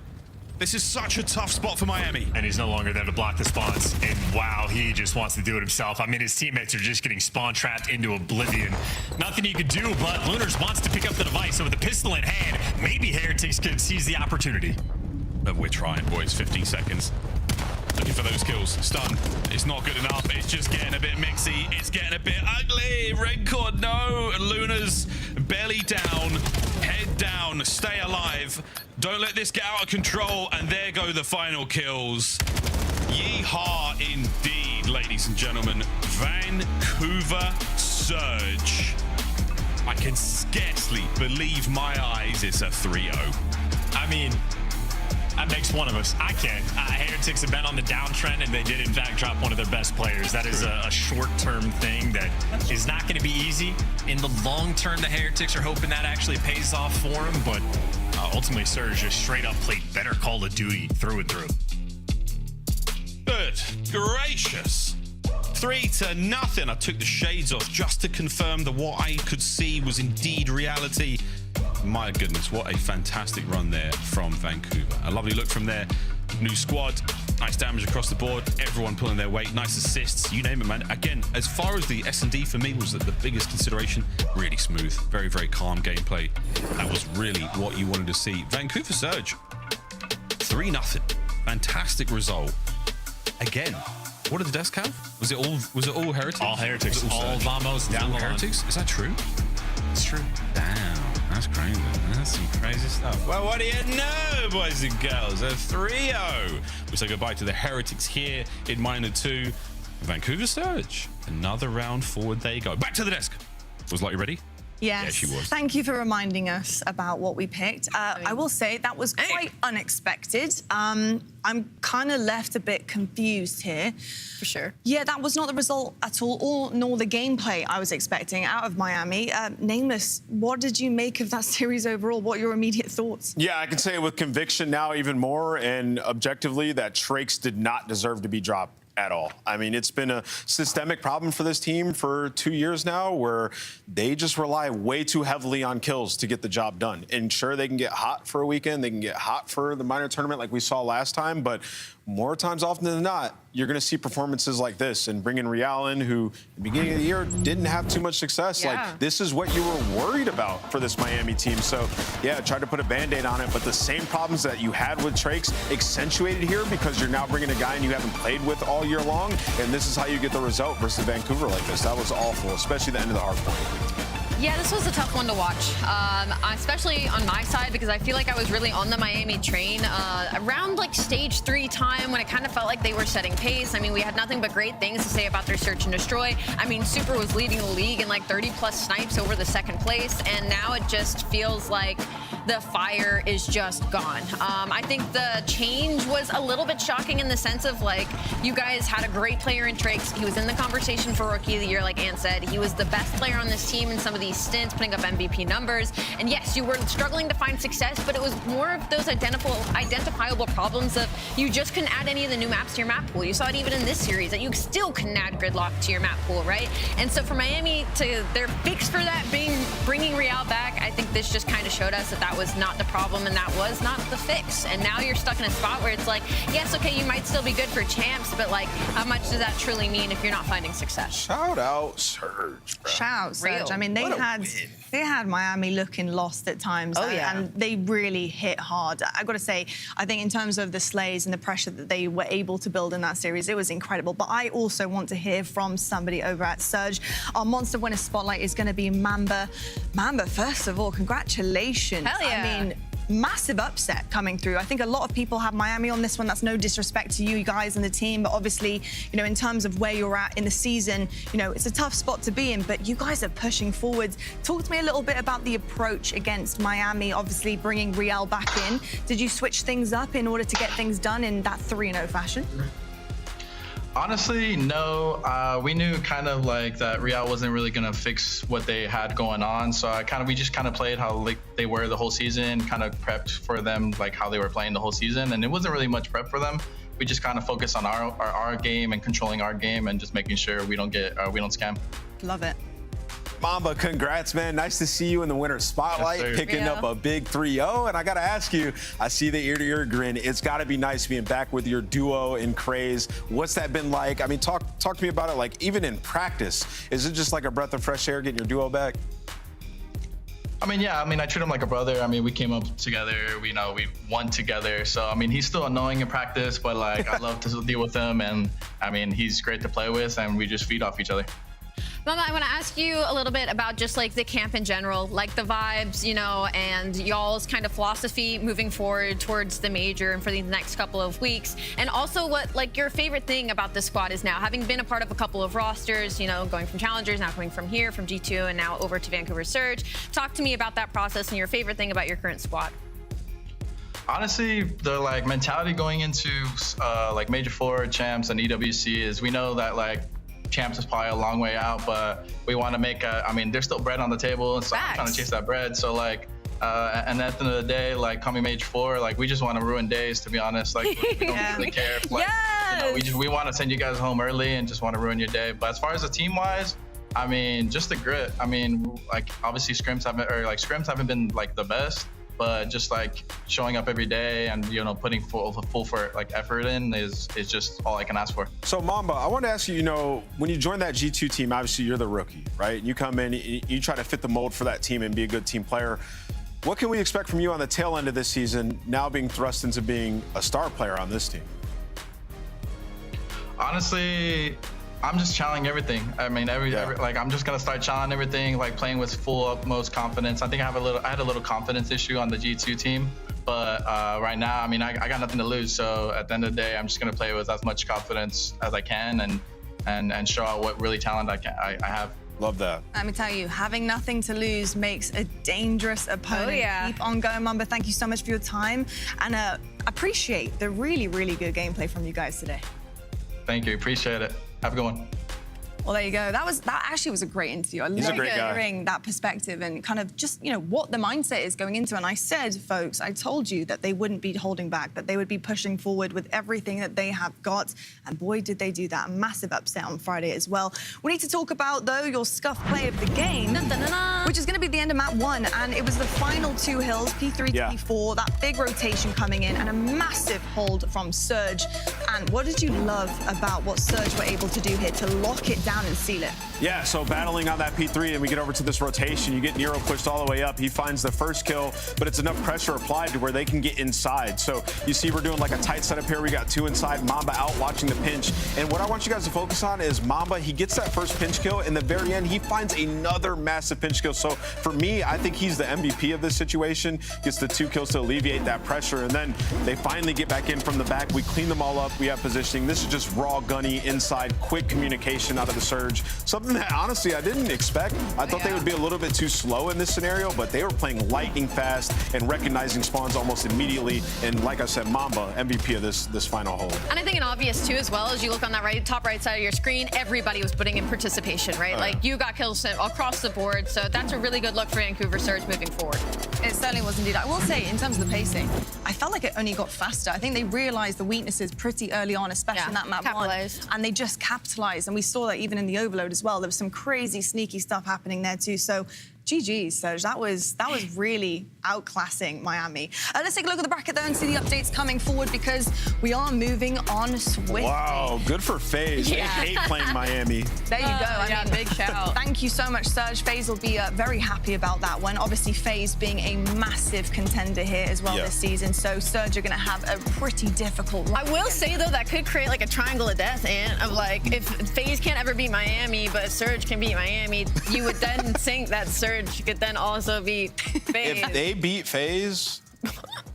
This is such a tough spot for Miami. And he's no longer there to block the spawns. And wow, he just wants to do it himself. I mean, his teammates are just getting spawn trapped into oblivion. Nothing he could do, but Lunars wants to pick up the device. So with the pistol in hand, maybe Heretics could seize the opportunity. But we're trying, boys. 15 seconds. Looking for those kills. Stun. It's not good enough. It's just getting a bit mixy. It's getting a bit ugly. Redcord, no. Luna's belly down. Head down. Stay alive. Don't let this get out of control. And there go the final kills. Yeehaw indeed, ladies and gentlemen. Vancouver Surge. I can scarcely believe my eyes. It's a 3-0. I mean... that makes one of us. I can't. Heretics have been on the downtrend, and they did, in fact, drop one of their best players. That is a short-term thing that is not going to be easy. In the long term, the Heretics are hoping that actually pays off for them, but ultimately, Surge just straight up played better Call of Duty through and through. Good gracious. 3-0. I took the shades off just to confirm that what I could see was indeed reality. My goodness, what a fantastic run there from Vancouver. A lovely look from their new squad. Nice damage across the board. Everyone pulling their weight. Nice assists. You name it, man. Again, as far as the S&D for me was the biggest consideration, really smooth. Very, very calm gameplay. That was really what you wanted to see. Vancouver Surge, 3-0. Fantastic result. Again, what did the desk have? Was it all Heretics? All Heretics. All Vamos down the Heretics. Is that true? It's true. Damn, that's crazy. That's some crazy stuff. Well, what do you know, boys and girls? A 3-0. We say goodbye to the Heretics here in -2. Vancouver Surge. Another round forward they go. Back to the desk. Was Lottie ready? Yes. Yeah, she was. Thank you for reminding us about what we picked. I will say that was quite unexpected. I'm kind of left a bit confused here. For sure. Yeah, that was not the result at all, or nor the gameplay I was expecting out of Miami. Nameless, what did you make of that series overall? What are your immediate thoughts? Yeah, I can say with conviction now even more, and objectively that Trakes did not deserve to be dropped at all. I mean, it's been a systemic problem for this team for 2 years now, where they just rely way too heavily on kills to get the job done. And sure, they can get hot for a weekend, they can get hot for the minor tournament like we saw last time, but more times often than not, you're going to see performances like this. And bringing Real in, who at the beginning of the year didn't have too much success. Yeah. Like, this is what you were worried about for this Miami team. So, yeah, tried to put a Band-Aid on it, but the same problems that you had with Trakes accentuated here because you're now bringing a guy and you haven't played with all year long, and this is how you get the result versus Vancouver like this. That was awful, especially the end of the hard point. Yeah, this was a tough one to watch, especially on my side, because I feel like I was really on the Miami train around like stage 3 time when it kind of felt like they were setting pace. I mean, we had nothing but great things to say about their search and destroy. I mean, Super was leading the league in like 30+ snipes over the 2nd place, and now it just feels like the fire is just gone. I think the change was a little bit shocking in the sense of like, you guys had a great player in Trakes. He was in the conversation for Rookie of the Year, like Ann said. He was the best player on this team in some of these stints, putting up MVP numbers. And yes, you were struggling to find success, but it was more of those identifiable problems of you just couldn't add any of the new maps to your map pool. You saw it even in this series, that you still couldn't add Gridlock to your map pool, right? And so for Miami, to their fix for that being bringing Real back, I think this just kind of showed us that that was not the problem and that was not the fix. And now you're stuck in a spot where it's like, yes, okay, you might still be good for champs, but like, how much does that truly mean if you're not finding success? Shout out Surge, bro. Shout out Surge. I mean, they had Miami looking lost at times. Oh, yeah. And they really hit hard. I got to say, I think in terms of the slays and the pressure that they were able to build in that series, it was incredible. But I also want to hear from somebody over at Surge. Our Monster Winner Spotlight is going to be Mamba. Mamba, first of all, congratulations. Hell yeah. I mean, massive upset coming through. I think a lot of people have Miami on this one. That's no disrespect to you guys and the team, but obviously, you know, in terms of where you're at in the season, you know, it's a tough spot to be in, but you guys are pushing forward. Talk to me a little bit about the approach against Miami, obviously bringing Real back in. Did you switch things up in order to get things done in that 3-0 fashion? Honestly, no. We knew kind of like that Real wasn't really gonna fix what they had going on, so we just kind of played how like they were the whole season, kind of prepped for them like how they were playing the whole season, and it wasn't really much prep for them. We just kind of focused on our game and controlling our game and just making sure we don't get we don't scam. Love it. Mamba, congrats, man. Nice to see you in the winner spotlight, yes, picking up a big 3-0. And I got to ask you, I see the ear-to-ear grin. It's got to be nice being back with your duo in Craze. What's that been like? I mean, talk to me about it. Like, even in practice, is it just like a breath of fresh air getting your duo back? I mean, yeah, I mean, I treat him like a brother. I mean, we came up together, we won together. So, I mean, he's still annoying in practice, but like, I love to deal with him. And I mean, he's great to play with and we just feed off each other. Mama, I want to ask you a little bit about just like the camp in general, like the vibes, you know, and y'all's kind of philosophy moving forward towards the major and for the next couple of weeks. And also what like your favorite thing about this squad is now, having been a part of a couple of rosters, you know, going from Challengers, now coming from here, from G2, and now over to Vancouver Surge. Talk to me about that process and your favorite thing about your current squad. Honestly, the like mentality going into like Major 4, Champs, and EWC is we know that like Champs is probably a long way out, but we want to make I mean, there's still bread on the table, and so I'm trying to chase that bread. So like, and at the end of the day, like coming Major 4, like we just want to ruin days, to be honest. Like we don't really care. Like, you know, we want to send you guys home early and just want to ruin your day. But as far as the team wise, I mean, just the grit. I mean, like obviously scrims haven't been like the best, but just like showing up every day and putting full for like effort in is just all I can ask for. So Mamba, I want to ask you, when you join that G2 team, obviously you're the rookie, right? You come in, you try to fit the mold for that team and be a good team player. What can we expect from you on the tail end of this season, now being thrust into being a star player on this team? Honestly, I'm just channeling everything. I mean, like I'm just gonna start channeling everything, like playing with full utmost confidence. I think I had a little confidence issue on the G2 team, but right now, I mean, I got nothing to lose. So at the end of the day, I'm just gonna play with as much confidence as I can and show out what really talent I have. Love that. Let me tell you, having nothing to lose makes a dangerous opponent. Oh, yeah. Keep on going, Mamba. Thank you so much for your time, and appreciate the really, really good gameplay from you guys today. Thank you. Appreciate it. Have a good one. Well, there you go. That actually was a great interview. I He's a love great guy. hearing that perspective and kind of just, what the mindset is going into. And I said, folks, I told you that they wouldn't be holding back, that they would be pushing forward with everything that they have got. And boy, did they do that. A massive upset on Friday as well. We need to talk about, though, your scuff play of the game, which is going to be the end of map 1. And it was the final 2 hills, P3 to P4, that big rotation coming in and a massive hold from Surge. And what did you love about what Surge were able to do here to lock it down and seal it? Yeah, so battling on that P3 and we get over to this rotation, you get Nero pushed all the way up. He finds the first kill, but it's enough pressure applied to where they can get inside. So you see we're doing like a tight setup here. We got 2 inside, Mamba out watching the pinch. And what I want you guys to focus on is Mamba, he gets that first pinch kill. In the very end, he finds another massive pinch kill. So for me, I think he's the MVP of this situation. Gets the 2 kills to alleviate that pressure. And then they finally get back in from the back. We clean them all up. We have positioning. This is just raw, gunny, inside, quick communication out of the Surge. Something that, honestly, I didn't expect. I thought they would be a little bit too slow in this scenario, but they were playing lightning fast and recognizing spawns almost immediately. And like I said, Mamba, MVP of this final hole. And I think an obvious, too, as well, as you look on that top right side of your screen, everybody was putting in participation, right? Like, you got kills across the board, so that's a really good look for Vancouver Surge moving forward. It certainly was indeed. I will say, in terms of the pacing, I felt like it only got faster. I think they realized the weaknesses pretty early on, especially in that map 1. And they just capitalized. And we saw that even in the Overload as well. There was some crazy, sneaky stuff happening there too. So GG's, Serge. That was really outclassing Miami. Let's take a look at the bracket though and see the updates coming forward because we are moving on swiftly. Wow, good for FaZe. They hate playing Miami. There you go. I mean, big shout. Thank you so much, Serge. FaZe will be very happy about that one. Obviously, FaZe being a massive contender here as well this season. So Surge are going to have a pretty difficult run. I will say, though, that could create like a triangle of death, and of like, if FaZe can't ever beat Miami, but Surge can beat Miami, you would then think that Surge could then also beat FaZe. If they beat FaZe,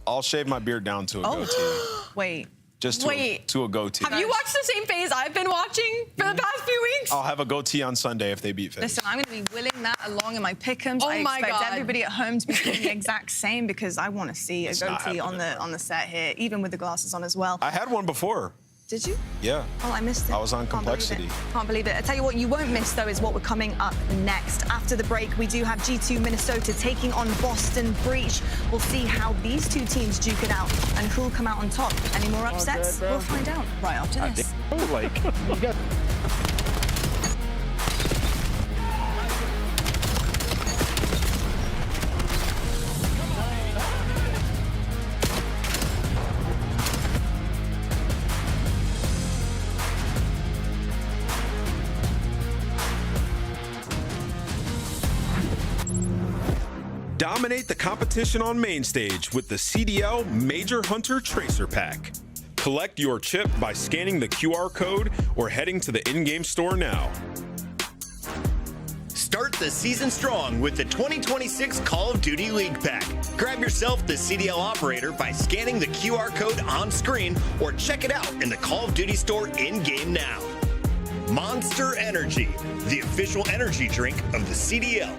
I'll shave my beard down to a goatee. Wait. Just to a goatee. Have you watched the same FaZe I've been watching for the past few weeks? I'll have a goatee on Sunday if they beat FaZe. Listen, I'm going to be willing that along in my pick'ems. Oh I my expect God. everybody at home to be doing the exact same because I want to see a goatee on the set here, even with the glasses on as well. I had one before. Did you? Yeah. Oh, I missed it. I was on Can't believe Complexity. it. Can't believe it. I tell you what, you won't miss, though, is what we're coming up next. After the break, we do have G2 Minnesota taking on Boston Breach. We'll see how these two teams duke it out and who'll come out on top. Any more upsets? We'll find out right after this. Dominate the competition on main stage with the CDL Major Hunter Tracer Pack. Collect your chip by scanning the QR code or heading to the in-game store now. Start the season strong with the 2026 Call of Duty League Pack. Grab yourself the CDL operator by scanning the QR code on screen or check it out in the Call of Duty store in-game now. Monster Energy, the official energy drink of the CDL.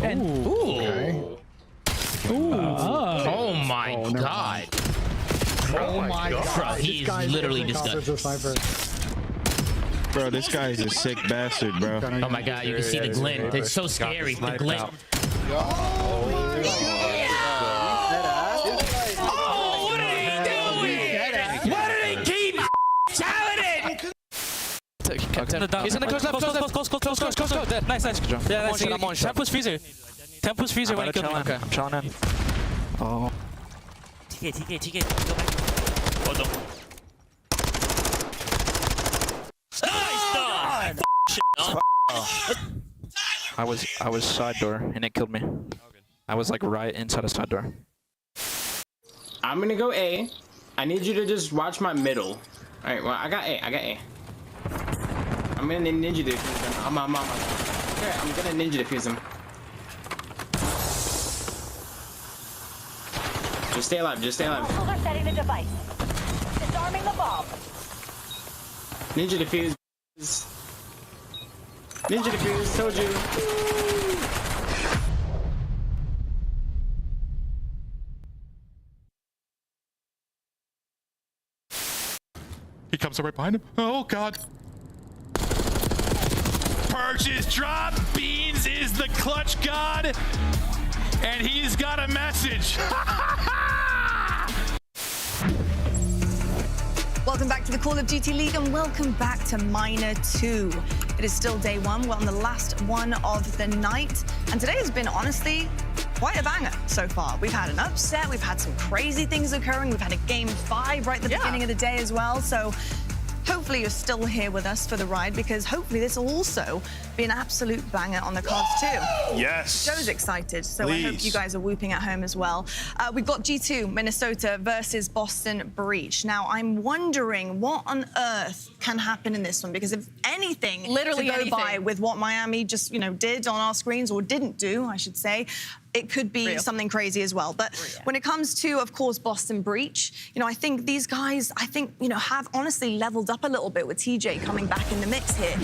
Oh my god. Oh my god. Bro, he's literally disgusting. Bro, this guy is a sick bastard, bro. Oh my god, you can see the glint. It's so scary. The glint. Oh, what are they doing? Why do they keep challenging? He's gonna close left, close. Nice. Yeah, nice. I'm on shot. Tempus Freezer. Tempus Freezer when he killed me. Okay, I'm chilling in. Oh. TK. Go back. Hold on. I was side door and it killed me. I was like right inside a side door. I'm gonna go A. I need you to just watch my middle. All right, well I got A. I'm gonna ninja defuse him. I'm gonna ninja defuse him. Just stay alive. Hostiles are setting the device. Disarming the bomb. Ninja defuse. Told you. He comes right behind him. Oh god. Purchase drop. Beans is the clutch god. And he's got a message. Welcome back to the Call of Duty League and welcome back to Miner 2. It is still day one. We're on the last one of the night. And today has been, honestly, quite a banger so far. We've had an upset. We've had some crazy things occurring. We've had a game 5 right at the beginning of the day as well. So hopefully you're still here with us for the ride because hopefully this will also be an absolute banger on the cards too. Yes. Joe's excited, so I hope you guys are whooping at home as well. We've got G2 Minnesota versus Boston Breach. Now I'm wondering what on earth can happen in this one because if anything Literally to go anything. by with what Miami just did on our screens or didn't do, I should say, it could be something crazy as well. But when it comes to, of course, Boston Breach, I think these guys, have honestly leveled up a little bit with TJ coming back in the mix here.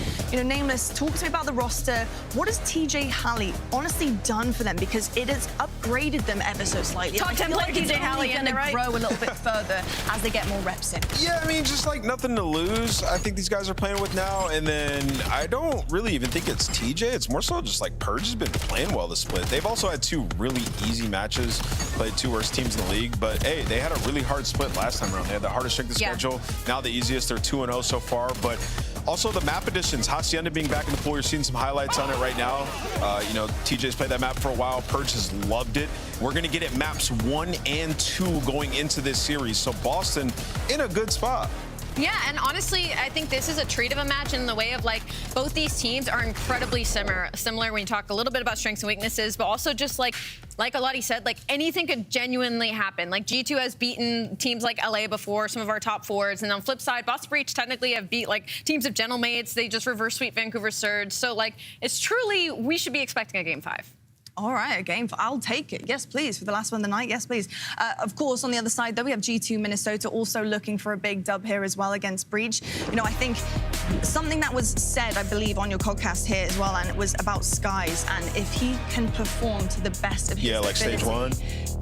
Nameless, talk to me about the roster. What has TJ Halley honestly done for them? Because it has upgraded them ever so slightly. Top 10 player TJ Halley, and they're grow a little bit further as they get more reps in. Yeah, I mean, just like nothing to lose. I think these guys are playing with now. And then I don't really even think it's TJ. It's more so just like Purge has been playing well this split. They've also had 2 really easy matches, played 2 worst teams in the league. But hey, they had a really hard split last time around. They had the hardest strength of schedule. Now the easiest. They're 2-0 so far. But also the map additions, Hacienda being back in the pool, you're seeing some highlights on it right now. TJ's played that map for a while. Purge has loved it. We're going to get it maps 1 and 2 going into this series. So Boston in a good spot. Yeah, and honestly, I think this is a treat of a match in the way of both these teams are incredibly similar when you talk a little bit about strengths and weaknesses, but also just like Alati said, anything could genuinely happen. G2 has beaten teams like LA before, some of our top 4s, and on the flip side, Boston Breach technically have beat teams of Gentlemates. They just reverse sweep Vancouver Surge. So it's truly, we should be expecting a game 5. All right, a game. I'll take it. Yes, please. For the last one of the night. Yes, please. Of course, on the other side, though, we have G2 Minnesota also looking for a big dub here as well against Breach. I think something that was said, I believe, on your podcast here as well, and it was about Skies, and if he can perform to the best of his ability, stage 1.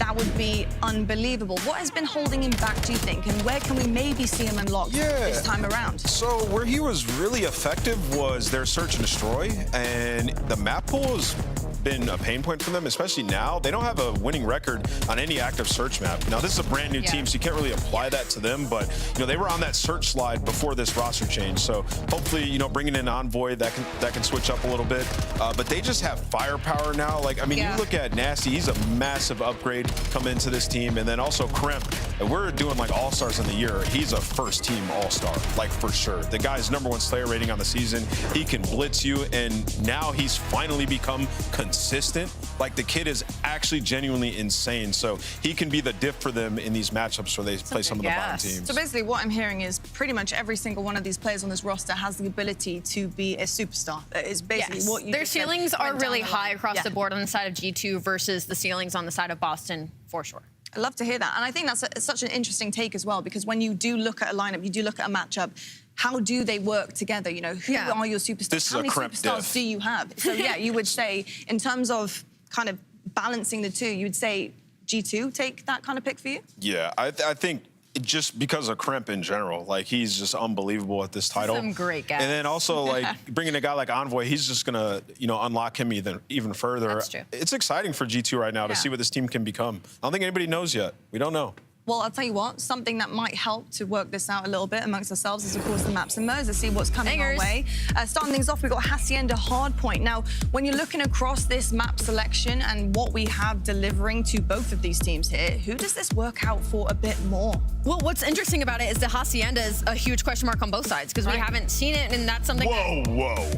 that would be unbelievable. What has been holding him back, do you think, and where can we maybe see him unlock this time around? So where he was really effective was their search and destroy, and the map pool has been a pain point for them, especially now. They don't have a winning record on any active search map. Now, this is a brand new team, so you can't really apply that to them, but they were on that search slide before this roster change. So hopefully, bringing in Envoy, that can switch up a little bit. But they just have firepower now. You look at Nasty, he's a massive upgrade coming into this team, and then also Kremp. We're doing all-stars in the year. He's a first-team all-star, for sure. The guy's #1 Slayer rating on the season. He can blitz you, and now he's finally become consistent. The kid is actually genuinely insane. So he can be the diff for them in these matchups where they play some of the bottom teams. So basically what I'm hearing is pretty much every single one of these players on this roster has the ability to be a superstar. That is basically what you Their just said ceilings are went really down the high line. across the board on the side of G2 versus the ceilings on the side of Boston, for sure. I love to hear that. And I think that's such an interesting take as well, because when you do look at a lineup, you do look at a matchup, how do they work together? Who are your superstars? This is how many Kremp superstars diff. do you have? So, you would say, in terms of kind of balancing the two, you would say G2 take that kind of pick for you? Yeah, I think just because of Kremp in general, like he's just unbelievable at this title. Some great guys. And then also like bringing a guy like Envoy, he's just gonna unlock him even further. That's true. It's exciting for G2 right now to see what this team can become. I don't think anybody knows yet. We don't know. Well, I'll tell you what, something that might help to work this out a little bit amongst ourselves is, of course, the maps and modes. Let's see what's coming our way. Starting things off, we've got Hacienda Hardpoint. Now, when you're looking across this map selection and what we have delivering to both of these teams here, who does this work out for a bit more? Well, what's interesting about it is the Hacienda is a huge question mark on both sides because we haven't seen it, and that's something. Whoa.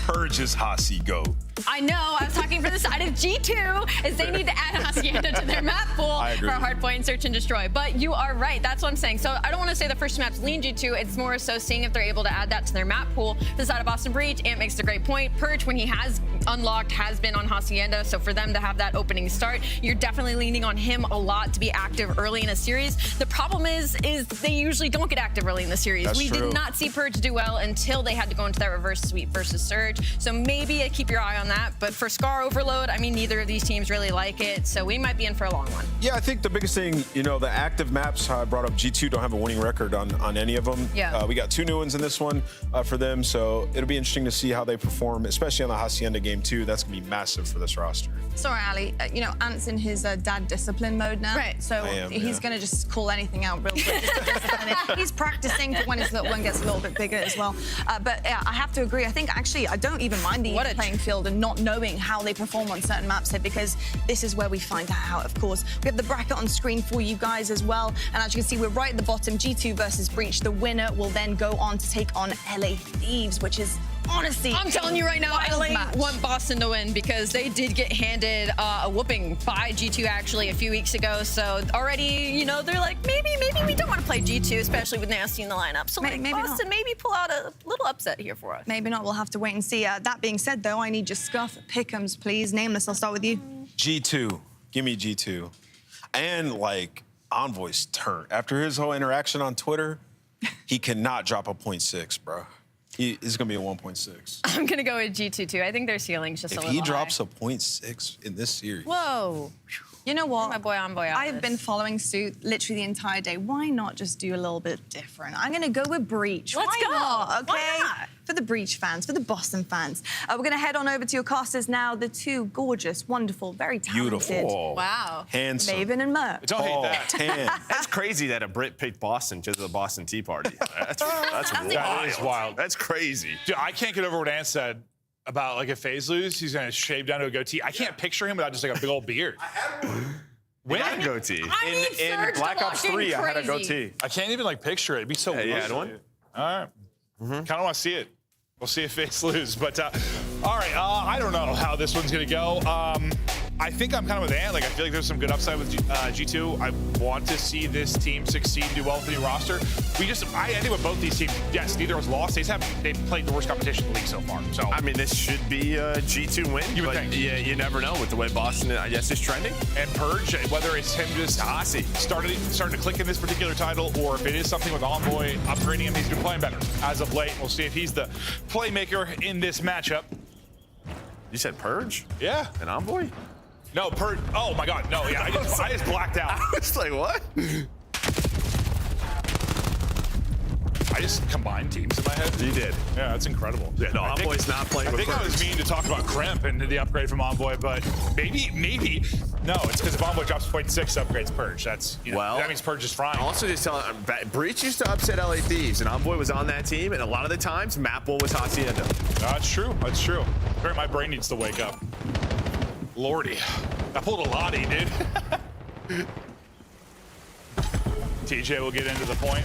Purge's Hasi GOAT. I know, I was talking for the side of G2, is they need to add Hacienda to their map pool for Hardpoint, Search and Destroy. But you are right, that's what I'm saying. So I don't want to say the first maps lean G2, it's more so seeing if they're able to add that to their map pool. The side of Boston Breach, Ant makes a great point. Purge, when he has unlocked, has been on Hacienda, so for them to have that opening start, you're definitely leaning on him a lot to be active early in a series. The problem is they usually don't get active early in the series. We did not see Purge do well until they had to go into that reverse sweep versus Surge. So maybe keep your eye on that. But for Scar Overload, I mean, neither of these teams really like it, so we might be in for a long one. Yeah, I think the biggest thing, the active maps, how I brought up G2 don't have a winning record on any of them. Yeah. We got 2 new ones in this one for them, so it'll be interesting to see how they perform, especially on the Hacienda game too. That's gonna be massive for this roster. Sorry, Ali. Ant's in his dad discipline mode now. Right. So he's going to just call anything out real quick. He's practicing for when his little one gets a little bit bigger as well. But yeah, I have to agree. I think actually I don't even mind the playing field and not knowing how they perform on certain maps here, because this is where we find that out, of course. We have the bracket on screen for you guys as well. And as you can see, we're right at the bottom, G2 versus Breach. The winner will then go on to take on LA Thieves, which is honestly, I'm telling you right now, LA want Boston to win because they did get handed a whooping by G2 actually a few weeks ago. So already, they're like, maybe we don't want to play G2, especially with Nasty in the lineup. So maybe Boston maybe pull out a little upset here for us. Maybe not. We'll have to wait and see. That being said, though, I need your scuff pick'ems, please. Nameless, I'll start with you. G2. Give me G2. And Envoy's turn. After his whole interaction on Twitter, he cannot drop a 0.6, bro. It's going to be a 1.6. I'm going to go with G2, too. I think their ceiling's just a little high. If he drops a 0.6 in this series. Whoa. You know what? My boy Envoy. I've been following suit literally the entire day. Why not just do a little bit different? I'm going to go with Breach. Let's go. Not, okay? Why not? For the Breach fans, for the Boston fans. We're going to head on over to your casters now. The 2 gorgeous, wonderful, very talented. Beautiful. Wow. Handsome. Maven and Mert. Don't hate that. Tan. That's crazy that a Brit picked Boston just at the Boston Tea Party. That's wild. That is wild. That's crazy. Dude, I can't get over what Ant said about if FaZe lose, he's gonna shave down to a goatee. I can't picture him without just a big old beard. I had a goatee. In Black Ops 3, I had a goatee. I can't even picture it. It'd be so weird. You had one? All right. Kind of want to see it. We'll see if FaZe lose. But all right, I don't know how this one's gonna go. I think I'm kind of with Ant. I feel like there's some good upside with G2. I want to see this team succeed, do well with the new roster. I think with both these teams, yes, neither was lost. They've played the worst competition in the league so far. So I mean, this should be a G2 win. You would think. Yeah, you never know with the way Boston, I guess, is trending. And Purge, whether it's him just starting to click in this particular title, or if it is something with Envoy upgrading him, he's been playing better as of late. We'll see if he's the playmaker in this matchup. You said Purge? Yeah. An Envoy? No, Purge. Oh my God, no, yeah, I just blacked out. I was like, what? I just combined teams in my head. You did. Yeah, that's incredible. Yeah, no, Envoy's not playing with Purge. I was mean to talk about Kremp and the upgrade from Envoy, but maybe. No, it's because if Envoy drops 0.6, upgrades Purge. That means Purge is fine. Also, just telling Breach used to upset LA Thieves, and Envoy was on that team, and a lot of the times, map 1 was Hacienda. That's true. That's true. My brain needs to wake up. Lordy. I pulled a Lottie, dude. TJ will get into the point.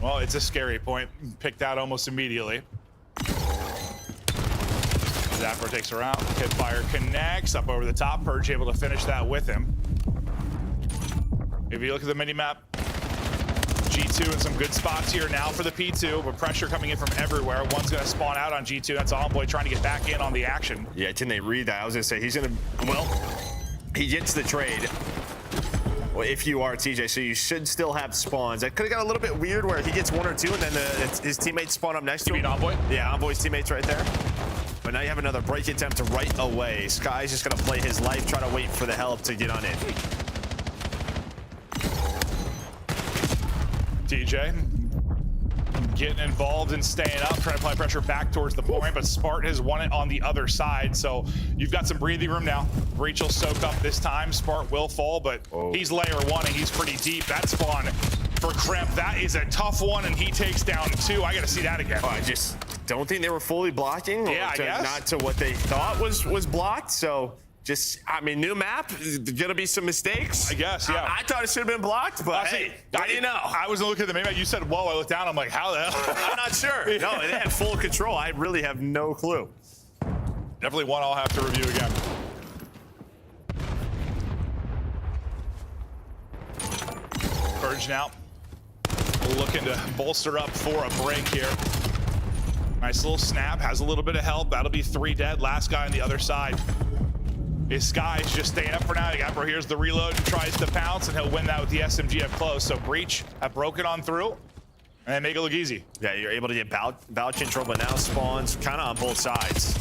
Well, it's a scary point. Picked out almost immediately. Zapper takes her out. Hipfire connects up over the top. Purge able to finish that with him. If you look at the mini-map, G2 in some good spots here now for the P2, but pressure coming in from everywhere. One's going to spawn out on G2. That's Envoy trying to get back in on the action. Yeah, didn't they read that? I was going to say, he's going to, well, he gets the trade. Well, if you are TJ, so you should still have spawns. That could have got a little bit weird where he gets 1 or 2 and then his teammates spawn up next to him. You mean Envoy? Yeah, Envoy's teammates right there. But now you have another break attempt right away. Sky's just gonna play his life, try to wait for the help to get on it. TJ getting involved and staying up, trying to apply pressure back towards the point, but Spartan has won it on the other side, so you've got some breathing room now. Breach will soak up this time. Spart will fall, but he's layer 1 and he's pretty deep. That spawn for Kremp, that is a tough one, and he takes down 2. I gotta see that again. I just don't think they were fully blocking. Yeah, I guess. Not to what they thought was blocked, so just, I mean, new map, gonna be some mistakes. I guess, yeah. I thought it should have been blocked, but hey, I didn't know. I was looking at the map, you said, whoa, I looked down, I'm like, how the hell? I'm not sure. No, they had full control. I really have no clue. Definitely one I'll have to review again. Purge now. Looking to bolster up for a break here. Nice little snap, has a little bit of help. That'll be 3 dead. Last guy on the other side. His Sky's just staying up for now. Gabro here's the reload and tries to pounce, and he'll win that with the SMG up close. So Breach have broken on through and make it look easy. Yeah, you're able to get bout control, but now spawns kind of on both sides.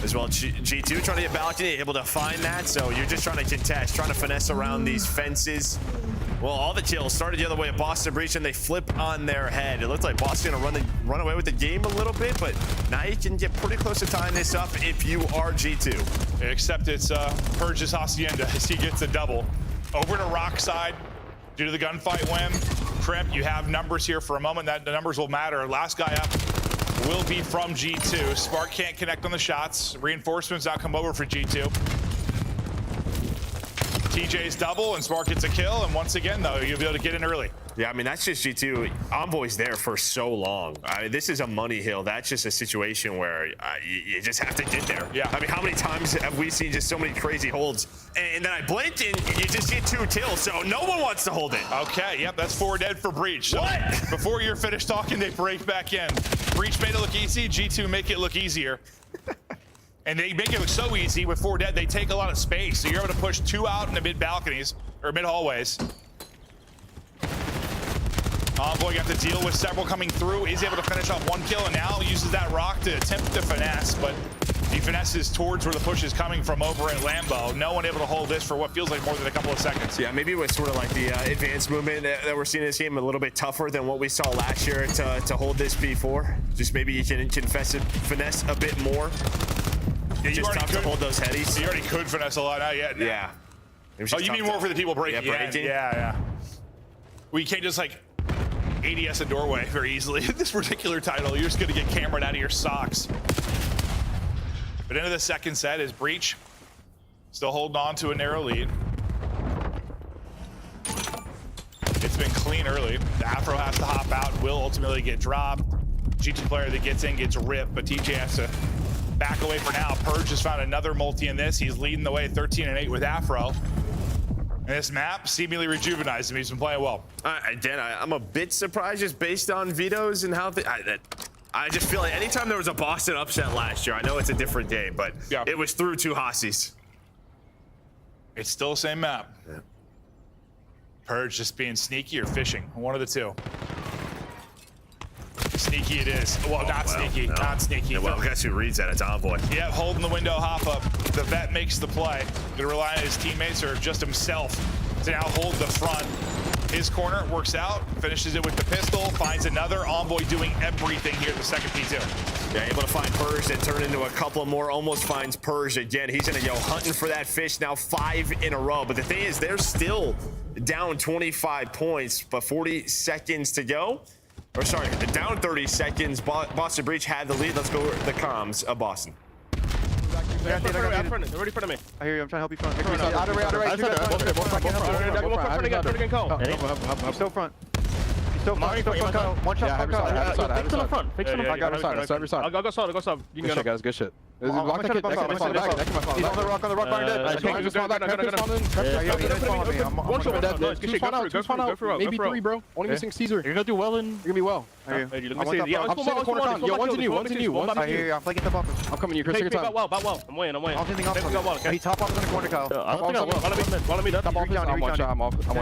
As well, G2 trying to get balcony, able to find that. So you're just trying to contest, trying to finesse around these fences. Well, all the kills started the other way at Boston Breach, and they flip on their head. It looked like Boston gonna run away with the game a little bit, but now you can get pretty close to tying this up if you are G2. Except it's Purge's Hacienda as he gets a double. Over to Rock side, due to the gunfight win. Kremp, you have numbers here for a moment. That the numbers will matter. Last guy up will be from G2. Spark can't connect on the shots. Reinforcements now come over for G2. TJ's double and Spark gets a kill, and once again though, you'll be able to get in early. Yeah, I mean, that's just G2. Envoy's there for so long. I mean, this is a money hill. That's just a situation where you just have to get there. Yeah. I mean, how many times have we seen just so many crazy holds? And then I blinked and you just get 2 kills, so no one wants to hold it. Okay, yep, that's 4 dead for Breach. So what? Before you're finished talking, they break back in. Breach made it look easy, G2 make it look easier. And they make it look so easy with 4 dead, they take a lot of space. So you're able to push 2 out in the mid balconies, or mid hallways. Envoy got to deal with several coming through. He's able to finish off 1 kill and now uses that rock to attempt to finesse, but he finesses towards where the push is coming from over at Lambo. No one able to hold this for what feels like more than a couple of seconds. Yeah, maybe it was sort of like the advanced movement that we're seeing in this game a little bit tougher than what we saw last year to hold this P4. Just maybe you can finesse a bit more. It's just tough to hold those headies. You already could finesse a lot, not yet. Yeah. Oh, you mean more for the people breaking? Yeah, breaking. Yeah. Well, you can't just like ADS a doorway very easily. This particular title, you're just gonna get cameraed out of your socks. But into the second set is Breach still holding on to a narrow lead. It's been clean early. The Afro has to hop out, will ultimately get dropped. G2 player that gets in gets ripped, but TJ has to back away for now. Purge has found another multi in this. He's leading the way 13-8 with Afro. And this map seemingly rejuvenized him. He's been playing well. Again, I'm a bit surprised just based on vetoes and how I just feel like anytime there was a Boston upset last year, I know it's a different game, but it was through 2 Hasis. It's still the same map. Yeah. Purge just being sneaky or fishing. One of the two. Sneaky it is. Well, not sneaky. No. Not sneaky. Yeah, well, guess who reads that? It's Envoy. Yeah, holding the window hop up. The vet makes the play. Gonna rely on his teammates or just himself to now hold the front. His corner works out, finishes it with the pistol, finds another. Envoy doing everything here at the second P2. Yeah, able to find Purge and turn into a couple more. Almost finds Purge again. He's gonna go hunting for that fish now 5 in a row. But the thing is, they're still down 25 points, but 40 seconds to go. Or sorry, down 30 seconds. Boston Breach had the lead. Let's go to the comms of Boston. They're already in front of me. I hear you. I'm trying to help you front. Out of right. He's still front. Still front. One shot. Fix on the front. I got her side. I'll go side. You can go. Guys, good shit. He's on the rock behind dead. One shot. Maybe 3, bro. Only missing Caesar. You're gonna do well and you're gonna be well. I hear you. I'm staying in corner con. Yo, one's in you. I hear you. I'm flanking the buffer. I'm coming. You're take time. Well. I'm weighing. I'm thinking off. He top off in the corner, Kyle. I don't think I will. Follow me. Top off down. I'm one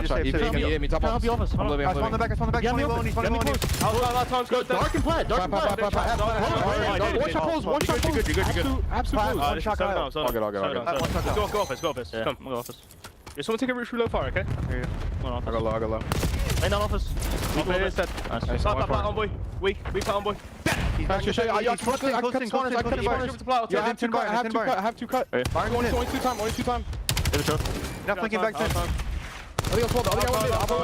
shot. He hit me. Top off. I'm living. On the back. He's funny low. Dark and flat. close. One shot close. You're good. Absolute close. One shot close. I'll get. Go office. Yeah, go office. Yeah, someone take a route through low far, okay? Yeah. I got low. Lay down office. Nice. Plant envoy. Weak plant envoy. I can cut spawners. I have two cut. Only two time. Not flanking back 10. I think I'll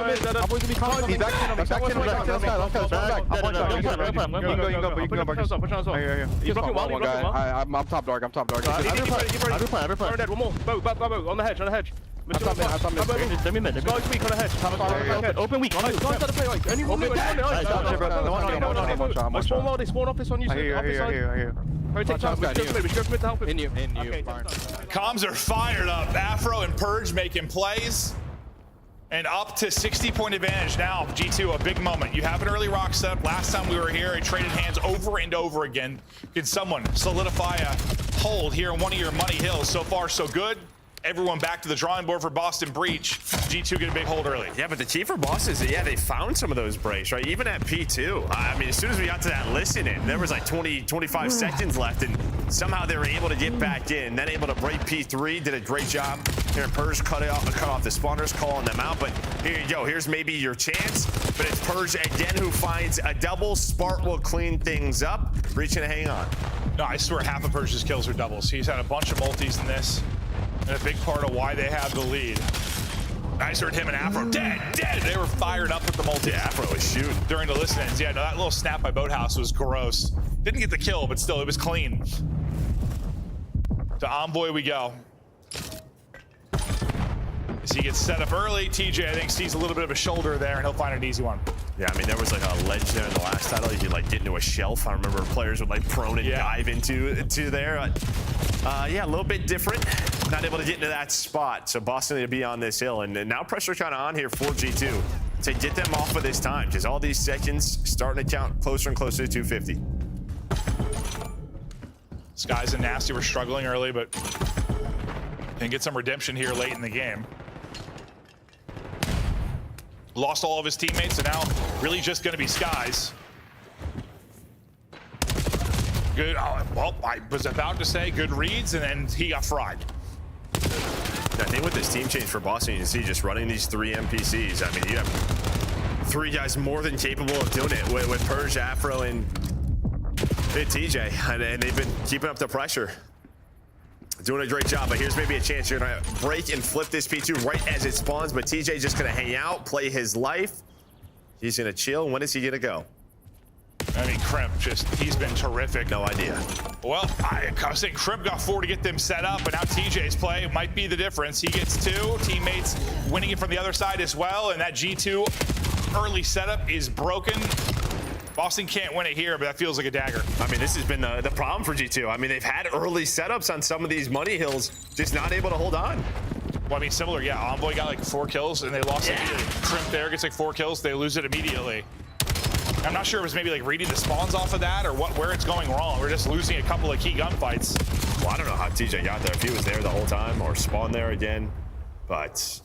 mid. I'll be confident. He's back 10. Let's go. He's blocking wild. I'm top dark. One more. Boat. On the hedge. I'm top mid. Guys weak on the hedge. Open weak. Guys out of play. Only one mid. They spawn office on you. I hear. Take time. We should go for mid to help him. In you. Comms are fired up. Afro and Purge making plays. And up to 60-point advantage now. G2, a big moment. You have an early rock setup. Last time we were here, it traded hands over and over again. Can someone solidify a hold here in one of your money hills? So far, so good. Everyone back to the drawing board for Boston Breach. G2 get a big hold early. Yeah, but the key for Boston is that, yeah, they found some of those breaks, right? Even at P2. I mean, as soon as we got to that listening, there was like 25 seconds left, and somehow they were able to get back in, then able to break P3, did a great job. Here, Purge cut off the spawners, calling them out, but here you go. Here's maybe your chance, but it's Purge again who finds a double. Spark will clean things up. Breach gonna hang on. No, I swear half of Purge's kills are doubles. He's had a bunch of multis in this. And a big part of why they have the lead. I just heard him and Afro dead. They were fired up with the multi. Yeah, Afro was shooting during the listen-ins. Yeah, no, that little snap by Boathouse was gross. Didn't get the kill, but still, it was clean. To Envoy we go. As he gets set up early, TJ, I think, sees a little bit of a shoulder there, and he'll find an easy one. Yeah, I mean, there was like a ledge there in the last title. You could like get into a shelf. I remember players would like prone and dive into there. Yeah, a little bit different. Not able to get into that spot. So Boston to be on this hill. And now pressure kind of on here for G2 to get them off of this time. Because all these seconds starting to count closer and closer to 250. Skies and Nasty were struggling early, but can get some redemption here late in the game. Lost all of his teammates, and now really just going to be Skies. Good. Well, I was about to say good reads, and then he got fried. I think with this team change for Boston, you can see just running these 3 NPCs. I mean, you have 3 guys more than capable of doing it with Purge, Afro, and TJ, and they've been keeping up the pressure. Doing a great job, but here's maybe a chance you're gonna break and flip this P2 right as it spawns, but TJ just gonna hang out, play his life. He's gonna chill. When is he gonna go? I mean, Crimp he's been terrific. No idea. Well, I was saying Crimp got 4 to get them set up, but now TJ's play might be the difference. He gets 2, teammates winning it from the other side as well, and that G2 early setup is broken. Boston can't win it here, but that feels like a dagger. I mean, this has been the problem for G2. I mean, they've had early setups on some of these money hills, just not able to hold on. Well, I mean, similar, yeah. Envoy got like 4 kills, and they lost it immediately. Crimp there gets like 4 kills, they lose it immediately. I'm not sure if it was maybe like reading the spawns off of that or where it's going wrong. We're just losing a couple of key gunfights. Well, I don't know how TJ got there, if he was there the whole time or spawned there again. But,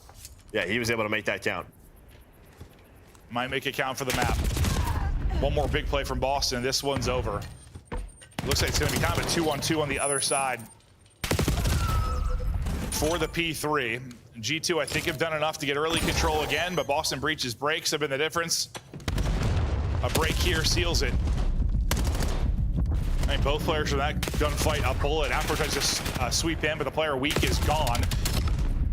yeah, he was able to make that count. Might make it count for the map. One more big play from Boston. This one's over. Looks like it's going to be kind of a 2-on-2 on the other side for the P3. G2, I think, have done enough to get early control again, but Boston Breach's breaks have been the difference. A break here seals it. I mean, both players from that gunfight, a bullet. Afro tries to sweep in, but the player weak is gone.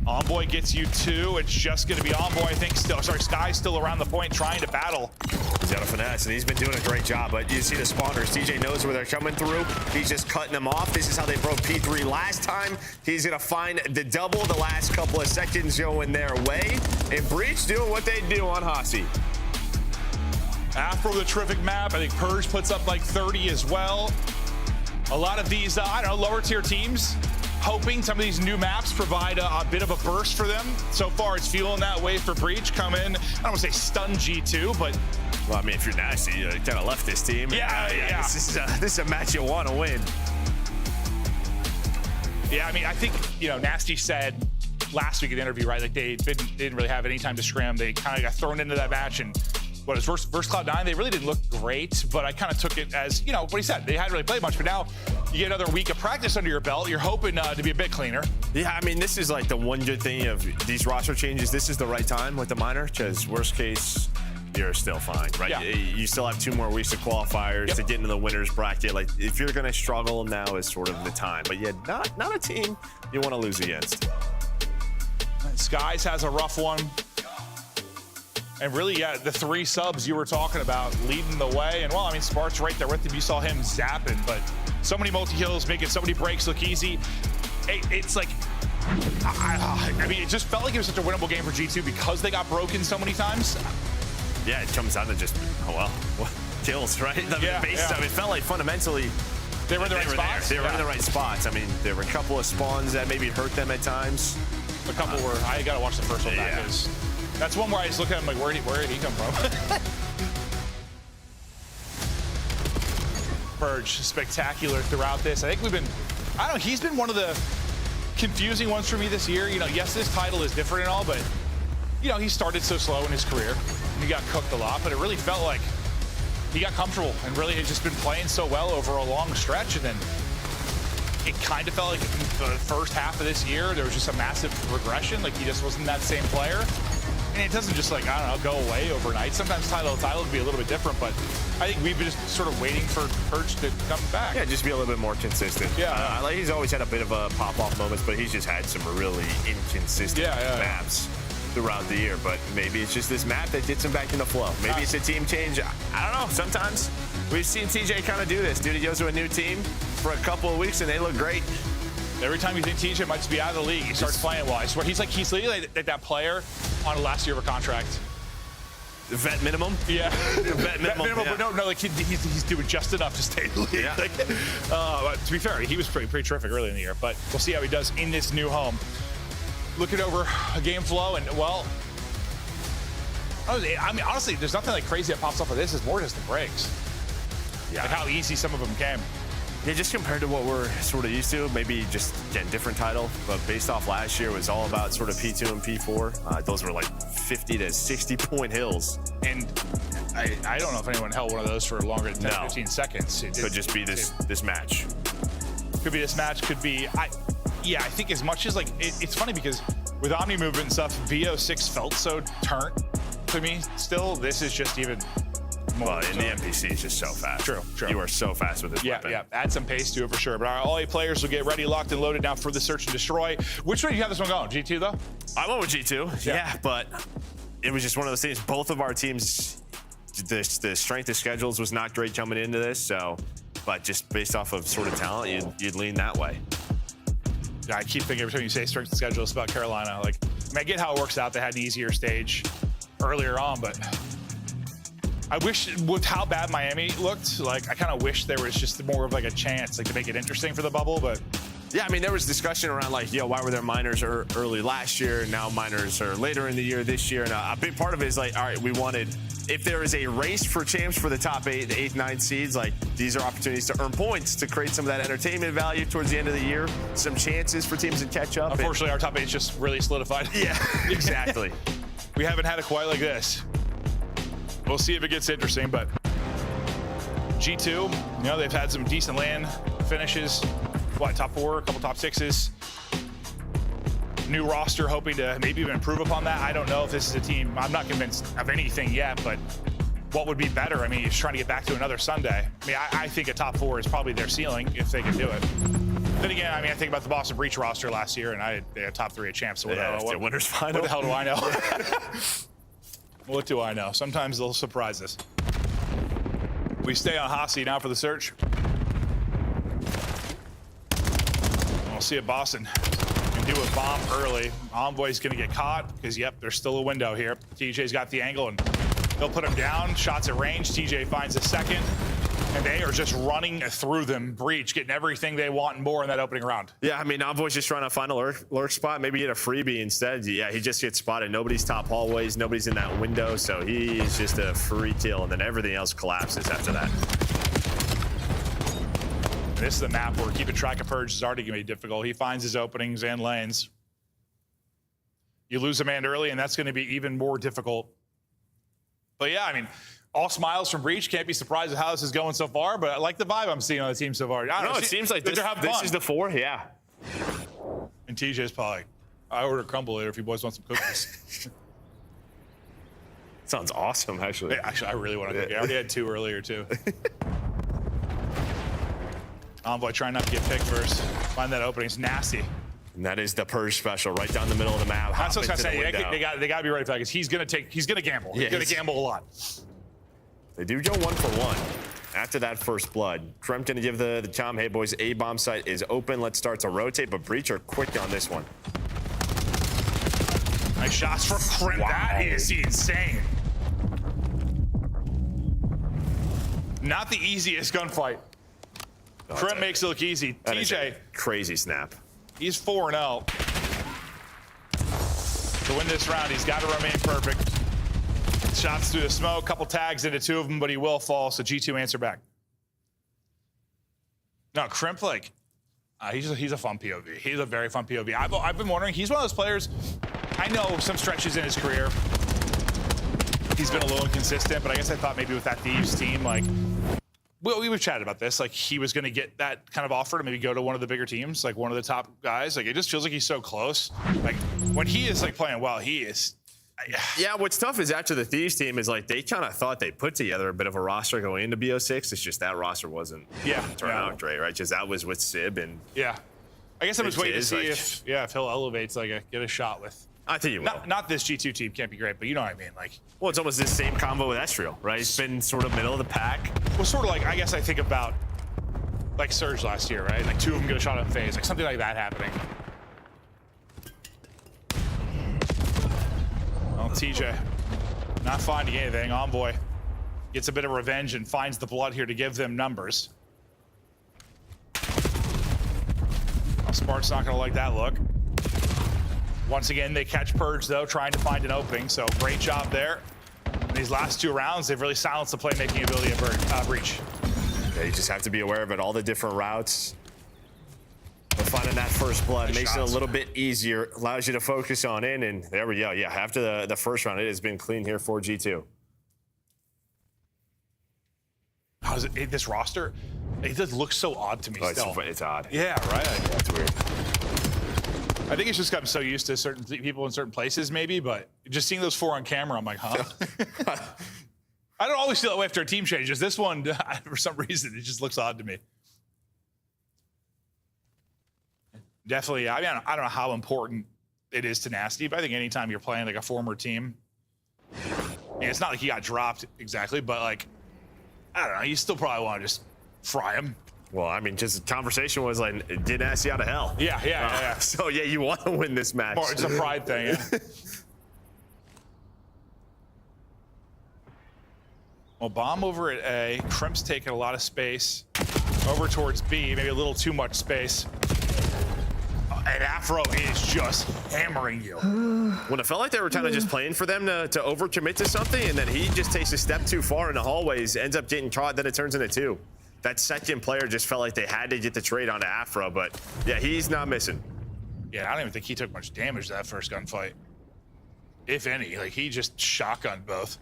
Envoy gets you 2. It's just going to be Envoy, I think, still. Sorry, Sky's still around the point trying to battle. He's got a finesse, and he's been doing a great job. But you see the spawners. TJ knows where they're coming through. He's just cutting them off. This is how they broke P3 last time. He's going to find the double the last couple of seconds going their way. And Breach doing what they do on Hasi. Afro with a terrific map. I think Purge puts up like 30 as well. A lot of these, I don't know, lower tier teams hoping some of these new maps provide a bit of a burst for them. So far, it's feeling that way for Breach. Come in, I don't want to say stun G2, but... Well, I mean, if you're Nasty, you kind of left this team. Yeah. This is a match you want to win. Yeah, I mean, I think, Nasty said last week in the interview, right, like they didn't really have any time to scrim. They kind of got thrown into that match and what is versus Cloud9, they really didn't look great, but I kind of took it as, you know, what he said. They hadn't really played much, but now you get another week of practice under your belt. You're hoping to be a bit cleaner. Yeah, I mean, this is like the one good thing of these roster changes. This is the right time with the minor, because worst case, you're still fine, right? Yeah. You still have 2 more weeks of qualifiers to get into the winner's bracket. Like, if you're going to struggle, now is sort of the time. But yeah, not a team you want to lose against. Skies has a rough one. And really, yeah, the 3 subs you were talking about leading the way. And, well, I mean, Spart's right there with him. You saw him zapping, but so many multi-kills, making so many breaks look easy. It's like, I mean, it just felt like it was such a winnable game for G2 because they got broken so many times. Yeah, it comes down to just, kills, right? I mean, it felt like fundamentally they were in the right spots. They were in the right spots. I mean, there were a couple of spawns that maybe hurt them at times. A couple were, I got to watch the first one back. That's one where I just look at him like, where did he come from? Purge, spectacular throughout this. I think he's been one of the confusing ones for me this year. You know, yes, this title is different and all, but, you know, he started so slow in his career. And he got cooked a lot, but it really felt like he got comfortable and really had just been playing so well over a long stretch. And then it kind of felt like the first half of this year, there was just a massive regression. Like, he just wasn't that same player. And it doesn't just, like, I don't know, go away overnight. Sometimes title to title can be a little bit different, but I think we've been just sort of waiting for Purge to come back. Yeah, just be a little bit more consistent. Yeah. Like, he's always had a bit of a pop-off moments, but he's just had some really inconsistent maps throughout the year. But maybe it's just this map that gets him back in the flow. Maybe it's a team change. I don't know. Sometimes we've seen TJ kind of do this. Dude, he goes to a new team for a couple of weeks, and they look great. Every time you think TJ might just be out of the league, he starts playing well. I swear, he's literally like that player on a last year of a contract. Vet minimum? Yeah. Vet minimum, but no, like he's doing just enough to stay in the league. Yeah. Like, but to be fair, he was pretty terrific early in the year, but we'll see how he does in this new home. Looking over a game flow, and, well, I mean, honestly, there's nothing like crazy that pops off of this. It's more just the breaks. Yeah. Like how easy some of them came. Yeah, just compared to what we're sort of used to, maybe just, again, different title, but based off last year, it was all about sort of P2 and P4. Those were like 50 to 60-point hills. And I don't know if anyone held one of those for longer than 10, 15 seconds. Could just be this match. Could be this match, could be, I think as much as, like, it's funny because with Omni movement and stuff, VO6 felt so turnt to me still. This is just even more. Well, and the NPC is just so fast. True. You are so fast with this weapon. Yeah, add some pace to it for sure. But all 8 players will get ready, locked, and loaded now for the search and destroy. Which way do you have this one going? G2, though? I went with G2, yeah, but it was just one of those things. Both of our teams, the strength of schedules was not great coming into this, so, but just based off of sort of talent, you'd lean that way. Yeah, I keep thinking every time you say strength of schedule, it's about Carolina. Like, I mean, I get how it works out. They had an easier stage earlier on, but I wish with how bad Miami looked, like, I kind of wish there was just more of like a chance, like, to make it interesting for the bubble, but. Yeah, I mean, there was discussion around, like, why were there minors early last year, and now minors are later in the year this year, and a big part of it is, like, all right, we wanted, if there is a race for champs for the top 8, the 8th, 9th seeds, like, these are opportunities to earn points to create some of that entertainment value towards the end of the year, some chances for teams to catch up. Unfortunately, our top 8 is just really solidified. Yeah, exactly. We haven't had it quite like this. We'll see if it gets interesting, but G2, they've had some decent land finishes. What, top 4, a couple top 6s. New roster, hoping to maybe even improve upon that. I don't know if this is a team, I'm not convinced of anything yet, but what would be better? I mean, he's trying to get back to another Sunday. I mean, I think a top 4 is probably their ceiling if they can do it. Then again, I mean, I think about the Boston Breach roster last year, and they had top 3 at champs. So what winners final. What the hell do I know? What do I know? Sometimes they'll surprise us. We stay on Hossie now for the search. We'll see if Boston can do a bomb early. Envoy's going to get caught because, yep, there's still a window here. TJ's got the angle, and they'll put him down. Shots at range. TJ finds a second, and they are just running through them. Breach, getting everything they want and more in that opening round. Yeah, I mean, Envoy's just trying to find a lurk spot, maybe get a freebie instead. Yeah, he just gets spotted. Nobody's top hallways. Nobody's in that window, so he's just a free kill, and then everything else collapses after that. This is the map where keeping track of Purge is already going to be difficult. He finds his openings and lanes. You lose a man early, and that's going to be even more difficult. But yeah, I mean, all smiles from Breach. Can't be surprised at how this is going so far, but I like the vibe I'm seeing on the team so far. I don't know, it seems like this fun. is the 4, yeah. And TJ's probably like, I order a crumble later if you boys want some cookies. Sounds awesome, actually. Yeah, actually, I really want to cookie. I already had 2 earlier, too. Envoy trying not to get picked first. Find that opening. It's nasty. And that is the Purge special right down the middle of the map. That's what I was going to say. They got to be ready for that because he's going to gamble. Yeah, he's going to gamble a lot. They do go 1 for 1 after that first blood. Kremp going to give the Tom, hey boys, A bomb site is open. Let's start to rotate, but Breach are quick on this one. Nice shots from Kremp. Wow. That is insane. Not the easiest gunfight. Kremp makes it look easy. That TJ. Crazy snap. He's 4-0. To win this round, he's got to remain perfect. Shots through the smoke, couple tags into 2 of them, but he will fall, so G2 answer back. No, Kremp, like, he's a fun POV. He's a very fun POV. I've been wondering, he's one of those players, I know some stretches in his career, he's been a little inconsistent, but I guess I thought maybe with that Thieves team, like, well, we've chatted about this, like he was going to get that kind of offer to maybe go to one of the bigger teams, like one of the top guys. Like it just feels like he's so close. Like when he is like playing well, he is. Yeah, what's tough is after the Thieves team is like they kind of thought they put together a bit of a roster going into BO6. It's just that roster wasn't turning out great, right? Just that was with Sib and I guess I'm just waiting to see if he'll elevates get a shot with. I think you will. Not this G2 team can't be great, but you know what I mean. Like, well, it's almost the same combo with Ezreal, right? It's been sort of middle of the pack. Well, sort of like I guess I think about like Surge last year, right? Like 2 of them get a shot on phase, like something like that happening. Well, TJ not finding anything. Envoy gets a bit of revenge and finds the blood here to give them numbers. Well, Spart's not going to like that look. Once again, they catch Purge, though, trying to find an opening, so great job there. In these last 2 rounds, they've really silenced the playmaking ability of Breach. Yeah, you just have to be aware of it, all the different routes. But finding that first blood makes it a little bit easier, allows you to focus on in, and there we go. Yeah, after the first round, it has been clean here for G2. How is it, this roster, it does look so odd to me still. It's odd. Yeah, right? It's weird. I think it's just gotten so used to certain people in certain places, maybe, but just seeing those 4 on camera, I'm like, huh? I don't always feel that way after a team changes. This one, for some reason, it just looks odd to me. Definitely, I mean, I don't know how important it is to Nasty, but I think anytime you're playing like a former team, I mean, it's not like he got dropped exactly, but like, I don't know, you still probably want to just fry him. Well, I mean, just the conversation was like, did Nasty out of hell? Yeah. So, yeah, you want to win this match. It's a pride thing, yeah. Well, bomb over at A. Kremp's taking a lot of space. Over towards B, maybe a little too much space. And Afro is just hammering you. When it felt like they were kind of just playing for them to overcommit to something, and then he just takes a step too far in the hallways, ends up getting caught, then it turns into 2. That second player just felt like they had to get the trade onto Afro, but yeah, he's not missing. Yeah, I don't even think he took much damage that first gunfight. If any, like he just shotgunned both.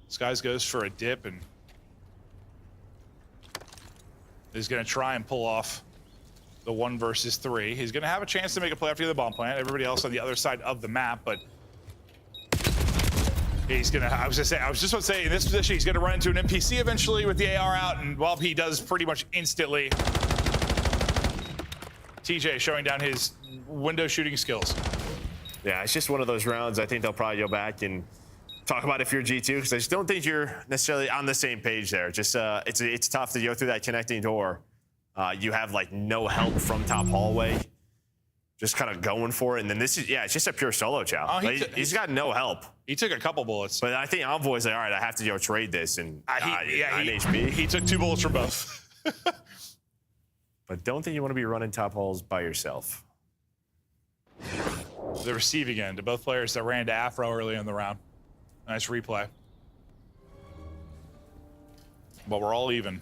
Skies goes for a dip and is gonna try and pull off the 1 versus 3. He's gonna have a chance to make a play after the bomb plant. Everybody else on the other side of the map, but he's gonna, I was just about to say, in this position, he's gonna run into an NPC eventually with the AR out, and well, he does pretty much instantly. TJ showing down his window shooting skills. Yeah, it's just one of those rounds. I think they'll probably go back and talk about if you're G2, because I just don't think you're necessarily on the same page there. Just it's tough to go through that connecting door. You have like no help from top hallway. Just kind of going for it, and then this is it's just a pure solo chow. Oh, he's got no help. He took a couple bullets, but I think Envoy's like, all right, I have to trade this, and 9 HP. He took 2 bullets from both. But don't think you want to be running top halls by yourself. The receiving end to both players that ran to Afro early in the round. Nice replay. But we're all even.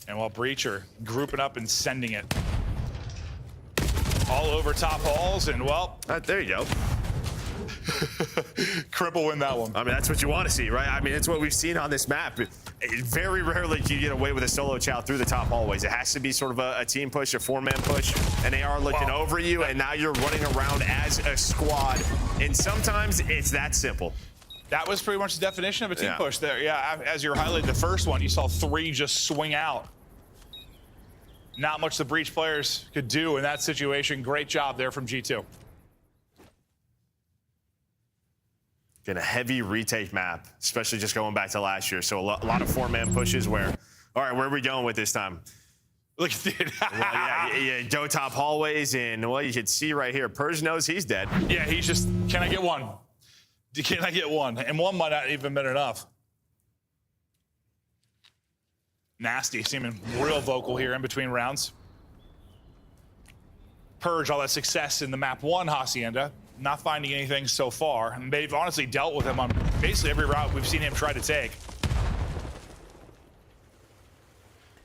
And while Breach are grouping up and sending it all over top halls, and well, there you go. Cripple win that one. I mean, that's what you want to see, right? I mean, it's what we've seen on this map. Very rarely do you get away with a solo chow through the top hallways. It has to be sort of a team push, a four-man push, and they are looking over you, and now you're running around as a squad. And sometimes it's that simple. That was pretty much the definition of a team push there. Yeah, as you were highlighting the first one, you saw 3 just swing out. Not much the Breach players could do in that situation. Great job there from G2. In a heavy retake map, especially just going back to last year. So a lot of four-man pushes where, all right, where are we going with this time? Look at it. yeah, go top hallways, and well, you can see right here, Purge knows he's dead. Yeah, he's just, can I get one? Can I get one? And one might not even been enough. Nasty, seeming real vocal here in between rounds. Purge all that success in the map 1 Hacienda. Not finding anything so far. And they've honestly dealt with him on basically every route we've seen him try to take.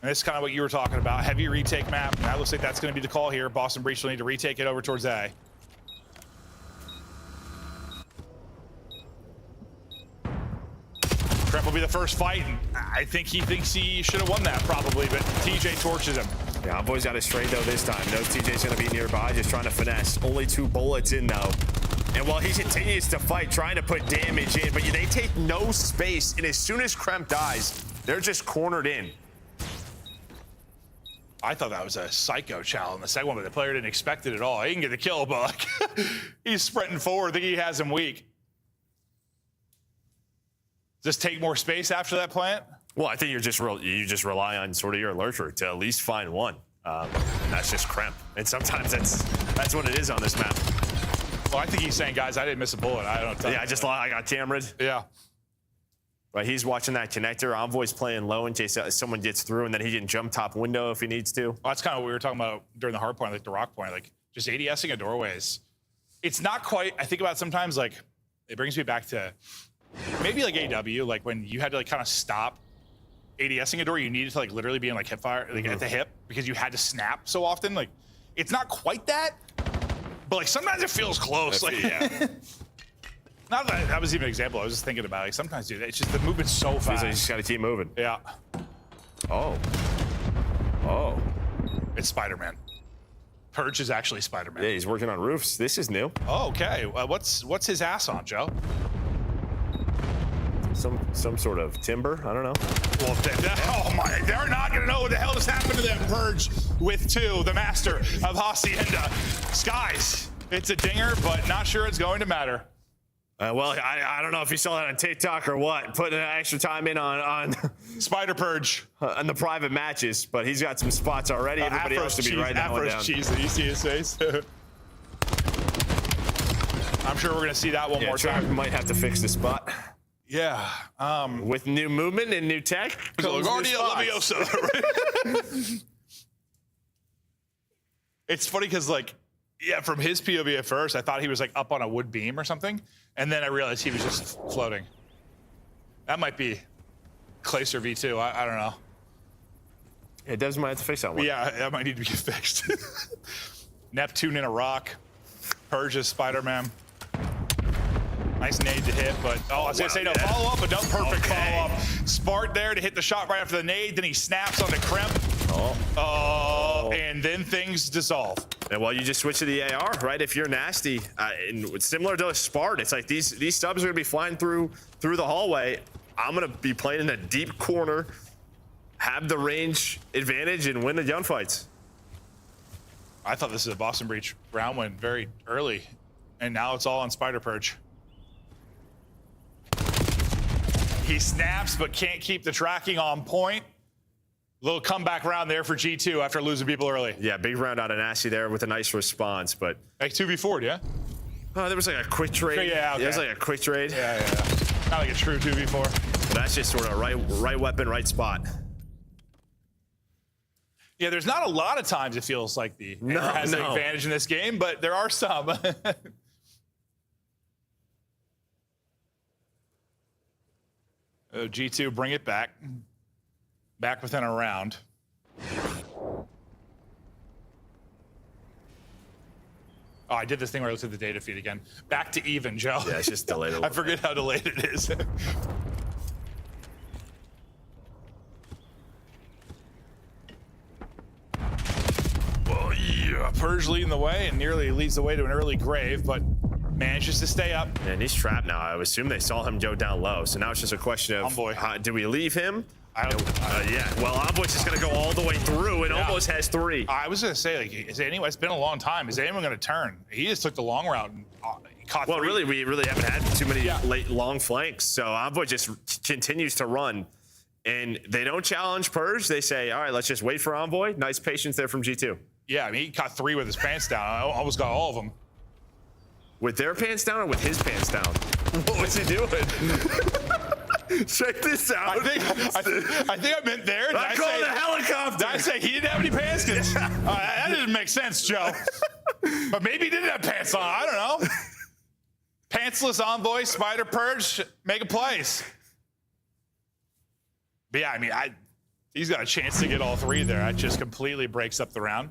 And this is kind of what you were talking about. Heavy retake map. And that looks like that's going to be the call here. Boston Breach will need to retake it over towards A. Trent will be the first fight. And I think he thinks he should have won that probably, but TJ torches him. Yeah, Boy's got it straight though this time. Knows TJ's gonna be nearby, just trying to finesse. Only 2 bullets in though. And while he continues to fight, trying to put damage in, but they take no space. And as soon as Kremp dies, they're just cornered in. I thought that was a psycho chow in the second one, but the player didn't expect it at all. He can get the kill, but like, he's sprinting forward. I think he has him weak. Just take more space after that plant? Well, I think you just rely on sort of your lurker to at least find one. And that's just Kremp. And sometimes that's what it is on this map. Well, I think he's saying, guys, I didn't miss a bullet. I don't know. Yeah, I got Tamrid. Yeah. Right, he's watching that connector. Envoy's playing low in case someone gets through, and then he can jump top window if he needs to. Well, that's kind of what we were talking about during the hard point, like the rock point, like just ADSing a doorways. It's not quite, I think about it sometimes, like it brings me back to maybe like AW, like when you had to like kind of stop ADSing a door, you needed to like literally be in like hip fire, like at the hip, because you had to snap so often. Like it's not quite that, but like sometimes it feels close. Like yeah. Not that that was even an example. I was just thinking about like sometimes, dude, it's just the movement's so fast. Like you just gotta keep moving. Yeah. Oh. It's Spider-Man. Purge is actually Spider-Man. Yeah, he's working on roofs. This is new. Oh, okay. What's his ass on, Joe? Some sort of timber. I don't know. Well, oh my! They're not gonna know what the hell just happened to them. Purge with 2, the master of Hacienda. Skies. It's a dinger, but not sure it's going to matter. Well, I don't know if you saw that on TikTok or what. Putting extra time in on Spider Purge on the private matches, but he's got some spots already. Everybody else to be writing that one down. Cheese, you see his face. I'm sure we're gonna see that one more time. Might have to fix the spot. Yeah. With new movement and new tech. LaGuardia Leviosa. It's funny because, like, yeah, from his POV at first, I thought he was like up on a wood beam or something, and then I realized he was just floating. That might be Clayster V2. I don't know. Yeah, Devs might have to fix that one. Yeah, that might need to get fixed. Neptune in a rock. Purge is Spider-Man. Nice nade to hit, but I was gonna say no follow up, but no perfect follow up. Spart there to hit the shot right after the nade, then he snaps onto Kremp. And then things dissolve. And well, you just switch to the AR, right? If you're nasty, and similar to a Spart, it's like these subs are gonna be flying through the hallway. I'm gonna be playing in a deep corner, have the range advantage, and win the gunfights. I thought this is a Boston Breach round win very early, and now it's all on Spider Purge. He snaps, but can't keep the tracking on point. Little comeback round there for G2 after losing people early. Yeah, big round out of Nasty there with a nice response, but like 2v4, yeah? Oh, there was like a quick trade. Yeah, okay. There was like a quick trade. Yeah. Not like a true 2v4. But that's just sort of right weapon, right spot. Yeah, there's not a lot of times it feels like the AR has an advantage in this game, but there are some. G2 bring it back within a round. Oh, I did this thing where I looked at the data feed again. Back to even, Joe. Yeah, it's just delayed a little I forget how delayed it is. Well, yeah, Purge leading the way and nearly leads the way to an early grave, but manages to stay up. And he's trapped now. I would assume they saw him go down low. So now it's just a question of, do we leave him? Yeah, well, Envoy's just going to go all the way through and almost has 3. I was going to say, like, it's been a long time. Is anyone going to turn? He just took the long route and caught 3. Really, we really haven't had too many late long flanks. So Envoy just continues to run. And they don't challenge Purge. They say, all right, let's just wait for Envoy. Nice patience there from G2. Yeah, I mean, he caught 3 with his pants down. I almost got all of them. With their pants down or with his pants down? What was he doing? Check this out. I think I meant there. Did I called a helicopter. Did I say he didn't have any pants? That didn't make sense, Joe. But maybe he didn't have pants on. I don't know. Pantsless Envoy, Spider Purge, making plays. But yeah, I mean, he's got a chance to get all 3 there. That just completely breaks up the round.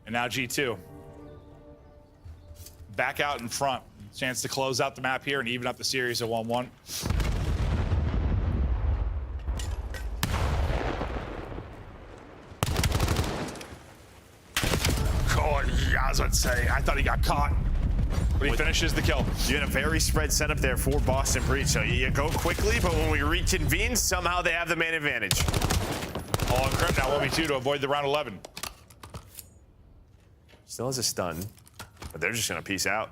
And now G2. Back out in front. Chance to close out the map here and even up the series at 1-1. Oh, yeah, I was about to say, I thought he got caught. But he finishes the kill. You had a very spread setup there for Boston Breach. So you go quickly, but when we reconvene, somehow they have the man advantage. Oh, and Crypt now 1v2 to avoid the round 11. Still has a stun, but they're just going to peace out.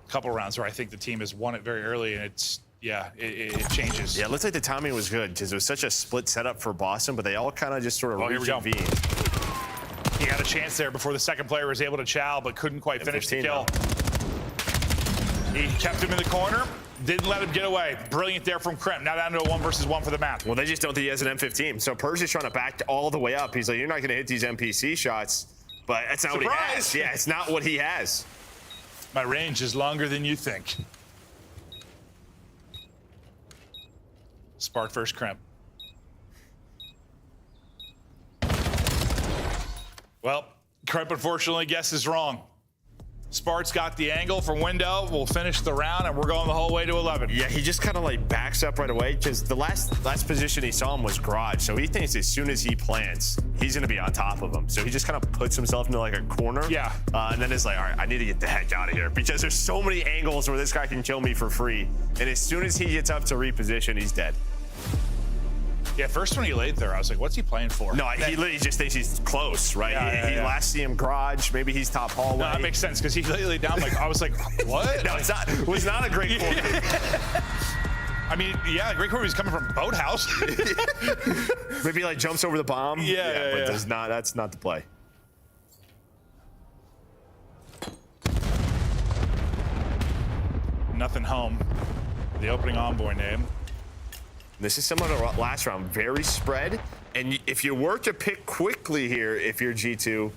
A couple rounds where I think the team has won it very early, and it's, yeah, it changes. Yeah, it looks like the timing was good because it was such a split setup for Boston, but they all kind of just sort of reconvened. He had a chance there before the second player was able to chow, but couldn't quite finish the kill. He kept him in the corner, didn't let him get away. Brilliant there from Kremp. Now down to a 1-versus-1 for the map. Well, they just don't think he has an M15. So Purge is trying to back all the way up. He's like, you're not going to hit these NPC shots, but that's not what he has. Yeah, it's not what he has. My range is longer than you think. Spark first, Kremp. Well, Kremp unfortunately guesses wrong. Spart's got the angle from window. We'll finish the round, and we're going the whole way to 11. Yeah, he just kind of like backs up right away because the last position he saw him was garage. So he thinks as soon as he plants, he's going to be on top of him. So he just kind of puts himself into like a corner. Yeah. And then it's like, all right, I need to get the heck out of here because there's so many angles where this guy can kill me for free. And as soon as he gets up to reposition, he's dead. Yeah, first when he laid there, I was like, what's he playing for? No, he literally just thinks he's close, right? He last see him garage, maybe he's top hallway. No, that makes sense, because he laid down, like, I was like, what? No, it was not a great corner. I mean, yeah, great corner, he's coming from Boathouse. Maybe he like jumps over the bomb. Yeah. But that's not the play. Nothing home. The opening Envoy name. This is similar to last round, very spread. And if you were to pick quickly here, if you're G2, you're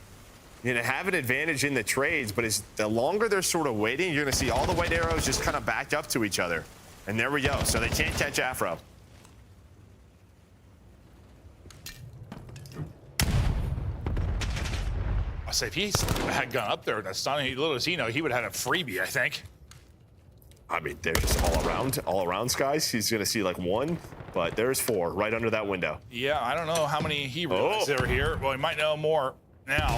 gonna have an advantage in the trades, but the longer they're sort of waiting, you're gonna see all the white arrows just kind of back up to each other. And there we go, so they can't catch Afro. I say if he had gone up there, that's not little as he know, he would have had a freebie, I think. I mean, they're just all around skies. He's gonna see like one, but there's 4 right under that window. Yeah, I don't know how many he realized they were here. Well, he might know more now.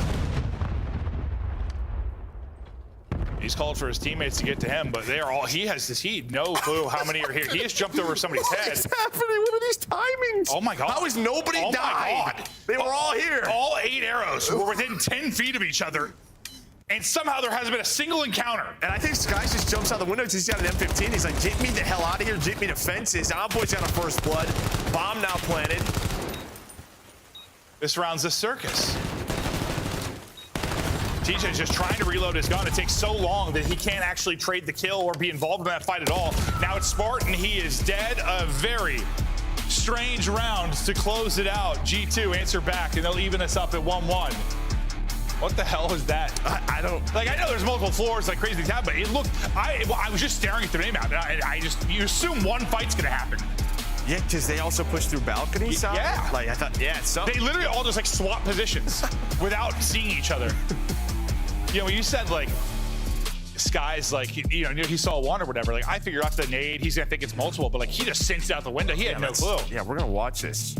He's called for his teammates to get to him, but they are all, he no clue how many are here. He just jumped over somebody's head. What is happening? What are these timings? Oh my God. How is nobody died? My God. They were all here. All 8 arrows were within 10 feet of each other. And somehow there hasn't been a single encounter. And I think Skies just jumps out the window because he's got an M15. He's like, get me the hell out of here, get me to fences. Envoy's got a first blood. Bomb now planted. This round's a circus. TJ's just trying to reload his gun. It takes so long that he can't actually trade the kill or be involved in that fight at all. Now it's Spartan, he is dead. A very strange round to close it out. G2 answer back, and they'll even us up at 1-1. What the hell is that? I don't... Like, I know there's multiple floors, like crazy things happen, but it looked... I was just staring at the minimap, and you assume one fight's gonna happen. Yeah, because they also push through balcony side. Yeah. Like I thought, yeah, it's something. They literally all just like swap positions without seeing each other. You know, when you said like Sky's like, you know, he saw one or whatever, like I figured after the nade, he's gonna think it's multiple, but like he just sensed out the window. He had no clue. Yeah, we're gonna watch this.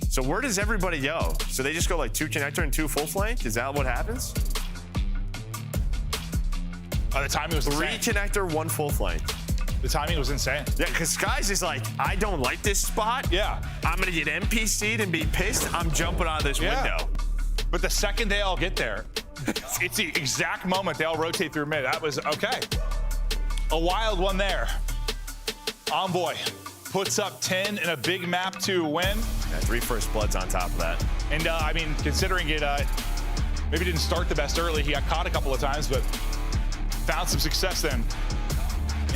So where does everybody go? So they just go like 2 connector and 2 full flank? Is that what happens? The timing was 3 insane. connector, 1 full flank. The timing was insane. Yeah, because Skies is like, I don't like this spot. Yeah. I'm gonna get NPC'd and be pissed. I'm jumping out of this window. But the second they all get there, it's the exact moment they all rotate through mid. That was okay. A wild one there. Envoy puts up 10 in a big map to win. Yeah, 3 first bloods on top of that. And I mean, considering it maybe didn't start the best early, he got caught a couple of times, but found some success then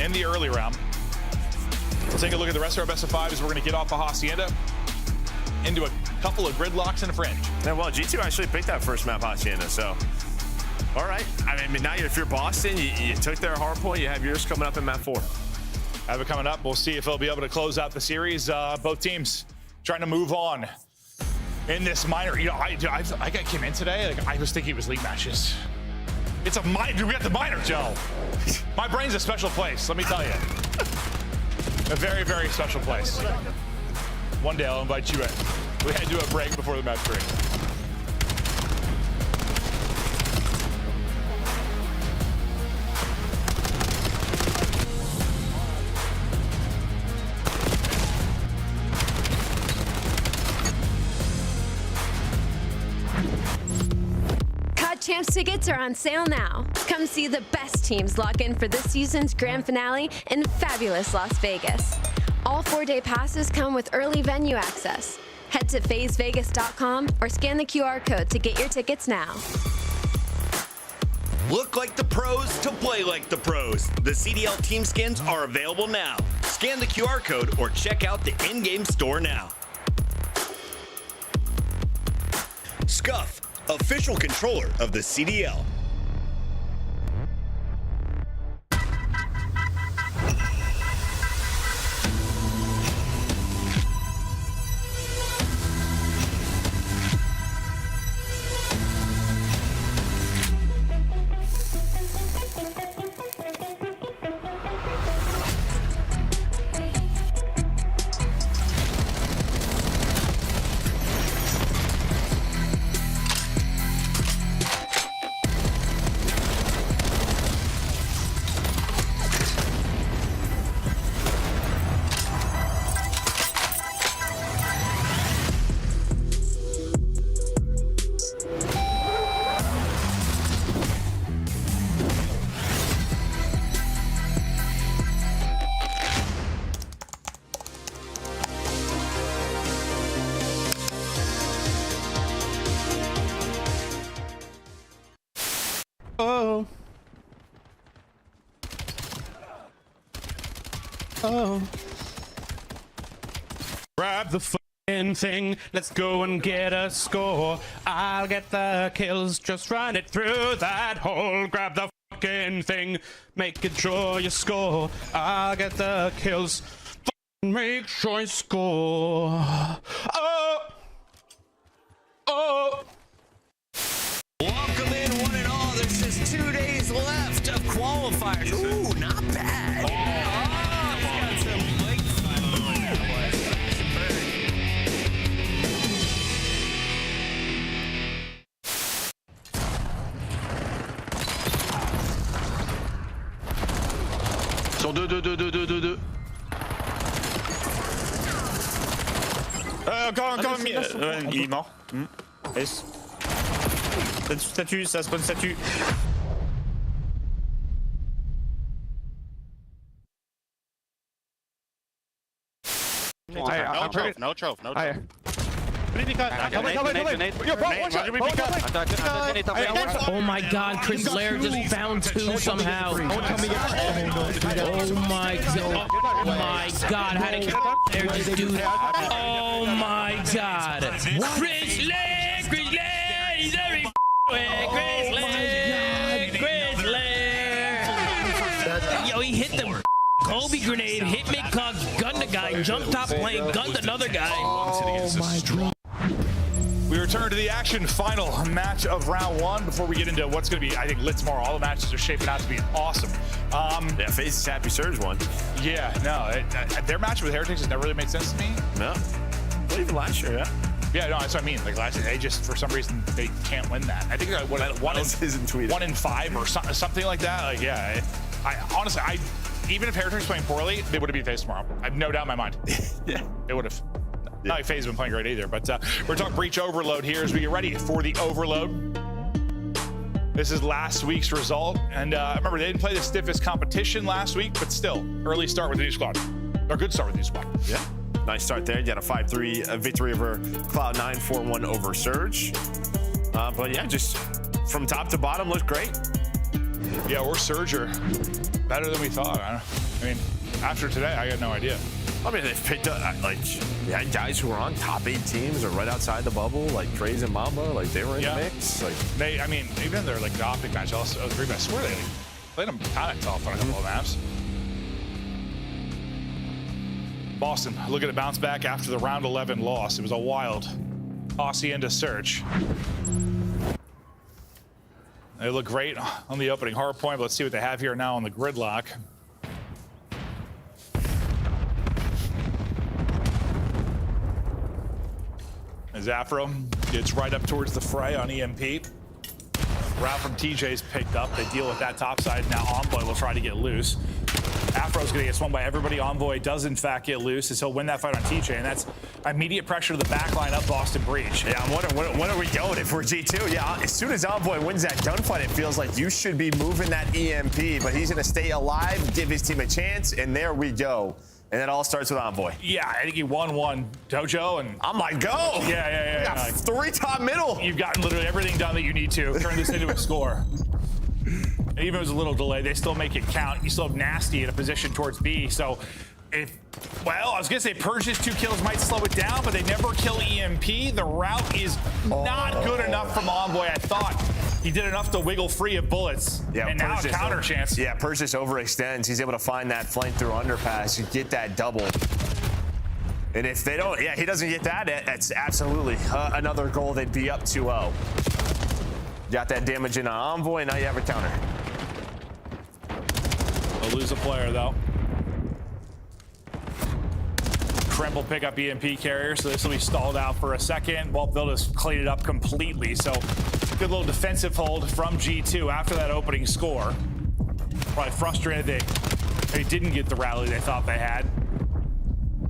in the early round. We'll take a look at the rest of our best of 5 as we're going to get off of Hacienda into a couple of gridlocks and a fringe. Yeah, well, G2 actually picked that first map, Hacienda, so. All right. I mean, now if you're Boston, you took their hard point, you have yours coming up in map 4. Have it coming up. We'll see if they'll be able to close out the series. Both teams trying to move on in this minor. You know, I came in today, like I was thinking it was league matches. It's a minor. We got the minor, Joe. My brain's a special place, let me tell you. A very, very special place. One day I'll invite you in. We had to do a break before the match 3. Champs tickets are on sale now. Come see the best teams lock in for this season's grand finale in fabulous Las Vegas. All 4-day passes come with early venue access. Head to FazeVegas.com or scan the QR code to get your tickets now. Look like the pros to play like the pros. The CDL team skins are available now. Scan the QR code or check out the in-game store now. Scuff, official controller of the CDL. Oh. Grab the fucking thing. Let's go and get a score. I'll get the kills. Just run it through that hole. Grab the fucking thing. Make it sure you score. I'll get the kills. Make sure you score. Oh. Oh. Welcome in, one and all. This is 2 days left of qualifiers. Ooh, not bad. Sur 2. Encore il est mort. S. Statue, ça spawn statue. No trophy. Oh my god, Chris Lair just found 2 somehow. Oh my god. Oh my god, how did Lair just do that? Oh my god. Chris Lair, he's every way. Chris Lair. Yo, he hit the Kobe grenade, hit mid-cock, gun the guy, Jump top lane, gunned another guy. Oh my God. We return to the action. Final match of round 1 before we get into what's going to be, I think, lit tomorrow. All the matches are shaping out to be awesome. Yeah, FaZe's Happy Surge one. Yeah, no, their match with Heretics has never really made sense to me. No. Well, even last year, yeah. Yeah, no, that's what I mean. Like last year, they just, for some reason, they can't win that. I think they're like 1 in 5 or something like that. Like, yeah, I honestly, even if Heretics playing poorly, they would have beat FaZe tomorrow. I have no doubt in my mind. Yeah. They would have. Not like FaZe has been playing great either, but we're talking Breach Overload here as we get ready for the Overload. This is last week's result, and remember, they didn't play the stiffest competition last week, but still, early start with the new squad. Or good start with the new squad. Yeah, nice start there. You got a 5-3 victory over Cloud9, 4-1 over Surge. But yeah, just from top to bottom, looked great. Yeah, we're Surge are better than we thought. I mean, after today, I got no idea. I mean, they've picked up, like, they had guys who were on top 8 teams or right outside the bubble, like Traze and Mamba, like they were in the mix. Like I mean, even their like the Optic match, I swear they played them kind of tough on a couple of maps. Boston looking to bounce back after the round 11 loss. It was a wild Hacienda search. They look great on the opening hard point, but let's see what they have here now on the gridlock. As Afro gets right up towards the fray on EMP. Route from TJ's picked up. They deal with that top side. Now Envoy will try to get loose. Afro's gonna get swung by everybody. Envoy does in fact get loose as he'll win that fight on TJ, and that's immediate pressure to the back line up Boston Breach. Yeah, I'm wondering when are we going if we're G2? Yeah, as soon as Envoy wins that gunfight, it feels like you should be moving that EMP, but he's gonna stay alive, give his team a chance, and there we go. And it all starts with Envoy. Yeah, I think he won Dojo, and I'm like, go! Yeah. Got 3 top middle. You've gotten literally everything done that you need to. Turn this into a score. Even if it was a little delay, they still make it count. You still have Nasty in a position towards B, so well, I was gonna say Purge's 2 kills might slow it down, but they never kill EMP. The route is not good enough from Envoy. I thought he did enough to wiggle free of bullets. Yeah, and now a counter chance. Yeah, Purge just overextends. He's able to find that flank through underpass and get that double. And if they don't, he doesn't get that, that's absolutely another goal. They'd be up 2-0. Got that damage in on Envoy, and now you have a counter. They'll lose a player, though. Kremp will pick up EMP carrier, so this will be stalled out for a second. Walt Build has cleaned it up completely, so good little defensive hold from G2 after that opening score. Probably frustrated they didn't get the rally they thought they had.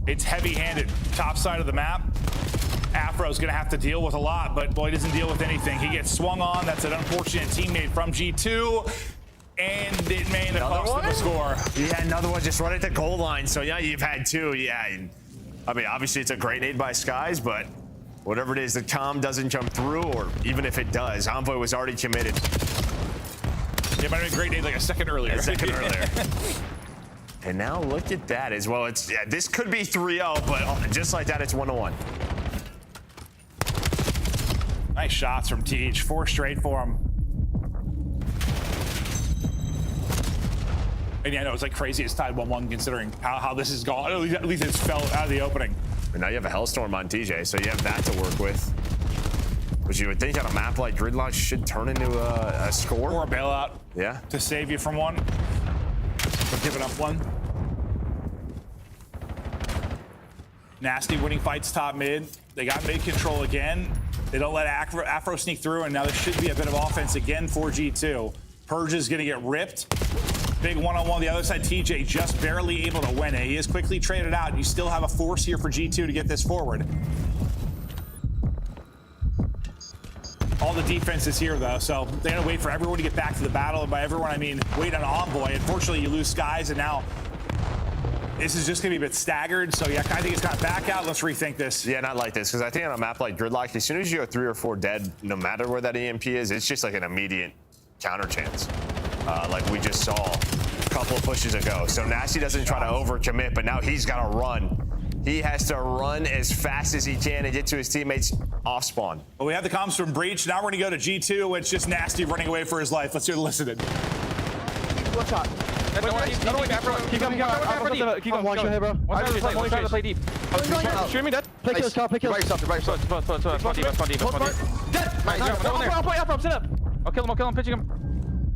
It's heavy-handed, top side of the map. Afro's gonna have to deal with a lot, but boy, doesn't deal with anything. He gets swung on. That's an unfortunate teammate from G2. And it may end up costing the score. Yeah, another one just right at the goal line. So yeah, you've had 2. Yeah, I mean, obviously it's a great nade by Skies, but whatever it is, the Tom doesn't jump through, or even if it does, Envoy was already committed. Yeah, might have been a great nade like a second earlier. And now look at that as well. This could be 3-0, but just like that, it's 1-1. Nice shots from Teach. 4 straight for him. And yeah, I know it's like crazy. It's tied 1-1 considering how this has gone. At least it's fell out of the opening. And now you have a Hellstorm on TJ, so you have that to work with. Which you would think on a map like Gridlock should turn into a score. Or a bailout. Yeah. To save you from one. Or giving up one. Nasty winning fights top mid. They got mid control again. They don't let Afro sneak through, and now there should be a bit of offense again for G2. Purge is gonna get ripped. Big one-on-one. The other side, TJ just barely able to win it. He is quickly traded out. You still have a force here for G2 to get this forward. All the defense is here, though, so they're gonna wait for everyone to get back to the battle. And by everyone, I mean wait on Envoy. Unfortunately, you lose Skies, and now this is just gonna be a bit staggered. So yeah, I think it's got back out. Let's rethink this. Yeah, not like this, because I think on a map like Gridlock, as soon as you go 3 or 4 dead, no matter where that EMP is, it's just like an immediate counter chance. Like we just saw a couple of pushes ago. So Nasty doesn't try to overcommit, but now he's got to run. He has to run as fast as he can and get to his teammates off spawn. Well, we have the comms from Breach. Now we're going to go to G2. It's just Nasty running away for his life. Let's hear the listen. One shot. Keep coming. Keep going. One shot here, bro. One shot to play deep. Shoot me dead. Play kills, Kyle. Play kills. Right yourself. Dead. I'll sit up. I'll kill him. Pitching him.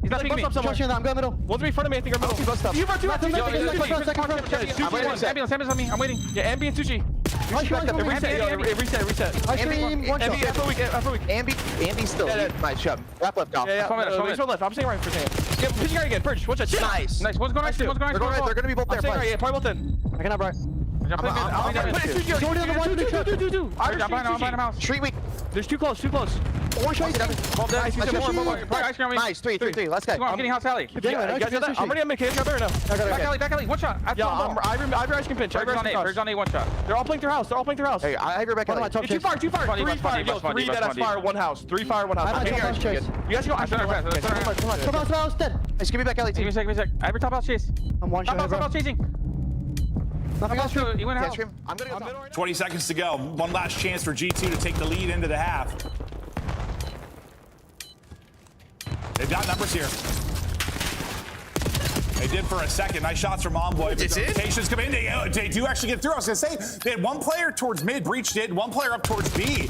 He's not picking me. I'm going middle. One's in front of me. I think I'm middle. You first. Ambulance on me. I'm waiting. Yeah, Ambi and Sushi. Reset. I stream one shot. After week. Ambi still. Nice shot. Wrap left off. Yeah. I'm staying right for a second. Yeah, pitching right again. Purge. One shot. Nice. One's going right. They're gonna be both there. Right. Yeah, probably both in. I can have right. I'm behind him. Street weak. There's too close. One shot. Nice. Three. Let's go. I'm getting house alley. I'm ready on mid-cave. Back alley. One shot. Yeah, I have your ice can pinch. Berg's on A, one shot. They're all playing through house. Hey, I have your back alley. Too far. Three fire. Three dead as fire. One house. Three fire. One house. You guys go. Come on. Dead. Hey, give me back alley. Give me a sec. I have your top house chase. I'm one shot. Top house chasing. Nothing else. He went out. I'm gonna go top. 20 seconds to go. One last chance for G2 to take the lead into the half. They've got numbers here. They did for a second. Nice shots from Envoy. But rotations come in. They do actually get through. I was going to say, they had one player towards mid. Breach did. One player up towards B.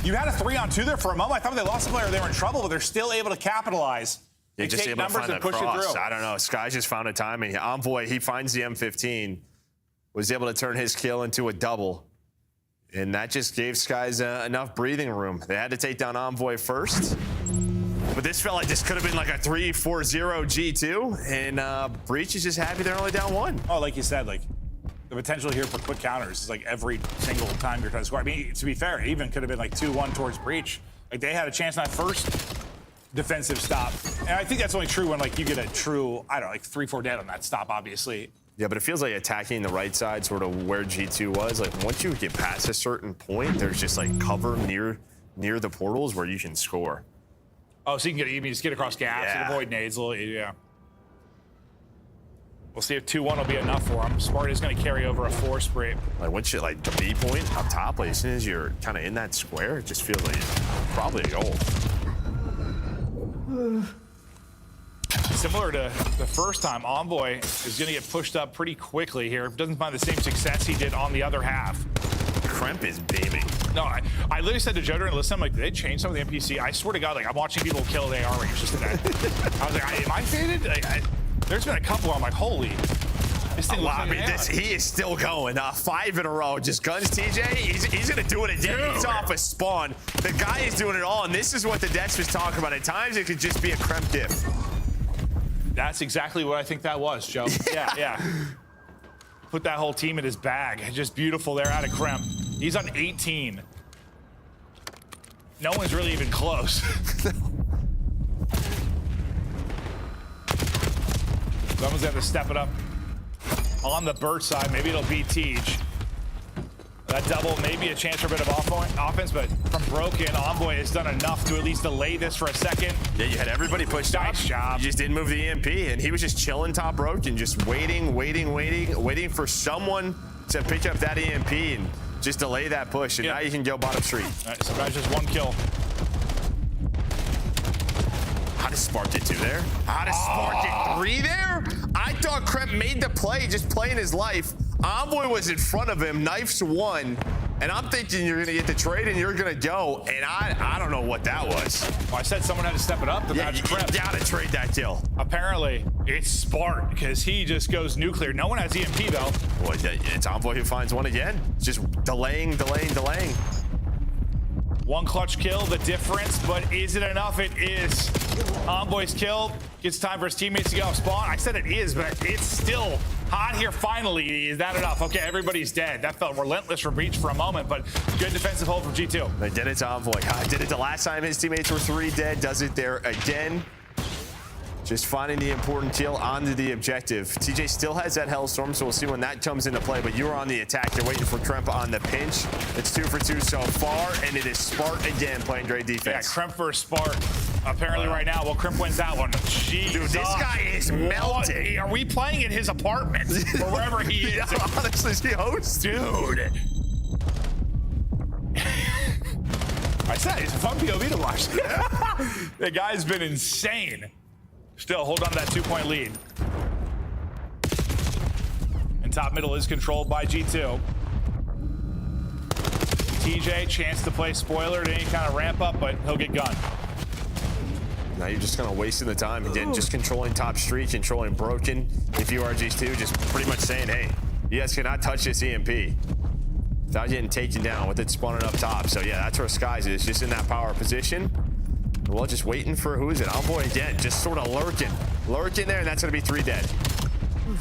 You had a 3-on-2 there for a moment. I thought they lost a player. They were in trouble, but they're still able to capitalize. They just able to find that cross. I don't know. Sky just found a timing. Envoy, he finds the M15. Was able to turn his kill into a double. And that just gave Skies enough breathing room. They had to take down Envoy first. But this felt like this could have been like a 3-4-0 G2. And Breach is just happy they're only down one. Oh, like you said, like the potential here for quick counters is like every single time you're trying to score. I mean, to be fair, it even could have been like 2-1 towards Breach. Like they had a chance on that first defensive stop. And I think that's only true when like you get a true, I don't know, like 3-4 dead on that stop, obviously. Yeah, but it feels like attacking the right side, sort of where G2 was. Like once you get past a certain point, there's just like cover near the portals where you can score. Oh, so you can just get across gaps and avoid nades. Yeah. We'll see if 2-1 will be enough for him. Smart is going to carry over a 4 spray. Like once you like the B point up top, like as soon as you're kind of in that square, it just feels like probably a goal. Similar to the first time, Envoy is going to get pushed up pretty quickly here. Doesn't find the same success he did on the other half. Kremp is beaming. No, I literally said to Joe during the listen, I'm like, did they change some of the NPC? I swear to God, like I'm watching people kill the AR range just in that. I was like, am I faded? There's been a couple where I'm like, holy. This thing he is still going. 5 in a row. Just guns, TJ. He's going to do it again. Dude. He's off a spawn. The guy is doing it all, and this is what the Dex was talking about. At times, it could just be a Kremp diff. That's exactly what I think that was, Joe. Yeah. Put that whole team in his bag. Just beautiful there out of Kremp. He's on 18. No one's really even close. Someone's going to step it up on the Burt side. Maybe it'll be Teej. That double may be a chance for a bit of offense, but from Broken, Envoy has done enough to at least delay this for a second. Yeah, you had everybody pushed up. Nice job. You just didn't move the EMP, and he was just chilling top Broken, just waiting for someone to pick up that EMP and just delay that push, and now you can go bottom street. All right, so guys, just 1 kill. How does Spark get 2 there? How does Spark get 3 there? I thought Kremp made the play, just playing his life. Envoy was in front of him, knifes 1, and I'm thinking you're gonna get the trade and you're gonna go, and I don't know what that was. Well, I said someone had to step it up to match Kremp. You gotta trade that kill. Apparently, it's Spark, because he just goes nuclear. No one has EMP, though. Well, it's Envoy who finds 1 again. Just delaying. 1 clutch kill, the difference, but is it enough? It is. Envoy's kill. Gets time for his teammates to get off spawn. I said it is, but it's still hot here finally. Is that enough? Okay, everybody's dead. That felt relentless for Breach for a moment, but good defensive hold from G2. They did it to Envoy. Did it the last time his teammates were 3 dead. Does it there again. Just finding the important kill onto the objective. TJ still has that Hellstorm, so we'll see when that comes into play, but you are on the attack. You're waiting for Kremp on the pinch. It's 2 for 2 so far, and it is Spark again playing great defense. Yeah, Kremp for Spark. Apparently right now, well, Kremp wins that one. Jesus. Dude, this guy is melting. Are we playing at his apartment or wherever he is? Honestly, is he host? Dude. I said, it's a fun POV to watch. The guy's been insane. Still, hold on to that 2-point lead. Top middle is controlled by G2. TJ, chance to play spoiler to any kind of ramp up, but he'll get gunned. Now you're just kind of wasting the time. Again, just controlling top street, controlling broken. If you are G2, just pretty much saying, hey, you guys cannot touch this EMP without getting taken down with it spawning up top. So yeah, that's where Skies is, just in that power position. Well, just waiting for, who is it? Envoy again, just sort of lurking there, and that's going to be 3 dead.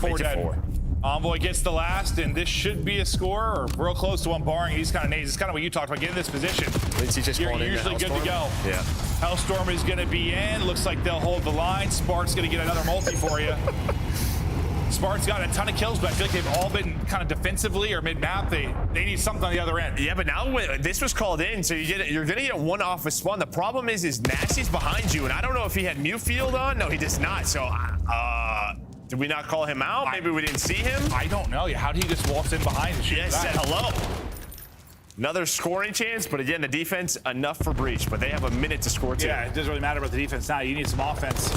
4 dead. Envoy gets the last, and this should be a score, or real close to one, barring these kind of nades. It's kind of what you talked about, getting in this position. You're usually good to go. Yeah. Hellstorm is going to be in. Looks like they'll hold the line. Spark's going to get another multi for you. Spark's got a ton of kills, but I feel like they've all been kind of defensively or mid-map. They need something on the other end. Yeah, but now this was called in, so you're going to get one off a spawn. The problem is Nasty's behind you, and I don't know if he had mute field on. No, he does not. So, did we not call him out? Maybe we didn't see him? I don't know. How did he just waltz in behind and shoot that? Said hello. Another scoring chance, but again, the defense, enough for Breach, but they have a minute to score too. Yeah, it doesn't really matter about the defense now. You need some offense.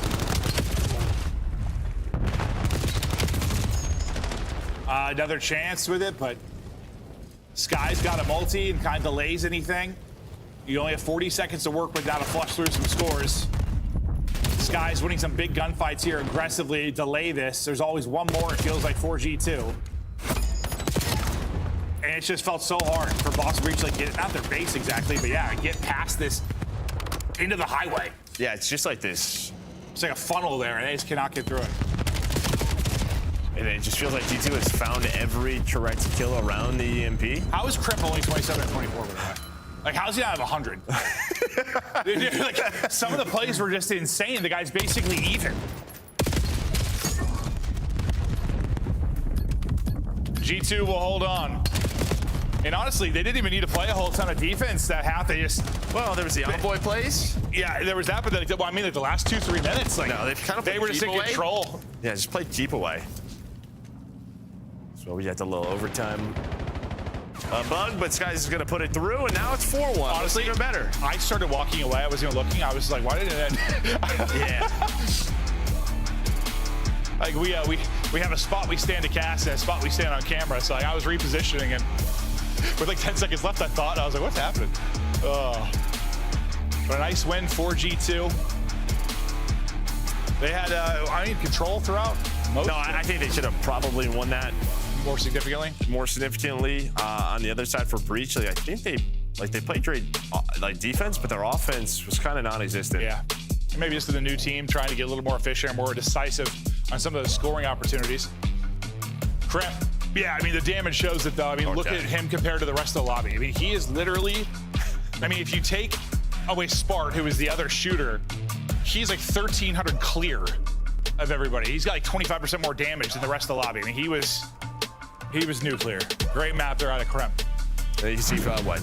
Another chance with it, but Sky's got a multi and kind of delays anything. You only have 40 seconds to work with now to flush through some scores. Sky's winning some big gunfights here aggressively. Delay this. There's always one more, it feels like, for G2. And it just felt so hard for Boss Breach, like, get not their base exactly, but yeah, get past this into the highway. Yeah, it's just like this. It's like a funnel there, and they just cannot get through it. And it just feels like G2 has found every correct kill around the EMP. How is Crip only 27 and 24, by the way? Like, how's he not have 100? Like, some of the plays were just insane. The guy's basically even. G2 will hold on. And honestly, they didn't even need to play a whole ton of defense that half. They just... Well, there was the Envoy plays. Yeah, there was that, but well, I mean, like the last 2-3 minutes, like, no, they've kind of they were just in control. Yeah, just played Jeep away. So we got the little overtime bug, but Skies is going to put it through, and now it's 4-1. Honestly, even better. I started walking away. I wasn't even looking. I was like, why did it end? Yeah. Like, we have a spot we stand to cast and a spot we stand on camera. So, like, I was repositioning, and with like 10 seconds left, I thought, I was like, what's happening? But a nice win for G2. They had, control throughout. No, I think they should have probably won that. More significantly? More significantly. On the other side for Breach, like, I think they played great defense, but their offense was kind of non-existent. Yeah. Maybe just the new team trying to get a little more efficient, more decisive on some of the scoring opportunities. Crip. Yeah, I mean, the damage shows it, though. I mean, look at him compared to the rest of the lobby. I mean, he is literally... I mean, if you take away Spart, who is the other shooter, he's like 1,300 clear of everybody. He's got like 25% more damage than the rest of the lobby. I mean, he was nuclear. Great map there out of Crip. You see what?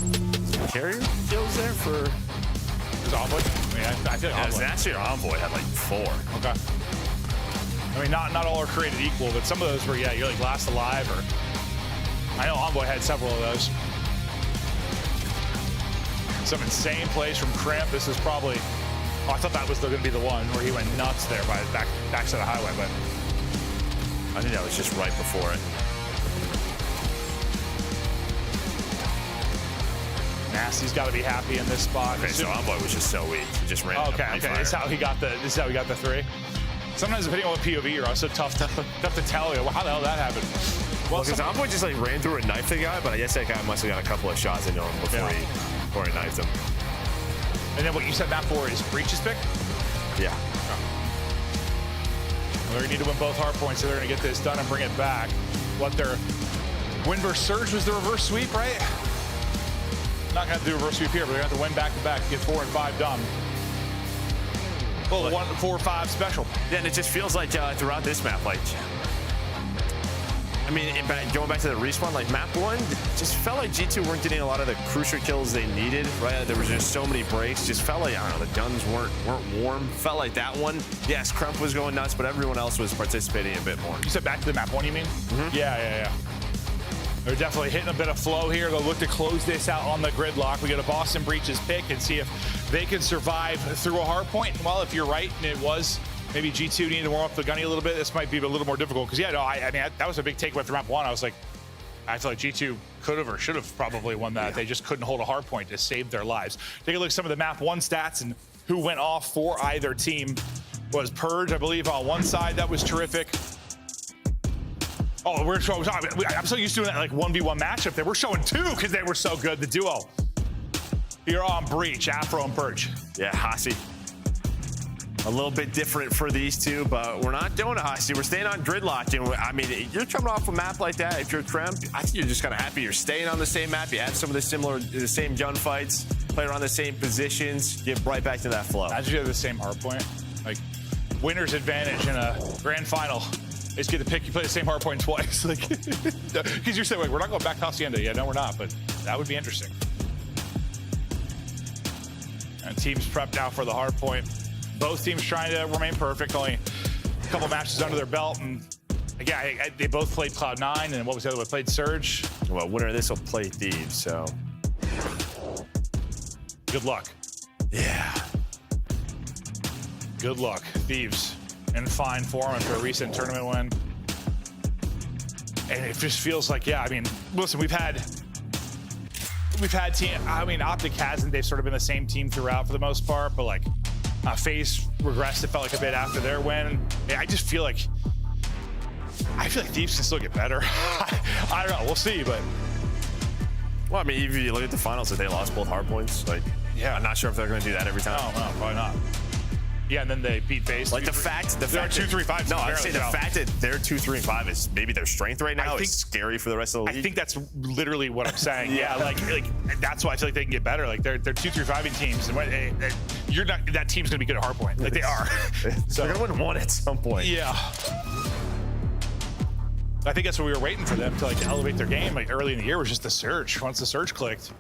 Carrier kills there for... Is Envoy? I mean, I feel like Envoy. Actually, Envoy had like 4. Okay. I mean, not all are created equal, but some of those were, yeah, you're like last alive, or... I know Envoy had several of those. Some insane plays from Cramp. This is probably... Oh, I thought that was going to be the one where he went nuts there by the backside of the highway, but... I think that was just right before it. Nasty's got to be happy in this spot. Okay, so Envoy was just so weak. He just ran. Okay. This is how he got the 3. Sometimes depending on what POV you're on, so tough to tell you. Well, how the hell did that happen? Well, because Envoy just like ran through and knifed the guy, but I guess that guy must have got a couple of shots into him before he knifed him. And then what you said map for is Breach's pick? Yeah. They're going to need to win both hard points, so they're going to get this done and bring it back. What their win versus Surge was the reverse sweep, right? Not going to do a reverse sweep here, but they're going to have to win back-to-back to get 4 and 5 done. Well, 1, 4, 5 special. Yeah, and it just feels like throughout this map, like... I mean, going back to the respawn, like map 1, it just felt like G2 weren't getting a lot of the crucial kills they needed, right? There was just so many breaks. Just felt like, I don't know, the guns weren't warm. Felt like that one. Yes, Crump was going nuts, but everyone else was participating a bit more. You said back to the map 1, you mean? Mm-hmm. Yeah. They're definitely hitting a bit of flow here. They'll look to close this out on the gridlock. We got a Boston Breach's pick and see if they can survive through a hard point. Well, if you're right, and it was maybe G2 needed to warm up the gunny a little bit. This might be a little more difficult because, yeah, no, I mean, that was a big takeaway after map 1. I was like, I feel like G2 could have or should have probably won that. They just couldn't hold a hard point to save their lives. Take a look at some of the map 1 stats and who went off for either team. Was Purge, I believe, on one side. That was terrific. Oh, I'm so used to that like 1v1 matchup that we're showing 2 because they were so good. The duo here on Breach, Afro and Purge. Yeah, Hasi. A little bit different for these two, but we're not doing it, Hasi. We're staying on Gridlock. And I mean, you're coming off a map like that. If you're Trem, I think you're just kind of happy you're staying on the same map. You have some of the same gunfights, play around the same positions, get right back to that flow. Imagine you have the same hard point. Like, winner's advantage in a grand final is get to pick, you play the same hard point twice. Like, because you're saying, like, we're not going back to Hacienda. Yeah, no, we're not, but that would be interesting. And teams prep now for the hard point. Both teams trying to remain perfect, only a couple matches under their belt. And again, they both played Cloud9, and what was the other one? Played Surge. Well, winner of this will play Thieves, so. Good luck. Yeah. Good luck. Thieves in fine form after a recent tournament win. And it just feels like, yeah, I mean, listen, we've had team, I mean, Optic hasn't, they've sort of been the same team throughout for the most part, but like, FaZe regressed, it felt like a bit after their win. Yeah, I just feel like, Thieves can still get better. I don't know, we'll see, but. Well, I mean, if you look at the finals, that they lost both hard points, like, yeah, I'm not sure if they're going to do that every time. No, probably not. Yeah, and then they beat FaZe. Like the fact they're 2-3-5. No, I'd say the fact that they're 2-3-5 is maybe their strength right now. It's scary for the rest of the league. I think that's literally what I'm saying. Yeah, like that's why I feel like they can get better. Like they're 2-3-5 teams, and you're not. That team's gonna be good at hardpoint. Like they are. So they're gonna win one at some point. Yeah. I think that's what we were waiting for them to like elevate their game. Like early in the year was just the Surge. Once the Surge clicked,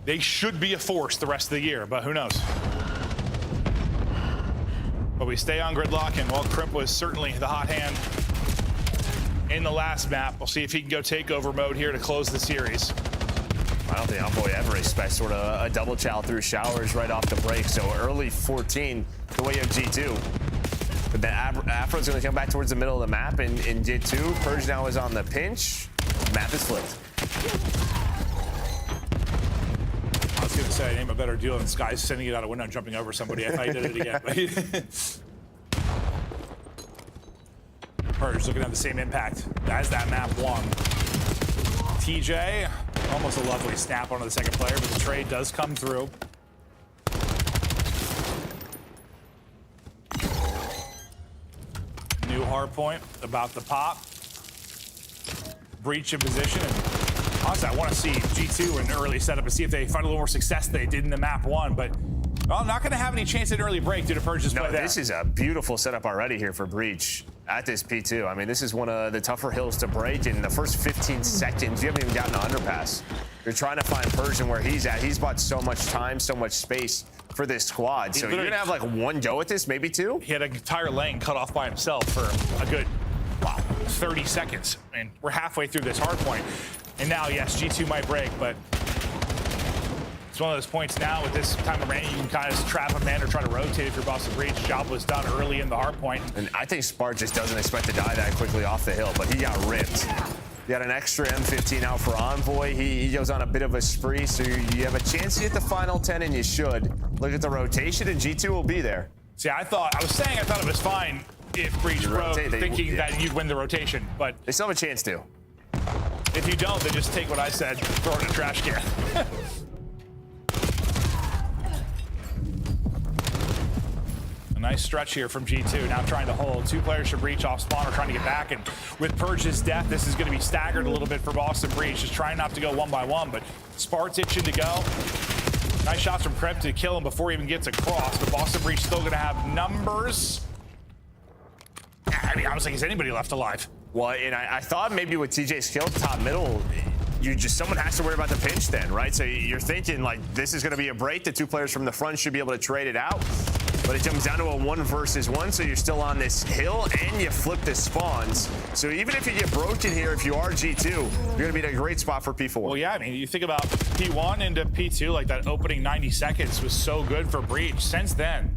they should be a force the rest of the year. But who knows? But we stay on Gridlock, and while Crimp was certainly the hot hand in the last map, we'll see if he can go takeover mode here to close the series. I don't think Envoy ever expects sort of a double chow through showers right off the break. So early 14, the way of G2. But then Afro's going to come back towards the middle of the map, and in G2, Purge now is on the pinch. Map is flipped. I was going to say, name a better deal than Sky's sending it out a window and jumping over somebody. I thought he did it again. Purge looking at the same impact as that map 1. TJ, almost a lovely snap onto the second player, but the trade does come through. New hard point about the pop. Breach in position. And honestly, I want to see G2 in early setup and see if they find a little more success than they did in the map 1, but well, not going to have any chance at an early break due to Purge's play there. This is a beautiful setup already here for Breach at this P2. I mean, this is one of the tougher hills to break. In the first 15 seconds, you haven't even gotten an underpass. You're trying to find Persian where he's at. He's bought so much time, so much space for this squad. So you're going to have like one go at this, maybe two? He had an entire lane cut off by himself for a good, 30 seconds. And we're halfway through this hard point. And now, yes, G2 might break, but it's one of those points now with this time remaining, you can kind of trap a man or try to rotate if you're Boston Breach. Job was done early in the hard point. And I think Spark just doesn't expect to die that quickly off the hill, but he got ripped. He got an extra M15 out for Envoy. He goes on a bit of a spree, so you have a chance to get the final 10, and you should. Look at the rotation, and G2 will be there. See, I thought it was fine if Breach broke, thinking that you'd win the rotation, but they still have a chance to. If you don't, they just take what I said, throw it in a trash can. A nice stretch here from G2, now trying to hold. 2 players should Breach off spawn or trying to get back, and with Purge's death, this is going to be staggered a little bit for Boston Breach, just trying not to go one by one, but Spart's itching to go. Nice shots from Krep to kill him before he even gets across, but Boston Breach still going to have numbers. I mean, I don't think there's anybody left alive. Well, and I thought maybe with TJ's kill top middle, someone has to worry about the pinch then, right? So you're thinking like this is going to be a break. The 2 players from the front should be able to trade it out. But it comes down to a 1 versus 1, so you're still on this hill and you flip the spawns. So even if you get broken here, if you are G2, you're going to be in a great spot for P4. Well, yeah, I mean, you think about P1 into P2, like that opening 90 seconds was so good for Breach. Since then,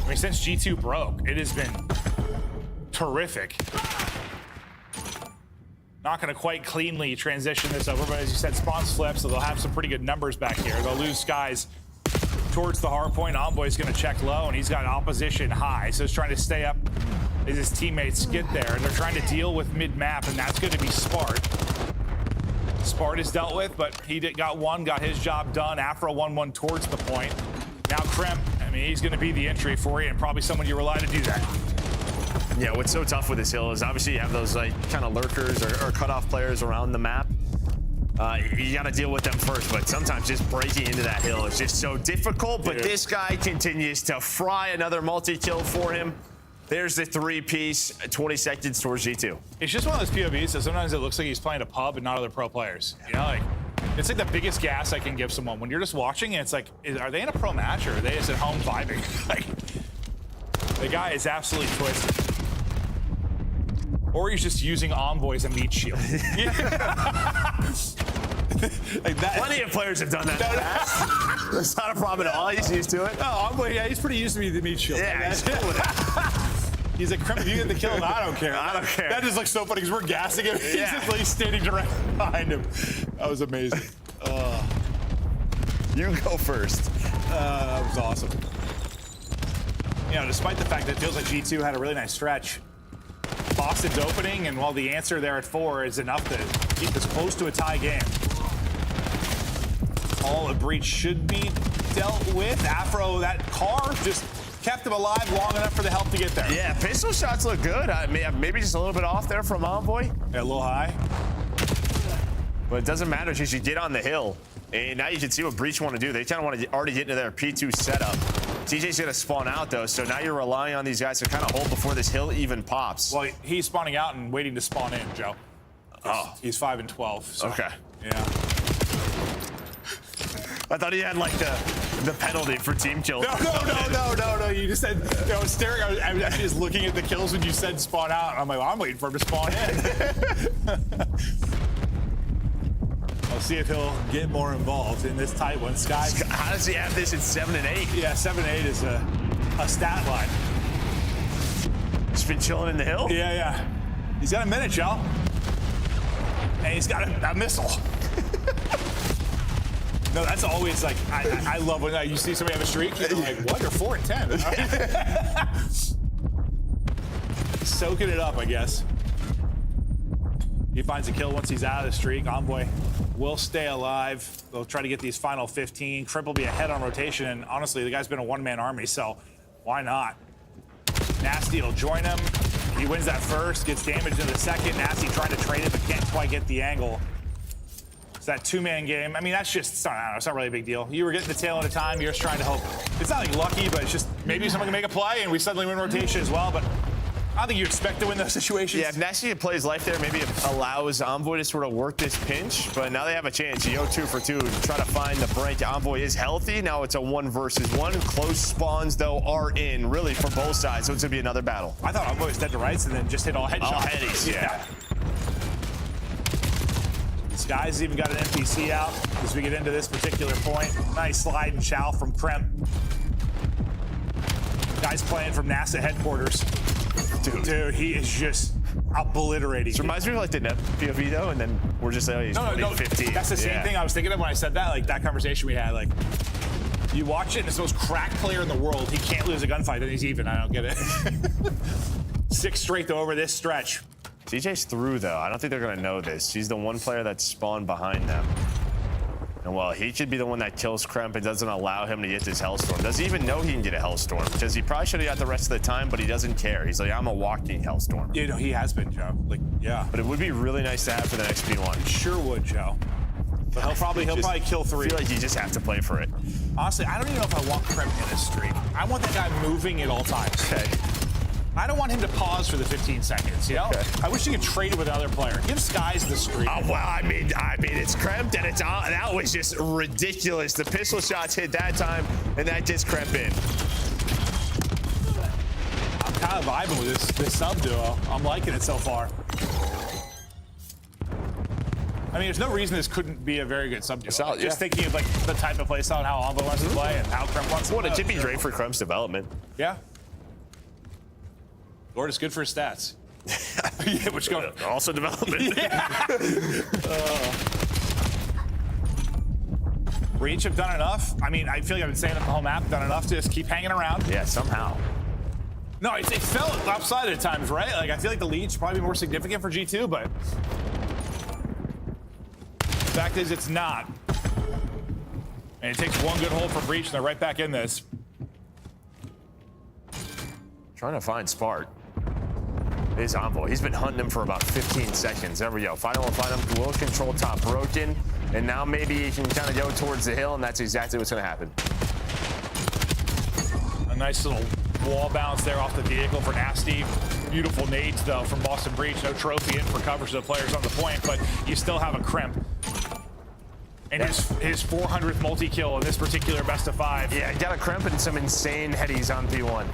I mean, since G2 broke, it has been terrific. Not going to quite cleanly transition this over, but as you said, spawns flip, so they'll have some pretty good numbers back here. They'll lose Skies towards the hard point. Envoy's going to check low, and he's got opposition high, so he's trying to stay up as his teammates get there, and they're trying to deal with mid-map, and that's going to be Spart. Spart is dealt with, but he got his job done. Afro 1-1 towards the point. Now Kremp, I mean, he's going to be the entry for you, and probably someone you rely to do that. Yeah, what's so tough with this hill is obviously you have those like kind of lurkers or cutoff players around the map. You got to deal with them first, but sometimes just breaking into that hill is just so difficult. But this guy continues to fry another multi-kill for him. There's the 3-piece, 20 seconds towards G2. It's just one of those POVs that sometimes it looks like he's playing a pub and not other pro players. You know, like, it's like the biggest gas I can give someone when you're just watching and it's like, are they in a pro match or are they just at home vibing? Like, the guy is absolutely twisted. Or he's just using Envoy as a meat shield. Like that. Plenty of players have done that. That's not a problem at all. He's used to it. Oh, Envoy, yeah, he's pretty used to be the meat shield. Yeah, he's cool with it. He's like, Kremp, if you get the kill, I don't care. I don't care. That just looks so funny because we're gassing him. He's just like standing directly behind him. That was amazing. You go first. That was awesome. You know, despite the fact that it feels like G2 had a really nice stretch, Boston's opening, and while the answer there at 4 is enough to keep this close to a tie game. All a breach should be dealt with. Afro, that car just kept him alive long enough for the help to get there. Yeah, pistol shots look good. Maybe just a little bit off there from Envoy. Yeah, a little high. But it doesn't matter because you get on the hill. And now you can see what Breach want to do. They kind of want to already get into their P2 setup. TJ's going to spawn out, though, so now you're relying on these guys to kind of hold before this hill even pops. Well, he's spawning out and waiting to spawn in, Joe. He's 5 and 12. So, okay. Yeah. I thought he had, like, the penalty for team kills. No. You just said, I was staring. I was actually just looking at the kills when you said spawn out. I'm like, well, I'm waiting for him to spawn in. We'll see if he'll get more involved in this tight one. Sky. How does he have this in 7 and 8? Yeah, 7 and 8 is a stat line. He's been chilling in the hill? Yeah. He's got a minute, Joe. And he's got a missile. No, that's always like, I love when you see somebody have a streak, you're like, what? You're 4 and 10. Soaking it up, I guess. He finds a kill once he's out of the streak. Envoy will stay alive. They'll try to get these final 15. Kremp will be ahead on rotation, and honestly, the guy's been a one-man army, so why not? Nasty will join him. He wins that first, gets damaged in the second. Nasty trying to trade it, but can't quite get the angle. It's that two-man game. I mean, that's just, it's not really a big deal. You were getting the tail at a time. You're just trying to hope. It's not like lucky, but it's just maybe someone can make a play, and we suddenly win rotation as well, but I don't think you expect to win those situations. Yeah, if Nasty plays life there, maybe it allows Envoy to sort of work this pinch, but now they have a chance. You go 2 for 2 to try to find the break. Envoy is healthy. Now it's a 1 versus 1. Close spawns, though, are in, really, for both sides, so it's going to be another battle. I thought Envoy was dead to rights and then just hit all headshots. All headies, yeah. Sky's even got an NPC out as we get into this particular point. Nice slide and chow from Kremp. Guy's playing from NASA headquarters. Dude, he is just obliterating. This reminds me of like the net POV though, and then we're just like, oh, he's 15. That's the same thing I was thinking of when I said that, like that conversation we had. Like, you watch it and it's the most cracked player in the world. He can't lose a gunfight, then he's even. I don't get it. 6 straight over this stretch. TJ's through though. I don't think they're gonna know this. He's the one player that's spawned behind them. And well, he could be the one that kills Kremp and doesn't allow him to get this Hellstorm. Does he even know he can get a Hellstorm? Because he probably should have got the rest of the time, but he doesn't care. He's like, I'm a walking Hellstorm. You know, he has been, Joe. Like, yeah. But it would be really nice to have for the next P1. Sure would, Joe. But he'll probably kill 3. I feel like you just have to play for it. Honestly, I don't even know if I want Kremp in a streak. I want that guy moving at all times. Okay. I don't want him to pause for the 15 seconds, you know? Okay. I wish he could trade it with another player. Give Skies the streak. Well, I mean, it's Kremp, and that was just ridiculous. The pistol shots hit that time, and that gets Kremp in. I'm kind of vibing with this sub duo. I'm liking it so far. I mean, there's no reason this couldn't be a very good sub duo. Solid, Just thinking of like the type of play style and how Envoy wants to play and how Kremp wants to play. Well, it could be great for Kremp's development. Yeah. Lord, it's good for his stats. Yeah, which go also development. Breach have done enough. I mean, I feel like I've been saying it the whole map, done enough to just keep hanging around. Yeah, somehow. No, it felt lopsided at times, right? Like, I feel like the lead should probably be more significant for G2, but the fact is it's not. And it takes one good hold for Breach, and they're right back in this. Trying to find Spark. Is Envoy. He's been hunting him for about 15 seconds. There we go. Final one, find him. Will control top broken. And now maybe he can kind of go towards the hill, and that's exactly what's going to happen. A nice little wall bounce there off the vehicle for Nasty. Beautiful nades, though, from Boston Breach. No trophy in for coverage of the players on the point, but you still have a Kremp. And his 400th multi-kill in this particular best of 5. Yeah, you got a Kremp and some insane headies on P1.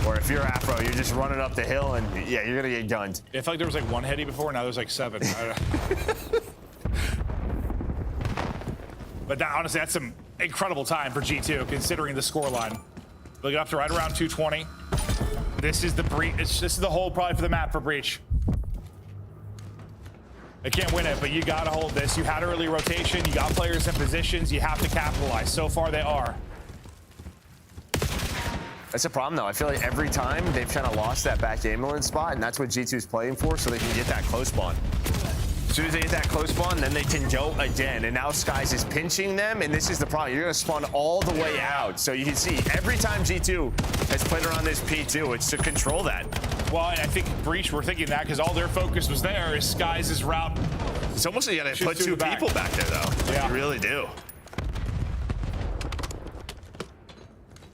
Or if you're Afro, you're just running up the hill and yeah, you're gonna get gunned. I feel like there was like one heady before, now there's like 7. But that, honestly, that's some incredible time for G2 considering the scoreline. They'll get up to right around 220. This is the Breach. This is the hold probably for the map for Breach. They can't win it, but you gotta hold this. You had early rotation. You got players in positions. You have to capitalize. So far, they are. That's a problem, though. I feel like every time they've kind of lost that back ambulance spot, and that's what G2's playing for, so they can get that close spawn. As soon as they get that close spawn, then they can go again. And now Skies is pinching them, and this is the problem. You're going to spawn all the way out. So you can see every time G2 has played around this P2, it's to control that. Well, and I think Breach were thinking that because all their focus was there is Skies' route. It's almost like you got to put 2 people back there, though. Yeah. You really do.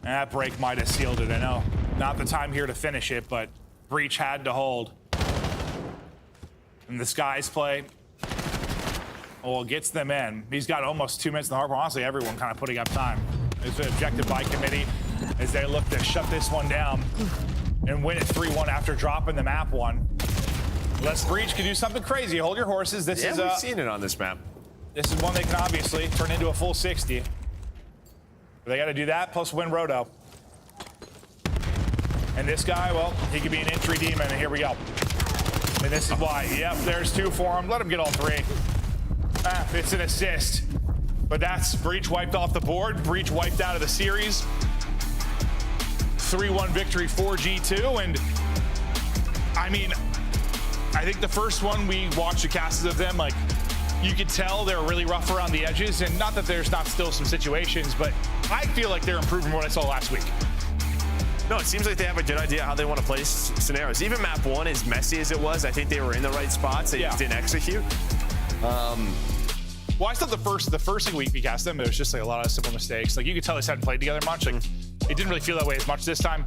And that break might have sealed it. I know. Not the time here to finish it, but Breach had to hold. And the Skies play, well, gets them in. He's got almost 2 minutes in the harbor. Honestly, everyone kind of putting up time. It's an objective by committee as they look to shut this one down and win it 3-1 after dropping the map 1. Unless Breach can do something crazy. Hold your horses. This is we've seen it on this map. This is one they can obviously turn into a full 60. But they got to do that plus win Roto. And this guy, well, he could be an entry demon, and here we go. And this is why. Yep, there's 2 for him. Let him get all 3. It's an assist. But that's Breach wiped off the board. Breach wiped out of the series. 3-1 victory for G2. And I mean, I think the first one we watched the casts of them, like, you could tell they're really rough around the edges, and not that there's not still some situations, but I feel like they're improving what I saw last week. No, it seems like they have a good idea how they want to play scenarios. Even map 1, as messy as it was, I think they were in the right spots. They just didn't execute. Well, I thought the first thing we cast them, it was just like a lot of simple mistakes. Like you could tell they just hadn't played together much. Like it didn't really feel that way as much this time.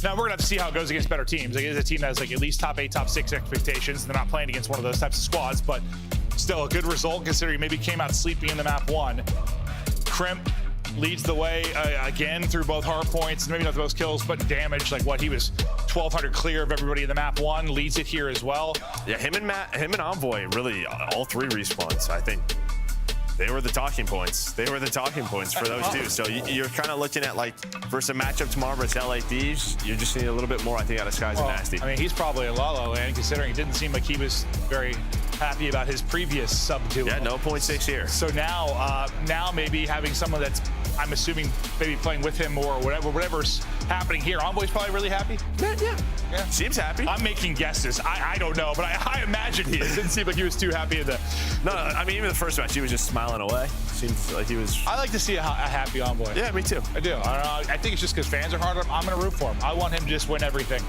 Now we're gonna have to see how it goes against better teams. Like it is a team that has like at least top 8, top 6 expectations. They're not playing against one of those types of squads, but still a good result considering maybe came out sleeping in the map 1. Kremp leads the way again through both hard points, maybe not the most kills, but damage. Like what he was 1,200 clear of everybody in the map 1, leads it here as well. Yeah, him and Envoy really all 3 respawns. I think they were the talking points. They were the talking points for those 2. So you're kind of looking at like versus a matchup tomorrow versus LA Thieves. You just need a little bit more, I think, out of Skies and Nasty. I mean, he's probably in La La Land considering it didn't seem like he was very happy about his previous sub duo. Yeah, no 0.6 here. So now maybe having someone that's, I'm assuming, maybe playing with him or whatever's happening here. Envoy's probably really happy. Yeah. Seems happy. I'm making guesses. I don't know, but I imagine he is. It didn't seem like he was too happy in the. No, I mean, even the first match, he was just smiling away. Seems like he was. I like to see a happy Envoy. Yeah, me too. I do. I think it's just because fans are hard on him. I'm going to root for him. I want him to just win everything.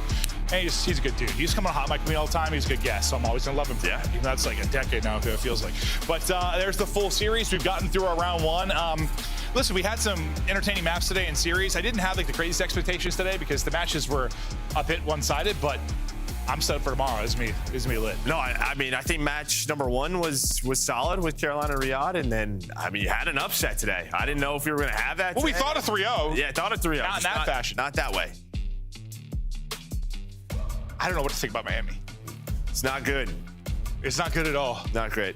And he's a good dude. He's coming on Hot Mic with me all the time. He's a good guest, so I'm always going to love him for that. Even though that's like a decade now, it feels like. But there's the full series. We've gotten through our round 1. Listen, we had some entertaining maps today in series. I didn't have like the craziest expectations today because the matches were a bit one-sided, but I'm set up for tomorrow. It's gonna be lit. No, I mean, I think match number 1 was solid with Carolina and Riyadh, and then, I mean, you had an upset today. I didn't know if we were going to have that Well, today. we thought of 3-0. Yeah, thought of 3-0. Not in that fashion. Not that way. I don't know what to think about Miami. It's not good. It's not good at all. Not great.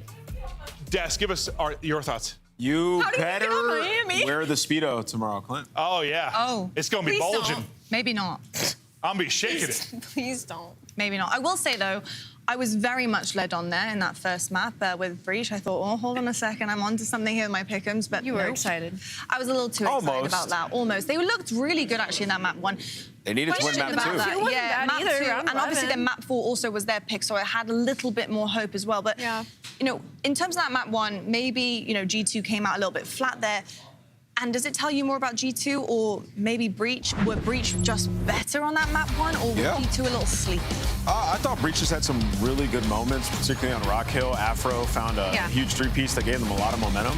Des, give us your thoughts. You How do you better get on Miami? wear the Speedo tomorrow, Clint. Oh, yeah. Oh. It's going to be Please bulging. don't. Maybe not. I'm going to be shaking it. Please don't. Maybe not. I will say, though, I was very much led on there in that first map with Breach. I thought, oh, hold on a second, I'm onto something here with my pick'ems, but You were nope. excited. I was a little too excited Almost. about that. Almost. They looked really good, actually, in that map 1. They needed to win Question map about 2. that. It wasn't Yeah, bad map either, 2, round and obviously 11. then map 4 also was their pick, so it had a little bit more hope as well. But, Yeah. you know, in terms of that map 1, maybe, you know, G2 came out a little bit flat there. And does it tell you more about G2 or maybe Breach? Were Breach just better on that map 1 or Yeah. were G2 a little sleepy? I thought Breach just had some really good moments, particularly on Rock Hill. Afro found a Yeah. huge three-piece that gave them a lot of momentum.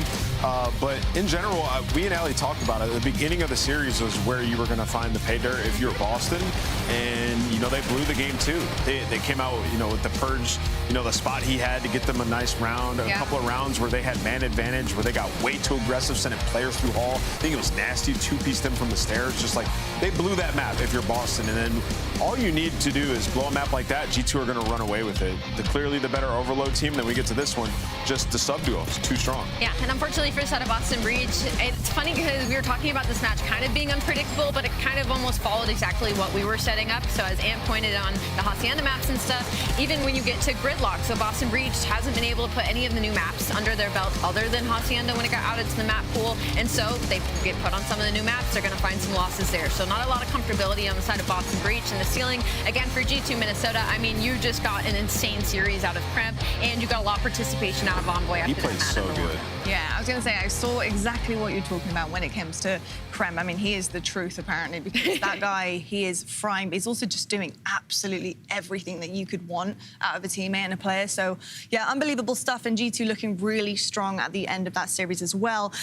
But in general, we and Ali talked about it. The beginning of the series was where you were going to find the pay dirt if you were Boston. And, you know, they blew the game, too. They came out, you know, with the Purge, you know, the spot he had to get them a nice round. A couple of rounds where they had man advantage, where they got way too aggressive, sending players through Hall. I think it was nasty, two-piece them from the stairs. Just like, they blew that map if you're Boston. And then all you need to do is blow a map like that. G2 are going to run away with it. Clearly the better Overload team. Then we get to this one. Just the sub-duo is too strong. Yeah, and unfortunately for the side of Boston Breach, it's funny because we were talking about this match kind of being unpredictable, but it kind of almost followed exactly what we were setting up. So as Ant pointed on the Hacienda maps and stuff, even when you get to Gridlock, so Boston Breach hasn't been able to put any of the new maps under their belt other than Hacienda when it got added to the map pool. And so they get put on some of the new maps, they're going to find some losses there. So not a lot of comfortability on the side of Boston Breach. And the ceiling, again, for G2 Minnesota, I mean, you just got an insane series out of Kremp, and you got a lot of participation out of Envoy after He that plays map so number 1. good. Yeah, I was going to say, I saw exactly what you're talking about when it comes to Krem. I mean, he is the truth, apparently, because that guy, he is frying, but he's also just doing absolutely everything that you could want out of a teammate and a player. So, yeah, unbelievable stuff, and G2 looking really strong at the end of that series as well.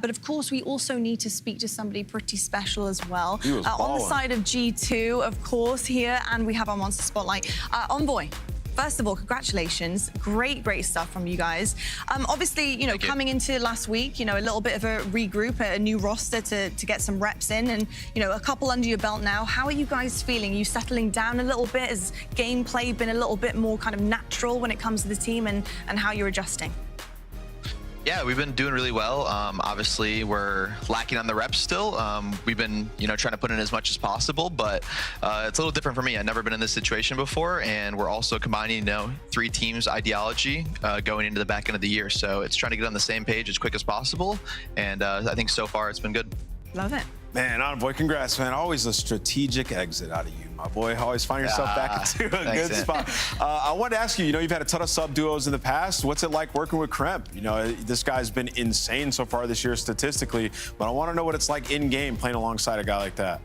But, of course, we also need to speak to somebody pretty special as well. He was on the balling. side of G2, of course, here, and we have our Monster Spotlight. Envoy. First of all, congratulations. Great stuff from you guys. Obviously, you know, coming into last week, you know, a little bit of a regroup, a new roster to get some reps in and, you know, a couple under your belt now. How are you guys feeling? Are you settling down a little bit? Has gameplay been a little bit more kind of natural when it comes to the team and how you're adjusting? Yeah, we've been doing really well. Obviously, we're lacking on the reps still. We've been, you know, trying to put in as much as possible, but it's a little different for me. I've never been in this situation before, and we're also combining, you know, 3 teams' ideology going into the back end of the year. So it's trying to get on the same page as quick as possible, and I think so far it's been good. Love it. Man, Envoy, congrats, man. Always a strategic exit out of you, my boy. Always find yourself back into a thanks, good man. spot. I wanted to ask you, you know, you've had a ton of sub-duos in the past. What's it like working with Kremp? You know, this guy's been insane so far this year statistically, but I want to know what it's like in-game playing alongside a guy like that.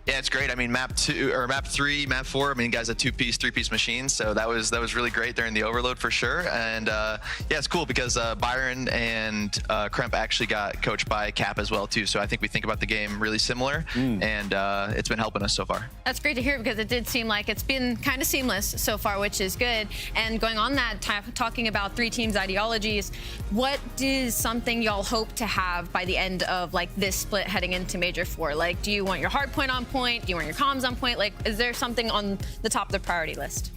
Yeah, it's great. I mean, map 2 or map 3, map 4. I mean, guys, a 2-piece, 3-piece machine. So that was really great during the Overload for sure. And yeah, it's cool because Byron and Kremp actually got coached by Cap as well too. So I think we think about the game really similar, and it's been helping us so far. That's great to hear because it did seem like it's been kind of seamless so far, which is good. And going on that, talking about 3 teams' ideologies, what is something y'all hope to have by the end of like this split heading into Major 4? Like, do you want your hard point on point? Do you want your comms on point? Like, is there something on the top of the priority list?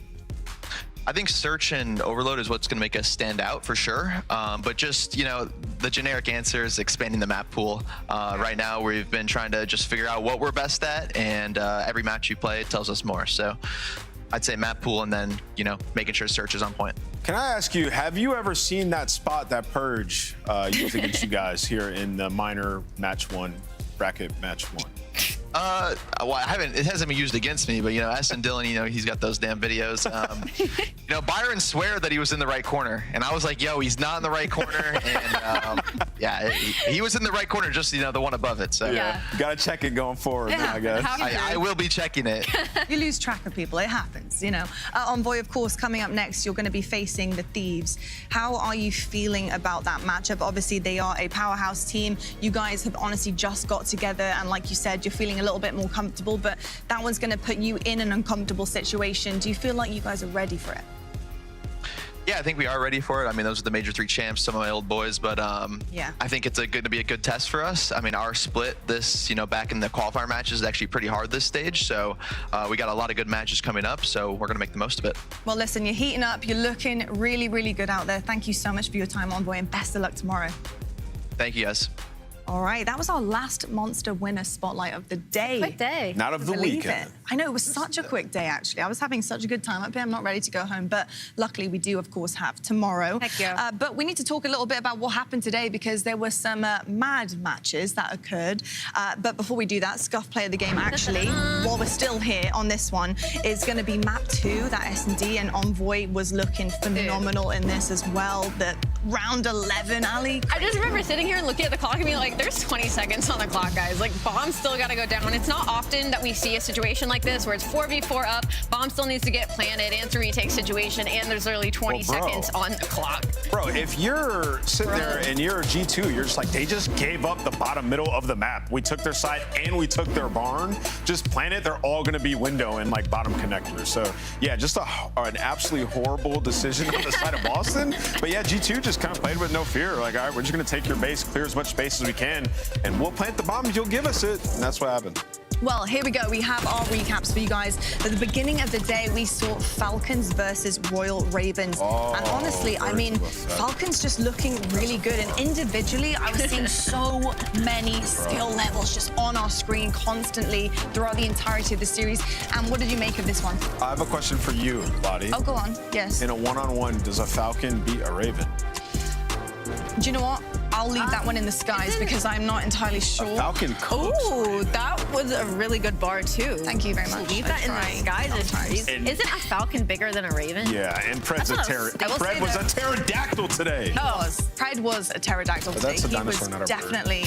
I think Search and Overload is what's going to make us stand out for sure. But just, you know, the generic answer is expanding the map pool. Right now, we've been trying to just figure out what we're best at, and every match you play, it tells us more. So I'd say map pool and then, you know, making sure Search is on point. Can I ask you, have you ever seen that spot that Purge used against you guys here in the minor match 1, bracket match 1? Well, I haven't. It hasn't been used against me, but you know, Aston Dillon, you know, he's got those damn videos. You know, Byron swore that he was in the right corner, and I was like, "Yo, he's not in the right corner." And yeah, he was in the right corner, just, you know, the one above it. So Yeah. You gotta check it going forward, man, I guess. I will be checking it. You lose track of people. It happens, you know. Envoy, of course, coming up next, you're going to be facing the Thieves. How are you feeling about that matchup? Obviously, they are a powerhouse team. You guys have honestly just got together, and like you said, you're feeling a little bit more comfortable, but that one's going to put you in an uncomfortable situation. Do you feel like you guys are ready for it? Yeah, I think we are ready for it. I mean, those are the major 3 champs, some of my old boys, but yeah, I think it's going to be a good test for us. I mean, our split this, back in the qualifier matches is actually pretty hard this stage, so we got a lot of good matches coming up, so we're going to make the most of it. Well, listen, you're heating up. You're looking really, really good out there. Thank you so much for your time, Envoy, and best of luck tomorrow. Thank you, guys. All right, that was our last Monster winner spotlight of the day. Quick day. Not of the weekend. I know, it was such a quick day, actually. I was having such a good time up here. I'm not ready to go home, but luckily we do, of course, have tomorrow. Heck yeah. But we need to talk a little bit about what happened today because there were some mad matches that occurred. But before we do that, Scuff Player of the Game, actually, while we're still here on this one, is going to be map 2, that S&D, and Envoy was looking phenomenal in this as well. The round 11, Ali. I just remember sitting here and looking at the clock and being like, there's 20 seconds on the clock, guys. Like, bomb still got to go down. It's not often that we see a situation like this where it's 4v4 up, bomb still needs to get planted, and it's a retake situation, and there's literally 20 seconds on the clock. Bro, if you're sitting there and you're a G2, you're just like, they just gave up the bottom middle of the map. We took their side and we took their barn. Just plant it, they're all going to be window and like bottom connectors. So yeah, just an absolutely horrible decision on the side of Boston. But yeah, G2 just kind of played with no fear. Like, all right, we're just going to take your base, clear as much space as we can, and we'll plant the bombs, you'll give us it. And that's what happened. Well, here we go. We have our recaps for you guys. At the beginning of the day, we saw Falcons versus Royal Ravens. And honestly, I mean, Falcons just looking really good. And individually, I was seeing so many skill levels just on our screen constantly throughout the entirety of the series. And what did you make of this one? I have a question for you, Lottie. Oh, go on. Yes. In a one-on-one, does a Falcon beat a Raven? Do you know what? I'll leave that one in the skies because I'm not entirely sure. A Falcon Oh, that was a really good bar, too. Thank you very much. Leave that in the skies. Isn't a Falcon bigger than a Raven? Yeah, and Pred's Pred was a pterodactyl today. Oh, Pred was a pterodactyl today. That's a dinosaur, he not a was bird. definitely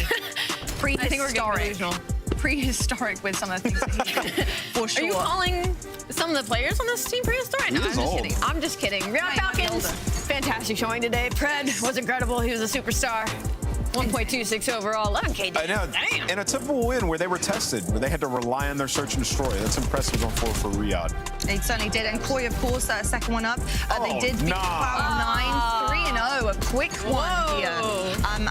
prehistoric with some of the things that he did, for sure. Are you calling some of the players on this team prehistoric? No, I'm just kidding. I'm just kidding. Real Falcons, fantastic showing today. Pred was incredible. He was a superstar. 1.26 overall, 11K. I know. Damn. And a typical win where they were tested, where they had to rely on their search and destroy. That's impressive on 4 for Riyadh. They certainly did. And Koi, of course, second one up. They did beat Cloud9 3-0, a quick one here.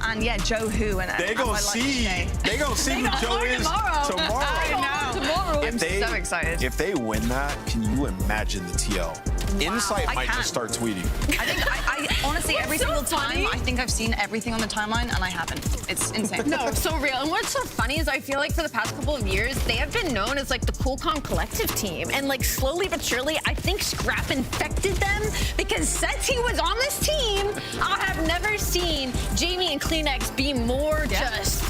And yeah, Joe Who. And they gonna see who Joe is tomorrow. I know. Tomorrow. I'm so excited. If they win that, can you imagine the TL? Wow. Insight I might can. just start tweeting. I think I honestly, every single time, I think I've seen everything on the timeline, and I haven't. It's insane. No, so real. And what's so funny is I feel like for the past couple of years, they have been known as like the Coolcom collective team. And like slowly but surely, I think Scrap infected them because since he was on this team, I have never seen Jamie and Kleenex be more just...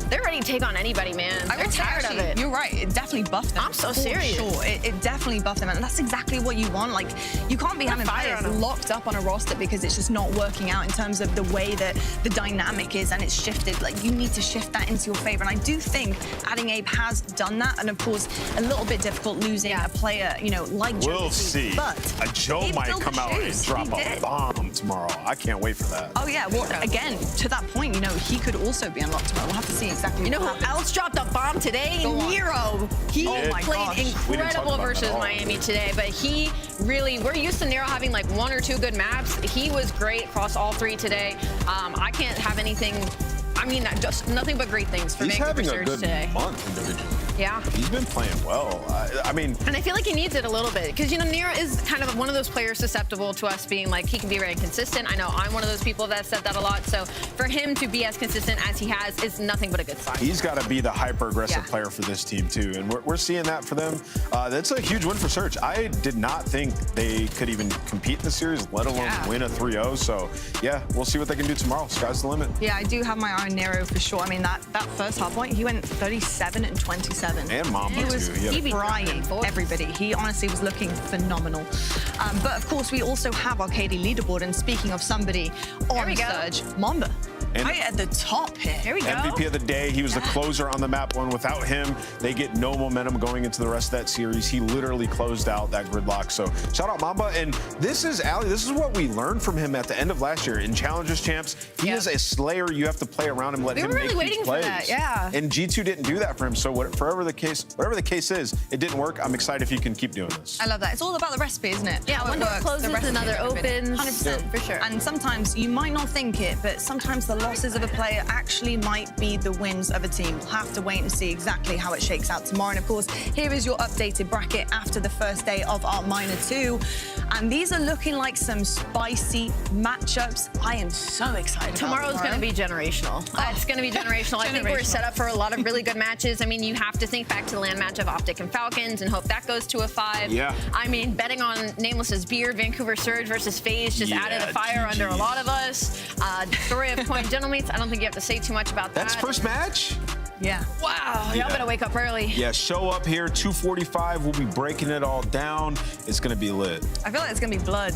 They're ready to take on anybody, man. They're tired of it. You're right. It definitely buffed them. I'm so serious. Sure. It definitely buffed them. And that's exactly what you want. Like, you can't be having players locked up on a roster because it's just not working out in terms of the way that the dynamic is and it's shifted. Like, you need to shift that into your favor. And I do think adding Abe has done that. And of course, a little bit difficult losing a player, like Joe. We'll see. But Joe might come out and drop a bomb tomorrow. I can't wait for that. Oh, yeah. Well, again, to that point, he could also be unlocked tomorrow. We'll have to see exactly what happens. Who else dropped a bomb today? Nero. He played incredible versus Miami today, but he really, we're used to Nero having like 1 or 2 good maps. He was great across all 3 today. I can't have anything, just nothing but great things for Vancouver Surge today. He's having a good month individually. Yeah. He's been playing well. And I feel like he needs it a little bit because, Nero is kind of one of those players susceptible to us being like, he can be very consistent. I know I'm one of those people that said that a lot. So for him to be as consistent as he has is nothing but a good sign. He's got to be the hyper-aggressive player for this team, too. And we're seeing that for them. That's a huge win for Surge. I did not think they could even compete in the series, let alone win a 3-0. So, yeah, we'll see what they can do tomorrow. Sky's the limit. Yeah, I do have my eye on Nero for sure. That first half point, he went 37 and 27. And Mamba, he was frying everybody. He honestly was looking phenomenal. But of course, we also have our KD leaderboard. And speaking of somebody on Surge, Mamba. And right at the top here. Here we go. MVP of the day. He was the closer on the map one. Without him, they get no momentum going into the rest of that series. He literally closed out that gridlock. So shout out Mamba. And this is what we learned from him at the end of last year in Challengers Champs. He is a slayer. You have to play around him, let him make these plays. For that, yeah. And G2 didn't do that for him. So whatever the case is, it didn't work. I'm excited if he can keep doing this. I love that. It's all about the recipe, isn't it? Yeah, one door closes, another opens. 100%, for sure. And sometimes you might not think it, but sometimes the losses of a player actually might be the wins of a team. We'll have to wait and see exactly how it shakes out tomorrow. And of course, here is your updated bracket after the first day of our Minor 2. And these are looking like some spicy matchups. I am so excited. Tomorrow's going to be generational. It's going to be generational. I think we're set up for a lot of really good matches. I mean, you have to think back to the LAN match of Optic and Falcons and hope that goes to a 5. Yeah. I mean, betting on Nameless's Beard, Vancouver Surge versus FaZe just added a fire under a lot of us. Story of Coin Gentlemeats, I don't think you have to say too much about that. That's first match? Yeah. Wow. Y'all better wake up early. Yeah, show up here, 2:45. We'll be breaking it all down. It's going to be lit. I feel like it's going to be blood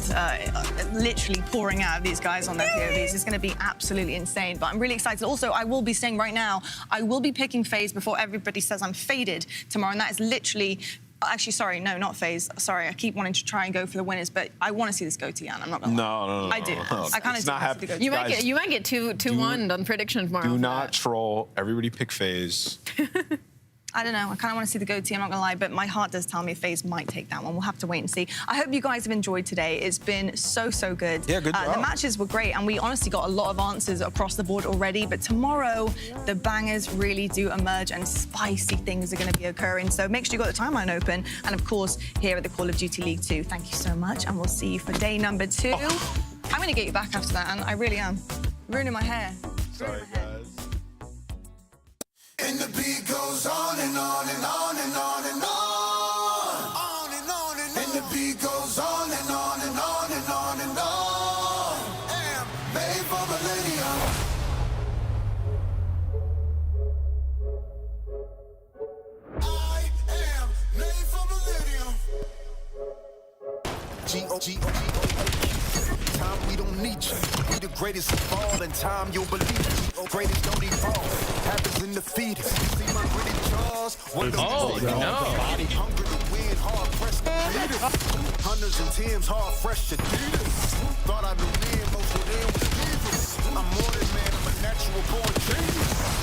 literally pouring out of these guys on their POVs. It's going to be absolutely insane, but I'm really excited. Also, I will be saying right now, I will be picking FaZe before everybody says I'm faded tomorrow, and that is literally... Actually, sorry, no, not FaZe. Sorry, I keep wanting to try and go for the winners, but I want to see this go to Yan. I'm not gonna lie. No. I do. I kind of want to see the go to You might get 2-1 on prediction tomorrow. Do not troll. Everybody pick FaZe. I don't know. I kind of want to see the goatee, I'm not going to lie, but my heart does tell me FaZe might take that one. We'll have to wait and see. I hope you guys have enjoyed today. It's been so good. Yeah, good job. The matches were great, and we honestly got a lot of answers across the board already, but tomorrow, the bangers really do emerge, and spicy things are going to be occurring. So make sure you got the timeline open, and of course, here at the Call of Duty League 2. Thank you so much, and we'll see you for day number 2. I'm going to get you back after that, and I really am. Ruining my hair. Sorry, guys. And the beat goes on and on and on and on and on. On and on and on. And the beat goes on and on and on and on and on. Am made for millennium. I am made for millennium. G-O-G-O-G-O-G. Time we don't need you. We the greatest of all, and time you'll believe it. Greatest don't evolve. Happens in the fetus. See my pretty jaws. Oh, no. Hungry to win, hard pressed to beat us. Hundreds and teams, hard fresh to beat us. Thought I knew men, most of them was divas. I'm more than man, I'm a natural born genius.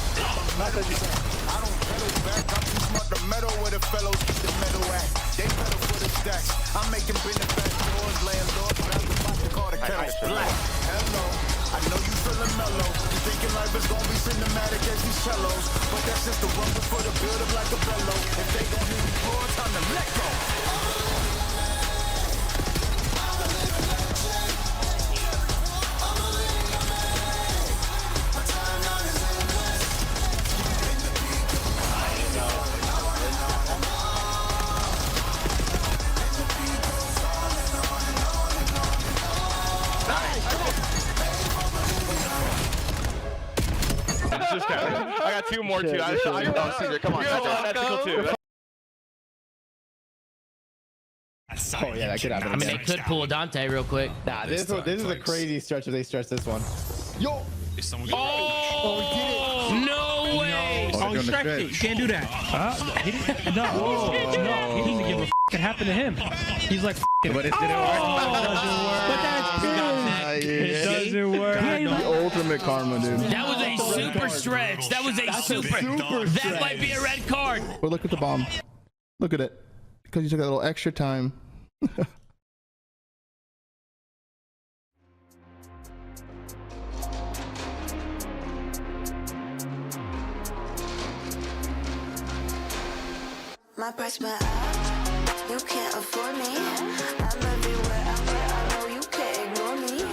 I don't pedal back, I'm too smart to meddle with the fellows get the metal at. They pedal for the stacks. I'm making benefactors, landlords, grab the box to call the kettle black. Hello, I know you feeling mellow. You thinking life is gonna be cinematic as these cellos, but that's just the rumble for the build up like a bellow. If they gon' hear me pour, time to let go. I got 2 more too. Caesar, come on. That's too. Oh yeah, that could happen. I mean, they could pull a Dante real quick. Nah, this is a crazy stretch if they stretch this one. Yo! Oh, no way! Oh, he stretched it. You can't do that. He didn't, no, he doesn't give a f it happened to him. He's like, but it didn't work. But that's it doesn't work. The ultimate karma, dude. That was a super stretch. That was a super. That might be a red card. But look at the bomb. Look at it. Because you took a little extra time. My price went up, you can't afford me. I'm everywhere out there, I know you can't ignore me.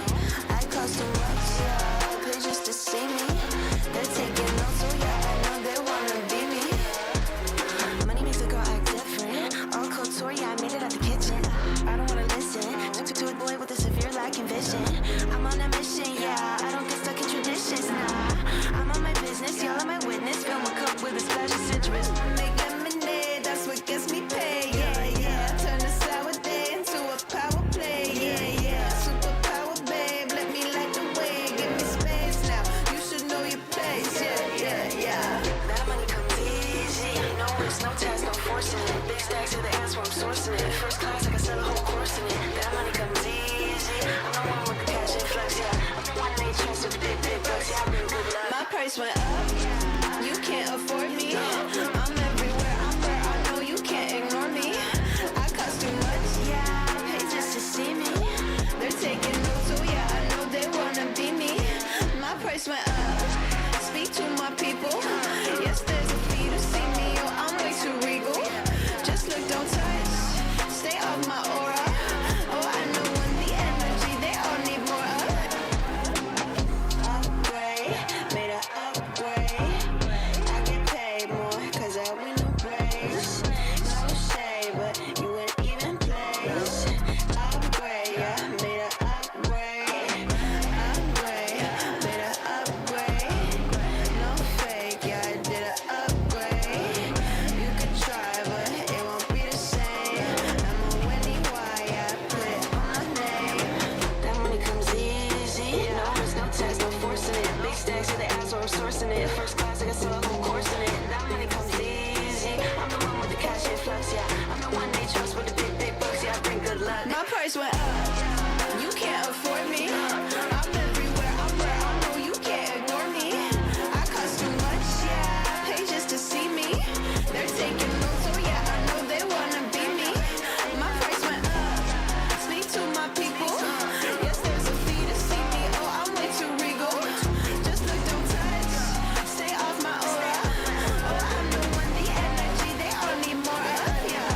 I cost too much, yeah, pay just to see me. They're taking notes, so yeah, I know they wanna be me. Money makes a girl act different. All couture, yeah, I made it out the kitchen. I don't wanna listen to a boy with a severe lack in vision. I'm on a mission, yeah, I don't get stuck in traditions, nah. I'm on my business, y'all are my witness. Fill my cup with a special citrus. Make lemonade, that's what gets me paid, yeah, yeah. Turn a sour day into a price went up. You can't afford me. I'm everywhere, I'm where I know you can't ignore me. I cost too much, yeah, I pay just to see me. They're taking notes, oh yeah, I know they wanna be me. My price went up, speak to my people. Yes, there's a fee to see me, oh, I'm way too regal. Just look, don't touch, stay off my aura. Oh, I know when the energy, they all need more of. Upgrade, made an upgrade. I get paid more, cause I win no praise. No shade, but you in even place. Upgrade, yeah, made an upgrade. Upgrade, made an upgrade. No fake, yeah, I did an upgrade. You could try, but it won't be the same. I'm a Wendy Y, yeah, I put it on my name. That money comes easy, no risk, no tax, no forcing it. Big stacks, yeah, they ask where I'm sourcing it. First class, I got so whole course in it. That money comes easy. I'm the one with the cash influx, yeah. I'm the one they trust with the big bucks, yeah. I bring good luck. My price went up. You can't afford me. I'm everywhere. I'm where I know you can't ignore me. I cost too much, yeah. I pay just to see me. They're taking notes, oh yeah. I know they wanna be me. My price went up. Speak to my people. Yes, there's a fee to see me. Oh, I'm way too regal. Just look, don't touch. Stay off my aura. Oh, I'm the one, the energy. They all need more of, yeah.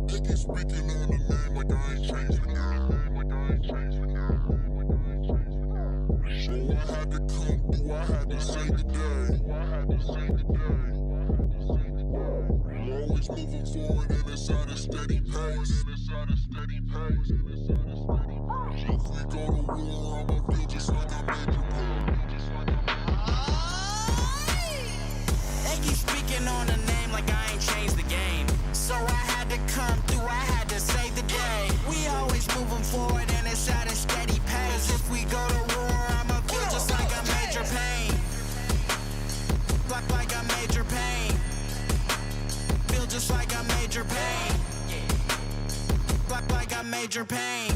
They keep speaking on the name like I ain't changed the game. So I had to come through, I had to save the day. I'm always moving forward and it's at a steady pace. So if we go to war, I'ma feel just like I made you pay. They keep speaking on the name like I ain't changed the game. So I had to come through, I had to save the day. We always moving forward and it's at a steady pace. If we go to war, I'ma feel just like a major pain. Like a major pain. Feel just like a major pain. Like a major pain.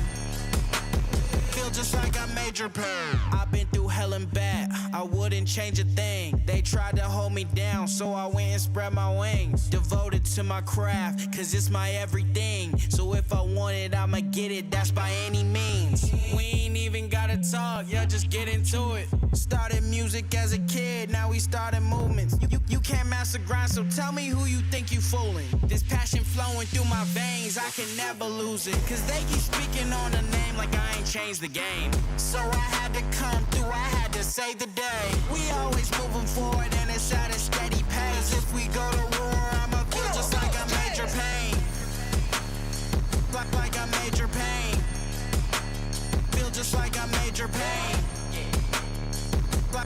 Feel just like a major pain. I've been through hell and back, I wouldn't change a thing. They tried to hold me down, so I went and spread my wings. Devoted to my craft, cause it's my everything. So if I want it, I'ma get it, that's by any means. We ain't even gotta talk, yeah, just get into it. Started music as a kid, now we started movements. You can't master grind, so tell me who you think you fooling. This passion flowing through my veins, I can never lose it. Cause they keep speaking on the name like I ain't changed the game. So I had to come through, I had to save the day. We always moving forward and it's at a steady pace. If we go to war, I'ma feel just like a major pain. Like a major pain. Feel just like a major pain.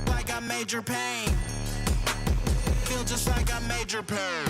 Like a major pain. Feel just like a major pain.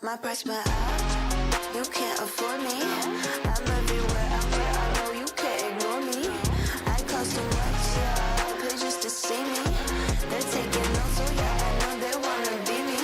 My price went up. You can't afford me. I'm everywhere. I'm where I know you can't ignore me. I cost too much, yeah. I pay just to see me. They're taking notes, so yeah, I know they wanna be me.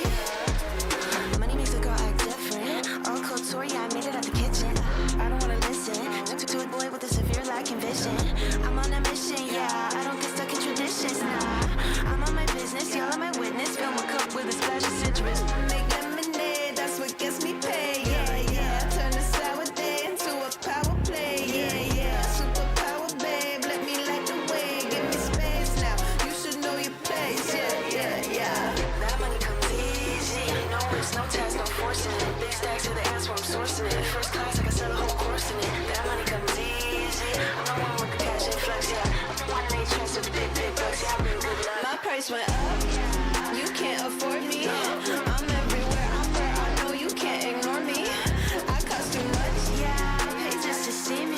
Money makes a girl act different. All couture, yeah, I made it at the kitchen. I don't wanna listen to a boy with a severe lack in vision. I'm on a mission, yeah. I don't get stuck in traditions, nah. I'm on my business, y'all are my witness. Fill my cup with a splash of citrus. Make lemonade, that's what gets me paid, yeah, yeah. Turn a sour day into a power play, yeah, yeah. Superpower, babe, let me light the way. Give me space now, you should know your place, yeah, yeah, yeah. That money comes easy, no risk, no tax, no forcing it. Big stacks to the ass where I'm sourcing it. First class, I can sell a whole course in it. That money comes easy, I'm the one with the cash influx, yeah. I'm the one they trust with the big bucks, yeah. I bring good luck. My price went up, you can't afford me. I'm everywhere, I'm where I know you can't ignore me. I cost too much, yeah. I pay just to see me.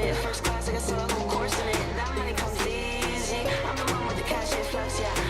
yeah. First class, I got so course in it. That money comes easy. I'm the one with the cash influx, yeah.